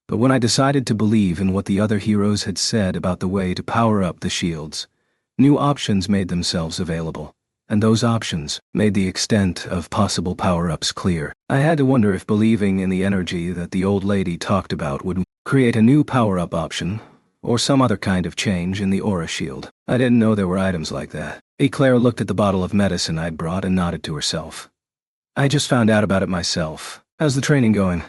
But when I decided to believe in what the other heroes had said about the way to power up the shields, new options made themselves available, and those options made the extent of possible power-ups clear. I had to wonder if believing in the energy that the old lady talked about would create a new power-up option, or some other kind of change in the aura shield. I didn't know there were items like that. Eclair looked at the bottle of medicine I'd brought and nodded to herself. I just found out about it myself. How's the training going?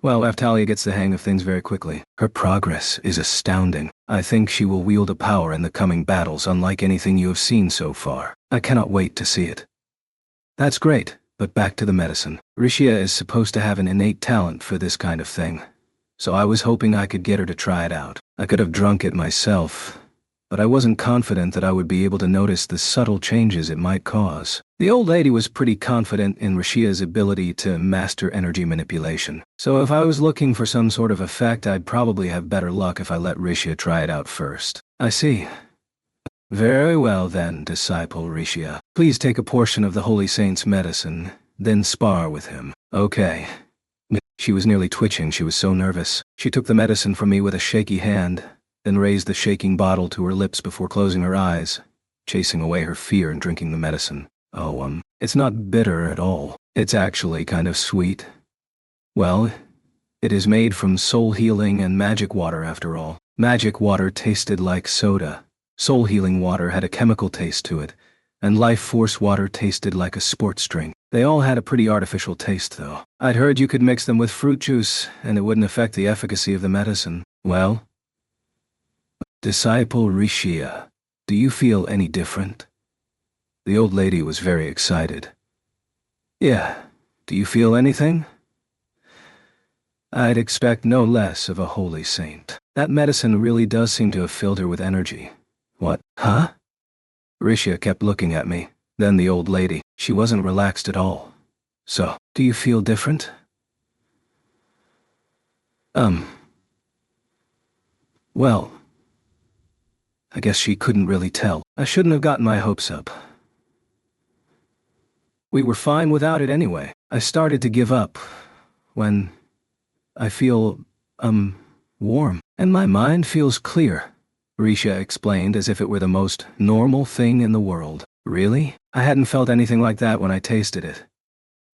Well, Raftalia gets the hang of things very quickly. Her progress is astounding. I think she will wield a power in the coming battles unlike anything you have seen so far. I cannot wait to see it. That's great, but back to the medicine. Rishia is supposed to have an innate talent for this kind of thing, so I was hoping I could get her to try it out. I could have drunk it myself, but I wasn't confident that I would be able to notice the subtle changes it might cause. The old lady was pretty confident in Rishia's ability to master energy manipulation, so if I was looking for some sort of effect, I'd probably have better luck if I let Rishia try it out first. I see. Very well then, disciple Rishia. Please take a portion of the Holy Saint's medicine, then spar with him. Okay. She was nearly twitching, she was so nervous. She took the medicine from me with a shaky hand, then raised the shaking bottle to her lips before closing her eyes, chasing away her fear and drinking the medicine. Oh, it's not bitter at all. It's actually kind of sweet. Well, it is made from soul healing and magic water after all. Magic water tasted like soda. Soul healing water had a chemical taste to it, and life force water tasted like a sports drink. They all had a pretty artificial taste, though. I'd heard you could mix them with fruit juice, and it wouldn't affect the efficacy of the medicine. Well, Disciple Rishia, do you feel any different? The old lady was very excited. Yeah, do you feel anything? I'd expect no less of a holy saint. That medicine really does seem to have filled her with energy. What? Huh? Rishia kept looking at me, then the old lady. She wasn't relaxed at all. So, do you feel different? Well, I guess she couldn't really tell. I shouldn't have gotten my hopes up. We were fine without it anyway. I started to give up when I feel, warm, and my mind feels clear, Risha explained as if it were the most normal thing in the world. Really? I hadn't felt anything like that when I tasted it.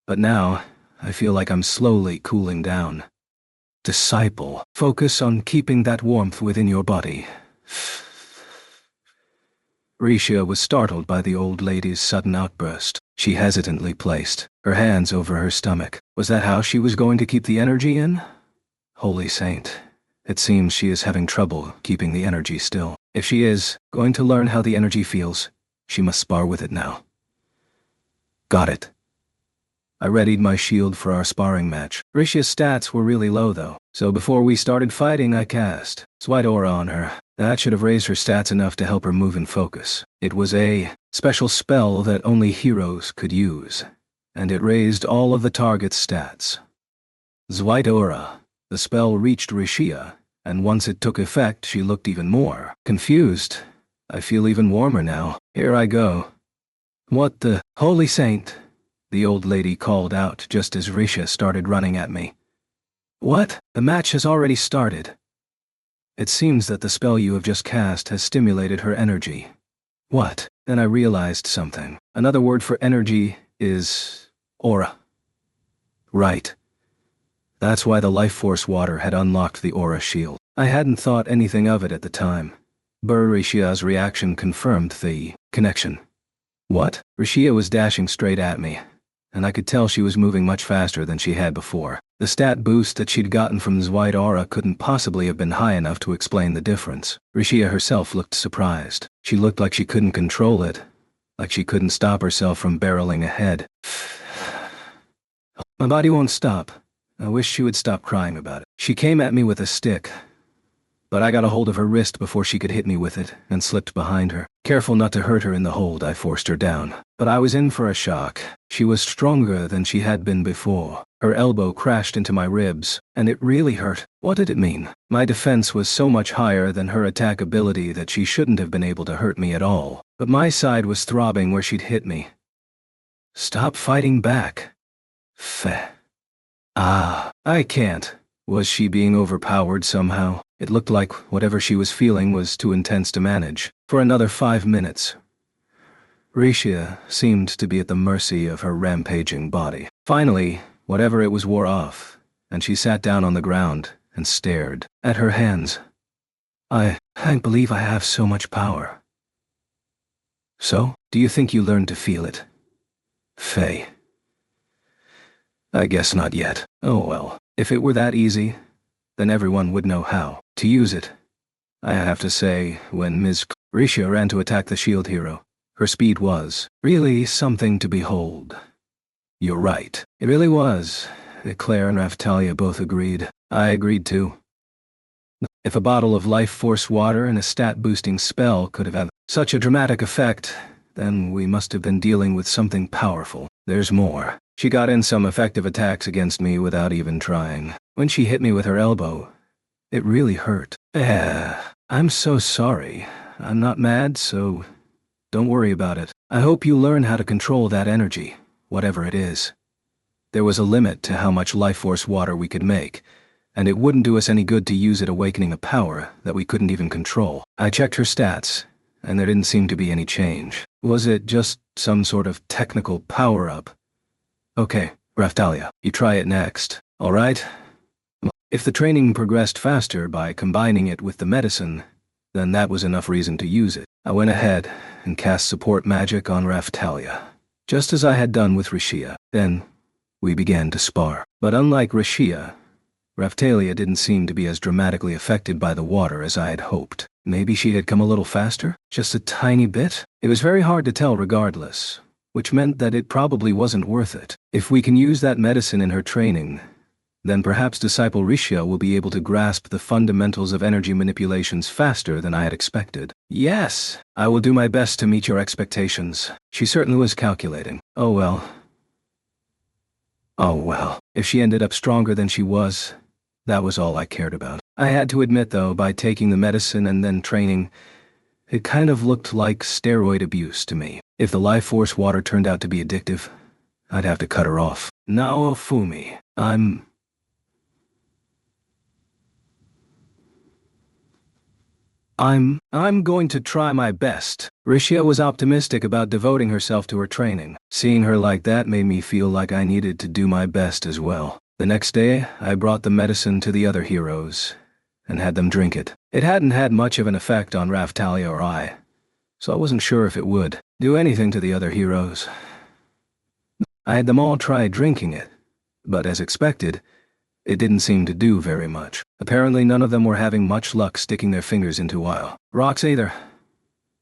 But now, I feel like I'm slowly cooling down. Disciple, focus on keeping that warmth within your body. Risha was startled by the old lady's sudden outburst. She hesitantly placed her hands over her stomach. Was that how she was going to keep the energy in? Holy saint, it seems she is having trouble keeping the energy still. If she is going to learn how the energy feels, she must spar with it now. Got it. I readied my shield for our sparring match. Rishia's stats were really low though, so before we started fighting I cast White Aura on her. That should have raised her stats enough to help her move and focus. It was a special spell that only heroes could use, and it raised all of the target's stats. White Aura. The spell reached Rishia, and once it took effect, she looked even more confused. I feel even warmer now. Here I go. What the holy saint? The old lady called out just as Risha started running at me. What? The match has already started. It seems that the spell you have just cast has stimulated her energy. What? Then I realized something. Another word for energy is aura. Right. That's why the life force water had unlocked the aura shield. I hadn't thought anything of it at the time. Rishia's reaction confirmed the connection. What? Rishia was dashing straight at me, and I could tell she was moving much faster than she had before. The stat boost that she'd gotten from the white aura couldn't possibly have been high enough to explain the difference. Rishia herself looked surprised. She looked like she couldn't control it, like she couldn't stop herself from barreling ahead. My body won't stop. I wish she would stop crying about it. She came at me with a stick, but I got a hold of her wrist before she could hit me with it and slipped behind her. Careful not to hurt her in the hold, I forced her down. But I was in for a shock. She was stronger than she had been before. Her elbow crashed into my ribs, and it really hurt. What did it mean? My defense was so much higher than her attack ability that she shouldn't have been able to hurt me at all. But my side was throbbing where she'd hit me. Stop fighting back. Feh. Ah, I can't. Was she being overpowered somehow? It looked like whatever she was feeling was too intense to manage. For another 5 minutes, Rishia seemed to be at the mercy of her rampaging body. Finally, whatever it was wore off, and she sat down on the ground and stared at her hands. I can't believe I have so much power. So, do you think you learned to feel it? Faye. I guess not yet. Oh well, if it were that easy, then everyone would know how to use it. I have to say, when Ms. Rishia ran to attack the shield hero, her speed was really something to behold. You're right. It really was. Claire and Raftalia both agreed. I agreed too. If a bottle of life force water and a stat-boosting spell could have had such a dramatic effect, then we must have been dealing with something powerful. There's more. She got in some effective attacks against me without even trying. When she hit me with her elbow, it really hurt. I'm so sorry. I'm not mad, so don't worry about it. I hope you learn how to control that energy, whatever it is. There was a limit to how much life force water we could make, and it wouldn't do us any good to use it awakening a power that we couldn't even control. I checked her stats, and there didn't seem to be any change. Was it just some sort of technical power-up? Okay, Raftalia, you try it next, all right? If the training progressed faster by combining it with the medicine, then that was enough reason to use it. I went ahead and cast support magic on Raftalia, just as I had done with Rishia. Then, we began to spar. But unlike Rishia, Raftalia didn't seem to be as dramatically affected by the water as I had hoped. Maybe she had come a little faster? Just a tiny bit? It was very hard to tell regardless, which meant that it probably wasn't worth it. If we can use that medicine in her training, then perhaps Disciple Rishia will be able to grasp the fundamentals of energy manipulations faster than I had expected. Yes, I will do my best to meet your expectations. She certainly was calculating. Oh well. If she ended up stronger than she was, that was all I cared about. I had to admit though, by taking the medicine and then training, it kind of looked like steroid abuse to me. If the life force water turned out to be addictive, I'd have to cut her off. Naofumi, I'm going to try my best. Rishia was optimistic about devoting herself to her training. Seeing her like that made me feel like I needed to do my best as well. The next day, I brought the medicine to the other heroes and had them drink it. It hadn't had much of an effect on Raftalia or I, so I wasn't sure if it would do anything to the other heroes. I had them all try drinking it, but as expected, it didn't seem to do very much. Apparently none of them were having much luck sticking their fingers into Wild rocks either.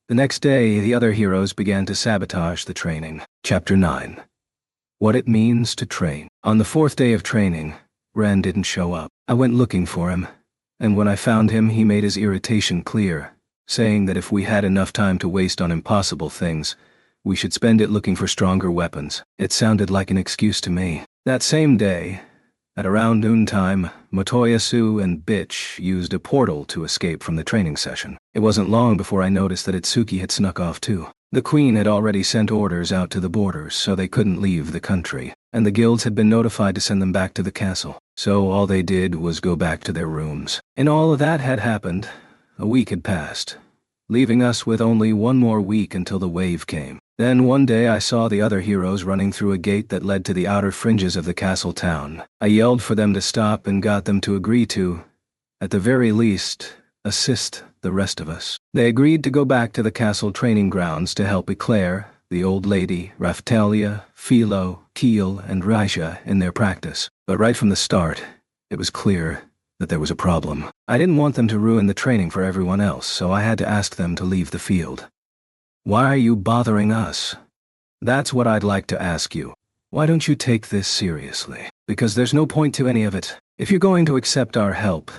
The next day, the other heroes began to sabotage the training. Chapter 9. What it means to train. On the 4th day of training, Ren didn't show up. I went looking for him, and when I found him, he made his irritation clear, saying that if we had enough time to waste on impossible things, we should spend it looking for stronger weapons. It sounded like an excuse to me. That same day, At around noontime, Motoyasu and Bitch used a portal to escape from the training session. It wasn't long before I noticed that Itsuki had snuck off too. The queen had already sent orders out to the borders so they couldn't leave the country, and the guilds had been notified to send them back to the castle. So all they did was go back to their rooms. And all of that had happened. A week had passed, leaving us with only one more week until the wave came. Then one day I saw the other heroes running through a gate that led to the outer fringes of the castle town. I yelled for them to stop and got them to agree to, at the very least, assist the rest of us. They agreed to go back to the castle training grounds to help Eclair, the old lady, Raphtalia, Philo, Keel, and Raisha in their practice. But right from the start, it was clear that there was a problem. I didn't want them to ruin the training for everyone else, so I had to ask them to leave the field. Why are you bothering us? That's what I'd like to ask you. Why don't you take this seriously? Because there's no point to any of it. If you're going to accept our help,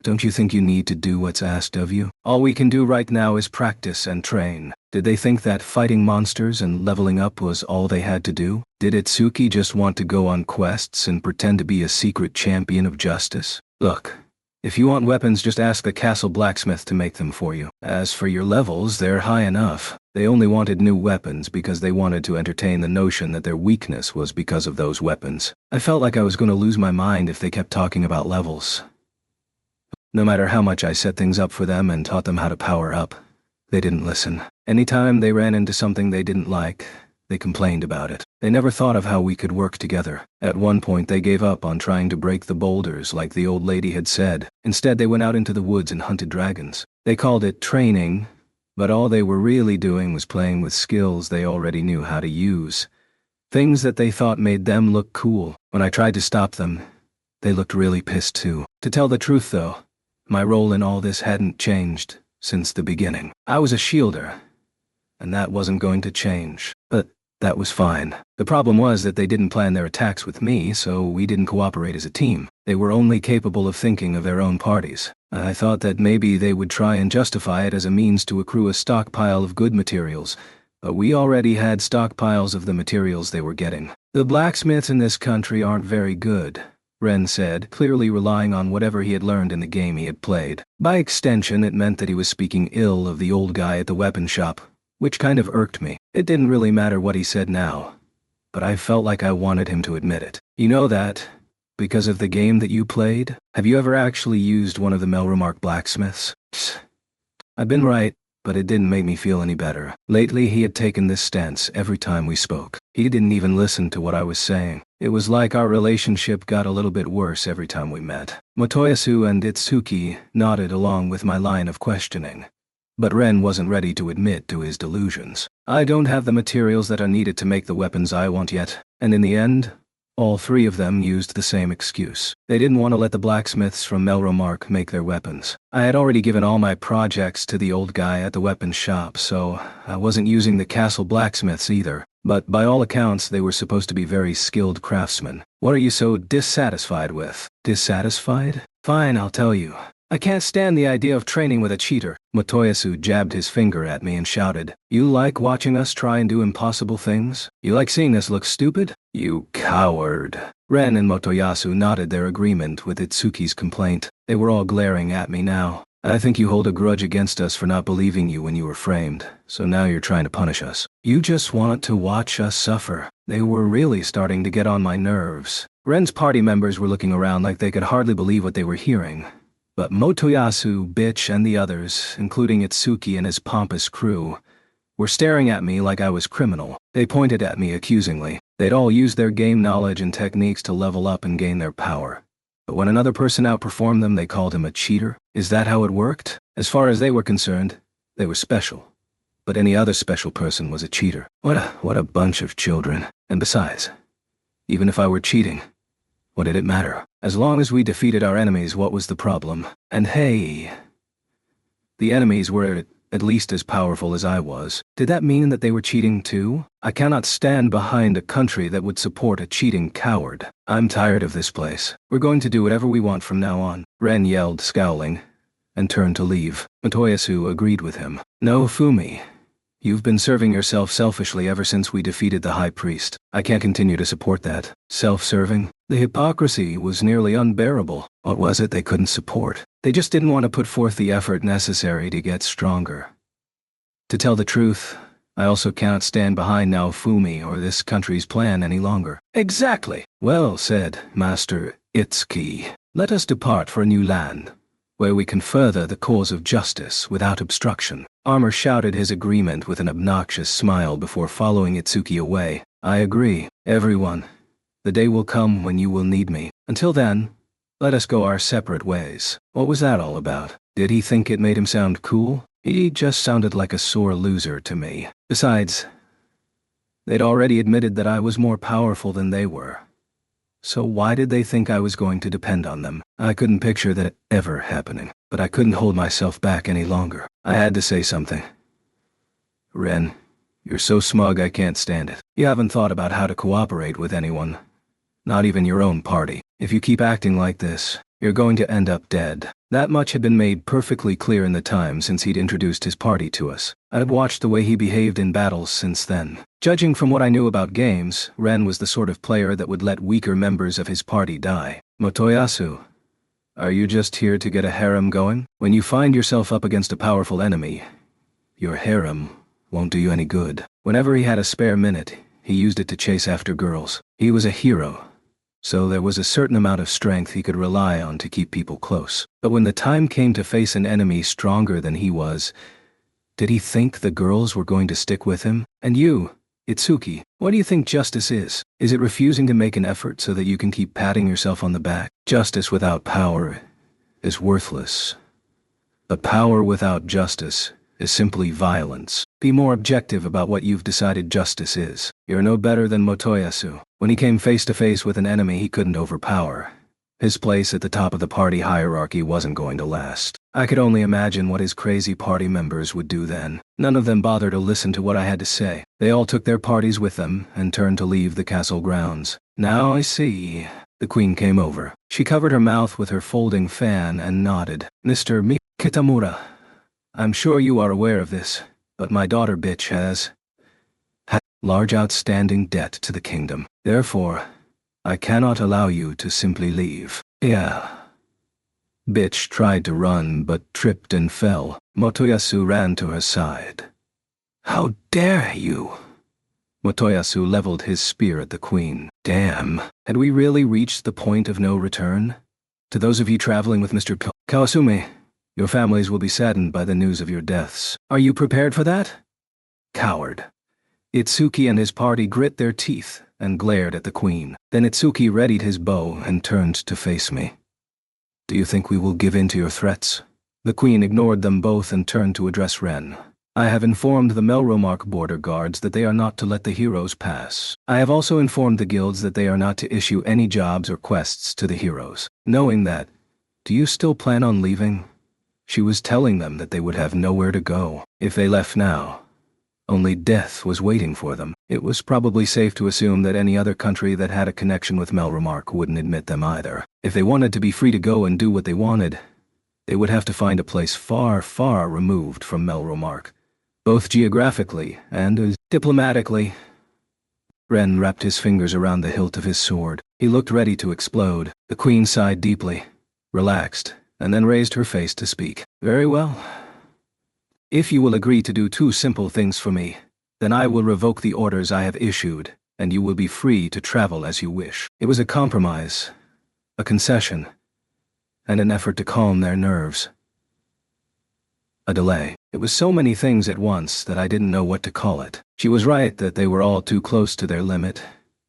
don't you think you need to do what's asked of you? All we can do right now is practice and train. Did they think that fighting monsters and leveling up was all they had to do? Did Itsuki just want to go on quests and pretend to be a secret champion of justice? Look, if you want weapons, just ask the castle blacksmith to make them for you. As for your levels, they're high enough. They only wanted new weapons because they wanted to entertain the notion that their weakness was because of those weapons. I felt like I was going to lose my mind if they kept talking about levels. No matter how much I set things up for them and taught them how to power up, they didn't listen. Anytime they ran into something they didn't like, they complained about it. They never thought of how we could work together. At one point, they gave up on trying to break the boulders like the old lady had said. Instead, they went out into the woods and hunted dragons. They called it training, but all they were really doing was playing with skills they already knew how to use. Things that they thought made them look cool. When I tried to stop them, they looked really pissed too. To tell the truth though, my role in all this hadn't changed since the beginning. I was a shielder, and that wasn't going to change. But that was fine. The problem was that they didn't plan their attacks with me, so we didn't cooperate as a team. They were only capable of thinking of their own parties. I thought that maybe they would try and justify it as a means to accrue a stockpile of good materials, but we already had stockpiles of the materials they were getting. The blacksmiths in this country aren't very good, Ren said, clearly relying on whatever he had learned in the game he had played. By extension, it meant that he was speaking ill of the old guy at the weapon shop, which kind of irked me. It didn't really matter what he said now, but I felt like I wanted him to admit it. You know that, because of the game that you played? Have you ever actually used one of the Melromark blacksmiths? I've been right, but it didn't make me feel any better. Lately, he had taken this stance every time we spoke. He didn't even listen to what I was saying. It was like our relationship got a little bit worse every time we met. Motoyasu and Itsuki nodded along with my line of questioning. But Ren wasn't ready to admit to his delusions. I don't have the materials that are needed to make the weapons I want yet, and in the end, all three of them used the same excuse. They didn't want to let the blacksmiths from Melromark make their weapons. I had already given all my projects to the old guy at the weapons shop, so I wasn't using the castle blacksmiths either. But by all accounts, they were supposed to be very skilled craftsmen. What are you so dissatisfied with? Dissatisfied? Fine, I'll tell you. I can't stand the idea of training with a cheater. Motoyasu jabbed his finger at me and shouted, "You like watching us try and do impossible things? You like seeing us look stupid? You coward." Ren and Motoyasu nodded their agreement with Itsuki's complaint. They were all glaring at me now. I think you hold a grudge against us for not believing you when you were framed, so now you're trying to punish us. You just want to watch us suffer. They were really starting to get on my nerves. Ren's party members were looking around like they could hardly believe what they were hearing. But Motoyasu, Bitch, and the others, including Itsuki and his pompous crew, were staring at me like I was criminal. They pointed at me accusingly. They'd all used their game knowledge and techniques to level up and gain their power. But when another person outperformed them, they called him a cheater? Is that how it worked? As far as they were concerned, they were special. But any other special person was a cheater. What a bunch of children. And besides, even if I were cheating, what did it matter? As long as we defeated our enemies, what was the problem? And hey, the enemies were at least as powerful as I was. Did that mean that they were cheating too? I cannot stand behind a country that would support a cheating coward. I'm tired of this place. We're going to do whatever we want from now on. Ren yelled, scowling, and turned to leave. Motoyasu agreed with him. No, Fumi. You've been serving yourself selfishly ever since we defeated the High Priest. I can't continue to support that. Self-serving? The hypocrisy was nearly unbearable. What was it they couldn't support? They just didn't want to put forth the effort necessary to get stronger. To tell the truth, I also cannot stand behind Naofumi or this country's plan any longer. Exactly. Well said, Master Itsuki. Let us depart for a new land, where we can further the cause of justice without obstruction. Armor shouted his agreement with an obnoxious smile before following Itsuki away. I agree, everyone. The day will come when you will need me. Until then, let us go our separate ways. What was that all about? Did he think it made him sound cool? He just sounded like a sore loser to me. Besides, they'd already admitted that I was more powerful than they were. So why did they think I was going to depend on them? I couldn't picture that ever happening, but I couldn't hold myself back any longer. I had to say something. Ren, you're so smug I can't stand it. You haven't thought about how to cooperate with anyone. Not even your own party. If you keep acting like this, you're going to end up dead. That much had been made perfectly clear in the time since he'd introduced his party to us. I'd watched the way he behaved in battles since then. Judging from what I knew about games, Ren was the sort of player that would let weaker members of his party die. Motoyasu, are you just here to get a harem going? When you find yourself up against a powerful enemy, your harem won't do you any good. Whenever he had a spare minute, he used it to chase after girls. He was a hero, so there was a certain amount of strength he could rely on to keep people close. But when the time came to face an enemy stronger than he was, did he think the girls were going to stick with him? And you, Itsuki, what do you think justice is? Is it refusing to make an effort so that you can keep patting yourself on the back? Justice without power is worthless. But power without justice is simply violence. Be more objective about what you've decided justice is. You're no better than Motoyasu. When he came face to face with an enemy he couldn't overpower, his place at the top of the party hierarchy wasn't going to last. I could only imagine what his crazy party members would do then. None of them bothered to listen to what I had to say. They all took their parties with them and turned to leave the castle grounds. Now I see. The queen came over. She covered her mouth with her folding fan and nodded. Mr. Kitamura, I'm sure you are aware of this, but my daughter Bitch has large outstanding debt to the kingdom. Therefore, I cannot allow you to simply leave. Yeah. Bitch tried to run but tripped and fell. Motoyasu ran to her side. How dare you? Motoyasu leveled his spear at the queen. Damn. Had we really reached the point of no return? To those of you traveling with Mr. Kawasumi, your families will be saddened by the news of your deaths. Are you prepared for that? Coward. Itsuki and his party grit their teeth and glared at the queen. Then Itsuki readied his bow and turned to face me. Do you think we will give in to your threats? The queen ignored them both and turned to address Ren. I have informed the Melromark border guards that they are not to let the heroes pass. I have also informed the guilds that they are not to issue any jobs or quests to the heroes. Knowing that, do you still plan on leaving? She was telling them that they would have nowhere to go. If they left now, only death was waiting for them. It was probably safe to assume that any other country that had a connection with Melromark wouldn't admit them either. If they wanted to be free to go and do what they wanted, they would have to find a place far, far removed from Melromark, both geographically and diplomatically. Ren wrapped his fingers around the hilt of his sword. He looked ready to explode. The queen sighed deeply, relaxed, and then raised her face to speak. Very well. If you will agree to do two simple things for me, then I will revoke the orders I have issued, and you will be free to travel as you wish. It was a compromise, a concession, and an effort to calm their nerves. A delay. It was so many things at once that I didn't know what to call it. She was right that they were all too close to their limit,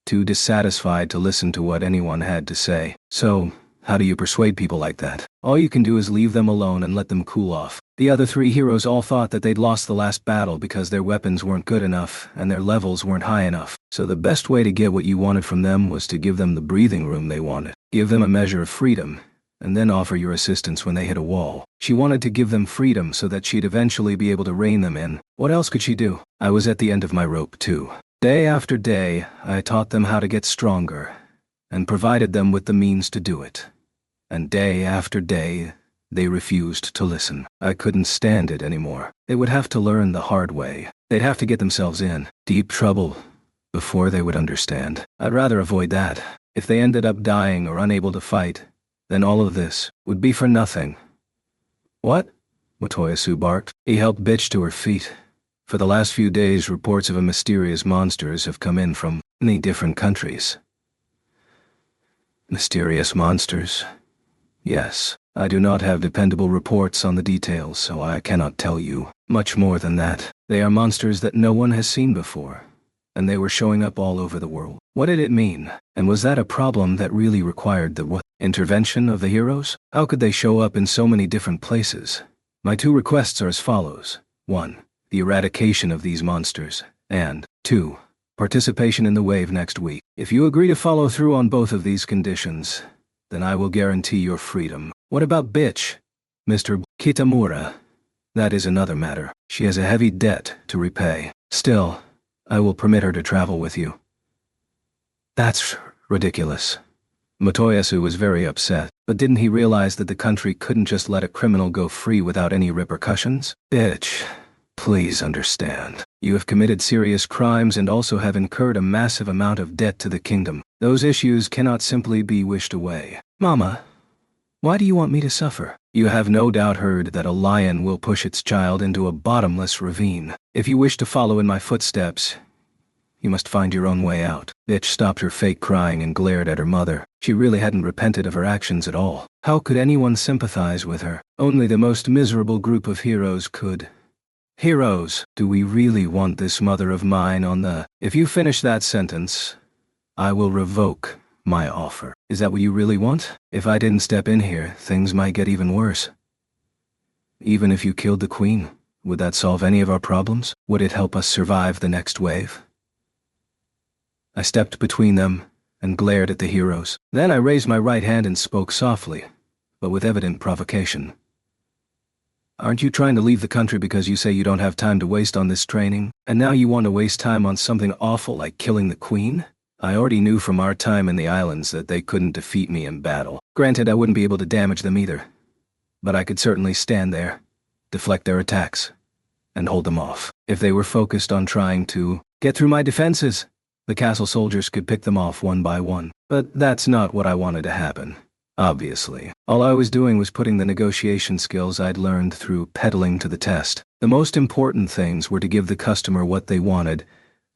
too dissatisfied to listen to what anyone had to say. So, how do you persuade people like that? All you can do is leave them alone and let them cool off. The other three heroes all thought that they'd lost the last battle because their weapons weren't good enough and their levels weren't high enough. So the best way to get what you wanted from them was to give them the breathing room they wanted. Give them a measure of freedom, and then offer your assistance when they hit a wall. She wanted to give them freedom so that she'd eventually be able to rein them in. What else could she do? I was at the end of my rope too. Day after day, I taught them how to get stronger, and provided them with the means to do it. And day after day, they refused to listen. I couldn't stand it anymore. They would have to learn the hard way. They'd have to get themselves in deep trouble before they would understand. I'd rather avoid that. If they ended up dying or unable to fight, then all of this would be for nothing. What? Motoyasu barked. He helped Bitch to her feet. For the last few days, reports of mysterious monsters have come in from many different countries. Mysterious monsters? Yes. I do not have dependable reports on the details, so I cannot tell you much more than that. They are monsters that no one has seen before, and they were showing up all over the world. What did it mean? And was that a problem that really required the intervention of the heroes? How could they show up in so many different places? My 2 requests are as follows. 1. The eradication of these monsters, and 2. Participation in the wave next week. If you agree to follow through on both of these conditions, then I will guarantee your freedom. What about Bitch? Mr. Kitamura? That is another matter. She has a heavy debt to repay. Still, I will permit her to travel with you. That's ridiculous. Motoyasu was very upset, but didn't he realize that the country couldn't just let a criminal go free without any repercussions? Bitch, please understand. You have committed serious crimes and also have incurred a massive amount of debt to the kingdom. Those issues cannot simply be wished away. Mama, why do you want me to suffer? You have no doubt heard that a lion will push its child into a bottomless ravine. If you wish to follow in my footsteps, you must find your own way out. Bitch stopped her fake crying and glared at her mother. She really hadn't repented of her actions at all. How could anyone sympathize with her? Only the most miserable group of heroes could. Heroes, do we really want this mother of mine on the... If you finish that sentence, I will revoke my offer. Is that what you really want? If I didn't step in here, things might get even worse. Even if you killed the queen, would that solve any of our problems? Would it help us survive the next wave? I stepped between them and glared at the heroes. Then I raised my right hand and spoke softly, but with evident provocation. Aren't you trying to leave the country because you say you don't have time to waste on this training, and now you want to waste time on something awful like killing the queen? I already knew from our time in the islands that they couldn't defeat me in battle. Granted, I wouldn't be able to damage them either, but I could certainly stand there, deflect their attacks, and hold them off. If they were focused on trying to get through my defenses, the castle soldiers could pick them off one by one. But that's not what I wanted to happen. Obviously, all I was doing was putting the negotiation skills I'd learned through peddling to the test. The most important things were to give the customer what they wanted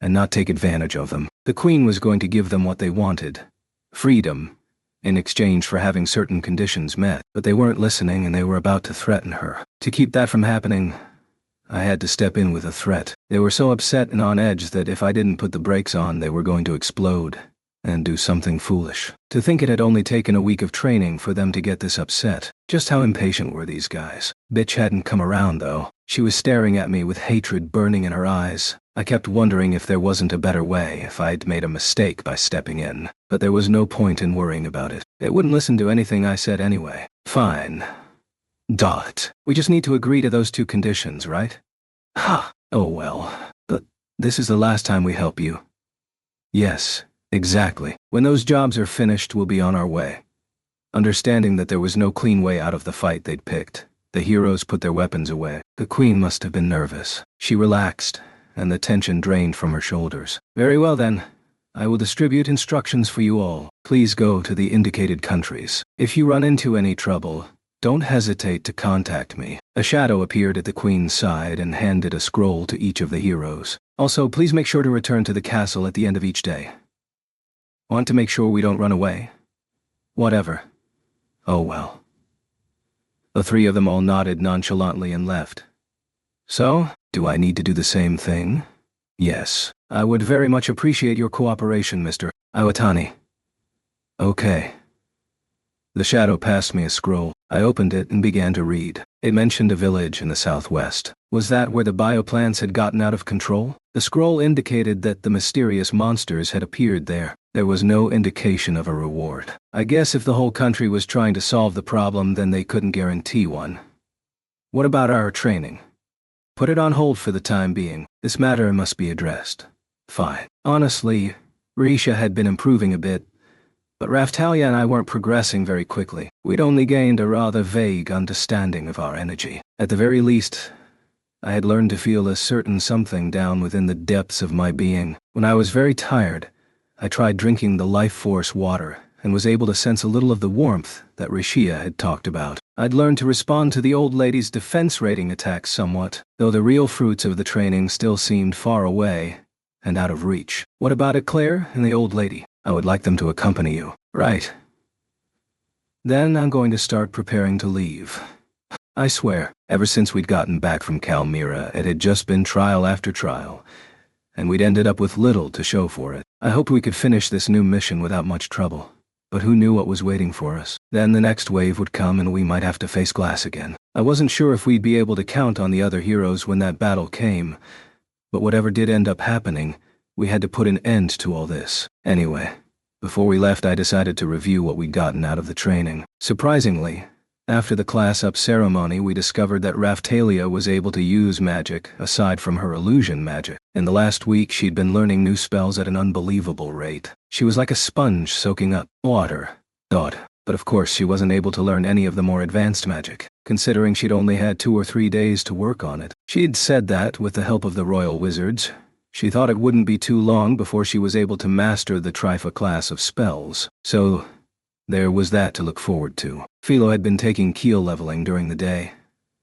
and not take advantage of them. The queen was going to give them what they wanted, freedom, in exchange for having certain conditions met, but they weren't listening and they were about to threaten her. To keep that from happening, I had to step in with a threat. They were so upset and on edge that if I didn't put the brakes on, they were going to explode and do something foolish. To think it had only taken a week of training for them to get this upset. Just how impatient were these guys? Bitch hadn't come around, though. She was staring at me with hatred burning in her eyes. I kept wondering if there wasn't a better way, if I'd made a mistake by stepping in. But there was no point in worrying about it. They wouldn't listen to anything I said anyway. Fine. Dot. We just need to agree to those 2 conditions, right? Ha! Oh well. But this is the last time we help you. Yes, exactly. When those jobs are finished, we'll be on our way. Understanding that there was no clean way out of the fight they'd picked, the heroes put their weapons away. The queen must have been nervous. She relaxed, and the tension drained from her shoulders. Very well then. I will distribute instructions for you all. Please go to the indicated countries. If you run into any trouble, don't hesitate to contact me. A shadow appeared at the queen's side and handed a scroll to each of the heroes. Also, please make sure to return to the castle at the end of each day. Want to make sure we don't run away? Whatever. Oh well. The 3 of them all nodded nonchalantly and left. So, do I need to do the same thing? Yes. I would very much appreciate your cooperation, Mr. Iwatani. Okay. The shadow passed me a scroll. I opened it and began to read. It mentioned a village in the southwest. Was that where the bioplants had gotten out of control? The scroll indicated that the mysterious monsters had appeared there. There was no indication of a reward. I guess if the whole country was trying to solve the problem, then they couldn't guarantee one. What about our training? Put it on hold for the time being. This matter must be addressed. Fine. Honestly, Risha had been improving a bit, but Raftalia and I weren't progressing very quickly. We'd only gained a rather vague understanding of our energy. At the very least, I had learned to feel a certain something down within the depths of my being. When I was very tired, I tried drinking the life force water and was able to sense a little of the warmth that Rishia had talked about. I'd learned to respond to the old lady's defense rating attacks somewhat, though the real fruits of the training still seemed far away and out of reach. What about Eclair and the old lady? I would like them to accompany you. Right. Then I'm going to start preparing to leave. I swear, ever since we'd gotten back from Kalmyra, it had just been trial after trial, and we'd ended up with little to show for it. I hoped we could finish this new mission without much trouble, but who knew what was waiting for us? Then the next wave would come and we might have to face Glass again. I wasn't sure if we'd be able to count on the other heroes when that battle came, but whatever did end up happening, we had to put an end to all this. Anyway, before we left I decided to review what we'd gotten out of the training. Surprisingly, after the class-up ceremony we discovered that Raphtalia was able to use magic aside from her illusion magic. In the last week she'd been learning new spells at an unbelievable rate. She was like a sponge soaking up water, thought. But of course she wasn't able to learn any of the more advanced magic, considering she'd only had 2 or 3 days to work on it. She'd said that, with the help of the royal wizards, she thought it wouldn't be too long before she was able to master the Trifa class of spells. So there was that to look forward to. Philo had been taking keel leveling during the day,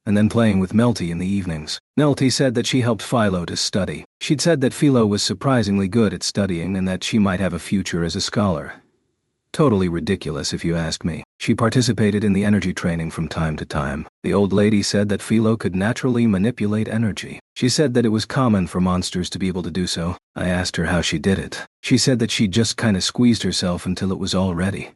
and then playing with Melty in the evenings. Melty said that she helped Philo to study. She'd said that Philo was surprisingly good at studying and that she might have a future as a scholar. Totally ridiculous if you ask me. She participated in the energy training from time to time. The old lady said that Philo could naturally manipulate energy. She said that it was common for monsters to be able to do so. I asked her how she did it. She said that she just kinda squeezed herself until it was all ready.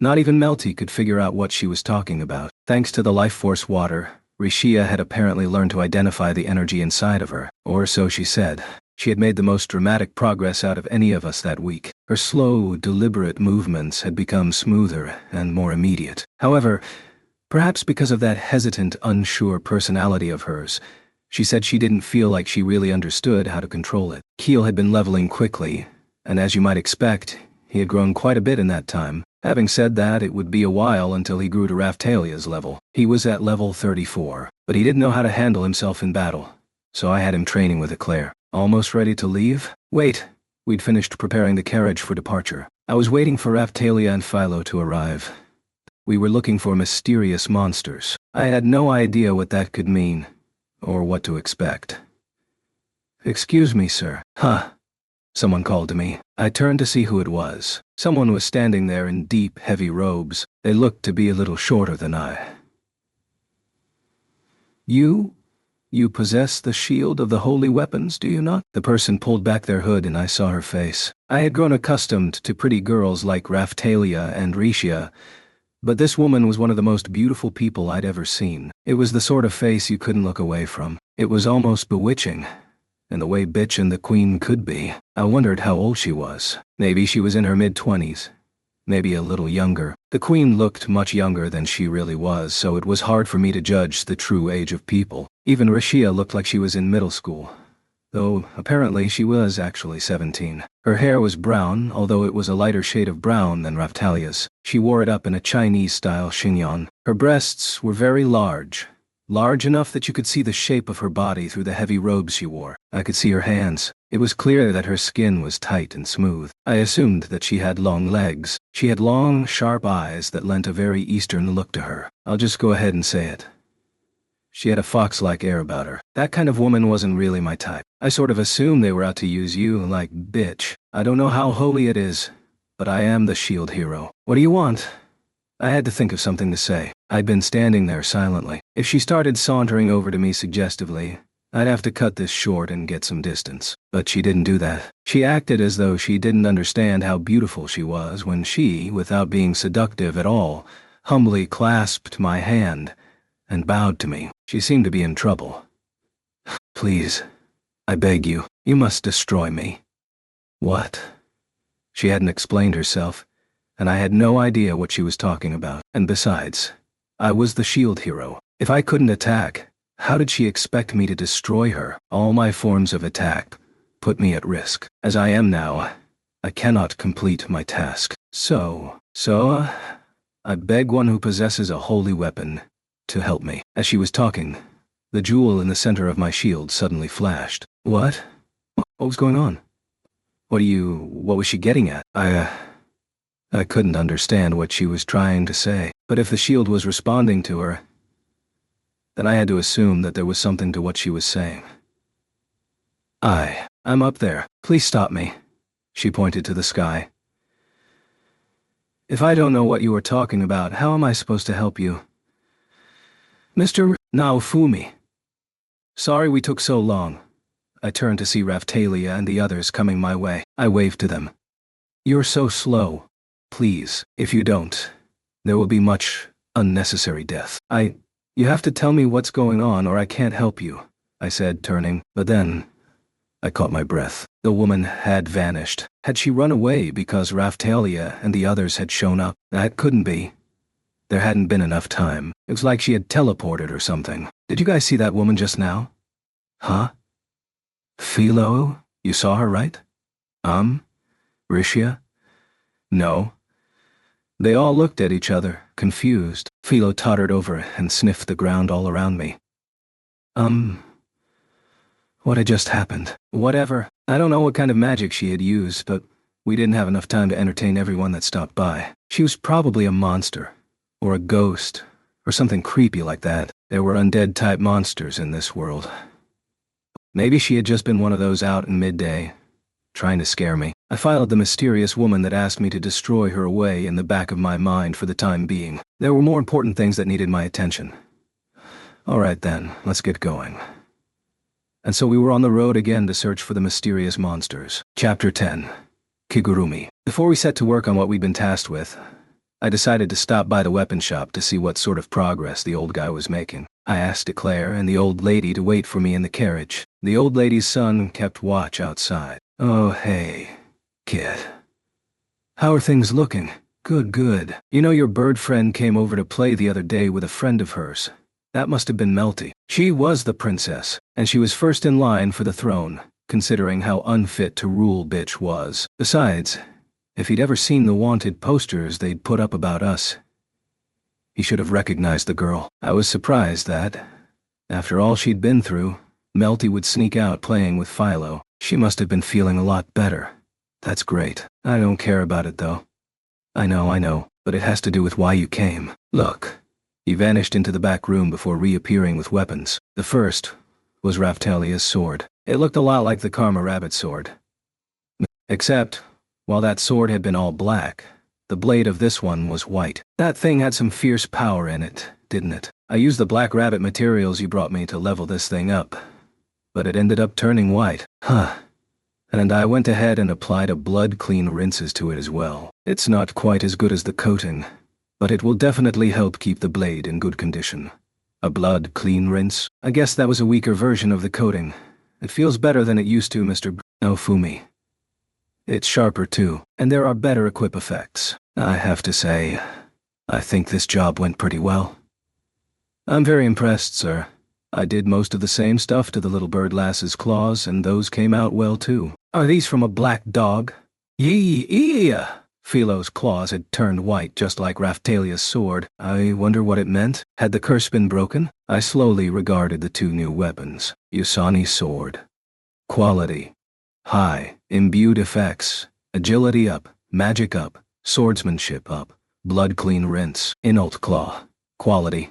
Not even Melty could figure out what she was talking about. Thanks to the life force water, Rishia had apparently learned to identify the energy inside of her, or so she said. She had made the most dramatic progress out of any of us that week. Her slow, deliberate movements had become smoother and more immediate. However, perhaps because of that hesitant, unsure personality of hers, she said she didn't feel like she really understood how to control it. Keel had been leveling quickly, and as you might expect, he had grown quite a bit in that time. Having said that, it would be a while until he grew to Raphtalia's level. He was at level 34, but he didn't know how to handle himself in battle, so I had him training with Eclair. Almost ready to leave? Wait. We'd finished preparing the carriage for departure. I was waiting for Raphtalia and Philo to arrive. We were looking for mysterious monsters. I had no idea what that could mean, or what to expect. Excuse me, sir. Huh. Someone called to me. I turned to see who it was. Someone was standing there in deep, heavy robes. They looked to be a little shorter than I. You possess the shield of the holy weapons, do you not? The person pulled back their hood and I saw her face. I had grown accustomed to pretty girls like Raphtalia and Rishia, but this woman was one of the most beautiful people I'd ever seen. It was the sort of face you couldn't look away from. It was almost bewitching, and the way bitchin' the queen could be. I wondered how old she was. Maybe she was in her mid-20s. Maybe a little younger. The queen looked much younger than she really was, so it was hard for me to judge the true age of people. Even Rishia looked like she was in middle school, though apparently she was actually 17. Her hair was brown, although it was a lighter shade of brown than Raphtalia's. She wore it up in a Chinese-style chignon. Her breasts were very large enough that you could see the shape of her body through the heavy robes she wore. I could see her hands. It was clear that her skin was tight and smooth. I assumed that she had long legs. She had long, sharp eyes that lent a very Eastern look to her. I'll just go ahead and say it. She had a fox-like air about her. That kind of woman wasn't really my type. I sort of assumed they were out to use you like bitch. I don't know how holy it is, but I am the shield hero. What do you want? I had to think of something to say. I'd been standing there silently. If she started sauntering over to me suggestively, I'd have to cut this short and get some distance. But she didn't do that. She acted as though she didn't understand how beautiful she was when she, without being seductive at all, humbly clasped my hand and bowed to me. She seemed to be in trouble. Please, I beg you, you must destroy me. What? She hadn't explained herself, and I had no idea what she was talking about. And besides, I was the shield hero. If I couldn't attack, how did she expect me to destroy her? All my forms of attack put me at risk. As I am now, I cannot complete my task. So, I beg one who possesses a holy weapon to help me. As she was talking, the jewel in the center of my shield suddenly flashed. What? What was going on? What was she getting at? I couldn't understand what she was trying to say, but if the shield was responding to her, then I had to assume that there was something to what she was saying. I'm up there. Please stop me. She pointed to the sky. If I don't know what you are talking about, how am I supposed to help you? Mr. Naofumi. Sorry we took so long. I turned to see Raphtalia and the others coming my way. I waved to them. You're so slow. Please, if you don't, there will be much unnecessary death. You have to tell me what's going on or I can't help you, I said, turning, but then I caught my breath. The woman had vanished. Had she run away because Raphtalia and the others had shown up? That couldn't be. There hadn't been enough time. It was like she had teleported or something. Did you guys see that woman just now? Huh? Philo? You saw her, right? Rishia? No. They all looked at each other, confused. Philo tottered over and sniffed the ground all around me. What had just happened? Whatever. I don't know what kind of magic she had used, but we didn't have enough time to entertain everyone that stopped by. She was probably a monster, or a ghost, or something creepy like that. There were undead-type monsters in this world. Maybe she had just been one of those out in midday, trying to scare me. I filed the mysterious woman that asked me to destroy her away in the back of my mind for the time being. There were more important things that needed my attention. All right then, let's get going. And so we were on the road again to search for the mysterious monsters. Chapter 10. Kigurumi. Before we set to work on what we'd been tasked with, I decided to stop by the weapon shop to see what sort of progress the old guy was making. I asked Claire and the old lady to wait for me in the carriage. The old lady's son kept watch outside. Oh, hey, kid. How are things looking? Good, good. You know your bird friend came over to play the other day with a friend of hers. That must have been Melty. She was the princess, and she was first in line for the throne, considering how unfit to rule bitch was. Besides, if he'd ever seen the wanted posters they'd put up about us, he should have recognized the girl. I was surprised that, after all she'd been through, Melty would sneak out playing with Philo. She must have been feeling a lot better. That's great. I don't care about it though. I know, but it has to do with why you came. Look. He vanished into the back room before reappearing with weapons. The first was Raphtalia's sword. It looked a lot like the Karma Rabbit sword. Except, while that sword had been all black, the blade of this one was white. That thing had some fierce power in it, didn't it? I used the Black Rabbit materials you brought me to level this thing up, but it ended up turning white. Huh. And I went ahead and applied a blood-clean rinses to it as well. It's not quite as good as the coating, but it will definitely help keep the blade in good condition. A blood-clean rinse? I guess that was a weaker version of the coating. It feels better than it used to, Mr. Naofumi. It's sharper too, and there are better equip effects. I have to say, I think this job went pretty well. I'm very impressed, sir. I did most of the same stuff to the little bird lass's claws, and those came out well too. Are these from a black dog? Yeah. Philo's claws had turned white just like Raphtalia's sword. I wonder what it meant. Had the curse been broken? I slowly regarded the two new weapons. Yusani's sword. Quality. High. Imbued effects. Agility up. Magic up. Swordsmanship up. Blood clean rinse. Inult claw. Quality.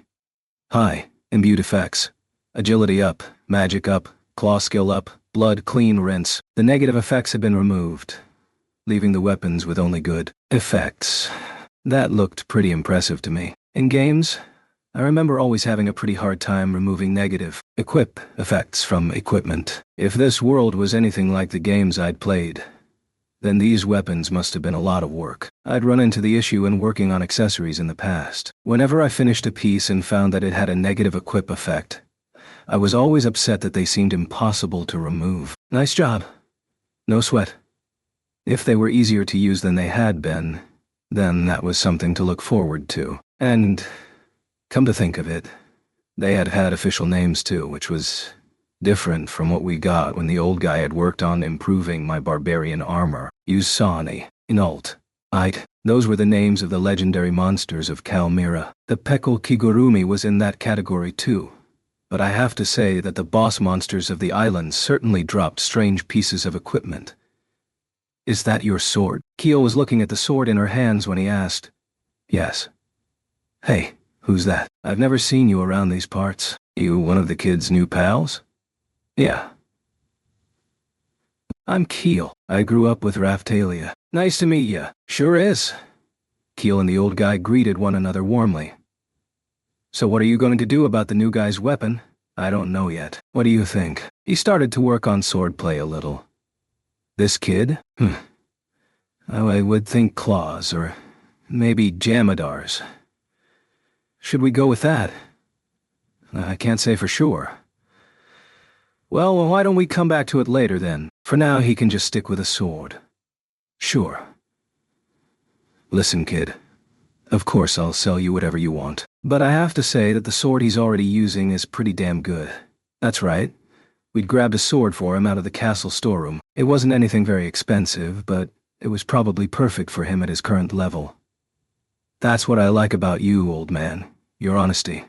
High. Imbued effects. Agility up. Magic up. Claw skill up. Blood clean rinse. The negative effects had been removed, leaving the weapons with only good effects. That looked pretty impressive to me. In games, I remember always having a pretty hard time removing negative equip effects from equipment. If this world was anything like the games I'd played, then these weapons must have been a lot of work. I'd run into the issue in working on accessories in the past. Whenever I finished a piece and found that it had a negative equip effect, I was always upset that they seemed impossible to remove. Nice job. No sweat. If they were easier to use than they had been, then that was something to look forward to. And, come to think of it, they had had official names too, which was different from what we got when the old guy had worked on improving my barbarian armor. Yusani, Inult, Ite, those were the names of the legendary monsters of Kalmyra. The Pekal Kigurumi was in that category too, but I have to say that the boss monsters of the islands certainly dropped strange pieces of equipment. Is that your sword? Kyo was looking at the sword in her hands when he asked. Yes. Hey, who's that? I've never seen you around these parts. You one of the kids' new pals? Yeah. I'm Keel. I grew up with Raphtalia. Nice to meet ya. Sure is. Keel and the old guy greeted one another warmly. So what are you going to do about the new guy's weapon? I don't know yet. What do you think? He started to work on swordplay a little. This kid? I would think claws, or maybe Jamadars. Should we go with that? I can't say for sure. Well, why don't we come back to it later then? For now, he can just stick with a sword. Sure. Listen, kid. Of course I'll sell you whatever you want. But I have to say that the sword he's already using is pretty damn good. That's right. We'd grabbed a sword for him out of the castle storeroom. It wasn't anything very expensive, but it was probably perfect for him at his current level. That's what I like about you, old man. Your honesty.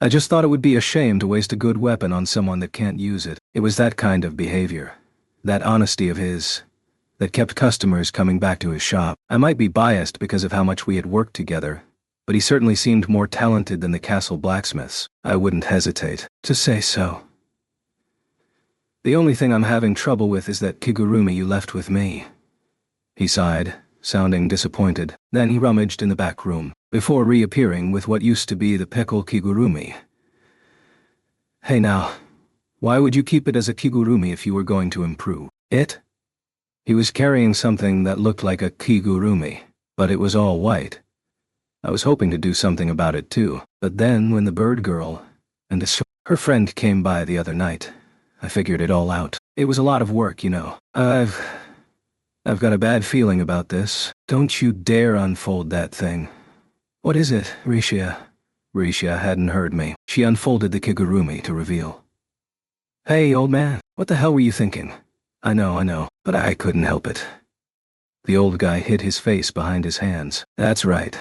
I just thought it would be a shame to waste a good weapon on someone that can't use it. It was that kind of behavior, that honesty of his, that kept customers coming back to his shop. I might be biased because of how much we had worked together, but he certainly seemed more talented than the castle blacksmiths. I wouldn't hesitate to say so. The only thing I'm having trouble with is that Kigurumi you left with me. He sighed, sounding disappointed. Then he rummaged in the back room, before reappearing with what used to be the Peckle Kigurumi. Hey now, why would you keep it as a Kigurumi if you were going to improve it? He was carrying something that looked like a Kigurumi, but it was all white. I was hoping to do something about it too, but then when the bird girl and her friend came by the other night, I figured it all out. It was a lot of work, you know. I've got a bad feeling about this. Don't you dare unfold that thing. What is it, Rishia? Rishia hadn't heard me. She unfolded the Kigurumi to reveal. Hey, old man, what the hell were you thinking? I know, but I couldn't help it. The old guy hid his face behind his hands. That's right.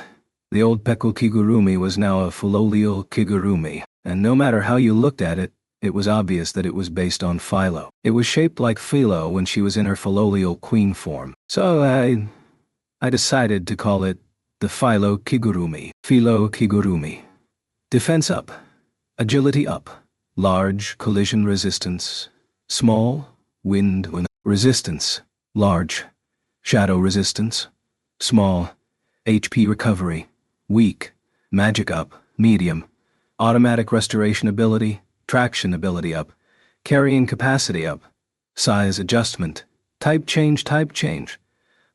The old Peckle Kigurumi was now a Fulolial Kigurumi, and no matter how you looked at it, it was obvious that it was based on Philo. It was shaped like Philo when she was in her Fulolial queen form. So I decided to call it the Philo Kigurumi. Philo Kigurumi. Defense up. Agility up. Large collision resistance. Small wind resistance. Large shadow resistance. Small HP recovery. Weak magic up. Medium automatic restoration ability. Traction ability up. Carrying capacity up. Size adjustment. Type change.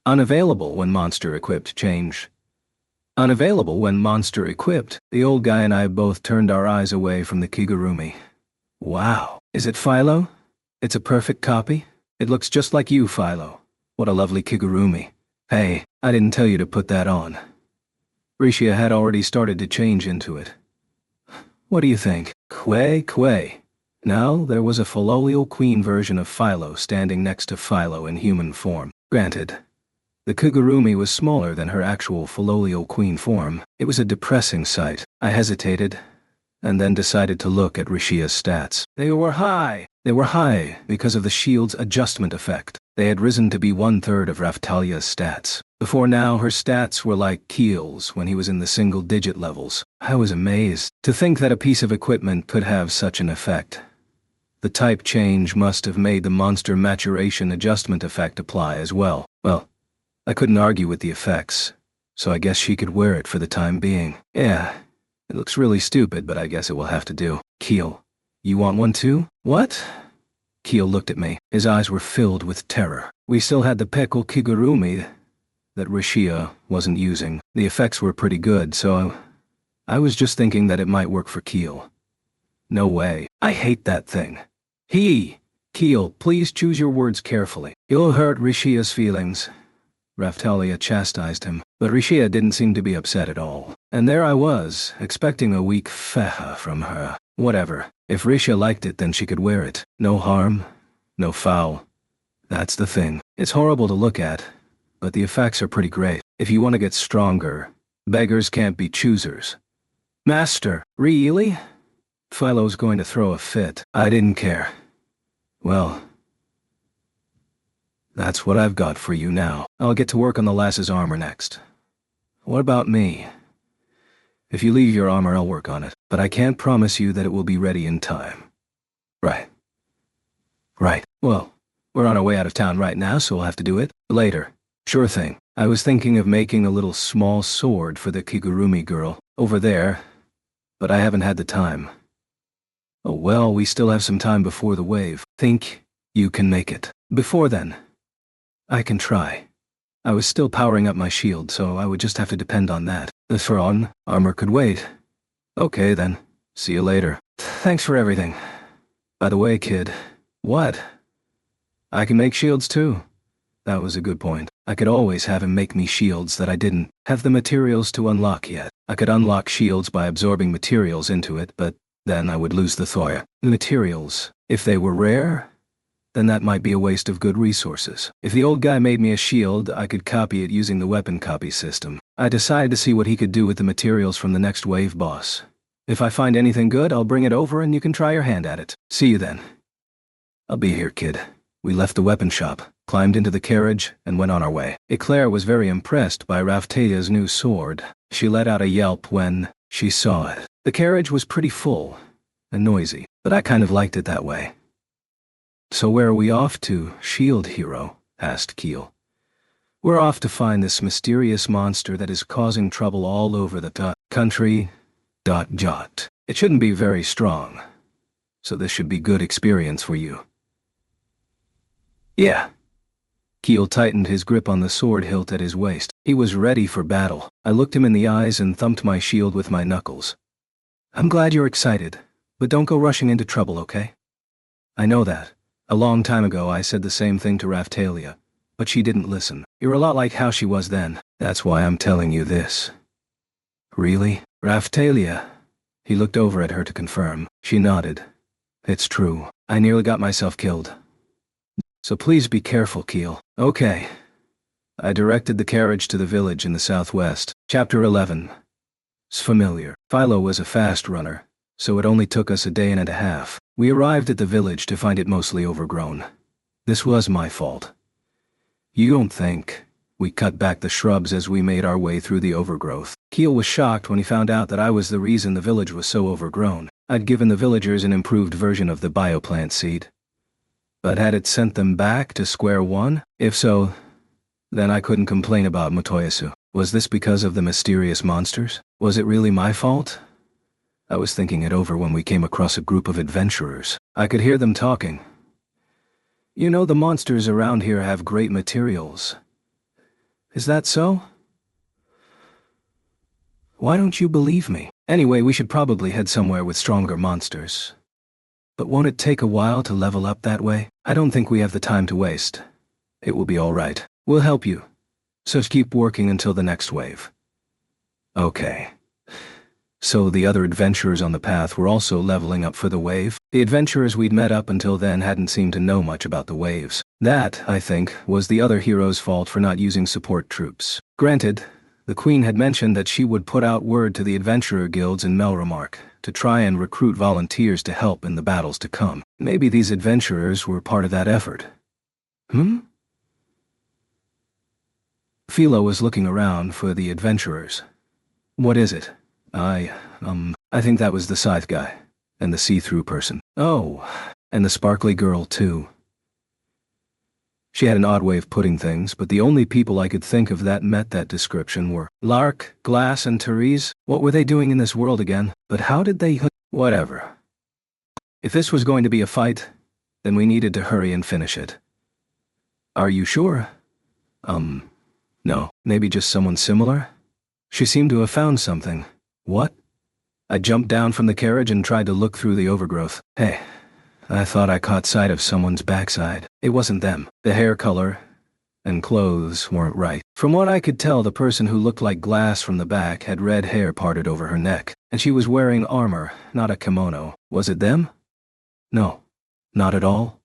Unavailable when monster equipped change. Unavailable when monster equipped. The old guy and I both turned our eyes away from the Kigurumi. Wow. Is it Philo? It's a perfect copy? It looks just like you, Philo. What a lovely Kigurumi. Hey, I didn't tell you to put that on. Rishia had already started to change into it. What do you think? Quay. Now, there was a Fulolial queen version of Philo standing next to Philo in human form. Granted, the Kigurumi was smaller than her actual Fulolial queen form. It was a depressing sight. I hesitated, and then decided to look at Rishia's stats. They were high. They were high because of the shield's adjustment effect. They had risen to be 1/3 of Raphtalia's stats. Before now, her stats were like Keel's when he was in the single-digit levels. I was amazed to think that a piece of equipment could have such an effect. The type change must have made the monster maturation adjustment effect apply as well. Well, I couldn't argue with the effects, so I guess she could wear it for the time being. Yeah, it looks really stupid, but I guess it will have to do. Keel, you want one too? What? Keel looked at me. His eyes were filled with terror. We still had the Peckle Kigurumi that Rishia wasn't using. The effects were pretty good, so I was just thinking that it might work for Keel. No way. I hate that thing. Keel, please choose your words carefully. You'll hurt Rishia's feelings. Raphtalia chastised him, but Rishia didn't seem to be upset at all. And there I was, expecting a weak feha from her. Whatever. If Rishia liked it, then she could wear it. No harm, no foul. That's the thing. It's horrible to look at, but the effects are pretty great. If you want to get stronger, beggars can't be choosers. Master, really? Philo's going to throw a fit. I didn't care. Well, That's what I've got for you now. I'll get to work on the lass's armor next. What about me? If you leave your armor, I'll work on it, but I can't promise you that it will be ready in time. Right. Right. Well, we're on our way out of town right now, so we'll have to do it later. Sure thing. I was thinking of making a little small sword for the Kigurumi girl over there, but I haven't had the time. Oh well, we still have some time before the wave. Think you can make it. Before then, I can try. I was still powering up my shield, so I would just have to depend on that. The Thrawn armor could wait. Okay then. See you later. Thanks for everything. By the way, kid. What? I can make shields too. That was a good point. I could always have him make me shields that I didn't have the materials to unlock yet. I could unlock shields by absorbing materials into it, but then I would lose the Thoya. The materials, if they were rare, then that might be a waste of good resources. If the old guy made me a shield, I could copy it using the weapon copy system. I decided to see what he could do with the materials from the next wave boss. If I find anything good, I'll bring it over and you can try your hand at it. See you then. I'll be here, kid. We left the weapon shop, climbed into the carriage, and went on our way. Eclair was very impressed by Raftalia's new sword. She let out a yelp when she saw it. The carriage was pretty full and noisy, but I kind of liked it that way. So where are we off to, Shield Hero? Asked Keel. We're off to find this mysterious monster that is causing trouble all over the country. It shouldn't be very strong, so this should be good experience for you. Yeah. Keel tightened his grip on the sword hilt at his waist. He was ready for battle. I looked him in the eyes and thumped my shield with my knuckles. I'm glad you're excited, but don't go rushing into trouble, okay? I know that. A long time ago I said the same thing to Raftalia, but she didn't listen. You're a lot like how she was then. That's why I'm telling you this. Really? Raftalia? He looked over at her to confirm. She nodded. It's true. I nearly got myself killed. So please be careful, Keel. Okay. I directed the carriage to the village in the southwest. Chapter 11. It's familiar. Philo was a fast runner, so it only took us a day and a half. We arrived at the village to find it mostly overgrown. This was my fault. You don't think? We cut back the shrubs as we made our way through the overgrowth. Keel was shocked when he found out that I was the reason the village was so overgrown. I'd given the villagers an improved version of the bioplant seed. But had it sent them back to square one? If so, then I couldn't complain about Motoyasu. Was this because of the mysterious monsters? Was it really my fault? I was thinking it over when we came across a group of adventurers. I could hear them talking. You know, the monsters around here have great materials. Is that so? Why don't you believe me? Anyway, we should probably head somewhere with stronger monsters. But won't it take a while to level up that way? I don't think we have the time to waste. It will be all right. We'll help you. So keep working until the next wave. Okay. So the other adventurers on the path were also leveling up for the wave? The adventurers we'd met up until then hadn't seemed to know much about the waves. That, I think, was the other hero's fault for not using support troops. Granted, the Queen had mentioned that she would put out word to the adventurer guilds in Melremark to try and recruit volunteers to help in the battles to come. Maybe these adventurers were part of that effort. Philo was looking around for the adventurers. What is it? I think that was the scythe guy, and the see-through person. Oh, and the sparkly girl too. She had an odd way of putting things, but the only people I could think of that met that description were Lark, Glass, and Therese. What were they doing in this world again? But how did they Whatever. If this was going to be a fight, then we needed to hurry and finish it. Are you sure? No. Maybe just someone similar? She seemed to have found something. What? I jumped down from the carriage and tried to look through the overgrowth. Hey, I thought I caught sight of someone's backside. It wasn't them. The hair color and clothes weren't right. From what I could tell, the person who looked like Glass from the back had red hair parted over her neck, and she was wearing armor, not a kimono. Was it them? No, not at all.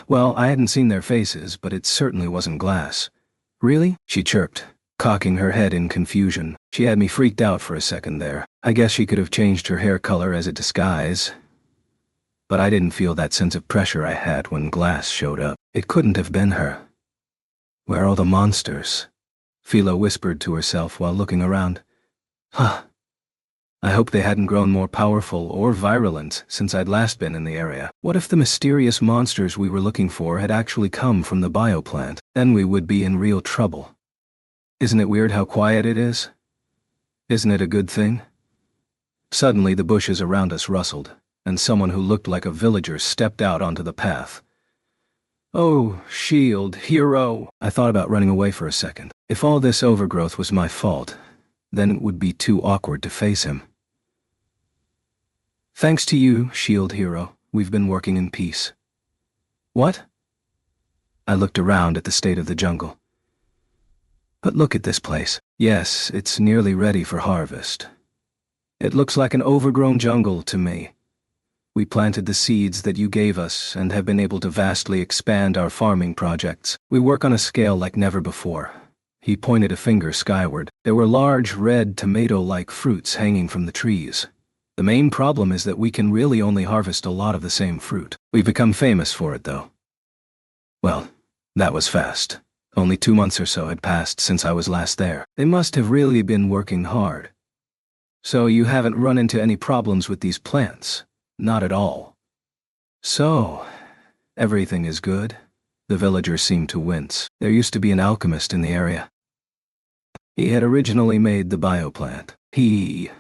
Well, I hadn't seen their faces, but it certainly wasn't Glass. Really? She chirped, cocking her head in confusion. She had me freaked out for a second there. I guess she could have changed her hair color as a disguise. But I didn't feel that sense of pressure I had when Glass showed up. It couldn't have been her. Where are all the monsters? Philo whispered to herself while looking around. Huh. I hope they hadn't grown more powerful or virulent since I'd last been in the area. What if the mysterious monsters we were looking for had actually come from the bioplant? Then we would be in real trouble. Isn't it weird how quiet it is? Isn't it a good thing? Suddenly the bushes around us rustled, and someone who looked like a villager stepped out onto the path. Oh, Shield, hero! I thought about running away for a second. If all this overgrowth was my fault, then it would be too awkward to face him. Thanks to you, Shield Hero, we've been working in peace. What? I looked around at the state of the jungle. But look at this place. Yes, it's nearly ready for harvest. It looks like an overgrown jungle to me. We planted the seeds that you gave us and have been able to vastly expand our farming projects. We work on a scale like never before. He pointed a finger skyward. There were large, red, tomato-like fruits hanging from the trees. The main problem is that we can really only harvest a lot of the same fruit. We've become famous for it, though. Well, that was fast. Only 2 months or so had passed since I was last there. They must have really been working hard. So you haven't run into any problems with these plants? Not at all. So, everything is good? The villager seemed to wince. There used to be an alchemist in the area. He had originally made the bioplant. He,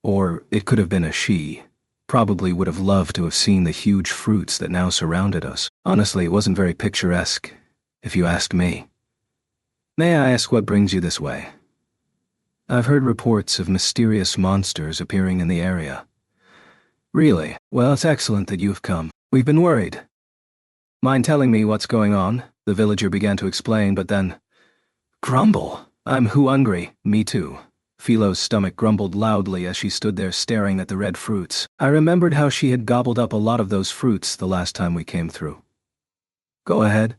or it could have been a she, probably would have loved to have seen the huge fruits that now surrounded us. Honestly, it wasn't very picturesque, if you ask me. May I ask what brings you this way? I've heard reports of mysterious monsters appearing in the area. Really? Well, it's excellent that you've come. We've been worried. Mind telling me what's going on? The villager began to explain, but then... Grumble. I'm hungry. Me too. Philo's stomach grumbled loudly as she stood there staring at the red fruits. I remembered how she had gobbled up a lot of those fruits the last time we came through. Go ahead.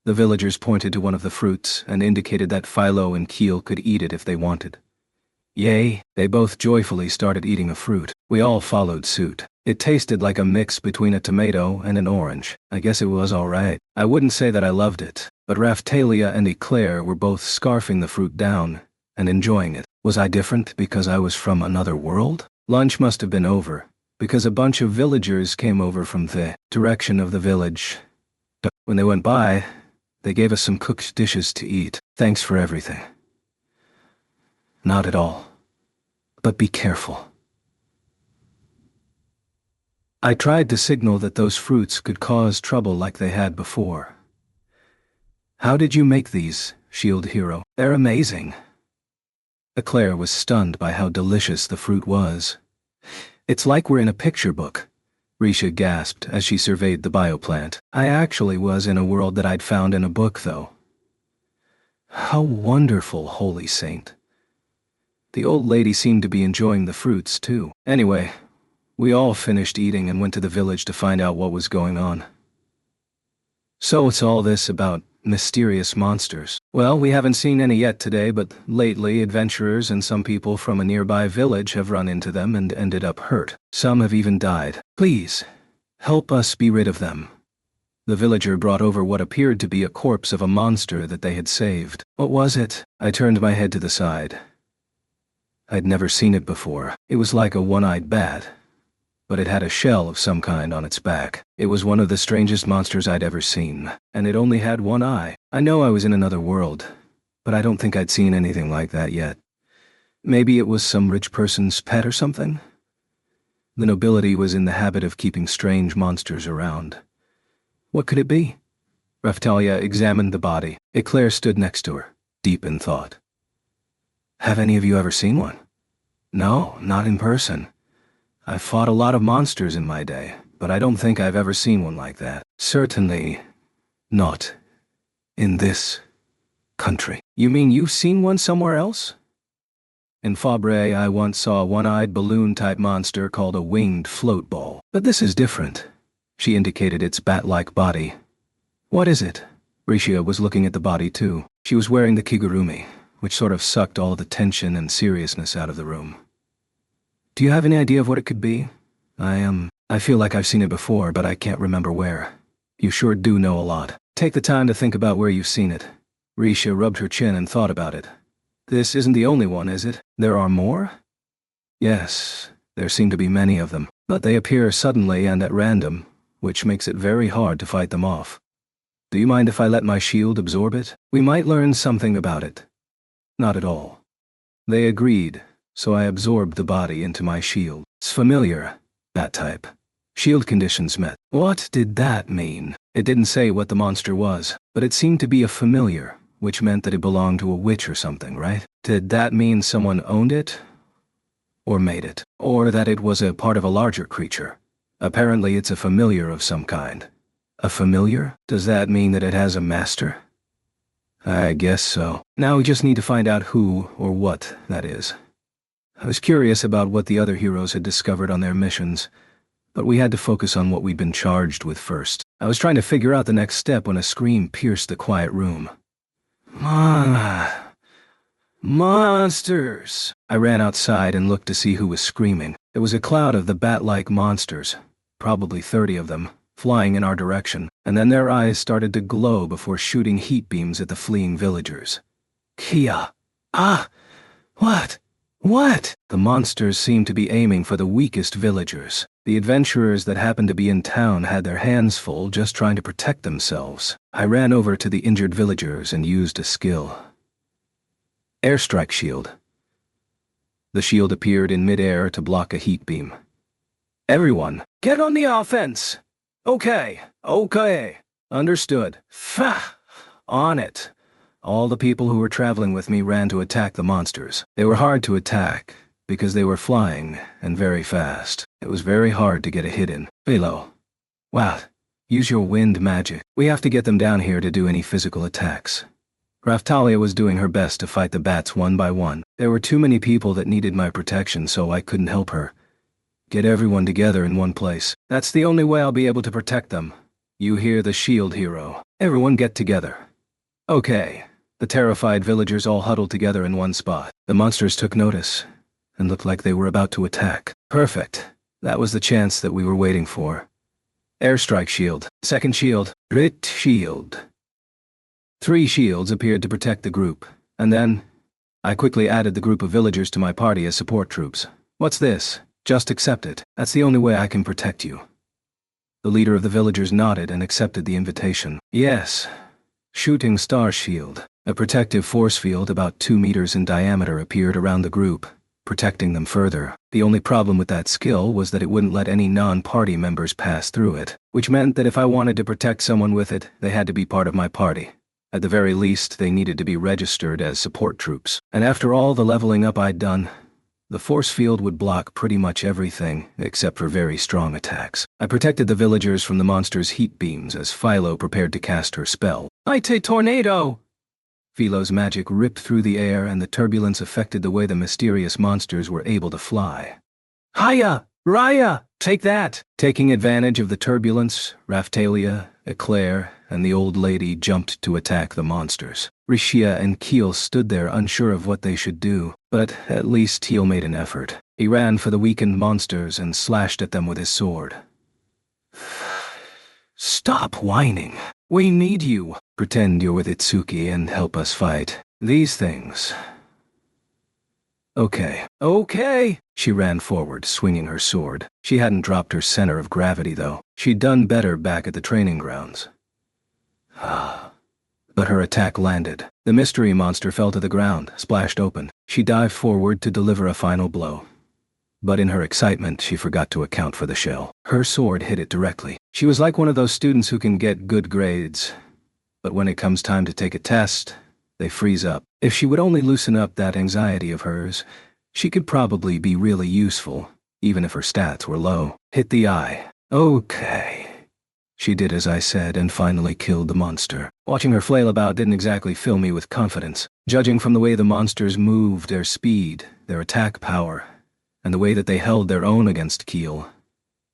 The villagers pointed to one of the fruits and indicated that Philo and Keel could eat it if they wanted. Yay, they both joyfully started eating a fruit. We all followed suit. It tasted like a mix between a tomato and an orange. I guess it was alright. I wouldn't say that I loved it, but Raphtalia and Eclair were both scarfing the fruit down and enjoying it. Was I different because I was from another world? Lunch must have been over, because a bunch of villagers came over from the direction of the village. When they went by, they gave us some cooked dishes to eat. Thanks for everything. Not at all. But be careful. I tried to signal that those fruits could cause trouble like they had before. How did you make these, Shield Hero? They're amazing. Eclair was stunned by how delicious the fruit was. It's like we're in a picture book. Risha gasped as she surveyed the bioplant. I actually was in a world that I'd found in a book, though. How wonderful, Holy Saint. The old lady seemed to be enjoying the fruits, too. Anyway, we all finished eating and went to the village to find out what was going on. So it's all this about mysterious monsters. Well, we haven't seen any yet today, but lately adventurers and some people from a nearby village have run into them and ended up hurt. Some have even died. Please, help us be rid of them. The villager brought over what appeared to be a corpse of a monster that they had saved. What was it? I turned my head to the side. I'd never seen it before. It was like a one-eyed bat, but it had a shell of some kind on its back. It was one of the strangest monsters I'd ever seen, and it only had one eye. I know I was in another world, but I don't think I'd seen anything like that yet. Maybe it was some rich person's pet or something? The nobility was in the habit of keeping strange monsters around. What could it be? Raphtalia examined the body. Eclair stood next to her, deep in thought. Have any of you ever seen one? No, not in person. I've fought a lot of monsters in my day, but I don't think I've ever seen one like that. Certainly not in this country. You mean you've seen one somewhere else? In Fabre, I once saw a one-eyed balloon-type monster called a winged float ball. But this is different. She indicated its bat-like body. What is it? Risha was looking at the body too. She was wearing the kigurumi, which sort of sucked all the tension and seriousness out of the room. Do you have any idea of what it could be? I feel like I've seen it before, but I can't remember where. You sure do know a lot. Take the time to think about where you've seen it. Risha rubbed her chin and thought about it. This isn't the only one, is it? There are more? Yes, there seem to be many of them, but they appear suddenly and at random, which makes it very hard to fight them off. Do you mind if I let my shield absorb it? We might learn something about it. Not at all. They agreed, so I absorbed the body into my shield. It's familiar, that type. Shield conditions met. What did that mean? It didn't say what the monster was, but it seemed to be a familiar, which meant that it belonged to a witch or something, right? Did that mean someone owned it? Or made it? Or that it was a part of a larger creature? Apparently it's a familiar of some kind. A familiar? Does that mean that it has a master? I guess so. Now we just need to find out who or what that is. I was curious about what the other heroes had discovered on their missions, but we had to focus on what we'd been charged with first. I was trying to figure out the next step when a scream pierced the quiet room. Monsters! I ran outside and looked to see who was screaming. It was a cloud of the bat-like monsters, probably 30 of them, flying in our direction, and then their eyes started to glow before shooting heat beams at the fleeing villagers. Kia! Ah! What? What? The monsters seemed to be aiming for the weakest villagers. The adventurers that happened to be in town had their hands full just trying to protect themselves. I ran over to the injured villagers and used a skill. Airstrike shield. The shield appeared in mid-air to block a heat beam. Everyone, get on the offense! Okay. Understood. On it. All the people who were traveling with me ran to attack the monsters. They were hard to attack, because they were flying, and very fast. It was very hard to get a hit in. Philo. Wow. Use your wind magic. We have to get them down here to do any physical attacks. Raftalia was doing her best to fight the bats one by one. There were too many people that needed my protection, so I couldn't help her. Get everyone together in one place. That's the only way I'll be able to protect them. You hear the shield hero. Everyone get together. Okay. The terrified villagers all huddled together in one spot. The monsters took notice, and looked like they were about to attack. Perfect. That was the chance that we were waiting for. Airstrike shield. Second shield. Grit shield. 3 shields appeared to protect the group, and then I quickly added the group of villagers to my party as support troops. What's this? Just accept it. That's the only way I can protect you. The leader of the villagers nodded and accepted the invitation. Yes. Shooting star shield. A protective force field about 2 meters in diameter appeared around the group, protecting them further. The only problem with that skill was that it wouldn't let any non-party members pass through it, which meant that if I wanted to protect someone with it, they had to be part of my party. At the very least, they needed to be registered as support troops. And after all the leveling up I'd done, the force field would block pretty much everything except for very strong attacks. I protected the villagers from the monster's heat beams as Philo prepared to cast her spell. Ite tornado! Philo's magic ripped through the air and the turbulence affected the way the mysterious monsters were able to fly. Hiya! Raya! Take that! Taking advantage of the turbulence, Raftalia, Eclair, and the old lady jumped to attack the monsters. Rishia and Keel stood there unsure of what they should do, but at least Teal made an effort. He ran for the weakened monsters and slashed at them with his sword. Stop whining. We need you. Pretend you're with Itsuki and help us fight. These things. Okay. She ran forward, swinging her sword. She hadn't dropped her center of gravity, though. She'd done better back at the training grounds. But her attack landed. The mystery monster fell to the ground, splashed open. She dived forward to deliver a final blow. But in her excitement, she forgot to account for the shell. Her sword hit it directly. She was like one of those students who can get good grades, but when it comes time to take a test, they freeze up. If she would only loosen up that anxiety of hers, she could probably be really useful, even if her stats were low. Hit the eye. Okay. She did as I said and finally killed the monster. Watching her flail about didn't exactly fill me with confidence. Judging from the way the monsters moved, their speed, their attack power, and the way that they held their own against Keel,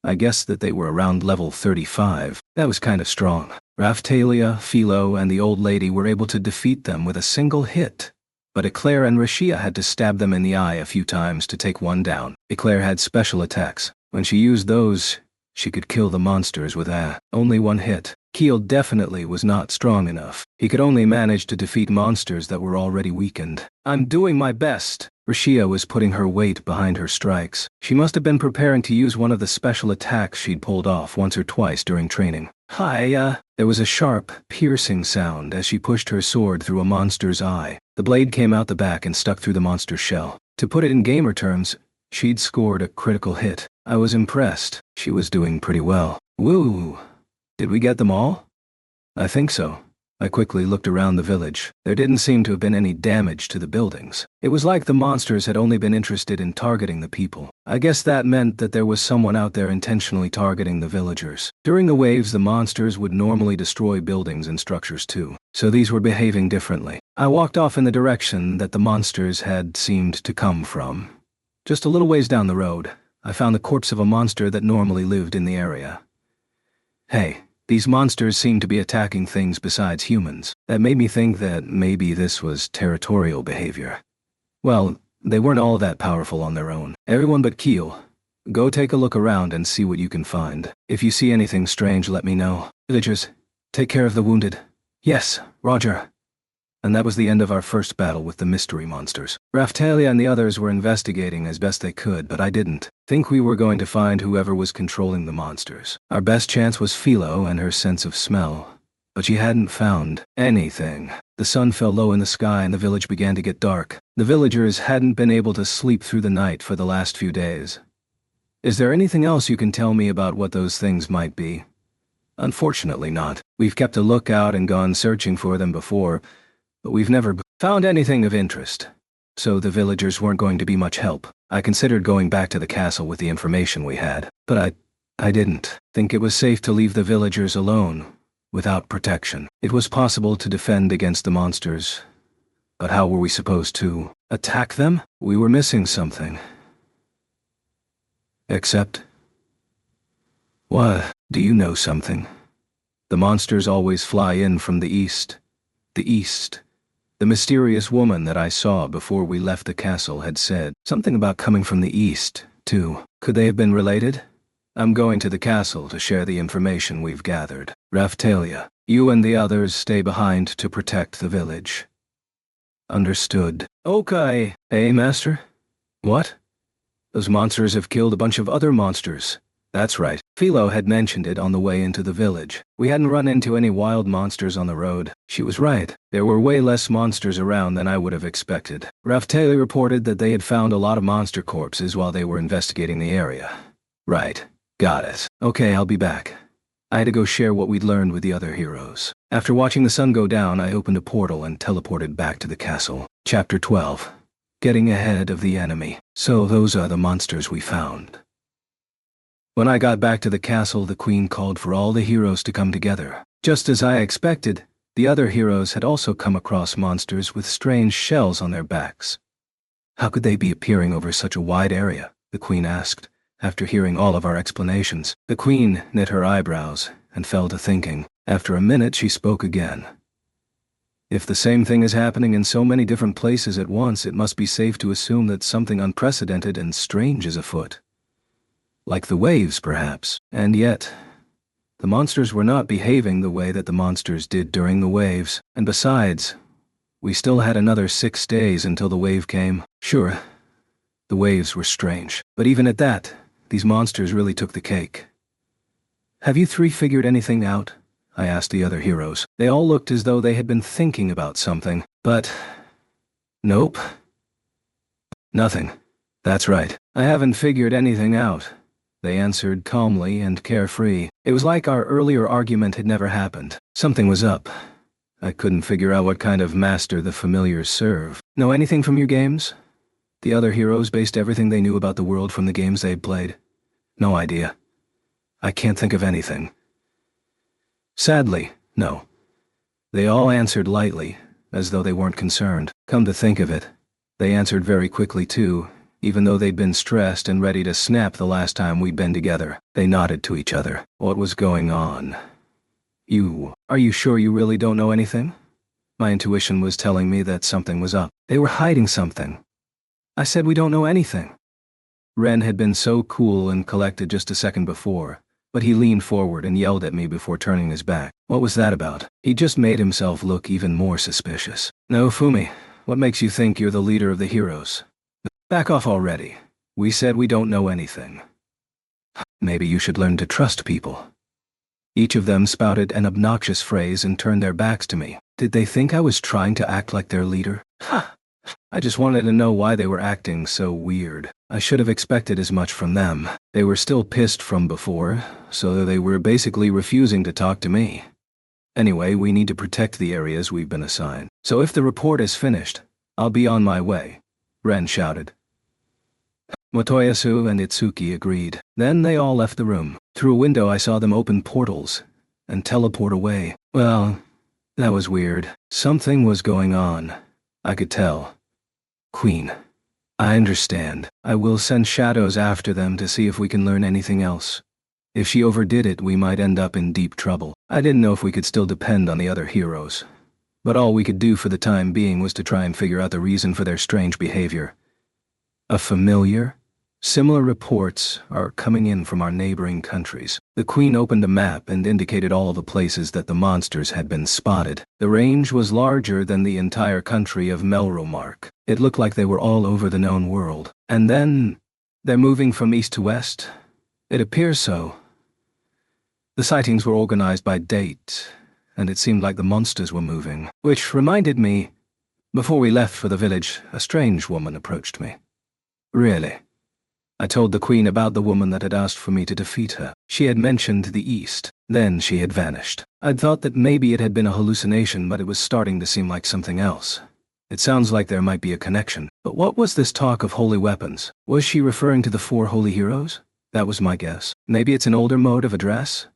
I guessed that they were around level 35. That was kind of strong. Raftalia, Philo, and the old lady were able to defeat them with a single hit. But Eclair and Rashia had to stab them in the eye a few times to take one down. Eclair had special attacks. When she used those, she could kill the monsters with only one hit. Keel definitely was not strong enough. He could only manage to defeat monsters that were already weakened. I'm doing my best. Rashia was putting her weight behind her strikes. She must have been preparing to use one of the special attacks she'd pulled off once or twice during training. Hi. There was a sharp, piercing sound as she pushed her sword through a monster's eye. The blade came out the back and stuck through the monster's shell. To put it in gamer terms, she'd scored a critical hit. I was impressed. She was doing pretty well. Woo! Did we get them all? I think so. I quickly looked around the village. There didn't seem to have been any damage to the buildings. It was like the monsters had only been interested in targeting the people. I guess that meant that there was someone out there intentionally targeting the villagers. During the waves, the monsters would normally destroy buildings and structures too, so these were behaving differently. I walked off in the direction that the monsters had seemed to come from. Just a little ways down the road, I found the corpse of a monster that normally lived in the area. Hey. These monsters seemed to be attacking things besides humans. That made me think that maybe this was territorial behavior. Well, they weren't all that powerful on their own. Everyone but Keel. Go take a look around and see what you can find. If you see anything strange, let me know. Villagers, take care of the wounded. Yes, Roger. And that was the end of our first battle with the mystery monsters. Raphtalia and the others were investigating as best they could, but I didn't think we were going to find whoever was controlling the monsters. Our best chance was Philo and her sense of smell. But she hadn't found anything. The sun fell low in the sky and the village began to get dark. The villagers hadn't been able to sleep through the night for the last few days. Is there anything else you can tell me about what those things might be? Unfortunately not. We've kept a lookout and gone searching for them before, but we've never found anything of interest. So the villagers weren't going to be much help. I considered going back to the castle with the information we had, but I didn't think it was safe to leave the villagers alone, without protection. It was possible to defend against the monsters, but how were we supposed to attack them? We were missing something. Except... What? Do you know something? The monsters always fly in from the east. The east. The mysterious woman that I saw before we left the castle had said something about coming from the east, too. Could they have been related? I'm going to the castle to share the information we've gathered. Raphtalia, you and the others stay behind to protect the village. Understood. Okay. Hey, Master? What? Those monsters have killed a bunch of other monsters. That's right. Philo had mentioned it on the way into the village. We hadn't run into any wild monsters on the road. She was right. There were way less monsters around than I would have expected. Raphtalia reported that they had found a lot of monster corpses while they were investigating the area. Right. Got it. Okay, I'll be back. I had to go share what we'd learned with the other heroes. After watching the sun go down, I opened a portal and teleported back to the castle. Chapter 12. Getting ahead of the enemy. So those are the monsters we found. When I got back to the castle, the queen called for all the heroes to come together. Just as I expected, the other heroes had also come across monsters with strange shells on their backs. How could they be appearing over such a wide area? The queen asked, after hearing all of our explanations. The queen knit her eyebrows and fell to thinking. After a minute, she spoke again. If the same thing is happening in so many different places at once, it must be safe to assume that something unprecedented and strange is afoot. Like the waves, perhaps. And yet, the monsters were not behaving the way that the monsters did during the waves. And besides, we still had another 6 days until the wave came. Sure, the waves were strange. But even at that, these monsters really took the cake. Have you three figured anything out? I asked the other heroes. They all looked as though they had been thinking about something. But... nope. Nothing. That's right. I haven't figured anything out. They answered calmly and carefree. It was like our earlier argument had never happened. Something was up. I couldn't figure out what kind of master the familiars serve. Know anything from your games? The other heroes based everything they knew about the world from the games they'd played. No idea. I can't think of anything. Sadly, no. They all answered lightly, as though they weren't concerned. Come to think of it, they answered very quickly too. Even though they'd been stressed and ready to snap the last time we'd been together. They nodded to each other. What was going on? Are you sure you really don't know anything? My intuition was telling me that something was up. They were hiding something. I said we don't know anything. Ren had been so cool and collected just a second before, but he leaned forward and yelled at me before turning his back. What was that about? He just made himself look even more suspicious. Naofumi, what makes you think you're the leader of the heroes? Back off already. We said we don't know anything. Maybe you should learn to trust people. Each of them spouted an obnoxious phrase and turned their backs to me. Did they think I was trying to act like their leader? I just wanted to know why they were acting so weird. I should have expected as much from them. They were still pissed from before, so they were basically refusing to talk to me. Anyway, we need to protect the areas we've been assigned. So if the report is finished, I'll be on my way, Ren shouted. Motoyasu and Itsuki agreed. Then they all left the room. Through a window I saw them open portals and teleport away. Well, that was weird. Something was going on. I could tell. Queen. I understand. I will send shadows after them to see if we can learn anything else. If she overdid it, we might end up in deep trouble. I didn't know if we could still depend on the other heroes. But all we could do for the time being was to try and figure out the reason for their strange behavior. A familiar? Similar reports are coming in from our neighboring countries. The Queen opened a map and indicated all the places that the monsters had been spotted. The range was larger than the entire country of Melromark. It looked like they were all over the known world. And then, they're moving from east to west? It appears so. The sightings were organized by date, and it seemed like the monsters were moving. Which reminded me, before we left for the village, a strange woman approached me. Really? I told the Queen about the woman that had asked for me to defeat her. She had mentioned the east. Then she had vanished. I'd thought that maybe it had been a hallucination, but it was starting to seem like something else. It sounds like there might be a connection. But what was this talk of holy weapons? Was she referring to the 4 holy heroes? That was my guess. Maybe it's an older mode of address?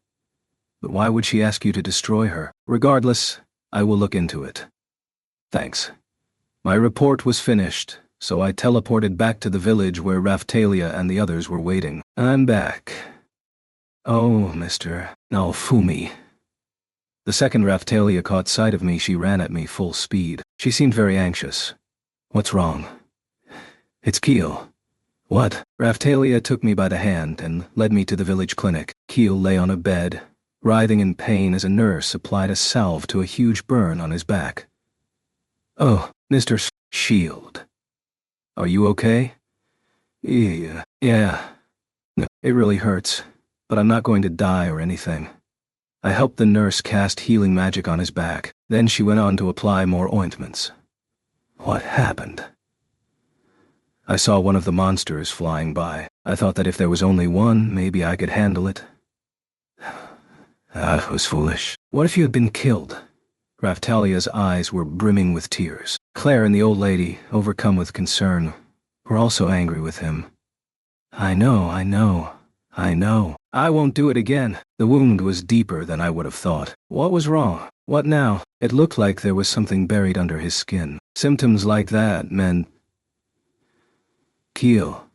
But why would she ask you to destroy her? Regardless, I will look into it. Thanks. My report was finished, so I teleported back to the village where Raphtalia and the others were waiting. I'm back. Oh, Mr. Naofumi. The second Raphtalia caught sight of me, she ran at me full speed. She seemed very anxious. What's wrong? It's Keel. What? Raphtalia took me by the hand and led me to the village clinic. Keel lay on a bed, writhing in pain as a nurse applied a salve to a huge burn on his back. Oh, Mr. Shield. Are you okay? Yeah. No, it really hurts, but I'm not going to die or anything. I helped the nurse cast healing magic on his back. Then she went on to apply more ointments. What happened? I saw one of the monsters flying by. I thought that if there was only one, maybe I could handle it. That was foolish. What if you had been killed? Raphtalia's eyes were brimming with tears. Claire and the old lady, overcome with concern, were also angry with him. I know. I won't do it again. The wound was deeper than I would have thought. What was wrong? What now? It looked like there was something buried under his skin. Symptoms like that meant... Keel,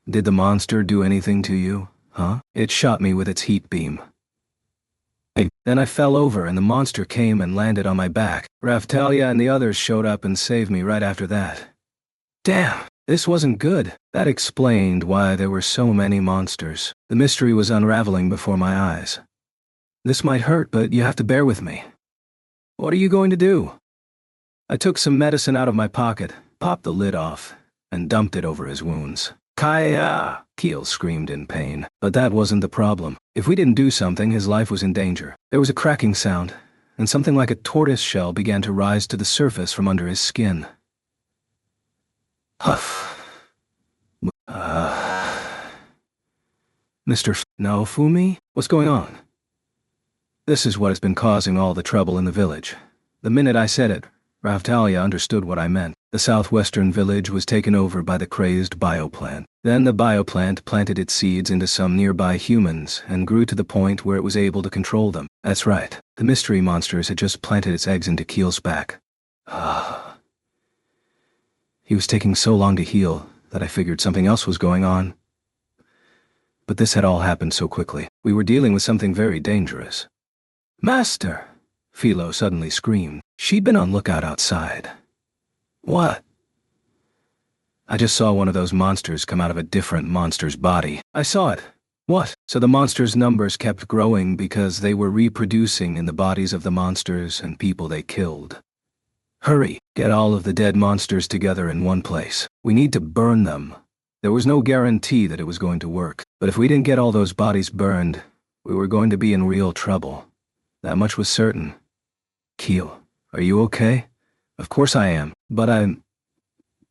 did the monster do anything to you? Huh? It shot me with its heat beam. Then I fell over and the monster came and landed on my back. Raphtalia and the others showed up and saved me right after that. Damn, this wasn't good. That explained why there were so many monsters. The mystery was unraveling before my eyes. This might hurt, but you have to bear with me. What are you going to do? I took some medicine out of my pocket, popped the lid off, and dumped it over his wounds. Kaya! Keel screamed in pain. But that wasn't the problem. If we didn't do something, his life was in danger. There was a cracking sound, and something like a tortoise shell began to rise to the surface from under his skin. Huff. Mr. Naofumi? What's going on? This is what has been causing all the trouble in the village. The minute I said it, Raphtalia understood what I meant. The southwestern village was taken over by the crazed bioplant. Then the bioplant planted its seeds into some nearby humans and grew to the point where it was able to control them. That's right. The mystery monsters had just planted its eggs into Keel's back. He was taking so long to heal that I figured something else was going on. But this had all happened so quickly. We were dealing with something very dangerous. Master! Philo suddenly screamed. She'd been on lookout outside. What? I just saw one of those monsters come out of a different monster's body. I saw it. What? So the monsters' numbers kept growing because they were reproducing in the bodies of the monsters and people they killed. Hurry, get all of the dead monsters together in one place. We need to burn them. There was no guarantee that it was going to work, but if we didn't get all those bodies burned, we were going to be in real trouble. That much was certain. Keel, are you okay? Of course I am, but I'm...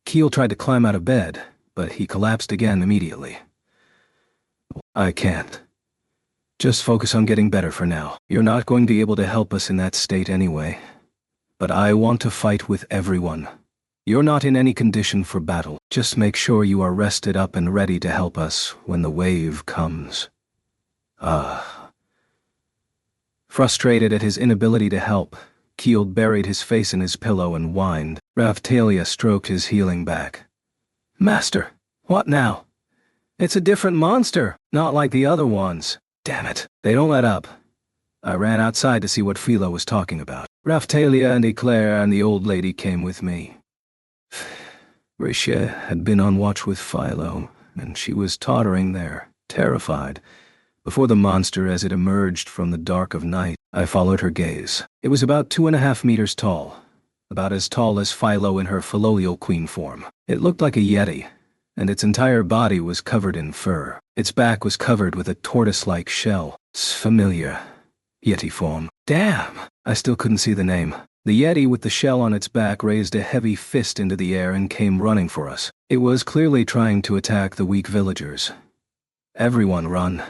Keel tried to climb out of bed, but he collapsed again immediately. I can't. Just focus on getting better for now. You're not going to be able to help us in that state anyway. But I want to fight with everyone. You're not in any condition for battle. Just make sure you are rested up and ready to help us when the wave comes. Frustrated at his inability to help, Keel buried his face in his pillow and whined. Raphtalia stroked his healing back. Master, what now? It's a different monster, not like the other ones. Damn it, they don't let up. I ran outside to see what Philo was talking about. Raphtalia and Eclair and the old lady came with me. Risha had been on watch with Philo, and she was tottering there, terrified, before the monster as it emerged from the dark of night. I followed her gaze. It was about 2.5 meters tall, about as tall as Philo in her filial queen form. It looked like a yeti, and its entire body was covered in fur. Its back was covered with a tortoise-like shell. It's familiar. Yeti form. Damn! I still couldn't see the name. The yeti with the shell on its back raised a heavy fist into the air and came running for us. It was clearly trying to attack the weak villagers. Everyone run.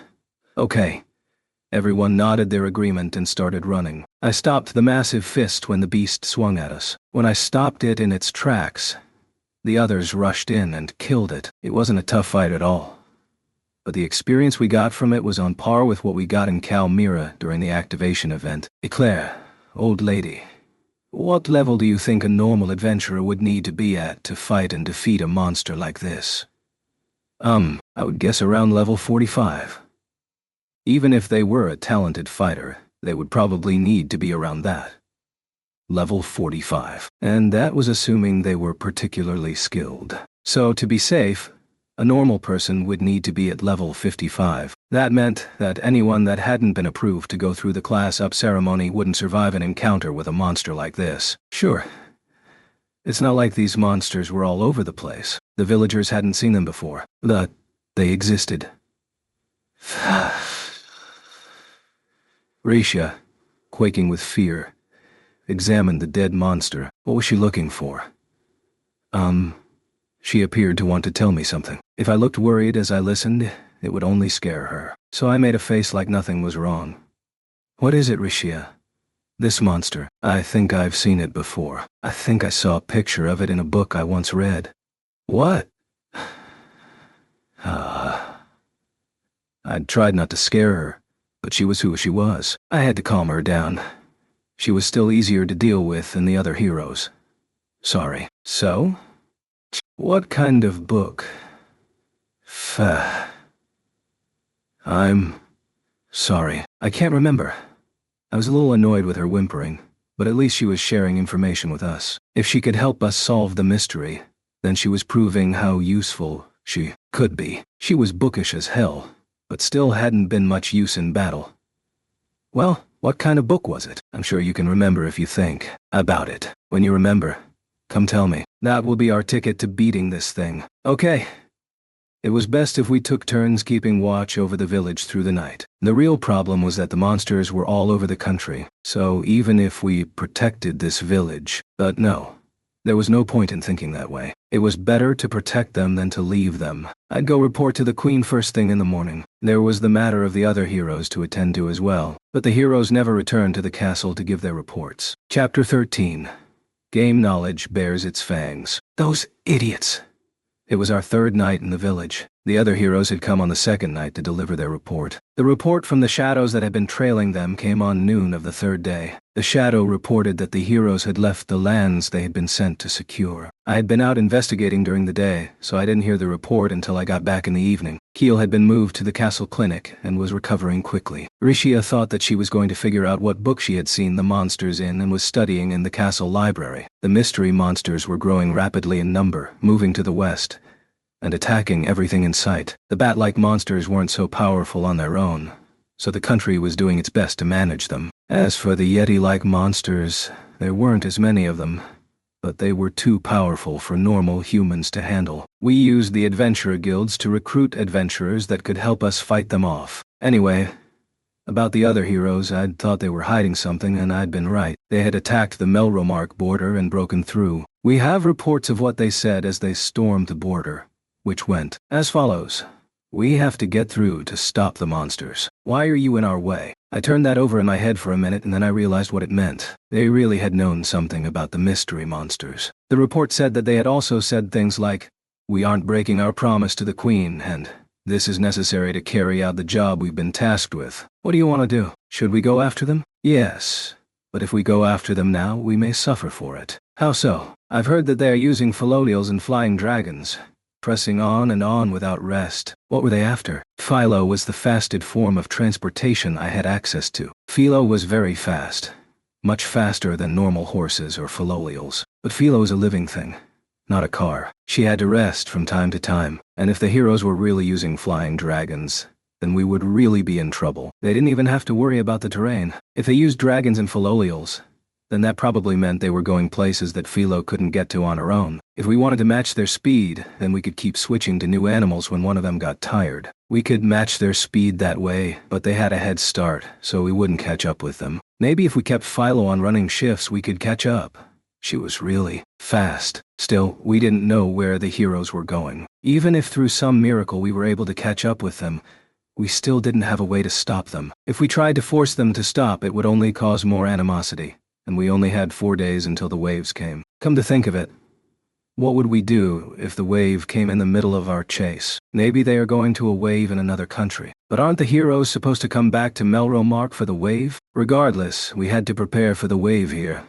Okay. Everyone nodded their agreement and started running. I stopped the massive fist when the beast swung at us. When I stopped it in its tracks, the others rushed in and killed it. It wasn't a tough fight at all. But the experience we got from it was on par with what we got in Kalmyra during the activation event. Eclair, old lady, what level do you think a normal adventurer would need to be at to fight and defeat a monster like this? I would guess around level 45. Even if they were a talented fighter, they would probably need to be around that. Level 45. And that was assuming they were particularly skilled. So to be safe, a normal person would need to be at level 55. That meant that anyone that hadn't been approved to go through the class-up ceremony wouldn't survive an encounter with a monster like this. Sure, it's not like these monsters were all over the place. The villagers hadn't seen them before, but they existed. Risha, quaking with fear, examined the dead monster. What was she looking for? She appeared to want to tell me something. If I looked worried as I listened, it would only scare her. So I made a face like nothing was wrong. What is it, Risha? This monster. I think I've seen it before. I think I saw a picture of it in a book I once read. What? I'd tried not to scare her, but she was who she was. I had to calm her down. She was still easier to deal with than the other heroes. Sorry. So? What kind of book? I'm sorry. I can't remember. I was a little annoyed with her whimpering, but at least she was sharing information with us. If she could help us solve the mystery, then she was proving how useful she could be. She was bookish as hell, but still hadn't been much use in battle. Well, what kind of book was it? I'm sure you can remember if you think about it. When you remember, come tell me. That will be our ticket to beating this thing. Okay. It was best if we took turns keeping watch over the village through the night. The real problem was that the monsters were all over the country, so even if we protected this village... But no, there was no point in thinking that way. It was better to protect them than to leave them. I'd go report to the Queen first thing in the morning. There was the matter of the other heroes to attend to as well, but the heroes never returned to the castle to give their reports. Chapter 13. Game knowledge bears its fangs. Those idiots! It was our third night in the village. The other heroes had come on the second night to deliver their report. The report from the shadows that had been trailing them came on noon of the third day. The shadow reported that the heroes had left the lands they had been sent to secure. I had been out investigating during the day, so I didn't hear the report until I got back in the evening. Keel had been moved to the castle clinic and was recovering quickly. Risha thought that she was going to figure out what book she had seen the monsters in and was studying in the castle library. The mystery monsters were growing rapidly in number, moving to the west, and attacking everything in sight. The bat-like monsters weren't so powerful on their own, so the country was doing its best to manage them. As for the Yeti-like monsters, there weren't as many of them, but they were too powerful for normal humans to handle. We used the adventurer guilds to recruit adventurers that could help us fight them off. Anyway, about the other heroes, I'd thought they were hiding something, and I'd been right. They had attacked the Melromark border and broken through. We have reports of what they said as they stormed the border, which went as follows. We have to get through to stop the monsters. Why are you in our way? I turned that over in my head for a minute, and then I realized what it meant. They really had known something about the mystery monsters. The report said that they had also said things like, "We aren't breaking our promise to the Queen," and "This is necessary to carry out the job we've been tasked with." What do you want to do? Should we go after them? Yes. But if we go after them now, we may suffer for it. How so? I've heard that they are using Philolials and flying dragons, pressing on and on without rest. What were they after? Philo was the fastest form of transportation I had access to. Philo was very fast, much faster than normal horses or Philolials. But Philo is a living thing, not a car. She had to rest from time to time, and if the heroes were really using flying dragons, then we would really be in trouble. They didn't even have to worry about the terrain. If they used dragons and Philolials, then that probably meant they were going places that Philo couldn't get to on her own. If we wanted to match their speed, then we could keep switching to new animals when one of them got tired. We could match their speed that way, but they had a head start, so we wouldn't catch up with them. Maybe if we kept Philo on running shifts, we could catch up. She was really fast. Still, we didn't know where the heroes were going. Even if through some miracle we were able to catch up with them, we still didn't have a way to stop them. If we tried to force them to stop, it would only cause more animosity, and we only had 4 days until the waves came. Come to think of it, what would we do if the wave came in the middle of our chase? Maybe they are going to a wave in another country. But aren't the heroes supposed to come back to Melromark for the wave? Regardless, we had to prepare for the wave here.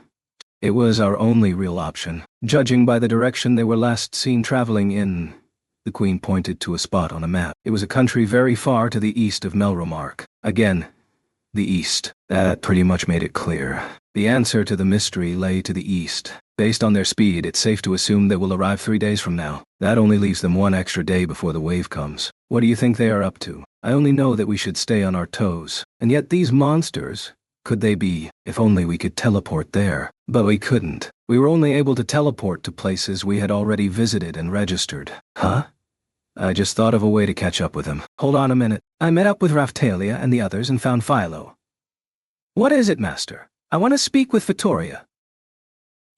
It was our only real option. Judging by the direction they were last seen traveling in, the Queen pointed to a spot on a map. It was a country very far to the east of Melromark. Again, the east. That pretty much made it clear. The answer to the mystery lay to the east. Based on their speed, it's safe to assume they will arrive 3 days from now. That only leaves them 1 extra day before the wave comes. What do you think they are up to? I only know that we should stay on our toes. And yet these monsters, could they be? If only we could teleport there. But we couldn't. We were only able to teleport to places we had already visited and registered. Huh? I just thought of a way to catch up with them. Hold on a minute. I met up with Raphtalia and the others and found Philo. What is it, Master? I want to speak with Vittoria.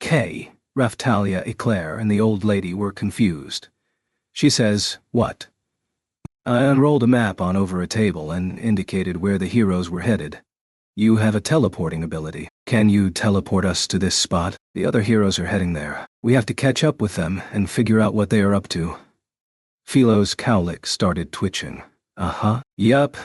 Kay, Raphtalia, Eclair, and the old lady were confused. She says, what? I unrolled a map on over a table and indicated where the heroes were headed. You have a teleporting ability. Can you teleport us to this spot? The other heroes are heading there. We have to catch up with them and figure out what they are up to. Philo's cowlick started twitching. Yup.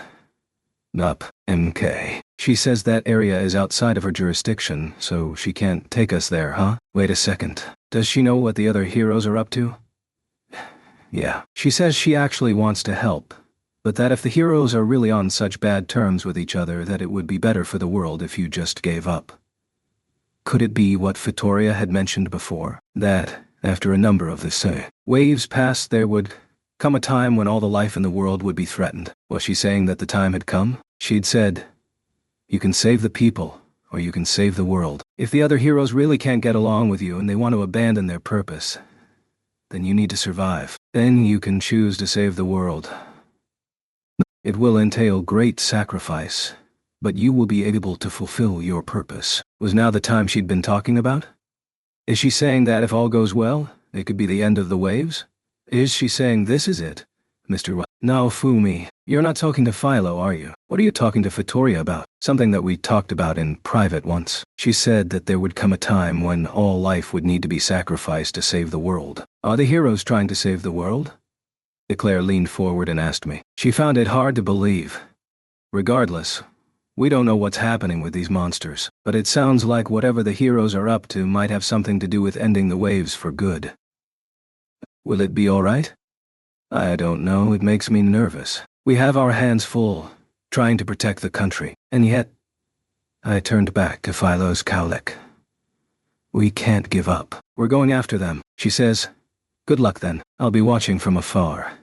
MK. She says that area is outside of her jurisdiction, so she can't take us there, huh? Wait a second. Does she know what the other heroes are up to? Yeah. She says she actually wants to help, but that if the heroes are really on such bad terms with each other that it would be better for the world if you just gave up. Could it be what Vittoria had mentioned before? That, after a number of the waves passed, there would come a time when all the life in the world would be threatened. Was she saying that the time had come? She'd said, you can save the people, or you can save the world. If the other heroes really can't get along with you and they want to abandon their purpose, then you need to survive. Then you can choose to save the world. It will entail great sacrifice, but you will be able to fulfill your purpose. Was now the time she'd been talking about? Is she saying that if all goes well, it could be the end of the waves? Is she saying this is it, Mr. No, Fumi, you're not talking to Philo, are you? What are you talking to Vittoria about? Something that we talked about in private once. She said that there would come a time when all life would need to be sacrificed to save the world. Are the heroes trying to save the world? Eclair leaned forward and asked me. She found it hard to believe. Regardless, we don't know what's happening with these monsters, but it sounds like whatever the heroes are up to might have something to do with ending the waves for good. Will it be all right? I don't know, it makes me nervous. We have our hands full, trying to protect the country, and yet... I turned back to Philo's cowlick. We can't give up. We're going after them, she says. Good luck then. I'll be watching from afar.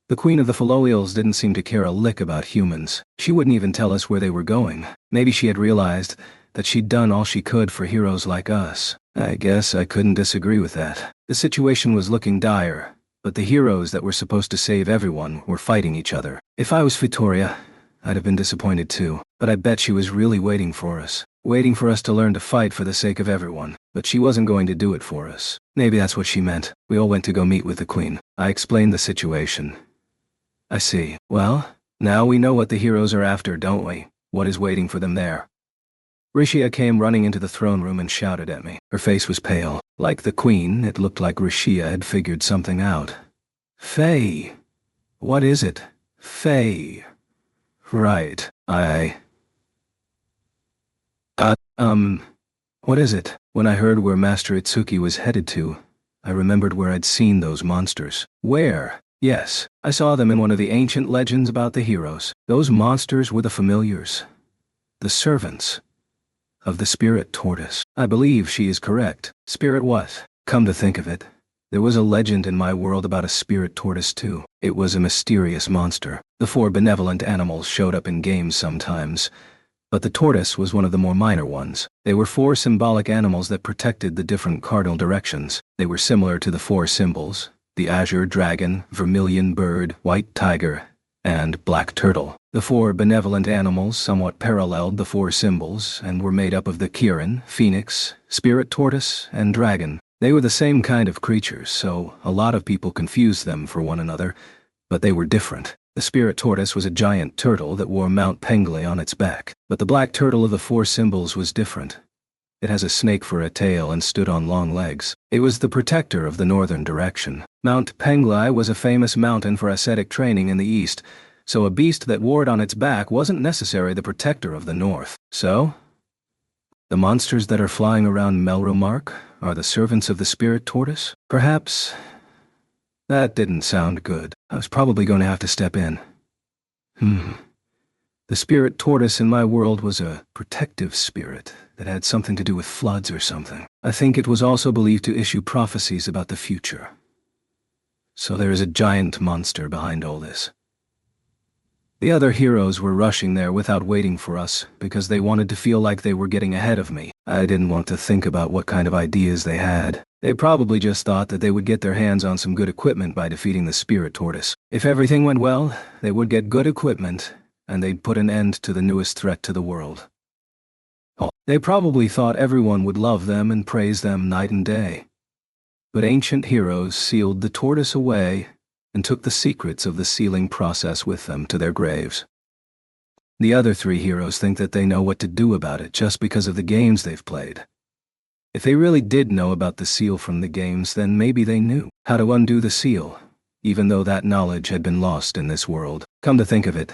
The Queen of the Faloials didn't seem to care a lick about humans. She wouldn't even tell us where they were going. Maybe she had realized that she'd done all she could for heroes like us. I guess I couldn't disagree with that. The situation was looking dire, but the heroes that were supposed to save everyone were fighting each other. If I was Victoria, I'd have been disappointed too, but I bet she was really waiting for us. Waiting for us to learn to fight for the sake of everyone. But she wasn't going to do it for us. Maybe that's what she meant. We all went to go meet with the Queen. I explained the situation. I see. Well, now we know what the heroes are after, don't we? What is waiting for them there? Rishia came running into the throne room and shouted at me. Her face was pale. Like the Queen, it looked like Rishia had figured something out. Faye. What is it? Faye. Right. What is it? When I heard where Master Itsuki was headed to, I remembered where I'd seen those monsters. Where? Yes, I saw them in one of the ancient legends about the heroes. Those monsters were the familiars. The servants of the Spirit Tortoise. I believe she is correct. Spirit what? Come to think of it, there was a legend in my world about a Spirit Tortoise too. It was a mysterious monster. The 4 benevolent animals showed up in games sometimes, but the tortoise was one of the more minor ones. They were 4 symbolic animals that protected the different cardinal directions. They were similar to the 4 symbols: the azure dragon, vermilion bird, white tiger, and black turtle. The 4 benevolent animals somewhat paralleled the 4 symbols and were made up of the Kirin, phoenix, spirit tortoise, and dragon. They were the same kind of creatures, so a lot of people confused them for one another, but they were different. The spirit tortoise was a giant turtle that wore Mount Pengle on its back, but the black turtle of the 4 symbols was different. It has a snake for a tail and stood on long legs. It was the protector of the northern direction. Mount Pengle was a famous mountain for ascetic training in the east, so a beast that wore it on its back wasn't necessarily the protector of the north. So, the monsters that are flying around Melromark are the servants of the spirit tortoise? Perhaps. That didn't sound good. I was probably going to have to step in. The spirit tortoise in my world was a protective spirit that had something to do with floods or something. I think it was also believed to issue prophecies about the future. So there is a giant monster behind all this. The other heroes were rushing there without waiting for us because they wanted to feel like they were getting ahead of me. I didn't want to think about what kind of ideas they had. They probably just thought that they would get their hands on some good equipment by defeating the spirit tortoise. If everything went well, they would get good equipment, and they'd put an end to the newest threat to the world. They probably thought everyone would love them and praise them night and day. But ancient heroes sealed the tortoise away and took the secrets of the sealing process with them to their graves. The other 3 heroes think that they know what to do about it just because of the games they've played. If they really did know about the seal from the games, then maybe they knew how to undo the seal, even though that knowledge had been lost in this world. Come to think of it,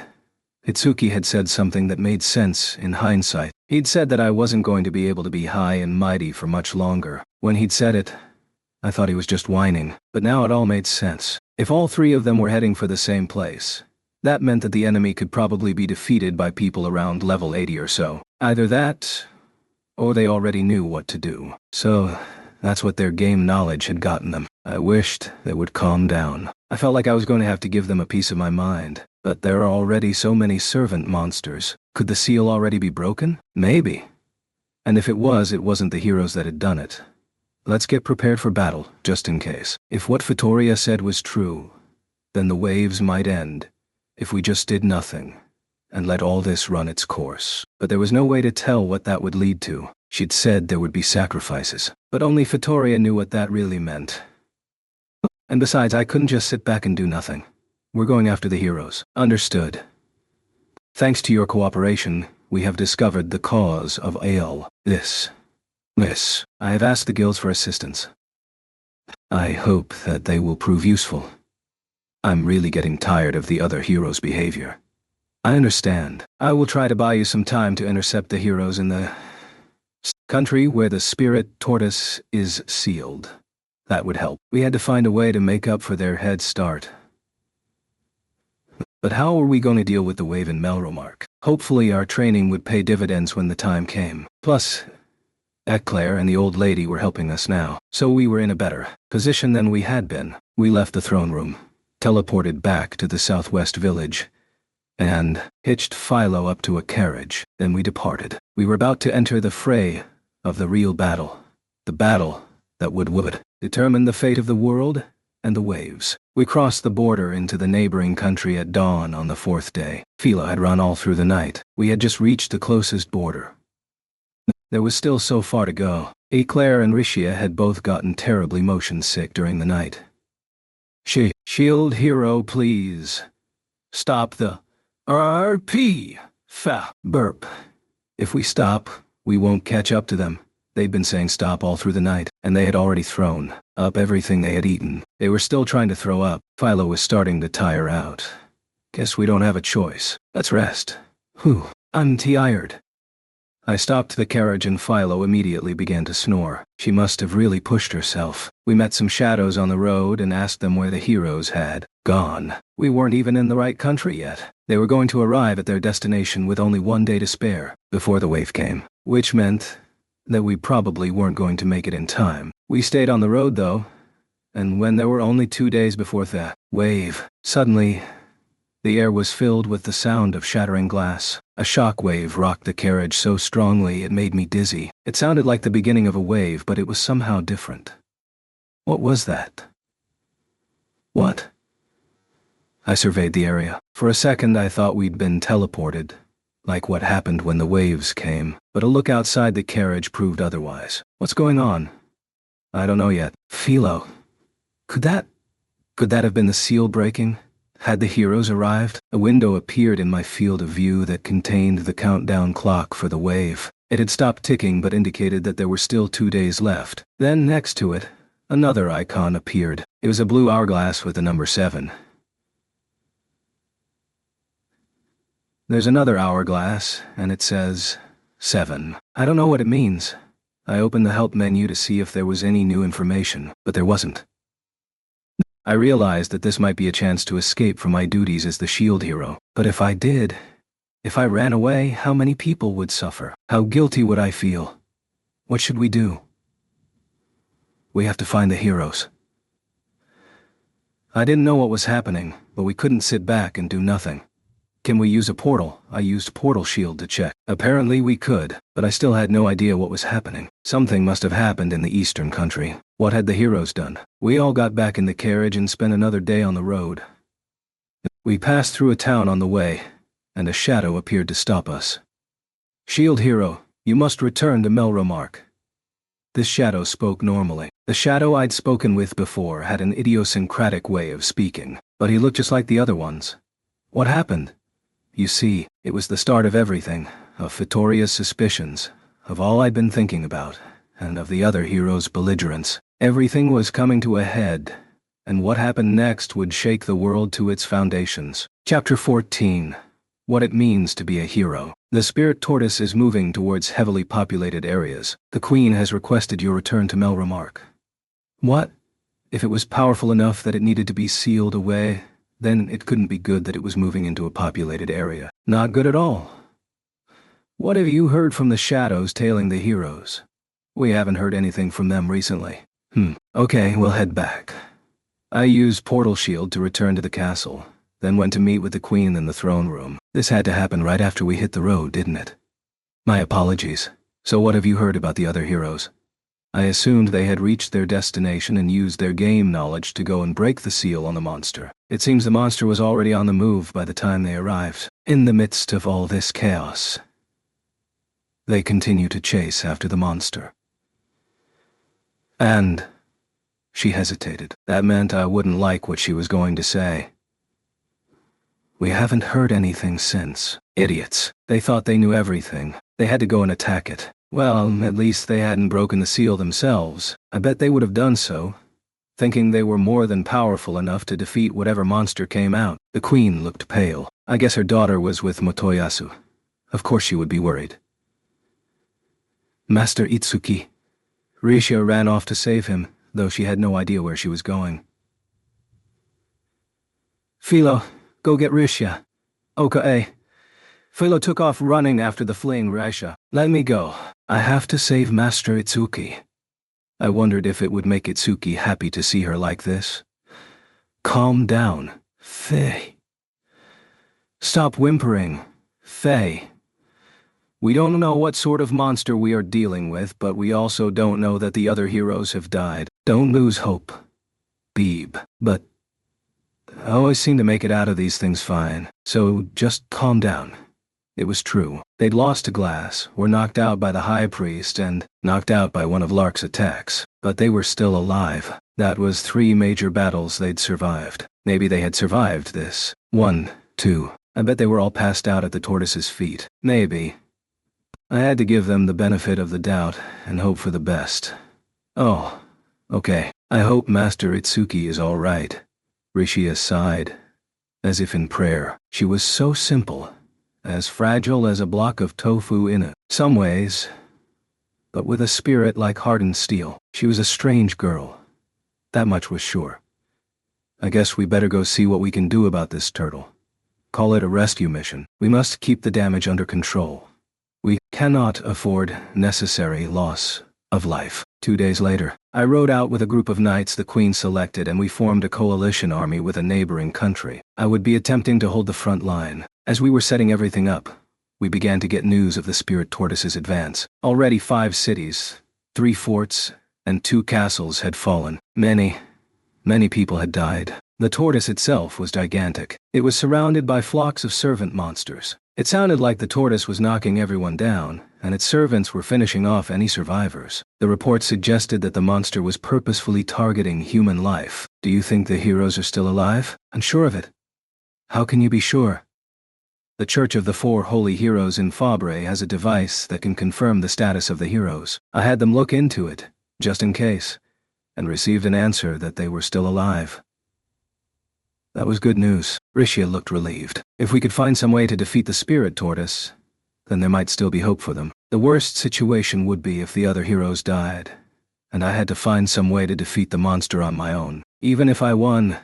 Itsuki had said something that made sense in hindsight. He'd said that I wasn't going to be able to be high and mighty for much longer. When he'd said it, I thought he was just whining, but now it all made sense. If all 3 of them were heading for the same place, that meant that the enemy could probably be defeated by people around level 80 or so. Either that, or they already knew what to do. So, that's what their game knowledge had gotten them. I wished they would calm down. I felt like I was going to have to give them a piece of my mind. But there are already so many servant monsters. Could the seal already be broken? Maybe. And if it was, it wasn't the heroes that had done it. Let's get prepared for battle, just in case. If what Victoria said was true, then the waves might end if we just did nothing and let all this run its course. But there was no way to tell what that would lead to. She'd said there would be sacrifices, but only Victoria knew what that really meant. And besides, I couldn't just sit back and do nothing. We're going after the heroes. Understood. Thanks to your cooperation, we have discovered the cause of Ale. This. I have asked the guilds for assistance. I hope that they will prove useful. I'm really getting tired of the other heroes' behavior. I understand. I will try to buy you some time to intercept the heroes in the country where the spirit tortoise is sealed. That would help. We had to find a way to make up for their head start. But how are we going to deal with the wave in Melromark? Hopefully our training would pay dividends when the time came. Plus, Eclair and the old lady were helping us now, so we were in a better position than we had been. We left the throne room, teleported back to the southwest village, and hitched Philo up to a carriage. Then we departed. We were about to enter the fray of the real battle, the battle that would determine the fate of the world and the waves. We crossed the border into the neighboring country at dawn on the fourth day. Philo had run all through the night. We had just reached the closest border. There was still so far to go. Eclair and Rishia had both gotten terribly motion sick during the night. Shield hero, please. Stop the RP. Burp. If we stop, we won't catch up to them. They'd been saying stop all through the night, and they had already thrown up everything they had eaten. They were still trying to throw up. Philo was starting to tire out. Guess we don't have a choice. Let's rest. I'm tired. I stopped the carriage and Philo immediately began to snore. She must have really pushed herself. We met some shadows on the road and asked them where the heroes had gone. We weren't even in the right country yet. They were going to arrive at their destination with only 1 day to spare before the wave came, which meant that we probably weren't going to make it in time. We stayed on the road though, and when there were only 2 days before the wave, suddenly the air was filled with the sound of shattering glass. A shock wave rocked the carriage so strongly it made me dizzy. It sounded like the beginning of a wave, but it was somehow different. What was that? What? I surveyed the area. For a second I thought we'd been teleported, like what happened when the waves came, but a look outside the carriage proved otherwise. What's going on? I don't know yet. Philo. Could that have been the seal breaking? Had the heroes arrived? A window appeared in my field of view that contained the countdown clock for the wave. It had stopped ticking but indicated that there were still 2 days left. Then next to it, another icon appeared. It was a blue hourglass with the number 7. There's another hourglass, and it says 7. I don't know what it means. I opened the help menu to see if there was any new information, but there wasn't. I realized that this might be a chance to escape from my duties as the shield hero. But if I did, if I ran away, how many people would suffer? How guilty would I feel? What should we do? We have to find the heroes. I didn't know what was happening, but we couldn't sit back and do nothing. Can we use a portal? I used Portal Shield to check. Apparently we could, but I still had no idea what was happening. Something must have happened in the eastern country. What had the heroes done? We all got back in the carriage and spent another day on the road. We passed through a town on the way, and a shadow appeared to stop us. Shield hero, you must return to Melromark. This shadow spoke normally. The shadow I'd spoken with before had an idiosyncratic way of speaking, but he looked just like the other ones. What happened? You see, it was the start of everything, of Vittoria's suspicions, of all I'd been thinking about, and of the other heroes' belligerence. Everything was coming to a head, and what happened next would shake the world to its foundations. Chapter 14. What it means to be a hero. The Spirit Tortoise is moving towards heavily populated areas. The Queen has requested your return to Melromark. What? If it was powerful enough that it needed to be sealed away, then it couldn't be good that it was moving into a populated area. Not good at all. What have you heard from the shadows tailing the heroes? We haven't heard anything from them recently. Okay, we'll head back. I used Portal Shield to return to the castle, then went to meet with the Queen in the throne room. This had to happen right after we hit the road, didn't it? My apologies. So what have you heard about the other heroes? I assumed they had reached their destination and used their game knowledge to go and break the seal on the monster. It seems the monster was already on the move by the time they arrived. In the midst of all this chaos, they continue to chase after the monster. And she hesitated. That meant I wouldn't like what she was going to say. We haven't heard anything since. Idiots. They thought they knew everything. They had to go and attack it. Well, at least they hadn't broken the seal themselves. I bet they would have done so, thinking they were more than powerful enough to defeat whatever monster came out. The Queen looked pale. I guess her daughter was with Motoyasu. Of course she would be worried. Master Itsuki. Risha ran off to save him, though she had no idea where she was going. Philo, go get Risha. Okay. Philo took off running after the fleeing Risha. Let me go. I have to save Master Itsuki. I wondered if it would make Itsuki happy to see her like this. Calm down, Faye. Stop whimpering, Faye. We don't know what sort of monster we are dealing with, but we also don't know that the other heroes have died. Don't lose hope, Beeb. But I always seem to make it out of these things fine, so just calm down. It was true. They'd lost to Glass, were knocked out by the High Priest, and knocked out by one of Lark's attacks. But they were still alive. That was 3 major battles they'd survived. Maybe they had survived this. 1, 2. I bet they were all passed out at the tortoise's feet. Maybe. I had to give them the benefit of the doubt and hope for the best. Oh, okay. I hope Master Itsuki is all right. Rishia sighed, as if in prayer. She was so simple, as fragile as a block of tofu in some ways, but with a spirit like hardened steel. She was a strange girl. That much was sure. I guess we better go see what we can do about this turtle. Call it a rescue mission. We must keep the damage under control. We cannot afford necessary loss of life. 2 days later, I rode out with a group of knights the Queen selected, and we formed a coalition army with a neighboring country. I would be attempting to hold the front line. As we were setting everything up, we began to get news of the Spirit Tortoise's advance. Already 5 cities, 3 forts, and 2 castles had fallen. Many people had died. The tortoise itself was gigantic. It was surrounded by flocks of servant monsters. It sounded like the tortoise was knocking everyone down, and its servants were finishing off any survivors. The report suggested that the monster was purposefully targeting human life. Do you think the heroes are still alive? Unsure of it. How can you be sure? The Church of the 4 Holy Heroes in Fabre has a device that can confirm the status of the heroes. I had them look into it, just in case, and received an answer that they were still alive. That was good news. Rishia looked relieved. If we could find some way to defeat the Spirit Tortoise, then there might still be hope for them. The worst situation would be if the other heroes died, and I had to find some way to defeat the monster on my own. Even if I won,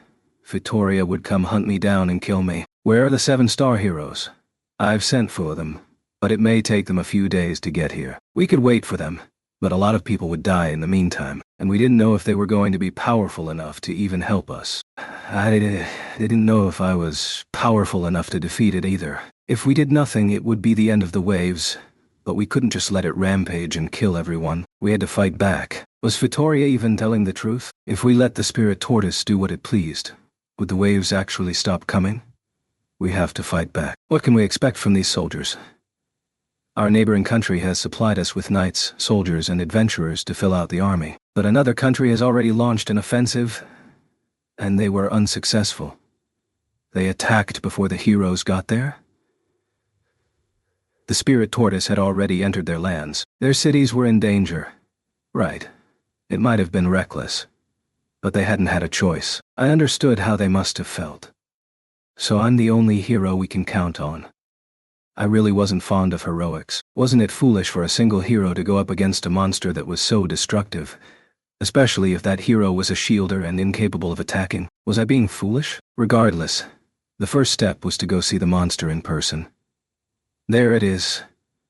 Vittoria would come hunt me down and kill me. Where are the 7-star heroes? I've sent for them, but it may take them a few days to get here. We could wait for them, but a lot of people would die in the meantime, and we didn't know if they were going to be powerful enough to even help us. I didn't know if I was powerful enough to defeat it either. If we did nothing, it would be the end of the waves, but we couldn't just let it rampage and kill everyone. We had to fight back. Was Vittoria even telling the truth? If we let the Spirit Tortoise do what it pleased, would the waves actually stop coming? We have to fight back. What can we expect from these soldiers? Our neighboring country has supplied us with knights, soldiers, and adventurers to fill out the army. But another country has already launched an offensive, and they were unsuccessful. They attacked before the heroes got there? The Spirit Tortoise had already entered their lands. Their cities were in danger. Right. It might have been reckless, but they hadn't had a choice. I understood how they must have felt. So I'm the only hero we can count on. I really wasn't fond of heroics. Wasn't it foolish for a single hero to go up against a monster that was so destructive? Especially if that hero was a shielder and incapable of attacking. Was I being foolish? Regardless, the first step was to go see the monster in person. There it is.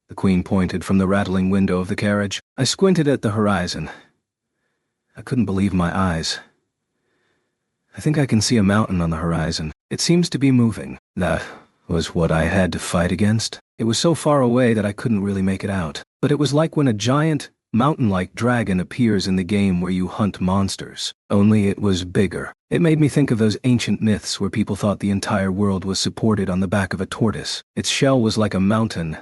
The Queen pointed from the rattling window of the carriage. I squinted at the horizon. I couldn't believe my eyes. I think I can see a mountain on the horizon. It seems to be moving. That was what I had to fight against. It was so far away that I couldn't really make it out. But it was like when a giant, mountain-like dragon appears in the game where you hunt monsters. Only it was bigger. It made me think of those ancient myths where people thought the entire world was supported on the back of a tortoise. Its shell was like a mountain,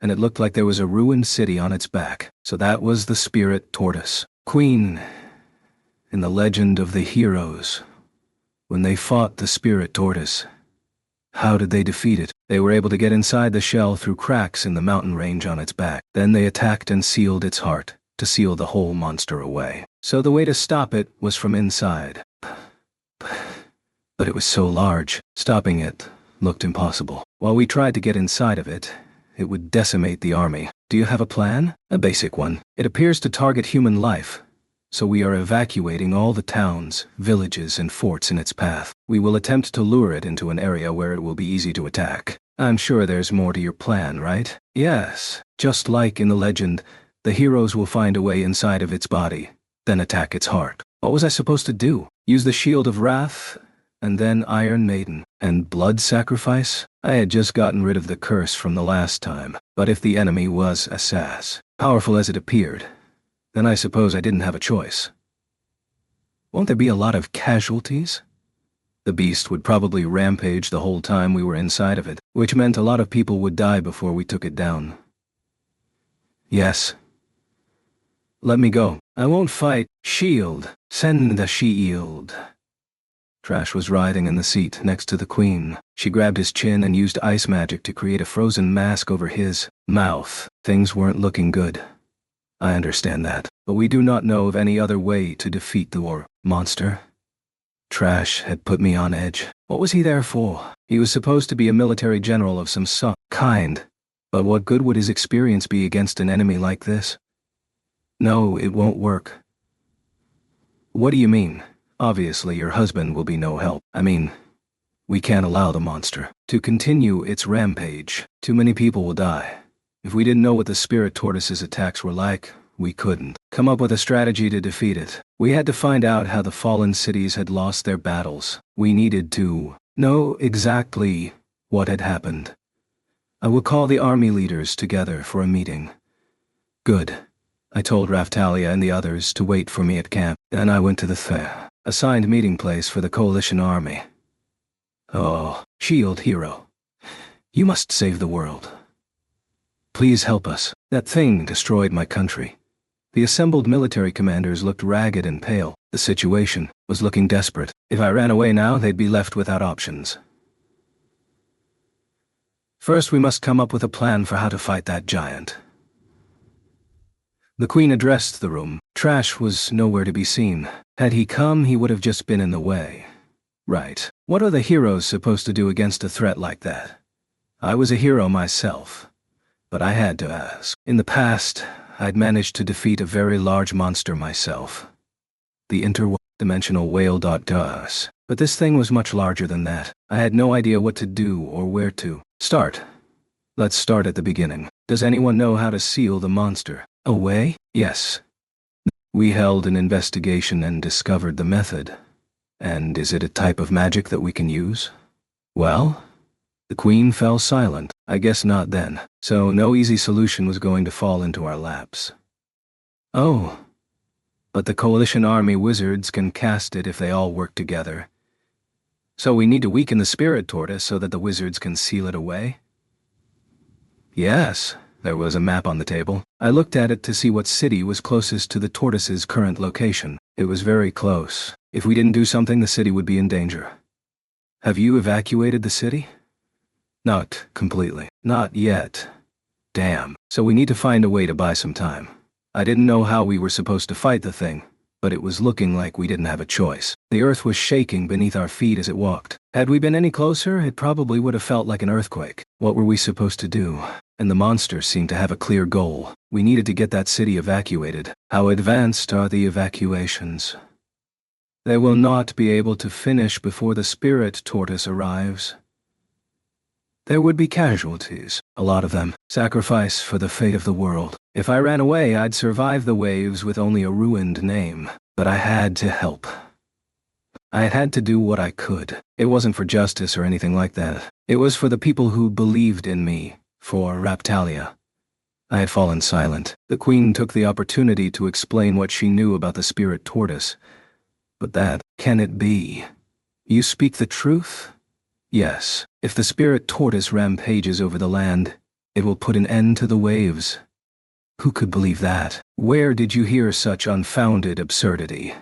and it looked like there was a ruined city on its back. So that was the Spirit Tortoise. Queen, in the legend of the heroes, when they fought the Spirit Tortoise, how did they defeat it? They were able to get inside the shell through cracks in the mountain range on its back. Then they attacked and sealed its heart, to seal the whole monster away. So the way to stop it was from inside. But it was so large, stopping it looked impossible. While we tried to get inside of it, it would decimate the army. Do you have a plan? A basic one. It appears to target human life, so we are evacuating all the towns, villages, and forts in its path. We will attempt to lure it into an area where it will be easy to attack. I'm sure there's more to your plan, right? Yes. Just like in the legend, The heroes will find a way inside of its body, then attack its heart. What was I supposed to do? Use the Shield of Wrath? And then Iron Maiden? And blood sacrifice? I had just gotten rid of the curse from the last time, but if the enemy was as powerful as it appeared, then I suppose I didn't have a choice. Won't there be a lot of casualties? The beast would probably rampage the whole time we were inside of it, which meant a lot of people would die before we took it down. Yes. Let me go. I won't fight. Shield. Send the shield. Trash was writhing in the seat next to the Queen. She grabbed his chin and used ice magic to create a frozen mask over his mouth. Things weren't looking good. I understand that, but we do not know of any other way to defeat the war monster. Trash had put me on edge. What was he there for? He was supposed to be a military general of some kind, but what good would his experience be against an enemy like this? No, it won't work. What do you mean? Obviously, your husband will be no help. I mean, we can't allow the monster to continue its rampage. Too many people will die. If we didn't know what the Spirit Tortoise's attacks were like, we couldn't come up with a strategy to defeat it. We had to find out how the fallen cities had lost their battles. We needed to know exactly what had happened. I will call the army leaders together for a meeting. Good. I told Raftalia and the others to wait for me at camp. Then I went to the assigned meeting place for the Coalition army. Oh, Shield hero. You must save the world. Please help us. That thing destroyed my country. The assembled military commanders looked ragged and pale. The situation was looking desperate. If I ran away now, they'd be left without options. First, we must come up with a plan for how to fight that giant. The Queen addressed the room. Trash was nowhere to be seen. Had he come, he would have just been in the way. Right. What are the heroes supposed to do against a threat like that? I was a hero myself, but I had to ask. In the past, I'd managed to defeat a very large monster myself. The interdimensional whale. But this thing was much larger than that. I had no idea what to do or where to start. Let's start at the beginning. Does anyone know how to seal the monster away? Yes. We held an investigation and discovered the method. And is it a type of magic that we can use? Well, the Queen fell silent. I guess not then. So no easy solution was going to fall into our laps. Oh. But the Coalition army wizards can cast it if they all work together. So we need to weaken the Spirit Tortoise so that the wizards can seal it away? Yes. There was a map on the table. I looked at it to see what city was closest to the tortoise's current location. It was very close. If we didn't do something, the city would be in danger. Have you evacuated the city? Not completely. Not yet. Damn. So we need to find a way to buy some time. I didn't know how we were supposed to fight the thing, but it was looking like we didn't have a choice. The earth was shaking beneath our feet as it walked. Had we been any closer, it probably would have felt like an earthquake. What were we supposed to do? And the monster seemed to have a clear goal. We needed to get that city evacuated. How advanced are the evacuations? They will not be able to finish before the Spirit Tortoise arrives. There would be casualties, a lot of them. Sacrifice for the fate of the world. If I ran away, I'd survive the waves with only a ruined name. But I had to help. I had to do what I could. It wasn't for justice or anything like that. It was for the people who believed in me. For Raftalia. I had fallen silent. The Queen took the opportunity to explain what she knew about the Spirit Tortoise. But that, can it be? You speak the truth? Yes. If the Spirit Tortoise rampages over the land, it will put an end to the waves. Who could believe that? Where did you hear such unfounded absurdity?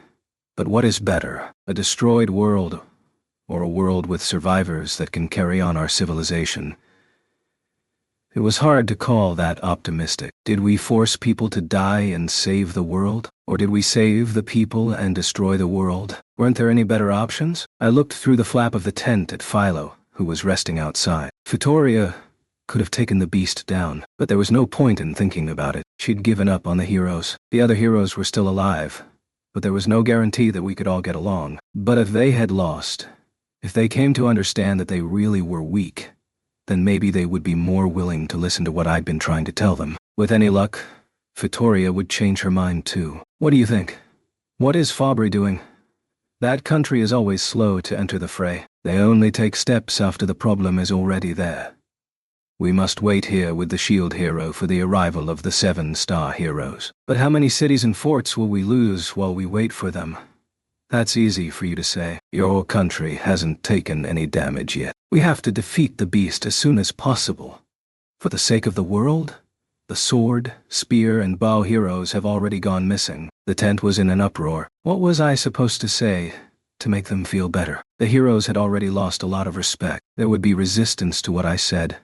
But what is better, a destroyed world, or a world with survivors that can carry on our civilization? It was hard to call that optimistic. Did we force people to die and save the world? Or did we save the people and destroy the world? Weren't there any better options? I looked through the flap of the tent at Philo, who was resting outside. Futoria could have taken the beast down, but there was no point in thinking about it. She'd given up on the heroes. The other heroes were still alive, but there was no guarantee that we could all get along. But if they had lost, if they came to understand that they really were weak, then maybe they would be more willing to listen to what I'd been trying to tell them. With any luck, Vittoria would change her mind too. What do you think? What is Fabri doing? That country is always slow to enter the fray. They only take steps after the problem is already there. We must wait here with the shield hero for the arrival of the 7-star heroes. But how many cities and forts will we lose while we wait for them? That's easy for you to say. Your country hasn't taken any damage yet. We have to defeat the beast as soon as possible. For the sake of the world? The sword, spear, and bow heroes have already gone missing. The tent was in an uproar. What was I supposed to say to make them feel better? The heroes had already lost a lot of respect. There would be resistance to what I said,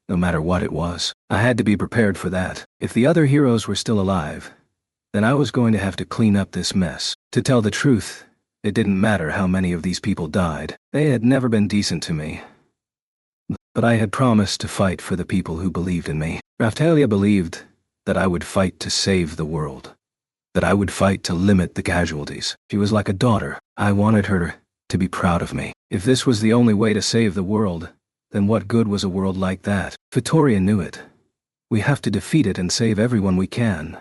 no matter what it was. I had to be prepared for that. If the other heroes were still alive, then I was going to have to clean up this mess. To tell the truth, it didn't matter how many of these people died. They had never been decent to me. But I had promised to fight for the people who believed in me. Raphtalia believed that I would fight to save the world, that I would fight to limit the casualties. She was like a daughter. I wanted her to be proud of me. If this was the only way to save the world, then what good was a world like that? Vittoria knew it. We have to defeat it and save everyone we can.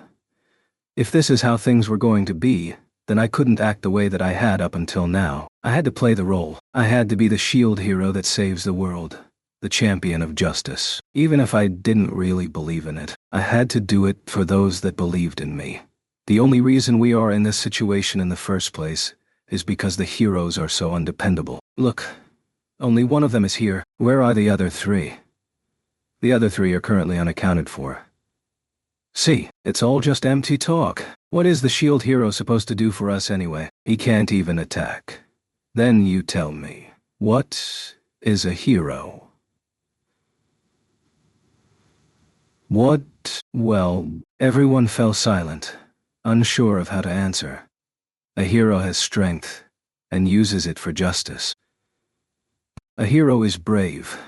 If this is how things were going to be, then I couldn't act the way that I had up until now. I had to play the role. I had to be the shield hero that saves the world, the champion of justice. Even if I didn't really believe in it, I had to do it for those that believed in me. The only reason we are in this situation in the first place is because the heroes are so undependable. Look, only one of them is here. Where are the other three? The other three are currently unaccounted for. See, it's all just empty talk. What is the shield hero supposed to do for us anyway? He can't even attack. Then you tell me, what is a hero? What? Well, everyone fell silent, unsure of how to answer. A hero has strength, and uses it for justice. A hero is brave.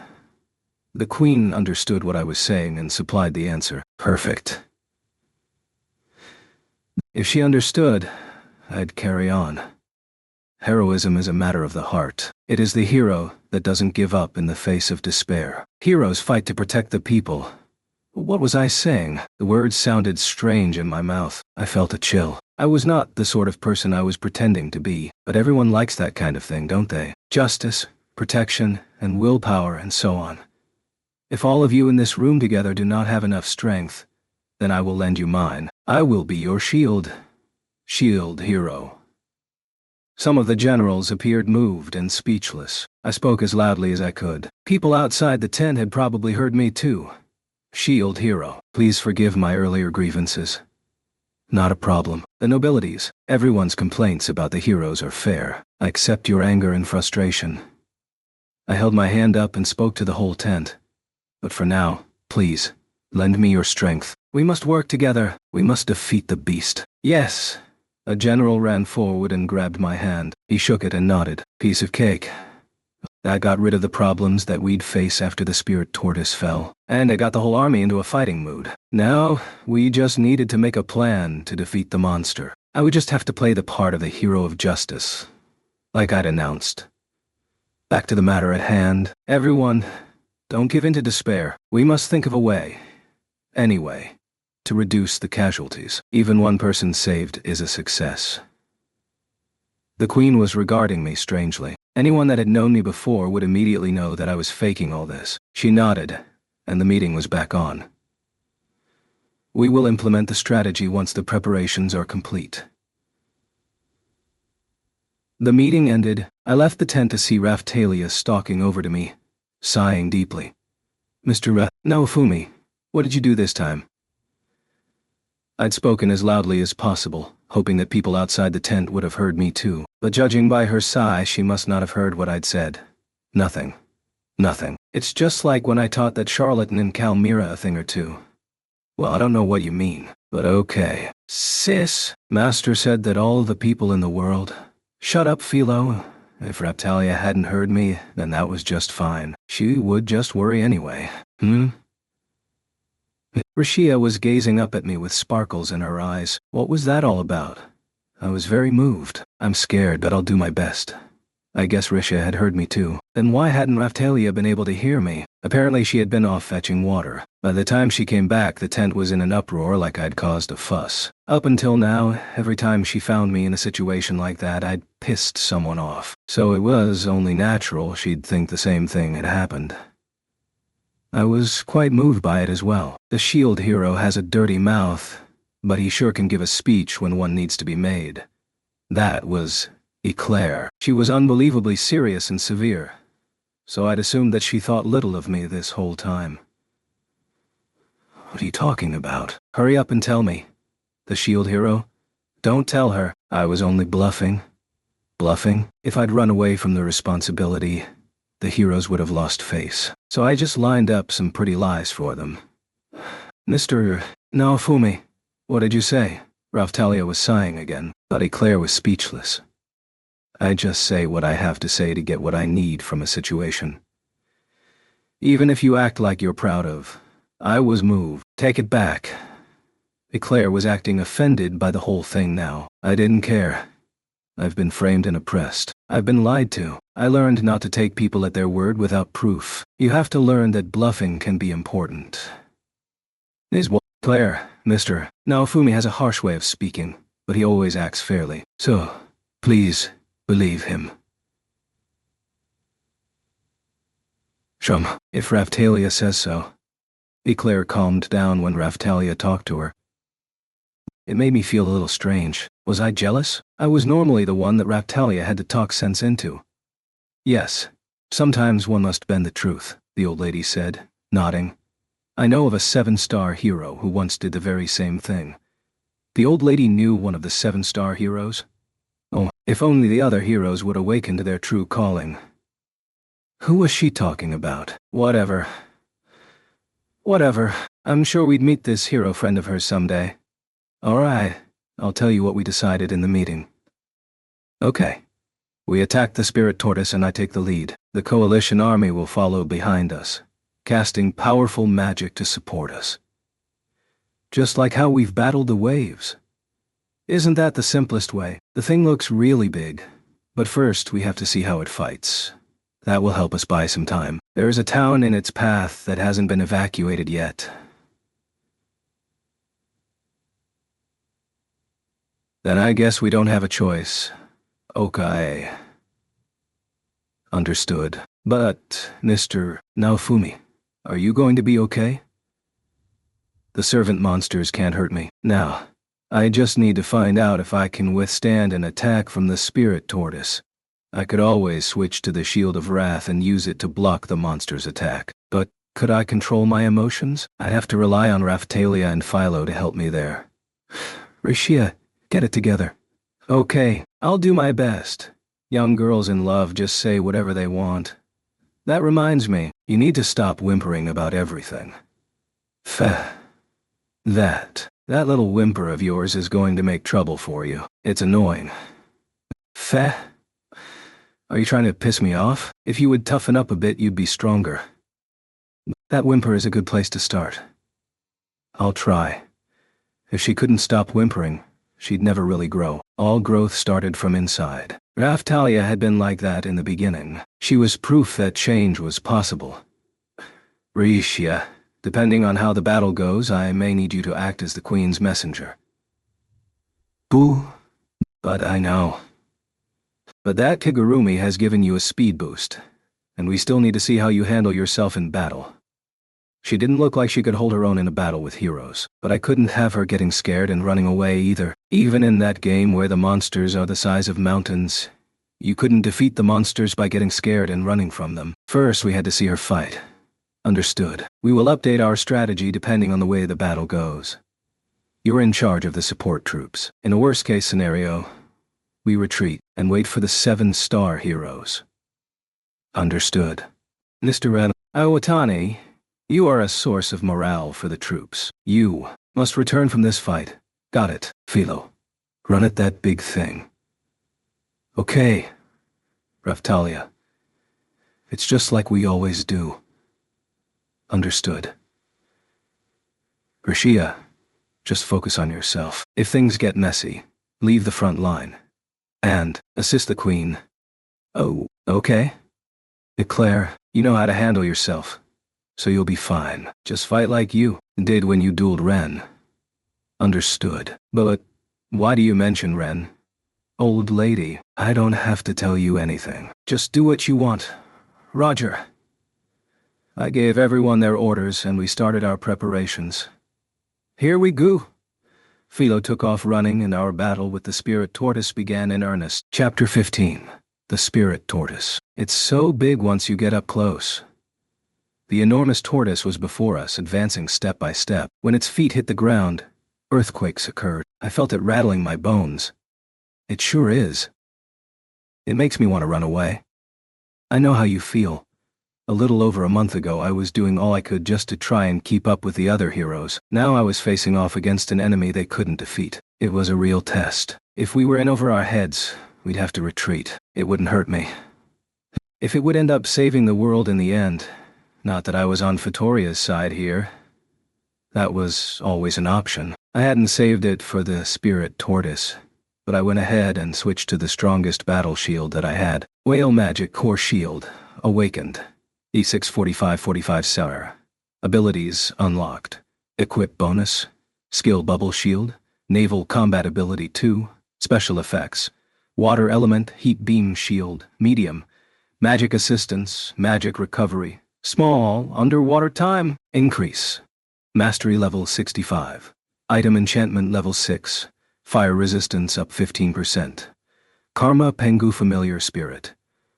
The Queen understood what I was saying and supplied the answer. Perfect. If she understood, I'd carry on. Heroism is a matter of the heart. It is the hero that doesn't give up in the face of despair. Heroes fight to protect the people. What was I saying? The words sounded strange in my mouth. I felt a chill. I was not the sort of person I was pretending to be, but everyone likes that kind of thing, don't they? Justice, protection, and willpower, and so on. If all of you in this room together do not have enough strength, then I will lend you mine. I will be your shield hero. Some of the generals appeared moved and speechless. I spoke as loudly as I could. People outside the tent had probably heard me too. Shield hero, please forgive my earlier grievances. Not a problem. The nobilities, everyone's complaints about the heroes are fair. I accept your anger and frustration. I held my hand up and spoke to the whole tent. But for now, please, lend me your strength. We must work together. We must defeat the beast. Yes. A general ran forward and grabbed my hand. He shook it and nodded. Piece of cake. That got rid of the problems that we'd face after the spirit tortoise fell. And it got the whole army into a fighting mood. Now, we just needed to make a plan to defeat the monster. I would just have to play the part of the hero of justice, like I'd announced. Back to the matter at hand. Everyone, don't give in to despair. We must think of a way. Anyway, to reduce the casualties. Even one person saved is a success. The Queen was regarding me strangely. Anyone that had known me before would immediately know that I was faking all this. She nodded, and the meeting was back on. We will implement the strategy once the preparations are complete. The meeting ended. I left the tent to see Raphtalia stalking over to me, sighing deeply. Mr. Naofumi, what did you do this time? I'd spoken as loudly as possible, hoping that people outside the tent would have heard me too. But judging by her sigh, she must not have heard what I'd said. Nothing. Nothing. It's just like when I taught that charlatan in Calmira a thing or two. Well, I don't know what you mean, but okay. Sis, Master said that all the people in the world... Shut up, Philo. If Raphtalia hadn't heard me, then that was just fine. She would just worry anyway. Rashia was gazing up at me with sparkles in her eyes. What was that all about? I was very moved. I'm scared, but I'll do my best. I guess Risha had heard me too. Then why hadn't Raftalia been able to hear me? Apparently she had been off fetching water. By the time she came back, the tent was in an uproar like I'd caused a fuss. Up until now, every time she found me in a situation like that, I'd pissed someone off. So it was only natural she'd think the same thing had happened. I was quite moved by it as well. The shield hero has a dirty mouth, but he sure can give a speech when one needs to be made. That was Eclair. She was unbelievably serious and severe, so I'd assumed that she thought little of me this whole time. What are you talking about? Hurry up and tell me. The shield hero? Don't tell her. I was only bluffing. Bluffing? If I'd run away from the responsibility, the heroes would have lost face. So I just lined up some pretty lies for them. Mr. Naofumi, what did you say? Raftalia was sighing again, but Eclair was speechless. I just say what I have to say to get what I need from a situation. Even if you act like you're proud of, I was moved. Take it back. Eclair was acting offended by the whole thing now. I didn't care. I've been framed and oppressed. I've been lied to. I learned not to take people at their word without proof. You have to learn that bluffing can be important. Is what? Claire, Mr. Naofumi has a harsh way of speaking, but he always acts fairly. So, please, believe him. Shum, if Raftalia says so. Eclair calmed down when Raftalia talked to her. It made me feel a little strange. Was I jealous? I was normally the one that Raftalia had to talk sense into. Yes, sometimes one must bend the truth, the old lady said, nodding. I know of a 7-star hero who once did the very same thing. The old lady knew one of the 7-star heroes. Oh, if only the other heroes would awaken to their true calling. Who was she talking about? Whatever. I'm sure we'd meet this hero friend of hers someday. All right, I'll tell you what we decided in the meeting. Okay. We attack the spirit tortoise and I take the lead. The coalition army will follow behind us, casting powerful magic to support us. Just like how we've battled the waves. Isn't that the simplest way? The thing looks really big, but first we have to see how it fights. That will help us buy some time. There is a town in its path that hasn't been evacuated yet. Then I guess we don't have a choice. Okay. Understood. But, Mr. Naofumi, are you going to be okay? The servant monsters can't hurt me. Now, I just need to find out if I can withstand an attack from the spirit tortoise. I could always switch to the Shield of Wrath and use it to block the monster's attack. But could I control my emotions? I'd have to rely on Raftalia and Philo to help me there. Rishia, get it together. Okay, I'll do my best. Young girls in love just say whatever they want. That reminds me, you need to stop whimpering about everything. That little whimper of yours is going to make trouble for you. It's annoying. Are you trying to piss me off? If you would toughen up a bit, you'd be stronger. That whimper is a good place to start. I'll try. If she couldn't stop whimpering, she'd never really grow. All growth started from inside. Raftalia had been like that in the beginning. She was proof that change was possible. Rishia, depending on how the battle goes, I may need you to act as the Queen's messenger. Boo. But I know. But that Kigurumi has given you a speed boost, and we still need to see how you handle yourself in battle. She didn't look like she could hold her own in a battle with heroes, but I couldn't have her getting scared and running away either. Even in that game where the monsters are the size of mountains, you couldn't defeat the monsters by getting scared and running from them. First, we had to see her fight. Understood. We will update our strategy depending on the way the battle goes. You're in charge of the support troops. In a worst-case scenario, we retreat and wait for the 7-star heroes. Understood. Mr. Iwatani, you are a source of morale for the troops. You must return from this fight. Got it, Philo. Run at that big thing. Okay, Raftalia. It's just like we always do. Understood. Rishia, just focus on yourself. If things get messy, leave the front line. And assist the Queen. Oh, okay. Eclair, you know how to handle yourself, so you'll be fine. Just fight like you did when you dueled Ren. Understood. But why do you mention Ren? Old lady, I don't have to tell you anything. Just do what you want. Roger. I gave everyone their orders and we started our preparations. Here we go. Philo took off running and our battle with the spirit tortoise began in earnest. Chapter 15. The spirit tortoise. It's so big once you get up close. The enormous tortoise was before us, advancing step by step. When its feet hit the ground, earthquakes occurred. I felt it rattling my bones. It sure is. It makes me want to run away. I know how you feel. A little over a month ago I was doing all I could just to try and keep up with the other heroes. Now I was facing off against an enemy they couldn't defeat. It was a real test. If we were in over our heads, we'd have to retreat. It wouldn't hurt me. If it would end up saving the world in the end, not that I was on Fatoria's side here, that was always an option. I hadn't saved it for the spirit tortoise, but I went ahead and switched to the strongest battle shield that I had. Whale Magic Core Shield, Awakened. E6 45 Sarah. Abilities unlocked. Equip bonus. Skill Bubble Shield. Naval Combat Ability 2. Special effects. Water Element Heat Beam Shield. Medium. Magic Assistance. Magic Recovery. Small. Underwater Time. Increase. Mastery Level 65. Item Enchantment Level 6. Fire Resistance up 15%. Karma Pengu Familiar Spirit.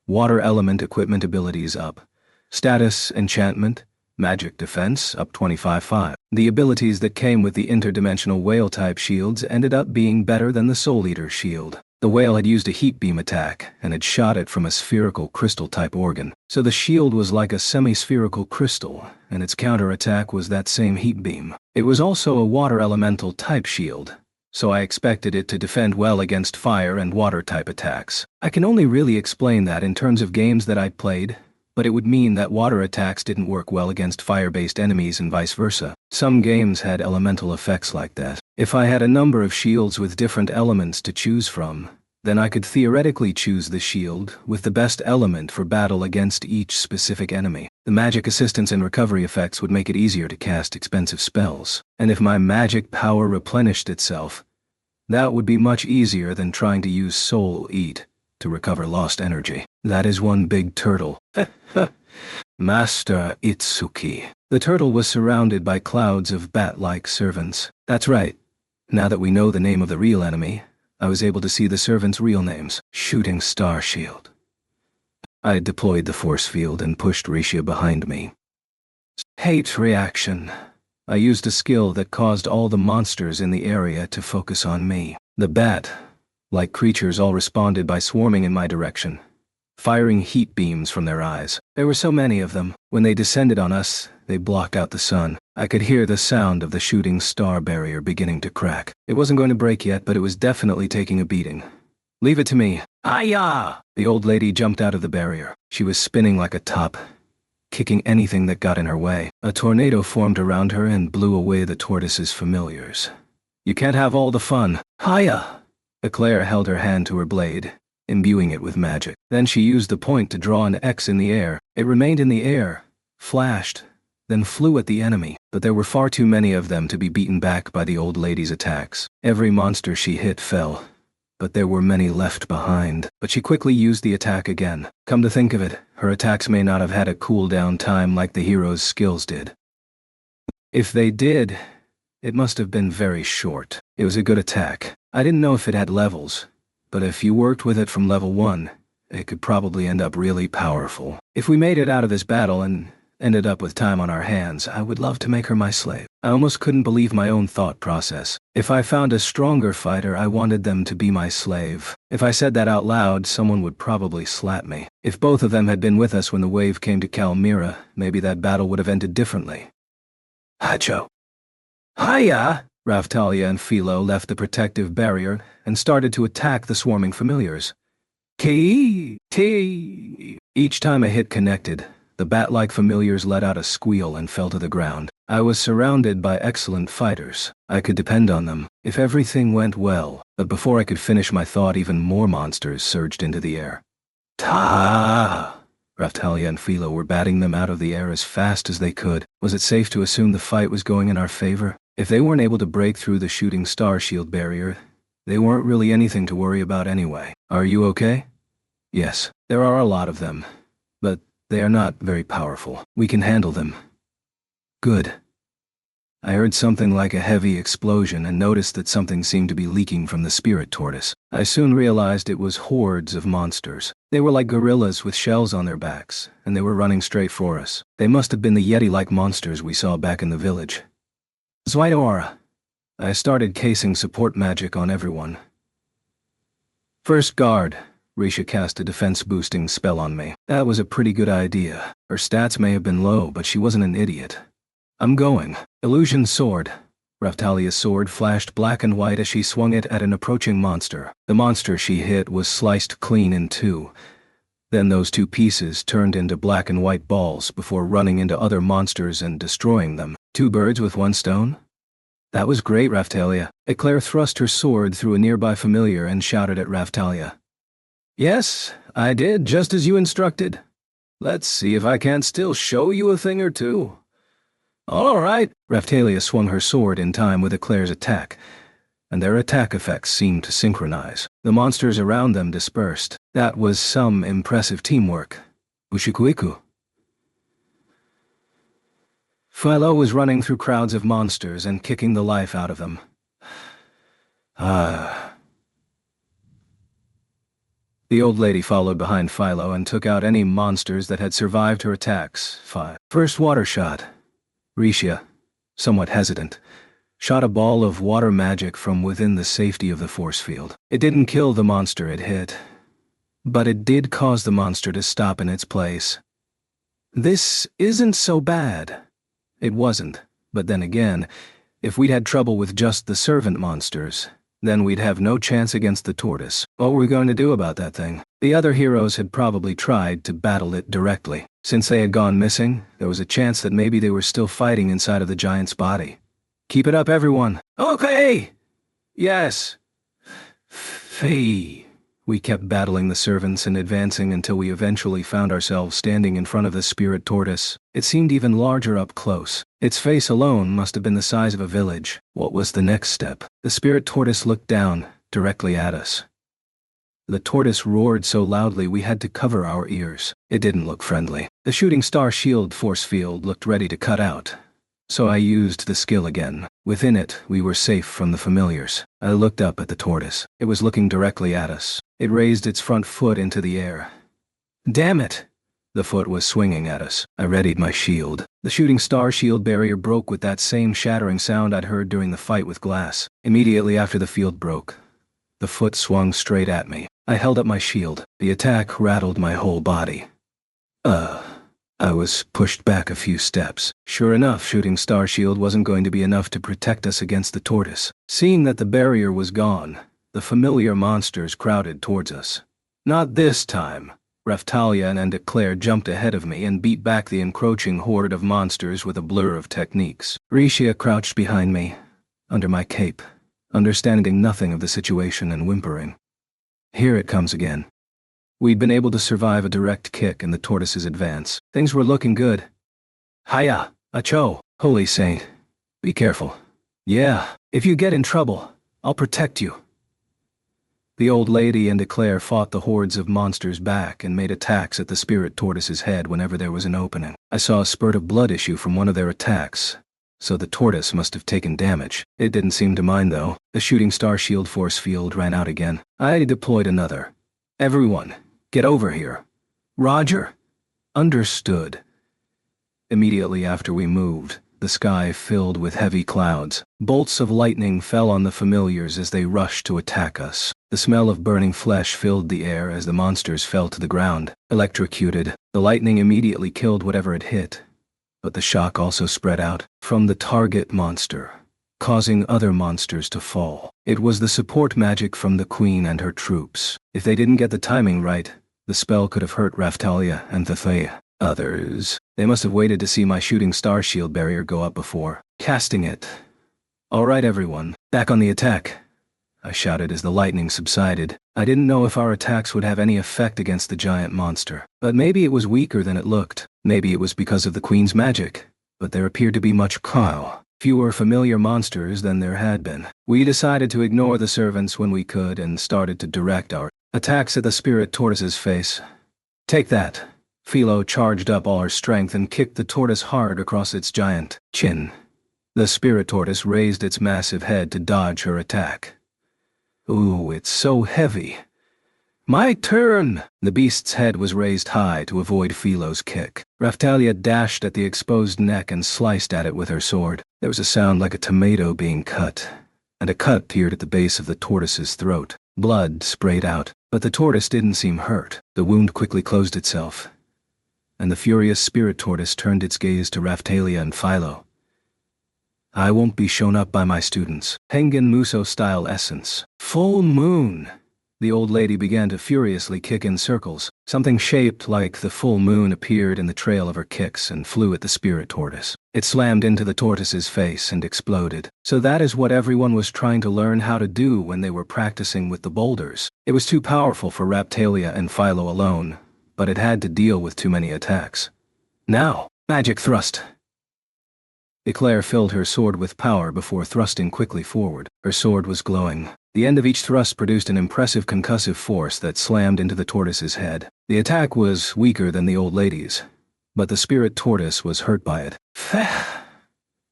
Water Element Equipment Abilities up. Status, Enchantment, Magic Defense, up 25-5. The abilities that came with the interdimensional whale-type shields ended up being better than the Soul Eater shield. The whale had used a heat beam attack and had shot it from a spherical crystal-type organ. So the shield was like a semi-spherical crystal, and its counter-attack was that same heat beam. It was also a water elemental-type shield, so I expected it to defend well against fire and water-type attacks. I can only really explain that in terms of games that I played, but it would mean that water attacks didn't work well against fire-based enemies and vice versa. Some games had elemental effects like that. If I had a number of shields with different elements to choose from, then I could theoretically choose the shield with the best element for battle against each specific enemy. The magic assistance and recovery effects would make it easier to cast expensive spells. And if my magic power replenished itself, that would be much easier than trying to use Soul Eat to recover lost energy. That is one big turtle. Master Itsuki. The turtle was surrounded by clouds of bat-like servants. That's right. Now that we know the name of the real enemy, I was able to see the servants' real names. Shooting Star Shield. I deployed the force field and pushed Risha behind me. Hate reaction. I used a skill that caused all the monsters in the area to focus on me. The bat-like creatures all responded by swarming in my direction, firing heat beams from their eyes. There were so many of them. When they descended on us, they blocked out the sun. I could hear the sound of the shooting star barrier beginning to crack. It wasn't going to break yet, but it was definitely taking a beating. Leave it to me. Hi-ya! The old lady jumped out of the barrier. She was spinning like a top, kicking anything that got in her way. A tornado formed around her and blew away the tortoise's familiars. You can't have all the fun. Hiya! Eclair held her hand to her blade, imbuing it with magic. Then she used the point to draw an X in the air. It remained in the air, flashed, then flew at the enemy, but there were far too many of them to be beaten back by the old lady's attacks. Every monster she hit fell, but there were many left behind. But she quickly used the attack again. Come to think of it, her attacks may not have had a cooldown time like the hero's skills did. If they did, it must have been very short. It was a good attack. I didn't know if it had levels, but if you worked with it from level 1, it could probably end up really powerful. If we made it out of this battle and ended up with time on our hands, I would love to make her my slave. I almost couldn't believe my own thought process. If I found a stronger fighter, I wanted them to be my slave. If I said that out loud, someone would probably slap me. If both of them had been with us when the wave came to Kalmyra, maybe that battle would have ended differently. Hacho. Hiya! Raftalia and Philo left the protective barrier and started to attack the swarming familiars. K-T. Each time a hit connected, the bat-like familiars let out a squeal and fell to the ground. I was surrounded by excellent fighters. I could depend on them if everything went well. But before I could finish my thought, even more monsters surged into the air. Ta! Raftalia and Philo were batting them out of the air as fast as they could. Was it safe to assume the fight was going in our favor? If they weren't able to break through the shooting star shield barrier, they weren't really anything to worry about anyway. Are you okay? Yes, there are a lot of them, but they are not very powerful. We can handle them. Good. I heard something like a heavy explosion and noticed that something seemed to be leaking from the spirit tortoise. I soon realized it was hordes of monsters. They were like gorillas with shells on their backs, and they were running straight for us. They must have been the Yeti-like monsters we saw back in the village. Zweidoara. I started casing support magic on everyone. First guard. Risha cast a defense-boosting spell on me. That was a pretty good idea. Her stats may have been low, but she wasn't an idiot. I'm going. Illusion sword. Raftalia's sword flashed black and white as she swung it at an approaching monster. The monster she hit was sliced clean in two. Then those two pieces turned into black and white balls before running into other monsters and destroying them. 2 birds with 1 stone? That was great, Raftalia. Eclair thrust her sword through a nearby familiar and shouted at Raftalia. Yes, I did just as you instructed. Let's see if I can't still show you a thing or two. All right. Raftalia swung her sword in time with Eclair's attack, and their attack effects seemed to synchronize. The monsters around them dispersed. That was some impressive teamwork. Ushikuiku. Philo was running through crowds of monsters and kicking the life out of them. The old lady followed behind Philo and took out any monsters that had survived her attacks. First water shot. Risha, somewhat hesitant, shot a ball of water magic from within the safety of the force field. It didn't kill the monster it hit, but it did cause the monster to stop in its place. This isn't so bad. It wasn't, but then again, if we'd had trouble with just the servant monsters, then we'd have no chance against the tortoise. What were we going to do about that thing? The other heroes had probably tried to battle it directly. Since they had gone missing, there was a chance that maybe they were still fighting inside of the giant's body. Keep it up, everyone. Okay! Yes. Fee. We kept battling the servants and advancing until we eventually found ourselves standing in front of the spirit tortoise. It seemed even larger up close. Its face alone must have been the size of a village. What was the next step? The spirit tortoise looked down, directly at us. The tortoise roared so loudly we had to cover our ears. It didn't look friendly. The shooting star shield force field looked ready to cut out. So I used the skill again. Within it, we were safe from the familiars. I looked up at the tortoise. It was looking directly at us. It raised its front foot into the air. Damn it! The foot was swinging at us. I readied my shield. The shooting star shield barrier broke with that same shattering sound I'd heard during the fight with Glass. Immediately after the field broke, the foot swung straight at me. I held up my shield. The attack rattled my whole body. I was pushed back a few steps. Sure enough, shooting star shield wasn't going to be enough to protect us against the tortoise. Seeing that the barrier was gone, the familiar monsters crowded towards us. Not this time. Raftalia and Eclair jumped ahead of me and beat back the encroaching horde of monsters with a blur of techniques. Risha crouched behind me, under my cape, understanding nothing of the situation and whimpering. Here it comes again. We'd been able to survive a direct kick in the tortoise's advance. Things were looking good. Hiya, Acho. Holy saint. Be careful. Yeah, if you get in trouble, I'll protect you. The old lady and Eclair fought the hordes of monsters back and made attacks at the spirit tortoise's head whenever there was an opening. I saw a spurt of blood issue from one of their attacks, so the tortoise must have taken damage. It didn't seem to mind though. The shooting star shield force field ran out again. I deployed another. Everyone, get over here. Roger. Understood. Immediately after we moved, the sky filled with heavy clouds. Bolts of lightning fell on the familiars as they rushed to attack us. The smell of burning flesh filled the air as the monsters fell to the ground. Electrocuted, the lightning immediately killed whatever it hit, but the shock also spread out from the target monster, causing other monsters to fall. It was the support magic from the Queen and her troops. If they didn't get the timing right, the spell could have hurt Raftalia and Thethea. Others, they must have waited to see my shooting star shield barrier go up before casting it. All right, everyone, back on the attack. I shouted as the lightning subsided. I didn't know if our attacks would have any effect against the giant monster, but maybe it was weaker than it looked. Maybe it was because of the Queen's magic, but there appeared to be fewer familiar monsters than there had been. We decided to ignore the servants when we could and started to direct our attacks at the spirit tortoise's face. Take that. Philo charged up all her strength and kicked the tortoise hard across its giant chin. The spirit tortoise raised its massive head to dodge her attack. Ooh, it's so heavy. My turn! The beast's head was raised high to avoid Philo's kick. Raphtalia dashed at the exposed neck and sliced at it with her sword. There was a sound like a tomato being cut, and a cut appeared at the base of the tortoise's throat. Blood sprayed out, but the tortoise didn't seem hurt. The wound quickly closed itself, and the furious spirit tortoise turned its gaze to Raphtalia and Philo. I won't be shown up by my students. Hengen Muso-style essence. Full moon! The old lady began to furiously kick in circles. Something shaped like the full moon appeared in the trail of her kicks and flew at the spirit tortoise. It slammed into the tortoise's face and exploded. So that is what everyone was trying to learn how to do when they were practicing with the boulders. It was too powerful for Raphtalia and Philo alone, but it had to deal with too many attacks. Now, magic thrust. Eclair filled her sword with power before thrusting quickly forward. Her sword was glowing. The end of each thrust produced an impressive concussive force that slammed into the tortoise's head. The attack was weaker than the old lady's, but the spirit tortoise was hurt by it.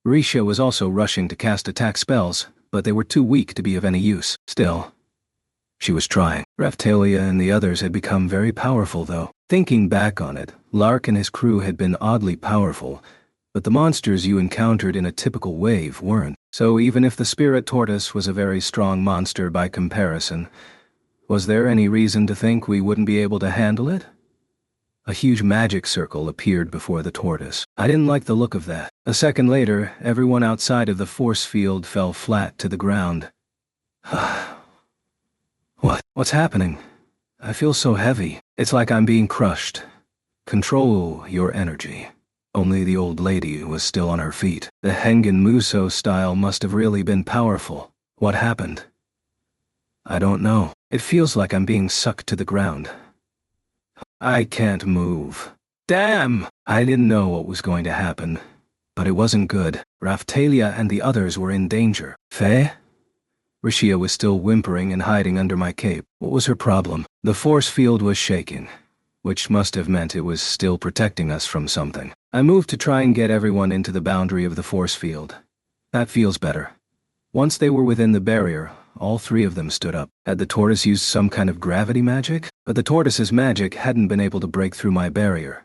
Risha was also rushing to cast attack spells, but they were too weak to be of any use. Still, she was trying. Raphtalia and the others had become very powerful, though. Thinking back on it, Lark and his crew had been oddly powerful, but the monsters you encountered in a typical wave weren't. So even if the spirit tortoise was a very strong monster by comparison, was there any reason to think we wouldn't be able to handle it? A huge magic circle appeared before the tortoise. I didn't like the look of that. A second later, everyone outside of the force field fell flat to the ground. What's happening? I feel so heavy. It's like I'm being crushed. Control your energy. Only the old lady was still on her feet. The Hengen Muso style must have really been powerful. What happened? I don't know. It feels like I'm being sucked to the ground. I can't move. Damn! I didn't know what was going to happen, but it wasn't good. Raphtalia and the others were in danger. Faye? Rishia was still whimpering and hiding under my cape. What was her problem? The force field was shaking, which must have meant it was still protecting us from something. I moved to try and get everyone into the boundary of the force field. That feels better. Once they were within the barrier, all three of them stood up. Had the tortoise used some kind of gravity magic? But the tortoise's magic hadn't been able to break through my barrier.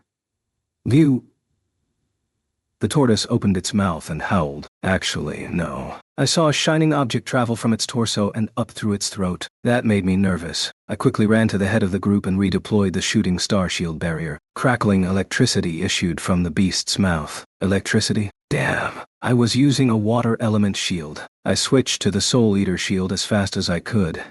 The tortoise opened its mouth and howled. Actually, no. I saw a shining object travel from its torso and up through its throat. That made me nervous. I quickly ran to the head of the group and redeployed the shooting star shield barrier. Crackling electricity issued from the beast's mouth. Electricity? Damn. I was using a water element shield. I switched to the Soul Eater shield as fast as I could,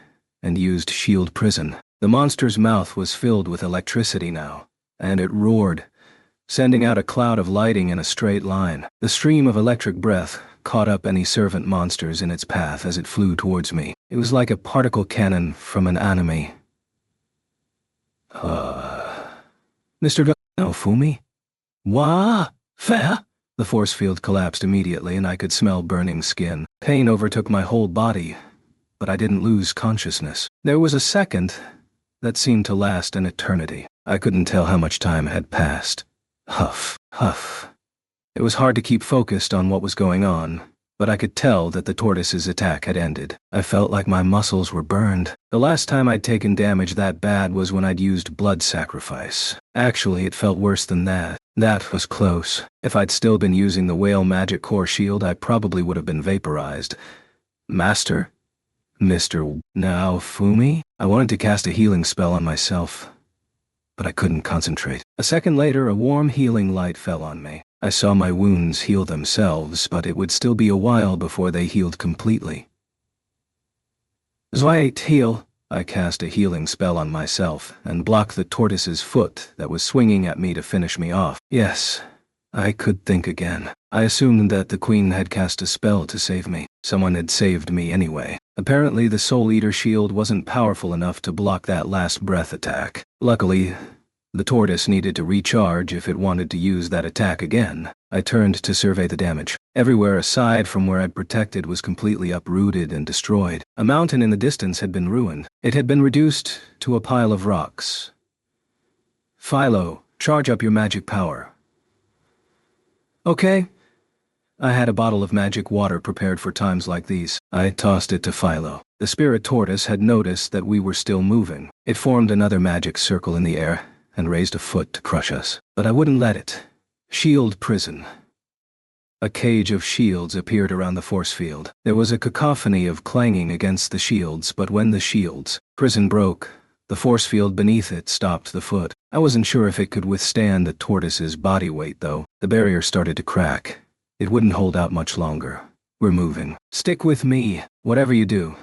and used Shield Prison. The monster's mouth was filled with electricity now, and it roared, sending out a cloud of lighting in a straight line. The stream of electric breath caught up any servant monsters in its path as it flew towards me. It was like a particle cannon from an anime. Mr. Fumi? Wah? Fair? The force field collapsed immediately and I could smell burning skin. Pain overtook my whole body, but I didn't lose consciousness. There was a second that seemed to last an eternity. I couldn't tell how much time had passed. Huff, huff. It was hard to keep focused on what was going on, but I could tell that the tortoise's attack had ended. I felt like my muscles were burned. The last time I'd taken damage that bad was when I'd used blood sacrifice. Actually, it felt worse than that. That was close. If I'd still been using the whale magic core shield, I probably would have been vaporized. Master? Mr. Naofumi? I wanted to cast a healing spell on myself, but I couldn't concentrate. A second later, a warm healing light fell on me. I saw my wounds heal themselves, but it would still be a while before they healed completely. Zweit heal. I cast a healing spell on myself and blocked the tortoise's foot that was swinging at me to finish me off. Yes, I could think again. I assumed that the Queen had cast a spell to save me. Someone had saved me anyway. Apparently the Soul Eater shield wasn't powerful enough to block that last breath attack. Luckily, the tortoise needed to recharge if it wanted to use that attack again. I turned to survey the damage. Everywhere aside from where I'd protected was completely uprooted and destroyed. A mountain in the distance had been ruined. It had been reduced to a pile of rocks. Philo, charge up your magic power. Okay. I had a bottle of magic water prepared for times like these. I tossed it to Philo. The spirit tortoise had noticed that we were still moving. It formed another magic circle in the air and raised a foot to crush us. But I wouldn't let it. Shield prison. A cage of shields appeared around the force field. There was a cacophony of clanging against the shields, but when the shield's prison broke, the force field beneath it stopped the foot. I wasn't sure if it could withstand the tortoise's body weight, though. The barrier started to crack. It wouldn't hold out much longer. We're moving. Stick with me. Whatever you do,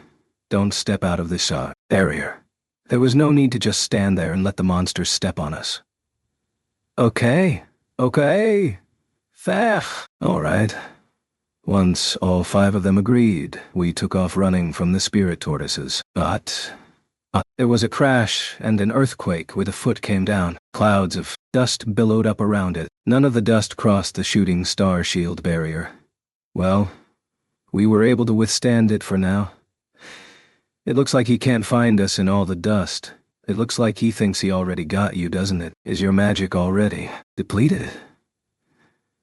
don't step out of this barrier. There was no need to just stand there and let the monsters step on us. Okay. Fair. All right. Once all 5 of them agreed, we took off running from the spirit tortoises. But there was a crash and an earthquake where the foot came down. Clouds of dust billowed up around it. None of the dust crossed the shooting star shield barrier. Well, we were able to withstand it for now. It looks like he can't find us in all the dust. It looks like he thinks he already got you, doesn't it? Is your magic already depleted?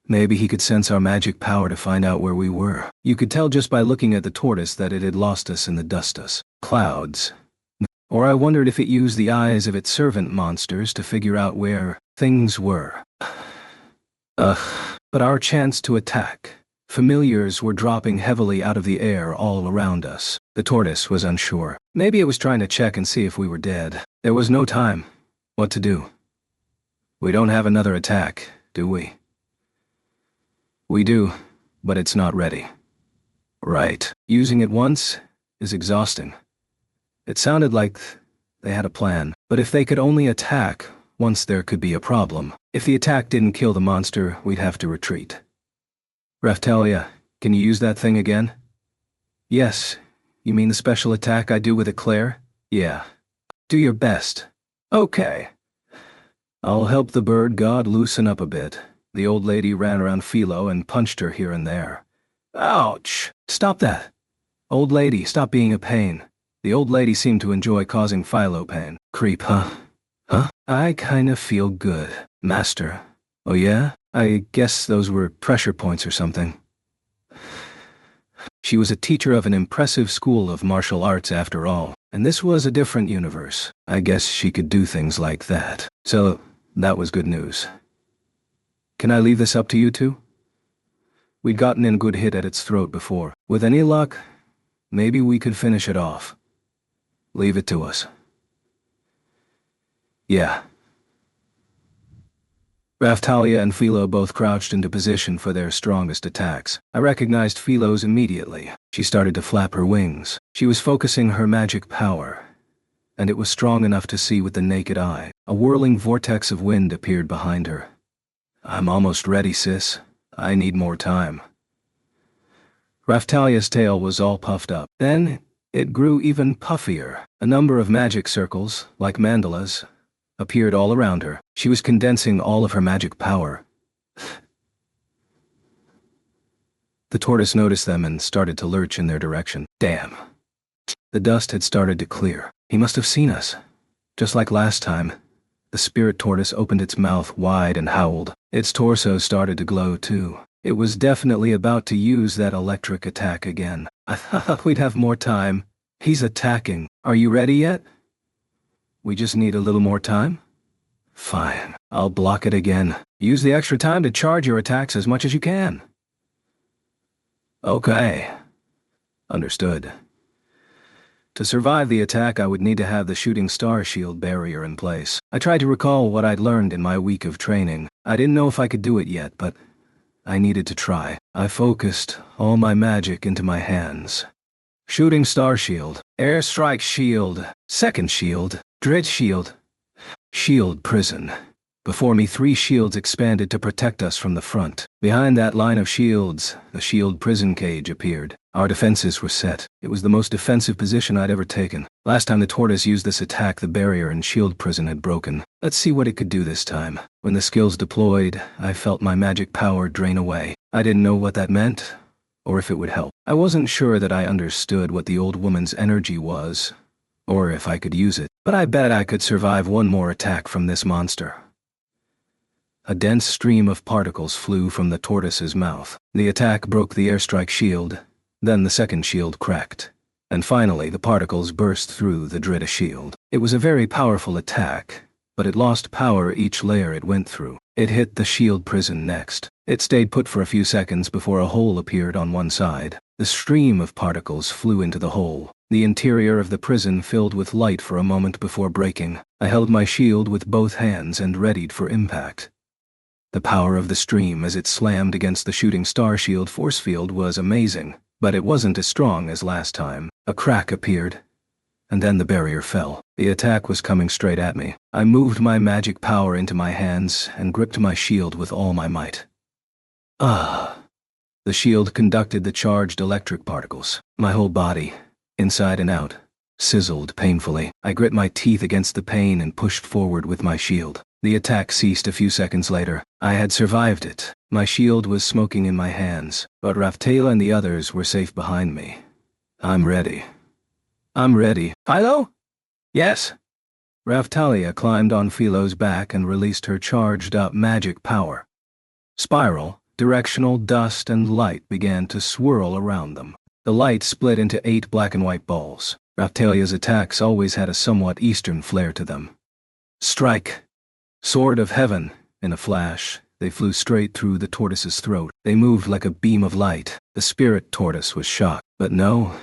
Maybe he could sense our magic power to find out where we were. You could tell just by looking at the tortoise that it had lost us in the dust clouds. Or I wondered if it used the eyes of its servant monsters to figure out where things were. But our chance to attack. Familiars were dropping heavily out of the air all around us. The tortoise was unsure. Maybe it was trying to check and see if we were dead. There was no time. What to do? We don't have another attack, do we? We do, but it's not ready. Right. Using it once is exhausting. It sounded like they had a plan, but if they could only attack once, there could be a problem. If the attack didn't kill the monster, we'd have to retreat. Raphtalia, can you use that thing again? Yes. You mean the special attack I do with Eclair? Yeah. Do your best. Okay. I'll help the bird god loosen up a bit. The old lady ran around Philo and punched her here and there. Ouch! Stop that. Old lady, stop being a pain. The old lady seemed to enjoy causing Philo pain. Creep, huh? I kinda feel good, Master. Oh yeah? I guess those were pressure points or something. She was a teacher of an impressive school of martial arts after all, and this was a different universe. I guess she could do things like that. So, that was good news. Can I leave this up to you two? We'd gotten in a good hit at its throat before. With any luck, maybe we could finish it off. Leave it to us. Yeah. Raphtalia and Philo both crouched into position for their strongest attacks. I recognized Philo's immediately. She started to flap her wings. She was focusing her magic power, and it was strong enough to see with the naked eye. A whirling vortex of wind appeared behind her. I'm almost ready, sis. I need more time. Raphtalia's tail was all puffed up. Then, it grew even puffier. A number of magic circles, like mandalas, appeared all around her. She was condensing all of her magic power. The tortoise noticed them and started to lurch in their direction. Damn. The dust had started to clear. He must have seen us. Just like last time, the spirit tortoise opened its mouth wide and howled. Its torso started to glow too. It was definitely about to use that electric attack again. I thought we'd have more time. He's attacking. Are you ready yet? We just need a little more time? Fine. I'll block it again. Use the extra time to charge your attacks as much as you can. Okay. Understood. To survive the attack, I would need to have the shooting star shield barrier in place. I tried to recall what I'd learned in my week of training. I didn't know if I could do it yet, but I needed to try. I focused all my magic into my hands. Shooting star shield, airstrike shield, second shield, dread shield, shield prison. Before me, 3 shields expanded to protect us from the front. Behind that line of shields, the shield prison cage appeared. Our defenses were set. It was the most defensive position I'd ever taken. Last time the tortoise used this attack, the barrier and shield prison had broken. Let's see what it could do this time. When the skills deployed, I felt my magic power drain away. I didn't know what that meant, or if it would help. I wasn't sure that I understood what the old woman's energy was, or if I could use it, but I bet I could survive one more attack from this monster. A dense stream of particles flew from the tortoise's mouth. The attack broke the airstrike shield, then the second shield cracked, and finally the particles burst through the Drita shield. It was a very powerful attack, but it lost power each layer it went through. It hit the shield prison next. It stayed put for a few seconds before a hole appeared on one side. The stream of particles flew into the hole. The interior of the prison filled with light for a moment before breaking. I held my shield with both hands and readied for impact. The power of the stream as it slammed against the shooting star shield force field was amazing, but it wasn't as strong as last time. A crack appeared, and then the barrier fell. The attack was coming straight at me. I moved my magic power into my hands and gripped my shield with all my might. Ah! The shield conducted the charged electric particles. My whole body, inside and out, sizzled painfully. I grit my teeth against the pain and pushed forward with my shield. The attack ceased a few seconds later. I had survived it. My shield was smoking in my hands, but Raphtalia and the others were safe behind me. I'm ready. I'm ready. Philo? Yes. Raphtalia climbed on Philo's back and released her charged-up magic power. Spiral, directional dust and light began to swirl around them. The light split into 8 black and white balls. Raphtalia's attacks always had a somewhat eastern flair to them. Strike! Sword of Heaven! In a flash, they flew straight through the tortoise's throat. They moved like a beam of light. The spirit tortoise was shocked. But no,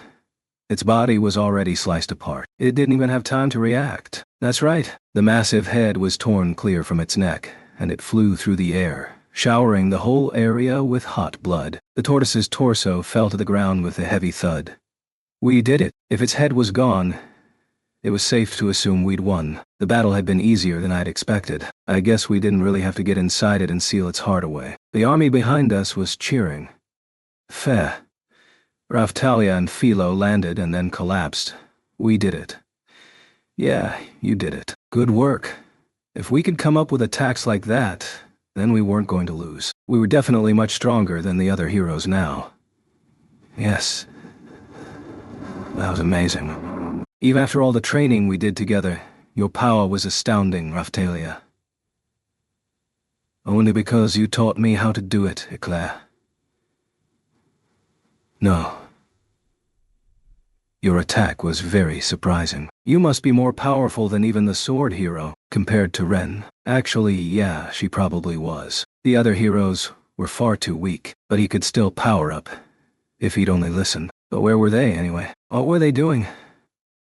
its body was already sliced apart. It didn't even have time to react. That's right, the massive head was torn clear from its neck, and it flew through the air, showering the whole area with hot blood. The tortoise's torso fell to the ground with a heavy thud. We did it. If its head was gone, it was safe to assume we'd won. The battle had been easier than I'd expected. I guess we didn't really have to get inside it and seal its heart away. The army behind us was cheering. Feh. Raphtalia and Philo landed and then collapsed. We did it. Yeah, you did it. Good work. If we could come up with attacks like that, then we weren't going to lose. We were definitely much stronger than the other heroes now. Yes. That was amazing. Even after all the training we did together, your power was astounding, Raphtalia. Only because you taught me how to do it, Eclair. No. Your attack was very surprising. You must be more powerful than even the sword hero, compared to Ren. Actually, yeah, she probably was. The other heroes were far too weak, but he could still power up, if he'd only listen. But where were they, anyway? What were they doing?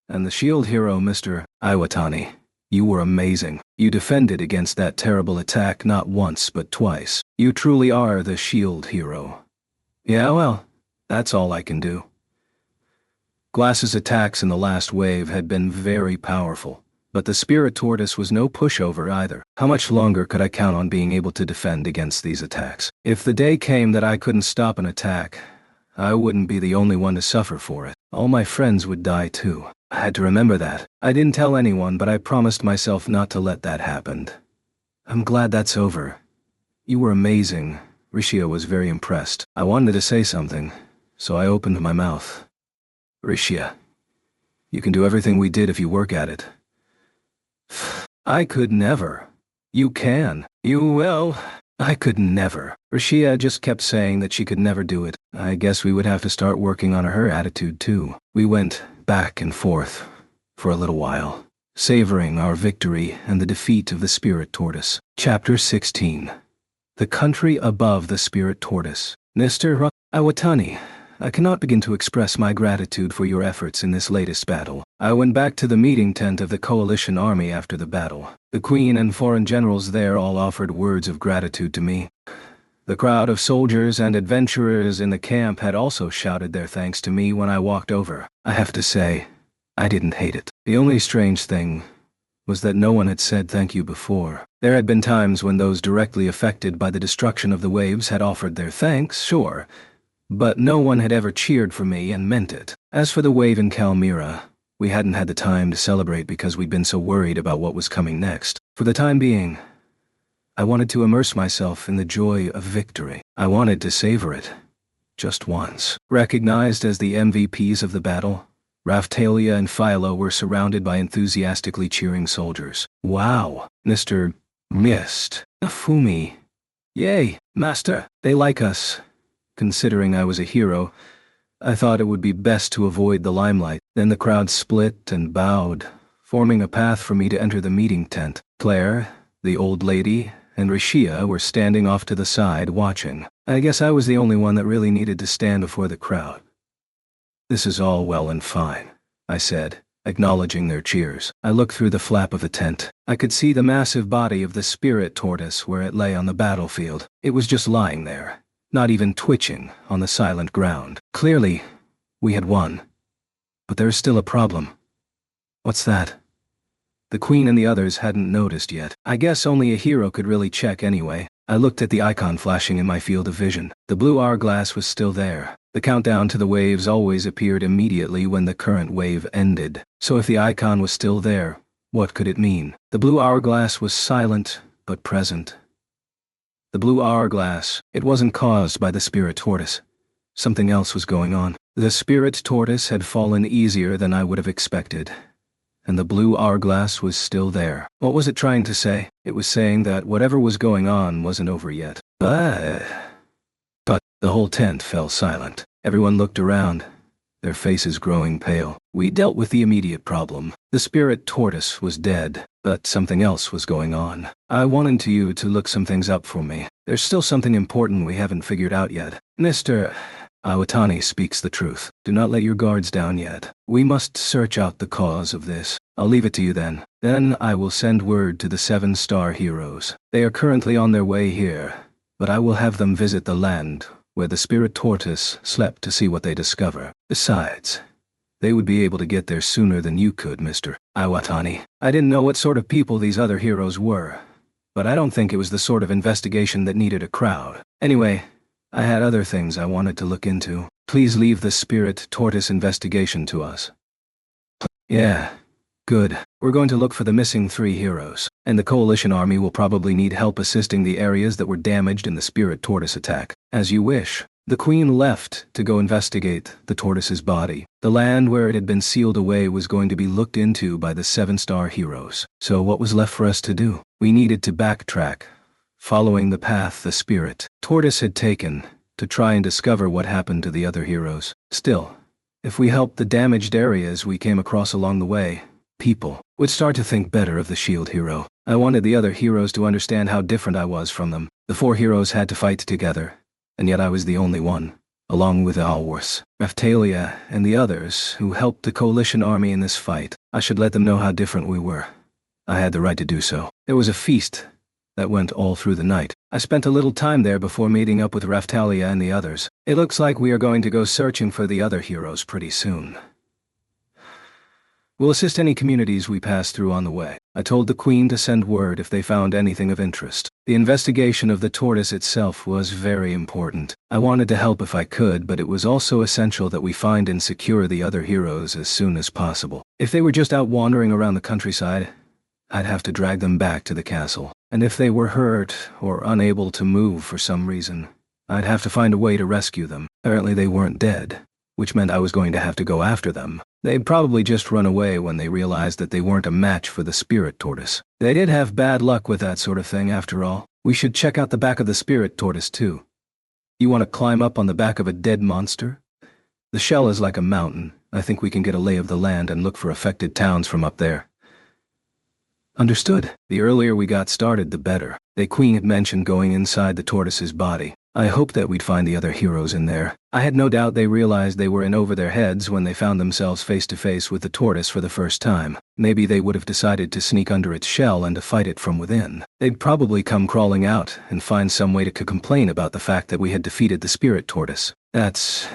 And the shield hero, Mr. Iwatani, you were amazing. You defended against that terrible attack not once but twice. You truly are the shield hero. Yeah, well, that's all I can do. Glass's attacks in the last wave had been very powerful, but the spirit tortoise was no pushover either. How much longer could I count on being able to defend against these attacks? If the day came that I couldn't stop an attack, I wouldn't be the only one to suffer for it. All my friends would die too. I had to remember that. I didn't tell anyone, but I promised myself not to let that happen. I'm glad that's over. You were amazing. Rishia was very impressed. I wanted to say something, so I opened my mouth. Rishia, you can do everything we did if you work at it. I could never. You can. You will. I could never. Rishia just kept saying that she could never do it. I guess we would have to start working on her attitude too. We went back and forth for a little while, savoring our victory and the defeat of the spirit tortoise. Chapter 16. The Country Above the Spirit Tortoise. Mr. Iwatani, I cannot begin to express my gratitude for your efforts in this latest battle. I went back to the meeting tent of the coalition army after the battle. The Queen and foreign generals there all offered words of gratitude to me. The crowd of soldiers and adventurers in the camp had also shouted their thanks to me when I walked over. I have to say, I didn't hate it. The only strange thing was that no one had said thank you before. There had been times when those directly affected by the destruction of the waves had offered their thanks, sure, but no one had ever cheered for me and meant it. As for the wave in Kalmyra, we hadn't had the time to celebrate because we'd been so worried about what was coming next. For the time being, I wanted to immerse myself in the joy of victory. I wanted to savor it. Just once. Recognized as the MVPs of the battle, Raphtalia and Philo were surrounded by enthusiastically cheering soldiers. Wow, Mr. Mist. Afumi. Yay, Master. They like us. Considering I was a hero, I thought it would be best to avoid the limelight. Then the crowd split and bowed, forming a path for me to enter the meeting tent. Claire, the old lady, and Rashia were standing off to the side watching. I guess I was the only one that really needed to stand before the crowd. This is all well and fine, I said, acknowledging their cheers. I looked through the flap of the tent. I could see the massive body of the spirit tortoise where it lay on the battlefield. It was just lying there, not even twitching, on the silent ground. Clearly, we had won. But there is still a problem. What's that? The Queen and the others hadn't noticed yet. I guess only a hero could really check anyway. I looked at the icon flashing in my field of vision. The blue hourglass was still there. The countdown to the waves always appeared immediately when the current wave ended. So if the icon was still there, what could it mean? The blue hourglass was silent, but present. The blue hourglass, it wasn't caused by the spirit tortoise. Something else was going on. The spirit tortoise had fallen easier than I would have expected, and the blue hourglass was still there. What was it trying to say? It was saying that whatever was going on wasn't over yet. But the whole tent fell silent. Everyone looked around, their faces growing pale. We dealt with the immediate problem. The spirit tortoise was dead, but something else was going on. I wanted you to look some things up for me. There's still something important we haven't figured out yet. Mr. Awatani speaks the truth. Do not let your guards down yet. We must search out the cause of this. I'll leave it to you then. Then I will send word to the 7-star heroes. They are currently on their way here, but I will have them visit the land where the spirit tortoise slept to see what they discover. Besides, they would be able to get there sooner than you could, Mr. Awatani. I didn't know what sort of people these other heroes were, but I don't think it was the sort of investigation that needed a crowd. Anyway, I had other things I wanted to look into. Please leave the spirit tortoise investigation to us. Yeah, good. We're going to look for the missing 3 heroes, and the coalition army will probably need help assisting the areas that were damaged in the spirit tortoise attack. As you wish. The Queen left to go investigate the tortoise's body. The land where it had been sealed away was going to be looked into by the 7-star heroes. So what was left for us to do? We needed to backtrack, following the path the spirit tortoise had taken to try and discover what happened to the other heroes. Still, if we helped the damaged areas we came across along the way, people would start to think better of the shield hero. I wanted the other heroes to understand how different I was from them. The 4 heroes had to fight together, and yet I was the only one, along with Alworth, Raphtalia, and the others who helped the coalition army in this fight. I should let them know how different we were. I had the right to do so. There was a feast that went all through the night. I spent a little time there before meeting up with Raphtalia and the others. It looks like we are going to go searching for the other heroes pretty soon. We'll assist any communities we pass through on the way. I told the Queen to send word if they found anything of interest. The investigation of the tortoise itself was very important. I wanted to help if I could, but it was also essential that we find and secure the other heroes as soon as possible. If they were just out wandering around the countryside, I'd have to drag them back to the castle. And if they were hurt or unable to move for some reason, I'd have to find a way to rescue them. Apparently they weren't dead, which meant I was going to have to go after them. They'd probably just run away when they realized that they weren't a match for the spirit tortoise. They did have bad luck with that sort of thing after all. We should check out the back of the spirit tortoise too. You want to climb up on the back of a dead monster? The shell is like a mountain. I think we can get a lay of the land and look for affected towns from up there. Understood. The earlier we got started, the better. The Queen had mentioned going inside the tortoise's body. I hoped that we'd find the other heroes in there. I had no doubt they realized they were in over their heads when they found themselves face to face with the tortoise for the first time. Maybe they would have decided to sneak under its shell and to fight it from within. They'd probably come crawling out and find some way to complain about the fact that we had defeated the spirit tortoise. That's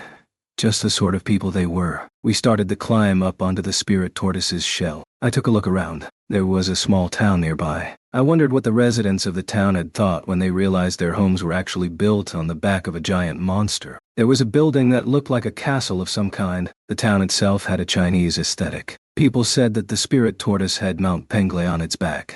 just the sort of people they were. We started the climb up onto the spirit tortoise's shell. I took a look around. There was a small town nearby. I wondered what the residents of the town had thought when they realized their homes were actually built on the back of a giant monster. There was a building that looked like a castle of some kind. The town itself had a Chinese aesthetic. People said that the spirit tortoise had Mount Penglai on its back.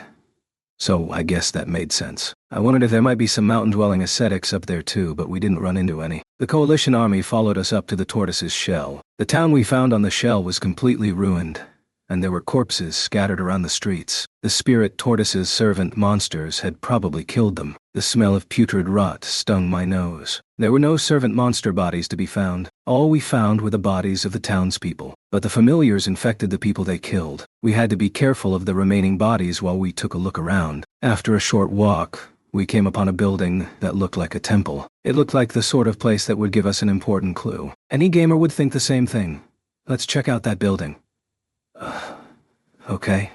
So I guess that made sense. I wondered if there might be some mountain-dwelling ascetics up there too, but we didn't run into any. The coalition army followed us up to the tortoise's shell. The town we found on the shell was completely ruined, and there were corpses scattered around the streets. The spirit tortoise's servant monsters had probably killed them. The smell of putrid rot stung my nose. There were no servant monster bodies to be found. All we found were the bodies of the townspeople. But the familiars infected the people they killed. We had to be careful of the remaining bodies while we took a look around. After a short walk, we came upon a building that looked like a temple. It looked like the sort of place that would give us an important clue. Any gamer would think the same thing. Let's check out that building. Okay.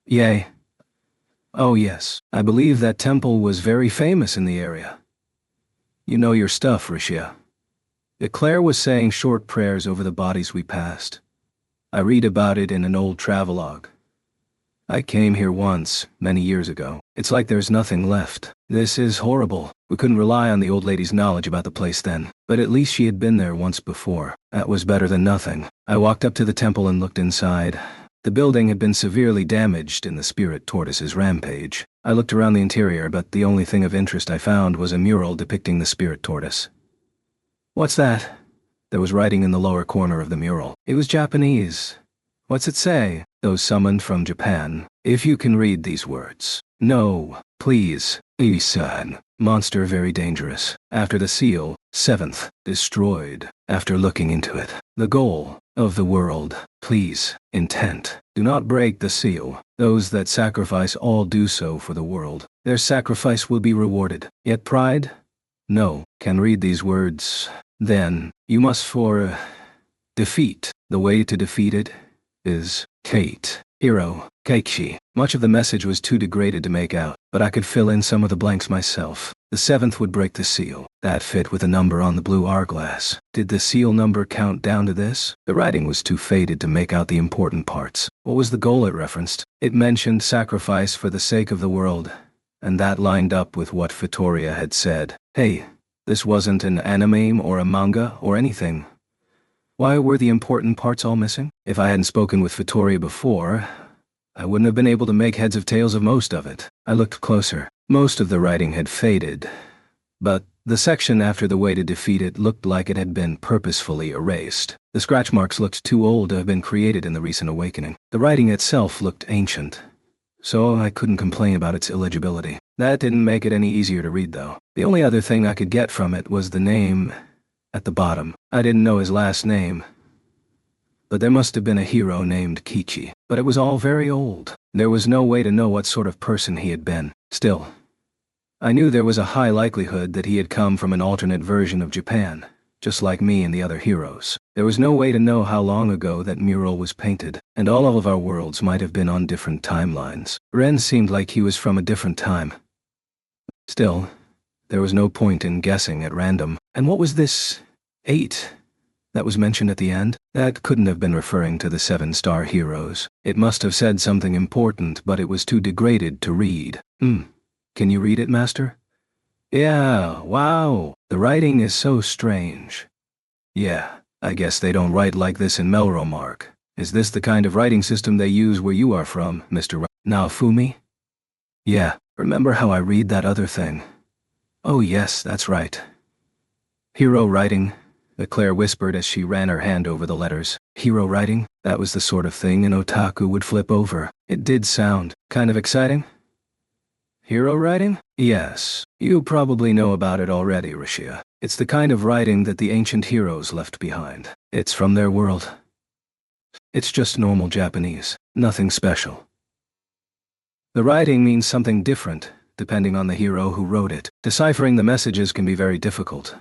Yay. Oh yes, I believe that temple was very famous in the area. You know your stuff, Rishia. Claire was saying short prayers over the bodies we passed. I read about it in an old travelogue. I came here once, many years ago. It's like there's nothing left. This is horrible. We couldn't rely on the old lady's knowledge about the place then, but at least she had been there once before. That was better than nothing. I walked up to the temple and looked inside. The building had been severely damaged in the spirit tortoise's rampage. I looked around the interior, but the only thing of interest I found was a mural depicting the spirit tortoise. What's that? There was writing in the lower corner of the mural. It was Japanese. What's it say? Those summoned from Japan. If you can read these words. No, please. Isan. Monster very dangerous. After the seal. 7th. Destroyed. After looking into it. The goal of the world. Please. Intent. Do not break the seal. Those that sacrifice all do so for the world. Their sacrifice will be rewarded. Yet pride? No. Can read these words. Then, you must for defeat. The way to defeat it is Kate. Hero. Keiichi. Much of the message was too degraded to make out, but I could fill in some of the blanks myself. The 7th would break the seal. That fit with the number on the blue hourglass. Did the seal number count down to this? The writing was too faded to make out the important parts. What was the goal it referenced? It mentioned sacrifice for the sake of the world, and that lined up with what Vittoria had said. Hey, this wasn't an anime or a manga or anything. Why were the important parts all missing? If I hadn't spoken with Vittoria before, I wouldn't have been able to make heads of tails of most of it. I looked closer. Most of the writing had faded, but the section after the way to defeat it looked like it had been purposefully erased. The scratch marks looked too old to have been created in the recent awakening. The writing itself looked ancient, so I couldn't complain about its illegibility. That didn't make it any easier to read, though. The only other thing I could get from it was the name at the bottom. I didn't know his last name, but there must have been a hero named Kichi. But it was all very old. There was no way to know what sort of person he had been. Still, I knew there was a high likelihood that he had come from an alternate version of Japan, just like me and the other heroes. There was no way to know how long ago that mural was painted, and all of our worlds might have been on different timelines. Ren seemed like he was from a different time. Still, there was no point in guessing at random. And what was this 8 that was mentioned at the end? That couldn't have been referring to the 7-star heroes. It must have said something important, but it was too degraded to read. Can you read it, Master? Yeah, wow. The writing is so strange. Yeah, I guess they don't write like this in Melromark. Is this the kind of writing system they use where you are from, Mr. Naofumi? Yeah, remember how I read that other thing? Oh yes, that's right. Hero writing, Claire whispered as she ran her hand over the letters. Hero writing? That was the sort of thing an otaku would flip over. It did sound kind of exciting. Hero writing? Yes. You probably know about it already, Rishia. It's the kind of writing that the ancient heroes left behind. It's from their world. It's just normal Japanese. Nothing special. The writing means something different, depending on the hero who wrote it. Deciphering the messages can be very difficult.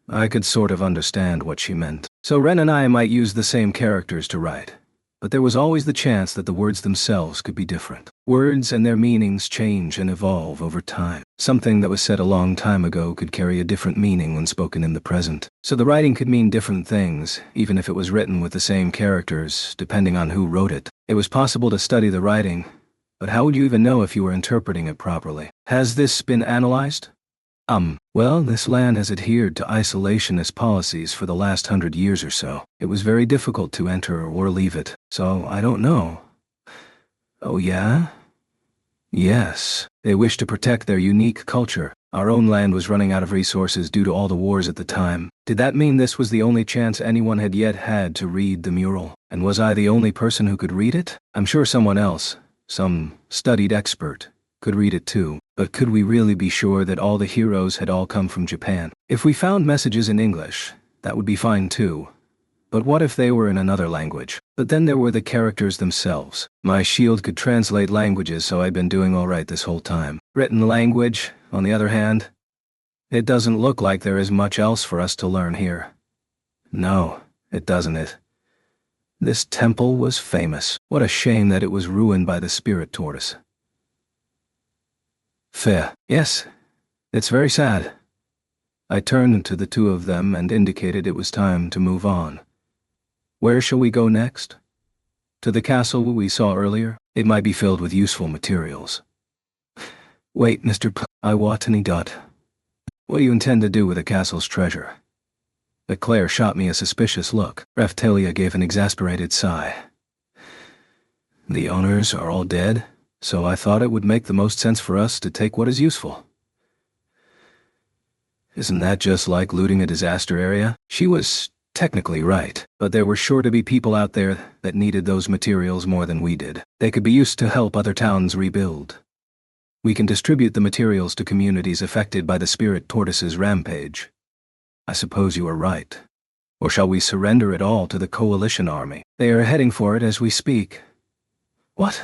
I could sort of understand what she meant. So Ren and I might use the same characters to write, but there was always the chance that the words themselves could be different. Words and their meanings change and evolve over time. Something that was said a long time ago could carry a different meaning when spoken in the present. So the writing could mean different things, even if it was written with the same characters, depending on who wrote it. It was possible to study the writing, but how would you even know if you were interpreting it properly? Has this been analyzed? Well, this land has adhered to isolationist policies for the last 100 years or so. It was very difficult to enter or leave it, so I don't know. Oh yeah? Yes. They wish to protect their unique culture. Our own land was running out of resources due to all the wars at the time. Did that mean this was the only chance anyone had yet had to read the mural? And was I the only person who could read it? I'm sure someone else, some studied expert, could read it too. But could we really be sure that all the heroes had all come from Japan? If we found messages in English, that would be fine too. But what if they were in another language? But then there were the characters themselves. My shield could translate languages, so I'd been doing all right this whole time. Written language, on the other hand, it doesn't look like there is much else for us to learn here. No, it doesn't. This temple was famous. What a shame that it was ruined by the spirit tortoise. Fair. Yes, it's very sad. I turned to the two of them and indicated it was time to move on. Where shall we go next? To the castle we saw earlier? It might be filled with useful materials. Wait, Mr. Iwatani. What do you intend to do with the castle's treasure? Eclair shot me a suspicious look. Raphtalia gave an exasperated sigh. The owners are all dead, so I thought it would make the most sense for us to take what is useful. Isn't that just like looting a disaster area? She was technically right, but there were sure to be people out there that needed those materials more than we did. They could be used to help other towns rebuild. We can distribute the materials to communities affected by the spirit tortoise's rampage. I suppose you are right. Or shall we surrender it all to the coalition army? They are heading for it as we speak. What?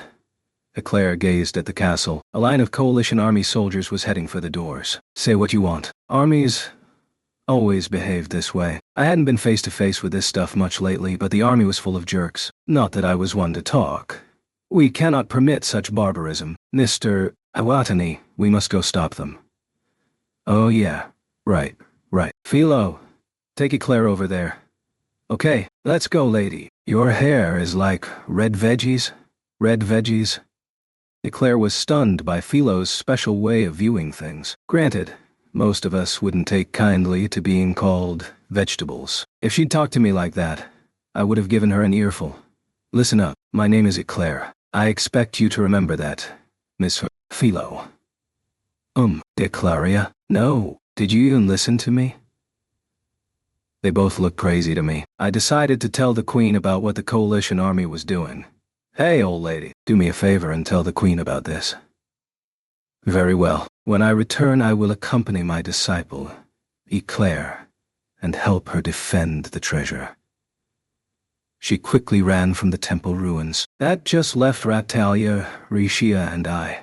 Eclair gazed at the castle. A line of coalition army soldiers was heading for the doors. Say what you want. Armies always behaved this way. I hadn't been face to face with this stuff much lately, but the army was full of jerks. Not that I was one to talk. We cannot permit such barbarism. Mr. Iwatani, we must go stop them. Oh yeah, right. Philo, take Eclair over there. Okay, let's go, lady. Your hair is like red veggies. Eclair was stunned by Philo's special way of viewing things. Granted, most of us wouldn't take kindly to being called vegetables. If she'd talked to me like that, I would have given her an earful. Listen up, my name is Eclair. I expect you to remember that, Miss Philo. Declaria? No, did you even listen to me? They both looked crazy to me. I decided to tell the Queen about what the coalition army was doing. Hey, old lady, do me a favor and tell the Queen about this. Very well. When I return, I will accompany my disciple, Eclair, and help her defend the treasure. She quickly ran from the temple ruins. That just left Raphtalia, Rishia, and I.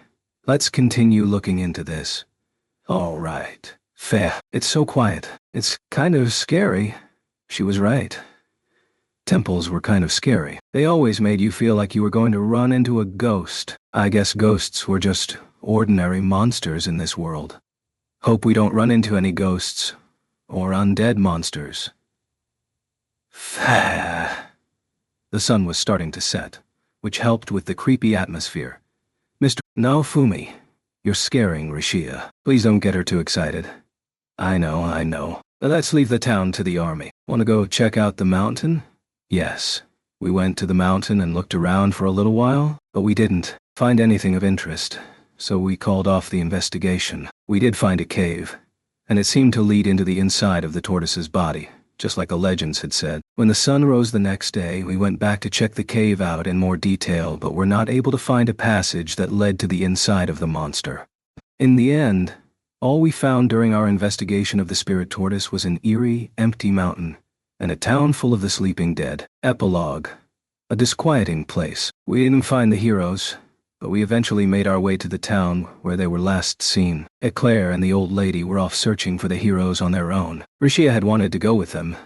Let's continue looking into this. All right. Fair. It's so quiet. It's kind of scary. She was right. Temples were kind of scary. They always made you feel like you were going to run into a ghost. I guess ghosts were just ordinary monsters in this world. Hope we don't run into any ghosts or undead monsters. Fair. The sun was starting to set, which helped with the creepy atmosphere. Mr. Naofumi, you're scaring Rishia. Please don't get her too excited. I know. Let's leave the town to the army. Want to go check out the mountain? Yes. We went to the mountain and looked around for a little while, but we didn't find anything of interest, so we called off the investigation. We did find a cave, and it seemed to lead into the inside of the tortoise's body, just like the legends had said. When the sun rose the next day, we went back to check the cave out in more detail, but were not able to find a passage that led to the inside of the monster. In the end, all we found during our investigation of the spirit tortoise was an eerie, empty mountain, and a town full of the sleeping dead. Epilogue. A disquieting place. We didn't find the heroes, but we eventually made our way to the town where they were last seen. Eclair and the old lady were off searching for the heroes on their own. Rishia had wanted to go with them,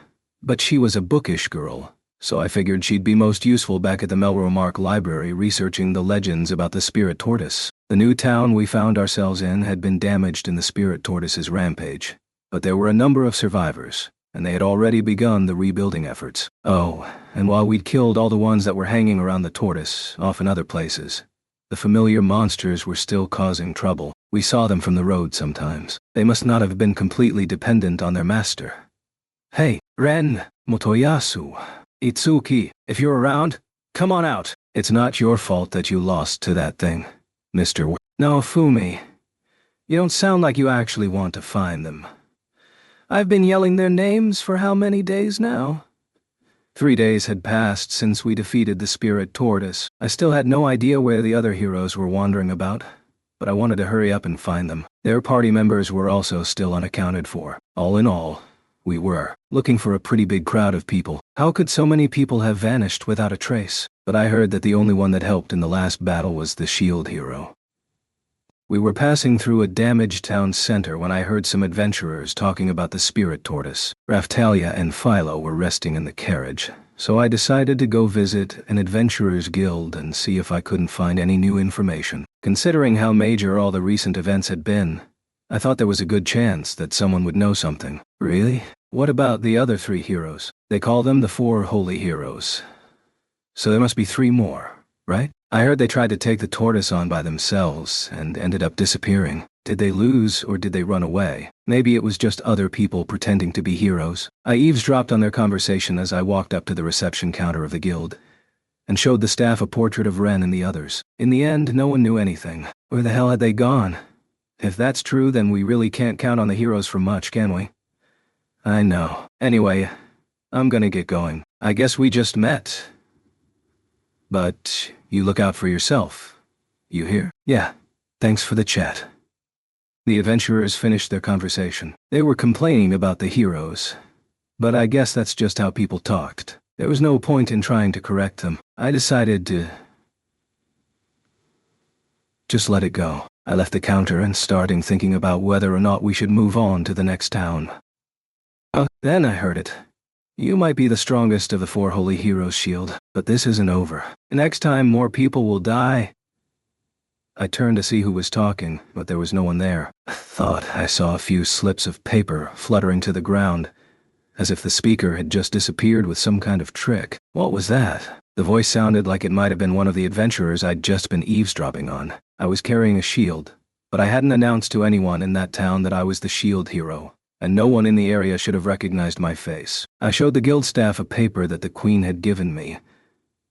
but she was a bookish girl, so I figured she'd be most useful back at the Melromark Library researching the legends about the spirit tortoise. The new town we found ourselves in had been damaged in the spirit tortoise's rampage, but there were a number of survivors, and they had already begun the rebuilding efforts. Oh, and while we'd killed all the ones that were hanging around the tortoise, off in other places, the familiar monsters were still causing trouble. We saw them from the road sometimes. They must not have been completely dependent on their master. Hey, Ren, Motoyasu, Itsuki, if you're around, come on out. It's not your fault that you lost to that thing, Mr. No, Fumi. You don't sound like you actually want to find them. I've been yelling their names for how many days now? 3 days had passed since we defeated the spirit tortoise. I still had no idea where the other heroes were wandering about, but I wanted to hurry up and find them. Their party members were also still unaccounted for. All in all, we were looking for a pretty big crowd of people. How could so many people have vanished without a trace? But I heard that the only one that helped in the last battle was the shield hero. We were passing through a damaged town center when I heard some adventurers talking about the spirit tortoise. Raftalia and Philo were resting in the carriage, so I decided to go visit an adventurers guild and see if I couldn't find any new information. Considering how major all the recent events had been, I thought there was a good chance that someone would know something. Really? What about the other 3 heroes? They call them the 4 holy heroes. So there must be 3 more, right? I heard they tried to take the tortoise on by themselves and ended up disappearing. Did they lose or did they run away? Maybe it was just other people pretending to be heroes. I eavesdropped on their conversation as I walked up to the reception counter of the guild and showed the staff a portrait of Ren and the others. In the end, no one knew anything. Where the hell had they gone? If that's true, then we really can't count on the heroes for much, can we? I know. Anyway, I'm gonna get going. I guess we just met. But you look out for yourself. You hear? Yeah. Thanks for the chat. The adventurers finished their conversation. They were complaining about the heroes, but I guess that's just how people talked. There was no point in trying to correct them. I decided to just let it go. I left the counter and started thinking about whether or not we should move on to the next town. Then I heard it. You might be the strongest of the 4 holy heroes, Shield, but this isn't over. Next time more people will die. I turned to see who was talking, but there was no one there. I thought I saw a few slips of paper fluttering to the ground, as if the speaker had just disappeared with some kind of trick. What was that? The voice sounded like it might have been one of the adventurers I'd just been eavesdropping on. I was carrying a shield, but I hadn't announced to anyone in that town that I was the shield hero, and no one in the area should have recognized my face. I showed the guild staff a paper that the queen had given me,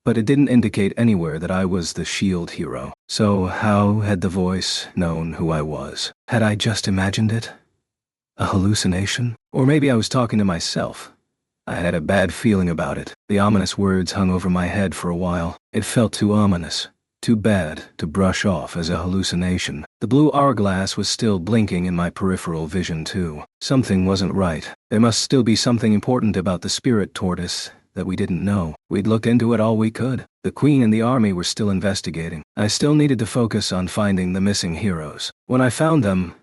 but it didn't indicate anywhere that I was the shield hero. So how had the voice known who I was? Had I just imagined it? A hallucination? Or maybe I was talking to myself. I had a bad feeling about it. The ominous words hung over my head for a while. It felt too ominous, too bad to brush off as a hallucination. The blue hourglass was still blinking in my peripheral vision too. Something wasn't right. There must still be something important about the spirit tortoise that we didn't know. We'd looked into it all we could. The queen and the army were still investigating. I still needed to focus on finding the missing heroes. When I found them,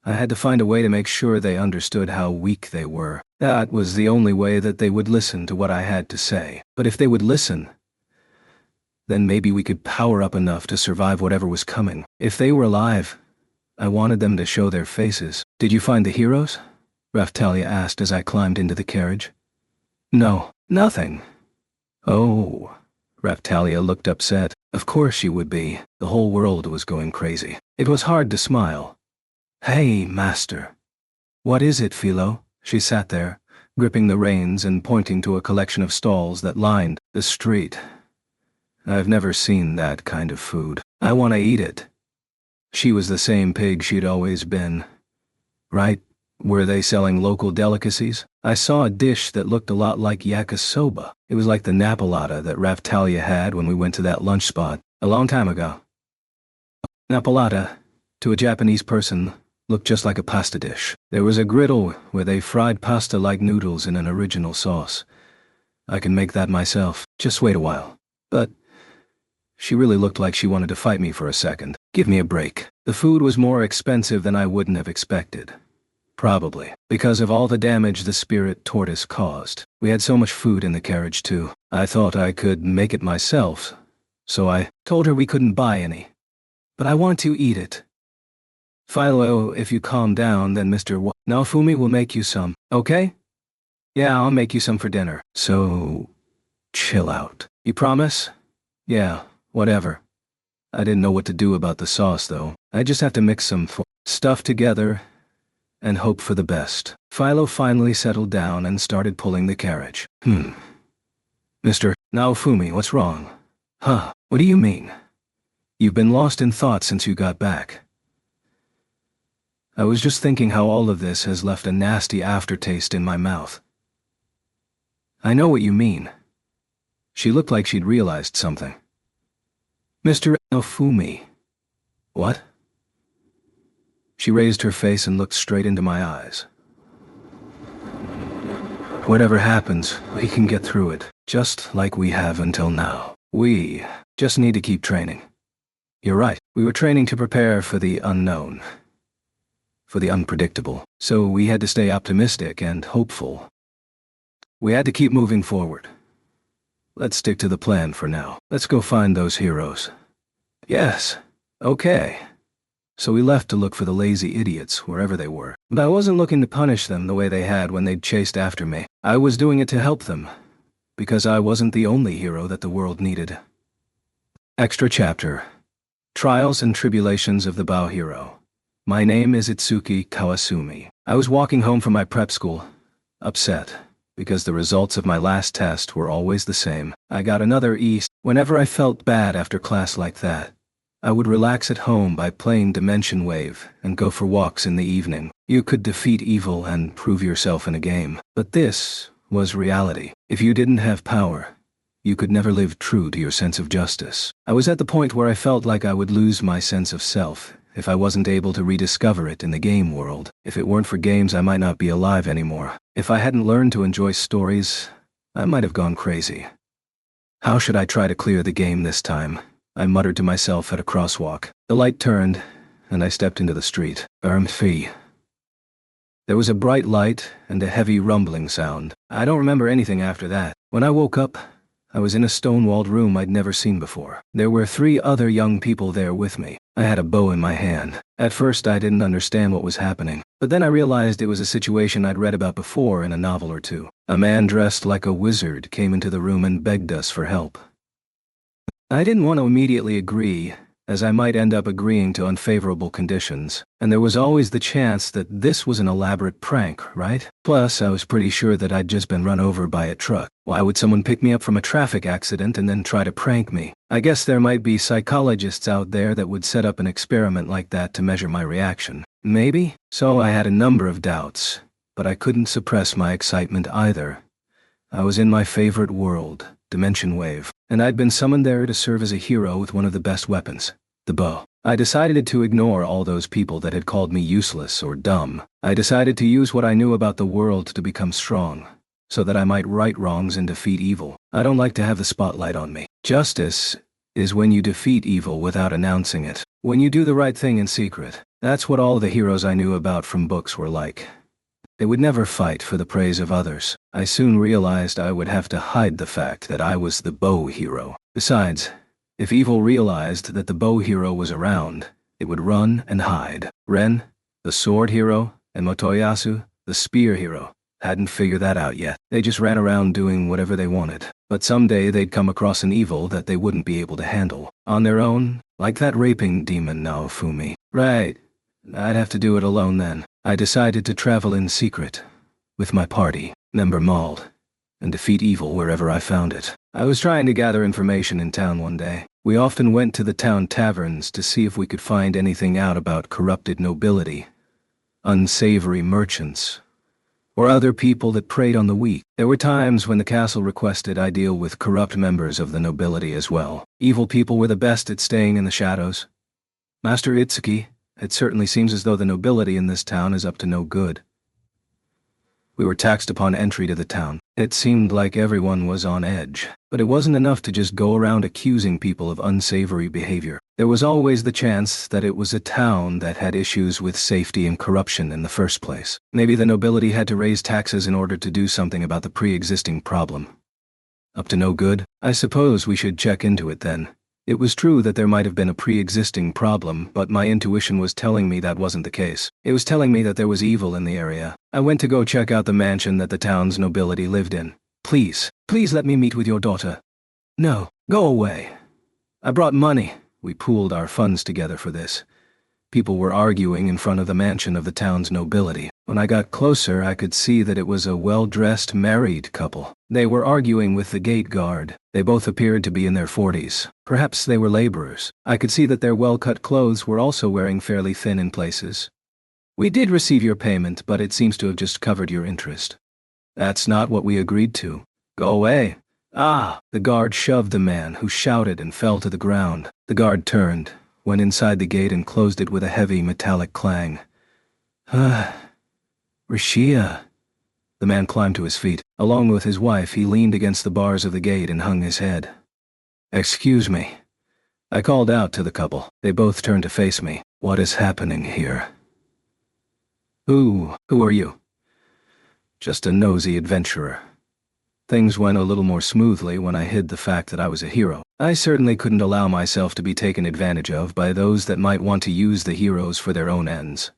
I had to find a way to make sure they understood how weak they were. That was the only way that they would listen to what I had to say. But if they would listen, then maybe we could power up enough to survive whatever was coming. If they were alive, I wanted them to show their faces. Did you find the heroes? Raftalia asked as I climbed into the carriage. No, nothing. Oh. Raftalia looked upset. Of course she would be. The whole world was going crazy. It was hard to smile. Hey, master. What is it, Philo? She sat there, gripping the reins and pointing to a collection of stalls that lined the street. I've never seen that kind of food. I want to eat it. She was the same pig she'd always been. Right? Were they selling local delicacies? I saw a dish that looked a lot like yakisoba. It was like the napolata that Raftalia had when we went to that lunch spot a long time ago. Napolata, to a Japanese person, looked just like a pasta dish. There was a griddle where they fried pasta like noodles in an original sauce. I can make that myself. Just wait a while. But she really looked like she wanted to fight me for a second. Give me a break. The food was more expensive than I wouldn't have expected. Probably, because of all the damage the spirit tortoise caused. We had so much food in the carriage too. I thought I could make it myself, so I told her we couldn't buy any. But I want to eat it. Philo, if you calm down, then Mr. Naofumi will make you some, okay? Yeah, I'll make you some for dinner. So, chill out. You promise? Yeah, whatever. I didn't know what to do about the sauce, though. I just have to mix some stuff together and hope for the best. Philo finally settled down and started pulling the carriage. Mr. Naofumi, what's wrong? Huh, what do you mean? You've been lost in thought since you got back. I was just thinking how all of this has left a nasty aftertaste in my mouth. I know what you mean. She looked like she'd realized something. Mr. Naofumi. What? She raised her face and looked straight into my eyes. Whatever happens, we can get through it, just like we have until now. We just need to keep training. You're right, we were training to prepare for the unknown, for the unpredictable, so we had to stay optimistic and hopeful. We had to keep moving forward. Let's stick to the plan for now. Let's go find those heroes. Yes, okay. So we left to look for the lazy idiots, wherever they were. But I wasn't looking to punish them the way they had when they'd chased after me. I was doing it to help them, because I wasn't the only hero that the world needed. Extra chapter. Trials and Tribulations of the Bao Hero. My name is Itsuki Kawasumi. I was walking home from my prep school, upset, because the results of my last test were always the same. I got another E. Whenever I felt bad after class like that, I would relax at home by playing Dimension Wave and go for walks in the evening. You could defeat evil and prove yourself in a game. But this was reality. If you didn't have power, you could never live true to your sense of justice. I was at the point where I felt like I would lose my sense of self if I wasn't able to rediscover it in the game world. If it weren't for games, I might not be alive anymore. If I hadn't learned to enjoy stories, I might have gone crazy. How should I try to clear the game this time? I muttered to myself at a crosswalk. The light turned, and I stepped into the street. Fee. There was a bright light and a heavy rumbling sound. I don't remember anything after that. When I woke up, I was in a stone-walled room I'd never seen before. There were 3 other young people there with me. I had a bow in my hand. At first, I didn't understand what was happening, but then I realized it was a situation I'd read about before in a novel or two. A man dressed like a wizard came into the room and begged us for help. I didn't want to immediately agree, as I might end up agreeing to unfavorable conditions, and there was always the chance that this was an elaborate prank, right? Plus, I was pretty sure that I'd just been run over by a truck. Why would someone pick me up from a traffic accident and then try to prank me? I guess there might be psychologists out there that would set up an experiment like that to measure my reaction. Maybe? So I had a number of doubts, but I couldn't suppress my excitement either. I was in my favorite world, Dimension Wave, and I'd been summoned there to serve as a hero with one of the best weapons, the bow. I decided to ignore all those people that had called me useless or dumb. I decided to use what I knew about the world to become strong, so that I might right wrongs and defeat evil. I don't like to have the spotlight on me. Justice is when you defeat evil without announcing it. When you do the right thing in secret. That's what all the heroes I knew about from books were like. They would never fight for the praise of others. I soon realized I would have to hide the fact that I was the bow hero. Besides, if evil realized that the bow hero was around, it would run and hide. Ren, the sword hero, and Motoyasu, the spear hero, hadn't figured that out yet. They just ran around doing whatever they wanted. But someday they'd come across an evil that they wouldn't be able to handle. On their own, like that raping demon Naofumi. Right. I'd have to do it alone then. I decided to travel in secret, with my party, member Mauld, and defeat evil wherever I found it. I was trying to gather information in town one day. We often went to the town taverns to see if we could find anything out about corrupted nobility, unsavory merchants, or other people that preyed on the weak. There were times when the castle requested I deal with corrupt members of the nobility as well. Evil people were the best at staying in the shadows. Master Itsuki, it certainly seems as though the nobility in this town is up to no good. We were taxed upon entry to the town. It seemed like everyone was on edge, but it wasn't enough to just go around accusing people of unsavory behavior. There was always the chance that it was a town that had issues with safety and corruption in the first place. Maybe the nobility had to raise taxes in order to do something about the pre-existing problem. Up to no good? I suppose we should check into it then. It was true that there might have been a pre-existing problem, but my intuition was telling me that wasn't the case. It was telling me that there was evil in the area. I went to go check out the mansion that the town's nobility lived in. Please let me meet with your daughter. No, go away. I brought money. We pooled our funds together for this. People were arguing in front of the mansion of the town's nobility. When I got closer, I could see that it was a well-dressed married couple. They were arguing with the gate guard. They both appeared to be in their 40s. Perhaps they were laborers. I could see that their well-cut clothes were also wearing fairly thin in places. We did receive your payment, but it seems to have just covered your interest. That's not what we agreed to. Go away. Ah! The guard shoved the man, who shouted and fell to the ground. The guard turned, went inside the gate and closed it with a heavy metallic clang. Rashia. The man climbed to his feet. Along with his wife, he leaned against the bars of the gate and hung his head. Excuse me. I called out to the couple. They both turned to face me. What is happening here? Who are you? Just a nosy adventurer. Things went a little more smoothly when I hid the fact that I was a hero. I certainly couldn't allow myself to be taken advantage of by those that might want to use the heroes for their own ends.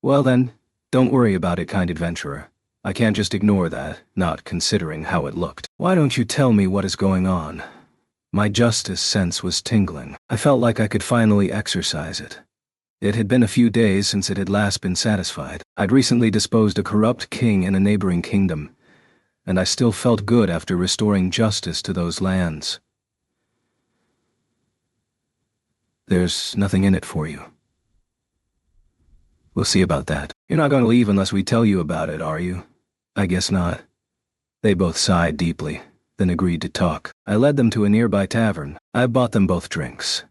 Well then, don't worry about it, kind adventurer. I can't just ignore that, not considering how it looked. Why don't you tell me what is going on? My justice sense was tingling. I felt like I could finally exercise it. It had been a few days since it had last been satisfied. I'd recently disposed a corrupt king in a neighboring kingdom, and I still felt good after restoring justice to those lands. There's nothing in it for you. We'll see about that. You're not going to leave unless we tell you about it, are you? I guess not. They both sighed deeply, then agreed to talk. I led them to a nearby tavern. I bought them both drinks.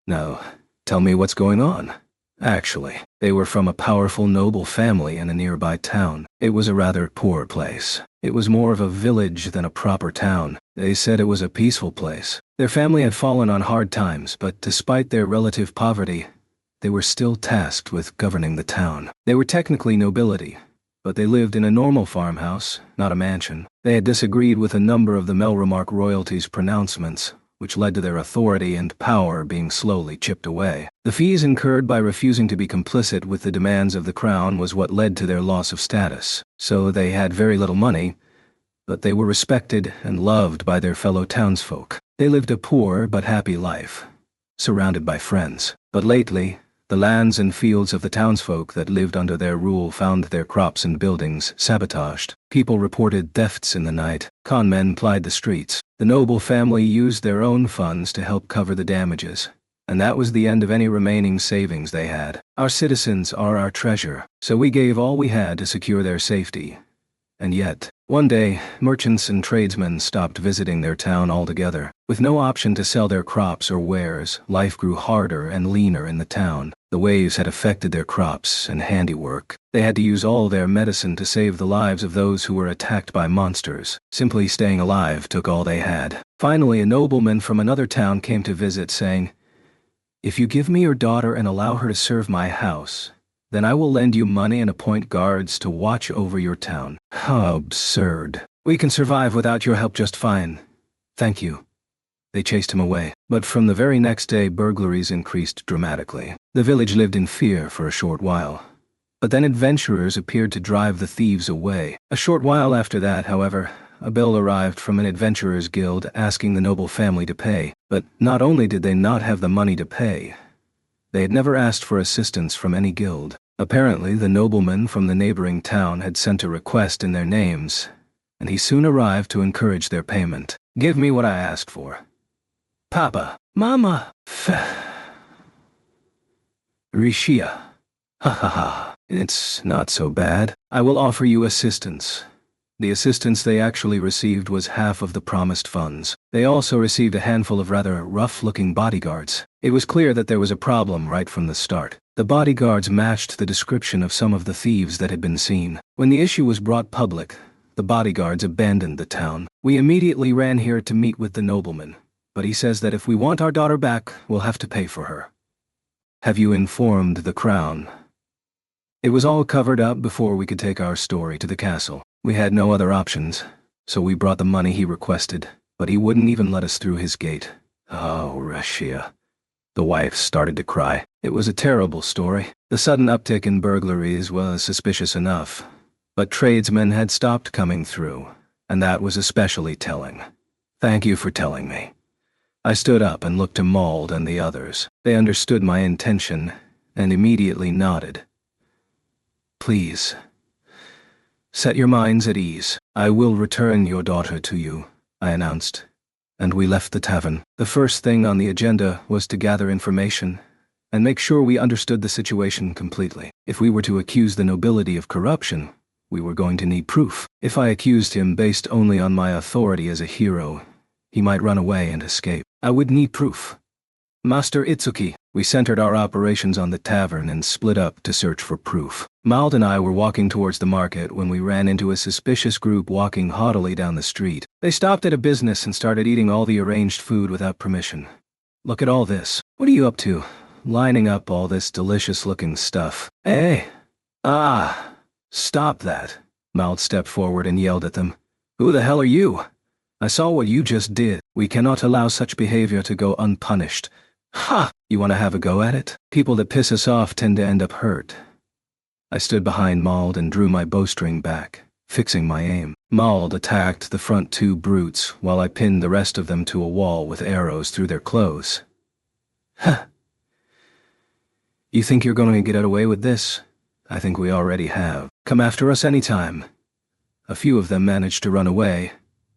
Now, tell me what's going on. Actually, they were from a powerful noble family in a nearby town. It was a rather poor place. It was more of a village than a proper town. They said it was a peaceful place. Their family had fallen on hard times, but despite their relative poverty, they were still tasked with governing the town. They were technically nobility, but they lived in a normal farmhouse, not a mansion. They had disagreed with a number of the Melremark royalty's pronouncements, which led to their authority and power being slowly chipped away. The fees incurred by refusing to be complicit with the demands of the crown was what led to their loss of status. So they had very little money, but they were respected and loved by their fellow townsfolk. They lived a poor but happy life, surrounded by friends. But lately, the lands and fields of the townsfolk that lived under their rule found their crops and buildings sabotaged. People reported thefts in the night. Con men plied the streets. The noble family used their own funds to help cover the damages, and that was the end of any remaining savings they had. Our citizens are our treasure, so we gave all we had to secure their safety. And yet, one day, merchants and tradesmen stopped visiting their town altogether. With no option to sell their crops or wares, life grew harder and leaner in the town. The waves had affected their crops and handiwork. They had to use all their medicine to save the lives of those who were attacked by monsters. Simply staying alive took all they had. Finally, a nobleman from another town came to visit, saying, "If you give me your daughter and allow her to serve my house, then I will lend you money and appoint guards to watch over your town." How absurd. We can survive without your help just fine. Thank you. They chased him away. But from the very next day, burglaries increased dramatically. The village lived in fear for a short while. But then adventurers appeared to drive the thieves away. A short while after that, however, a bill arrived from an adventurers' guild asking the noble family to pay. But not only did they not have the money to pay, they had never asked for assistance from any guild. Apparently, the nobleman from the neighboring town had sent a request in their names, and he soon arrived to encourage their payment. Give me what I asked for. Papa. Mama. Rishia. Ha ha ha. It's not so bad. I will offer you assistance. The assistance they actually received was half of the promised funds. They also received a handful of rather rough-looking bodyguards. It was clear that there was a problem right from the start. The bodyguards matched the description of some of the thieves that had been seen. When the issue was brought public, the bodyguards abandoned the town. We immediately ran here to meet with the nobleman, but he says that if we want our daughter back, we'll have to pay for her. Have you informed the crown? It was all covered up before we could take our story to the castle. We had no other options, so we brought the money he requested, but he wouldn't even let us through his gate. Oh, Rashia. The wife started to cry. It was a terrible story. The sudden uptick in burglaries was suspicious enough, but tradesmen had stopped coming through, and that was especially telling. Thank you for telling me. I stood up and looked to Mauld and the others. They understood my intention and immediately nodded. Please, set your minds at ease. I will return your daughter to you, I announced, and we left the tavern. The first thing on the agenda was to gather information and make sure we understood the situation completely. If we were to accuse the nobility of corruption, we were going to need proof. If I accused him based only on my authority as a hero, he might run away and escape. I would need proof. Master Itsuki, we centered our operations on the tavern and split up to search for proof. Mauld and I were walking towards the market when we ran into a suspicious group walking haughtily down the street. They stopped at a business and started eating all the arranged food without permission. Look at all this. What are you up to? Lining up all this delicious-looking stuff. Hey! Stop that. Mauld stepped forward and yelled at them. Who the hell are you? I saw what you just did. We cannot allow such behavior to go unpunished. Ha! You want to have a go at it? People that piss us off tend to end up hurt. I stood behind Mauld and drew my bowstring back, fixing my aim. Mauld attacked the front two brutes while I pinned the rest of them to a wall with arrows through their clothes. Huh. You think you're going to get away with this? I think we already have. Come after us anytime. A few of them managed to run away,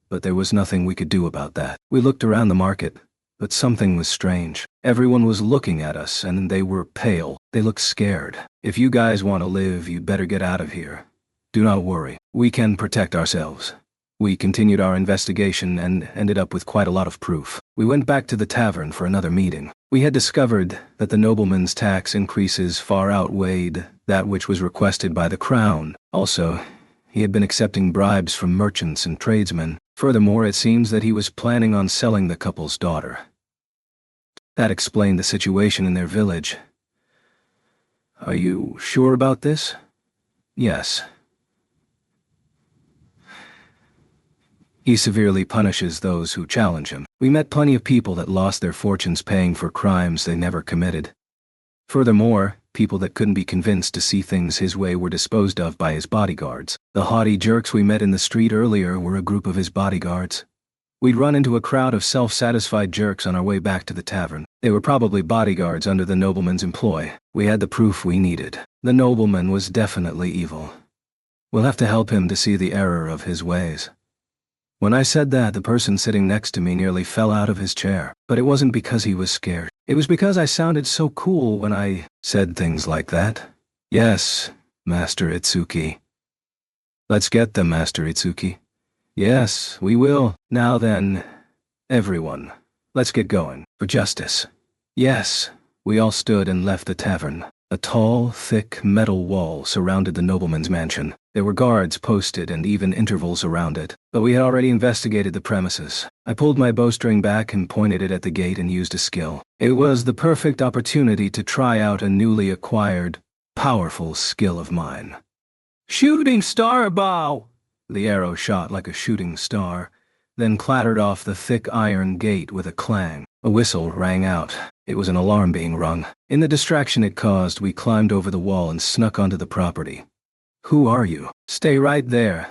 but there was nothing we could do about that. We looked around the market, but something was strange. Everyone was looking at us, and they were pale. They looked scared. If you guys want to live, you'd better get out of here. Do not worry. We can protect ourselves. We continued our investigation and ended up with quite a lot of proof. We went back to the tavern for another meeting. We had discovered that the nobleman's tax increases far outweighed that which was requested by the crown. Also, he had been accepting bribes from merchants and tradesmen. Furthermore, it seems that he was planning on selling the couple's daughter. That explained the situation in their village. Are you sure about this? Yes. He severely punishes those who challenge him. We met plenty of people that lost their fortunes paying for crimes they never committed. Furthermore, people that couldn't be convinced to see things his way were disposed of by his bodyguards. The haughty jerks we met in the street earlier were a group of his bodyguards. We'd run into a crowd of self-satisfied jerks on our way back to the tavern. They were probably bodyguards under the nobleman's employ. We had the proof we needed. The nobleman was definitely evil. We'll have to help him to see the error of his ways. When I said that, the person sitting next to me nearly fell out of his chair. But it wasn't because he was scared. It was because I sounded so cool when I said things like that. Yes, Master Itsuki. Let's get them, Master Itsuki. Yes, we will. Now then, everyone, let's get going. For justice. Yes. We all stood and left the tavern. A tall, thick metal wall surrounded the nobleman's mansion. There were guards posted and even intervals around it, but we had already investigated the premises. I pulled my bowstring back and pointed it at the gate and used a skill. It was the perfect opportunity to try out a newly acquired, powerful skill of mine. Shooting star bow! The arrow shot like a shooting star, then clattered off the thick iron gate with a clang. A whistle rang out. It was an alarm being rung. In the distraction it caused, we climbed over the wall and snuck onto the property. Who are you? Stay right there.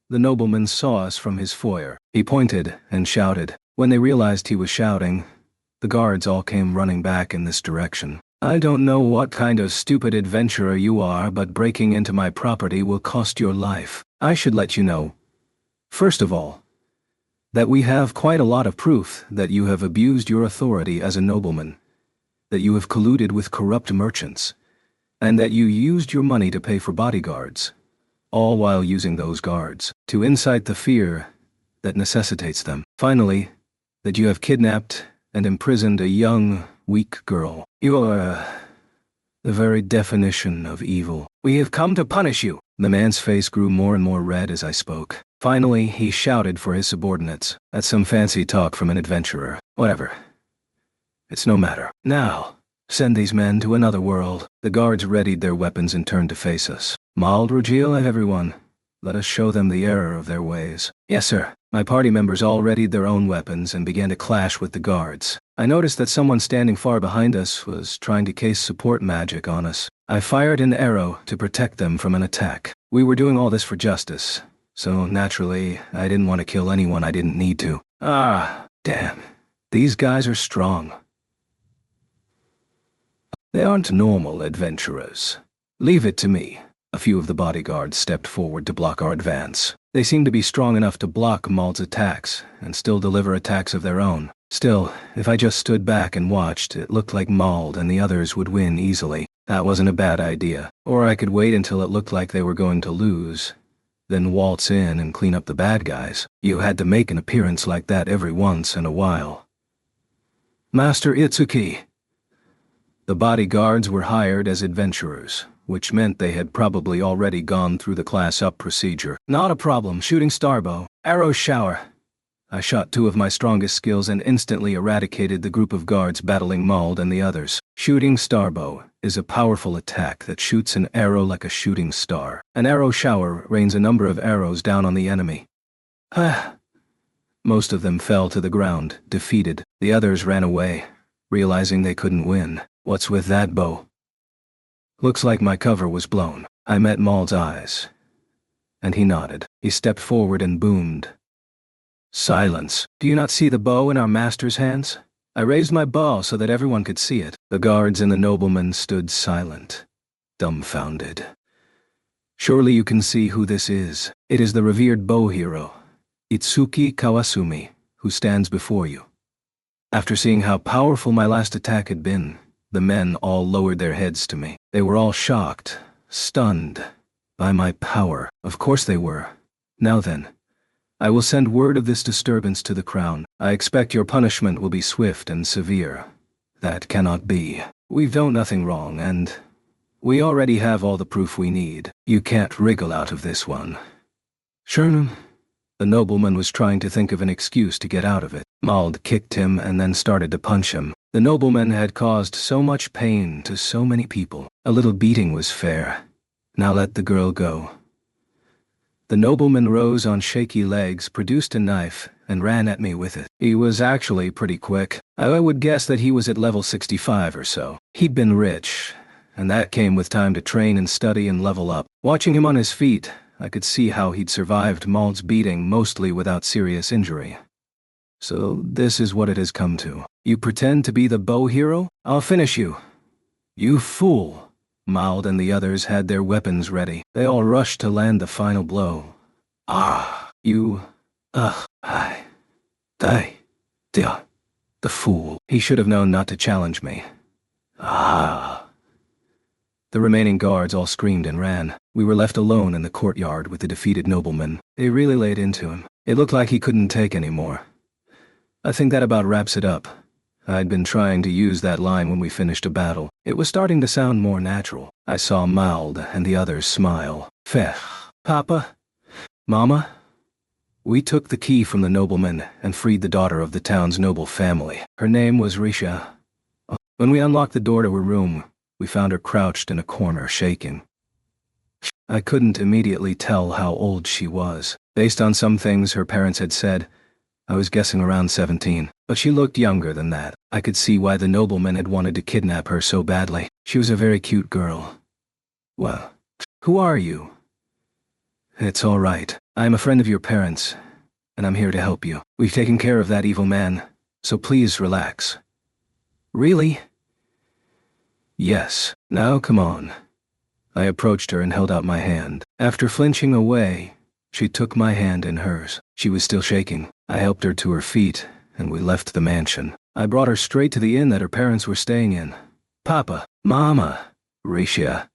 The nobleman saw us from his foyer. He pointed and shouted. When they realized he was shouting, the guards all came running back in this direction. I don't know what kind of stupid adventurer you are, but breaking into my property will cost your life. I should let you know, first of all, that we have quite a lot of proof that you have abused your authority as a nobleman, that you have colluded with corrupt merchants, and that you used your money to pay for bodyguards, all while using those guards to incite the fear that necessitates them. Finally, that you have kidnapped and imprisoned a young, weak girl. You are The very definition of evil. We have come to punish you. The man's face grew more and more red as I spoke. Finally, he shouted for his subordinates. That's some fancy talk from an adventurer. Whatever. It's no matter. Now, send these men to another world. The guards readied their weapons and turned to face us. Maald Rogil, everyone. Let us show them the error of their ways. Yes, sir. My party members all readied their own weapons and began to clash with the guards. I noticed that someone standing far behind us was trying to cast support magic on us. I fired an arrow to protect them from an attack. We were doing all this for justice, so naturally, I didn't want to kill anyone I didn't need to. Ah, damn. These guys are strong. They aren't normal adventurers. Leave it to me. A few of the bodyguards stepped forward to block our advance. They seemed to be strong enough to block Maald's attacks, and still deliver attacks of their own. Still, if I just stood back and watched, it looked like Maald and the others would win easily. That wasn't a bad idea. Or I could wait until it looked like they were going to lose, then waltz in and clean up the bad guys. You had to make an appearance like that every once in a while. Master Itsuki. The bodyguards were hired as adventurers, which meant they had probably already gone through the class-up procedure. Not a problem. Shooting starbow. Arrow shower. I shot 2 of my strongest skills and instantly eradicated the group of guards battling Maald and the others. Shooting starbow is a powerful attack that shoots an arrow like a shooting star. An arrow shower rains a number of arrows down on the enemy. Most of them fell to the ground, defeated. The others ran away, realizing they couldn't win. What's with that bow? Looks like my cover was blown. I met Maald's eyes, and he nodded. He stepped forward and boomed. Silence. Do you not see the bow in our master's hands? I raised my bow so that everyone could see it. The guards and the noblemen stood silent, dumbfounded. Surely you can see who this is. It is the revered bow hero, Itsuki Kawasumi, who stands before you. After seeing how powerful my last attack had been, the men all lowered their heads to me. They were all shocked, stunned, by my power. Of course they were. Now then, I will send word of this disturbance to the crown. I expect your punishment will be swift and severe. That cannot be. We've done nothing wrong, and we already have all the proof we need. You can't wriggle out of this one. Sherman. The nobleman was trying to think of an excuse to get out of it. Maald kicked him and then started to punch him. The nobleman had caused so much pain to so many people. A little beating was fair. Now let the girl go. The nobleman rose on shaky legs, produced a knife, and ran at me with it. He was actually pretty quick. I would guess that he was at level 65 or so. He'd been rich, and that came with time to train and study and level up. Watching him on his feet, I could see how he'd survived Maald's beating mostly without serious injury. So this is what it has come to. You pretend to be the bow hero? I'll finish you. You fool. Maald and the others had their weapons ready. They all rushed to land the final blow. You... The fool. He should have known not to challenge me. The remaining guards all screamed and ran. We were left alone in the courtyard with the defeated nobleman. They really laid into him. It looked like he couldn't take any more. I think that about wraps it up. I'd been trying to use that line when we finished a battle. It was starting to sound more natural. I saw Maald and the others smile. Feh. Papa? Mama? We took the key from the nobleman and freed the daughter of the town's noble family. Her name was Risha. When we unlocked the door to her room, we found her crouched in a corner, shaking. I couldn't immediately tell how old she was. Based on some things her parents had said, I was guessing around 17, but she looked younger than that. I could see why the nobleman had wanted to kidnap her so badly. She was a very cute girl. Well, who are you? It's all right. I'm a friend of your parents, and I'm here to help you. We've taken care of that evil man, so please relax. Really? Yes. Now come on. I approached her and held out my hand. After flinching away, she took my hand in hers. She was still shaking. I helped her to her feet, and we left the mansion. I brought her straight to the inn that her parents were staying in. Papa, Mama, Risha.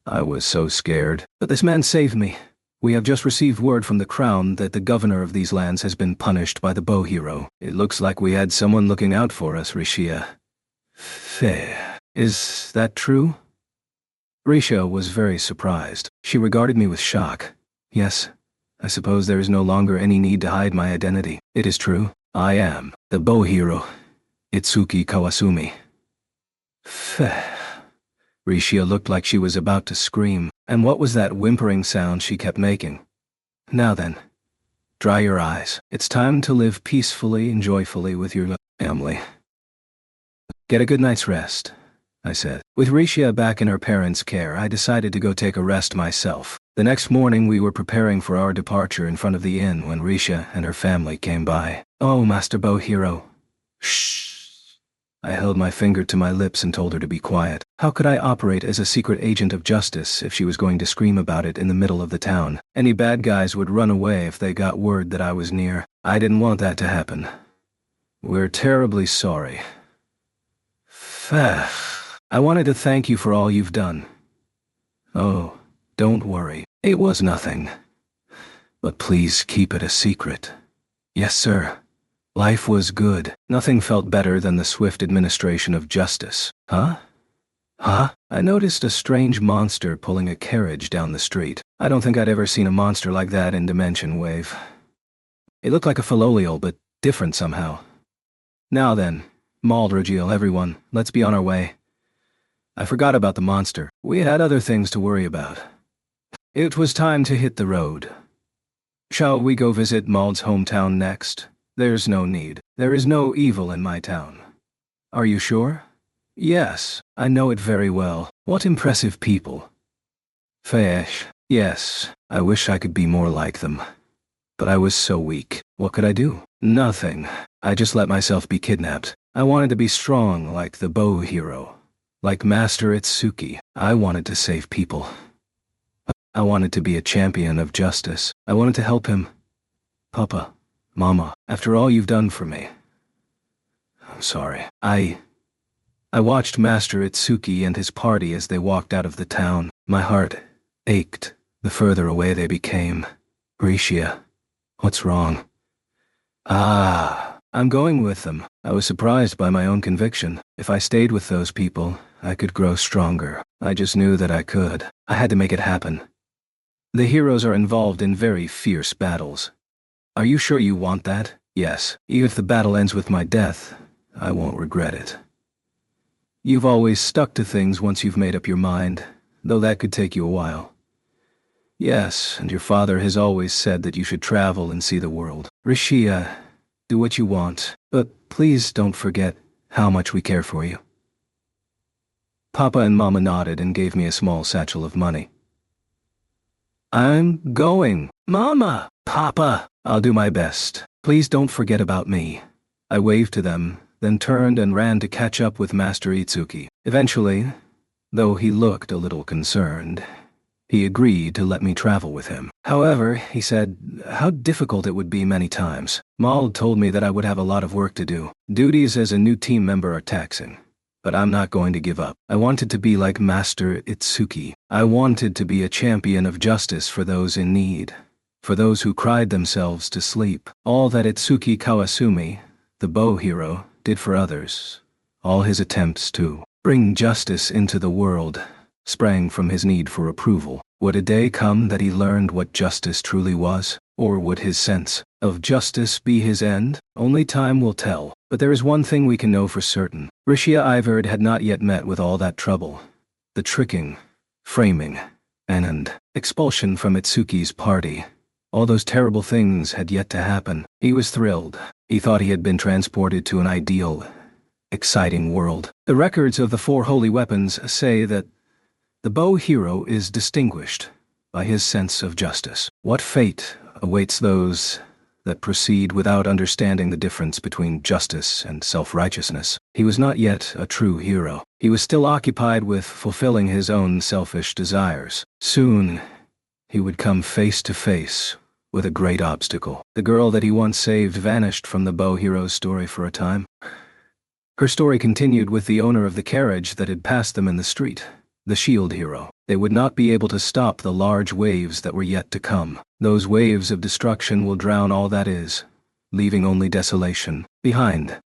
I was so scared, but this man saved me. We have just received word from the crown that the governor of these lands has been punished by the bow hero. It looks like we had someone looking out for us, Risha. Fair. Is that true? Risha was very surprised. She regarded me with shock. Yes, I suppose there is no longer any need to hide my identity. It is true. I am the bow hero, Itsuki Kawasumi. Pheh. Risha looked like she was about to scream. And what was that whimpering sound she kept making? Now then, dry your eyes. It's time to live peacefully and joyfully with your family. Get a good night's rest, I said. With Risha back in her parents' care, I decided to go take a rest myself. The next morning we were preparing for our departure in front of the inn when Risha and her family came by. Oh, Master Bow Hero. Shh. I held my finger to my lips and told her to be quiet. How could I operate as a secret agent of justice if she was going to scream about it in the middle of the town? Any bad guys would run away if they got word that I was near. I didn't want that to happen. We're terribly sorry. I wanted to thank you for all you've done. Oh, don't worry. It was nothing. But please keep it a secret. Yes, sir. Life was good. Nothing felt better than the swift administration of justice. Huh? I noticed a strange monster pulling a carriage down the street. I don't think I'd ever seen a monster like that in Dimension Wave. It looked like a Philolial, but different somehow. Now then, Maldrogil, everyone, let's be on our way. I forgot about the monster. We had other things to worry about. It was time to hit the road. Shall we go visit Mald's hometown next? There's no need. There is no evil in my town. Are you sure? Yes, I know it very well. What impressive people. Feesh. Yes, I wish I could be more like them. But I was so weak. What could I do? Nothing. I just let myself be kidnapped. I wanted to be strong like the bow hero. Like Master Itsuki. I wanted to save people. I wanted to be a champion of justice. I wanted to help him. Papa. Mama, after all you've done for me. I'm sorry. I watched Master Itsuki and his party as they walked out of the town. My heart ached the further away they became. Risha, what's wrong? I'm going with them. I was surprised by my own conviction. If I stayed with those people, I could grow stronger. I just knew that I could. I had to make it happen. The heroes are involved in very fierce battles. Are you sure you want that? Yes. Even if the battle ends with my death, I won't regret it. You've always stuck to things once you've made up your mind, though that could take you a while. Yes, and your father has always said that you should travel and see the world. Risha, do what you want, but please don't forget how much we care for you. Papa and Mama nodded and gave me a small satchel of money. I'm going. Mama! Papa! I'll do my best. Please don't forget about me. I waved to them, then turned and ran to catch up with Master Itsuki. Eventually, though he looked a little concerned, he agreed to let me travel with him. However, he said how difficult it would be many times. Mald told me that I would have a lot of work to do. Duties as a new team member are taxing. But I'm not going to give up. I wanted to be like Master Itsuki. I wanted to be a champion of justice for those in need. For those who cried themselves to sleep. All that Itsuki Kawasumi, the bow hero, did for others. All his attempts to bring justice into the world sprang from his need for approval. Would a day come that he learned what justice truly was? Or would his sense of justice be his end? Only time will tell. But there is one thing we can know for certain. Risha Iverd had not yet met with all that trouble. The tricking, framing, and expulsion from Itsuki's party. All those terrible things had yet to happen. He was thrilled. He thought he had been transported to an ideal, exciting world. The records of the 4 holy weapons say that the bow hero is distinguished by his sense of justice. What fate awaits those that proceed without understanding the difference between justice and self-righteousness? He was not yet a true hero. He was still occupied with fulfilling his own selfish desires. Soon, he would come face to face with a great obstacle. The girl that he once saved vanished from the bow hero's story for a time. Her story continued with the owner of the carriage that had passed them in the street, the shield hero. They would not be able to stop the large waves that were yet to come. Those waves of destruction will drown all that is, leaving only desolation behind.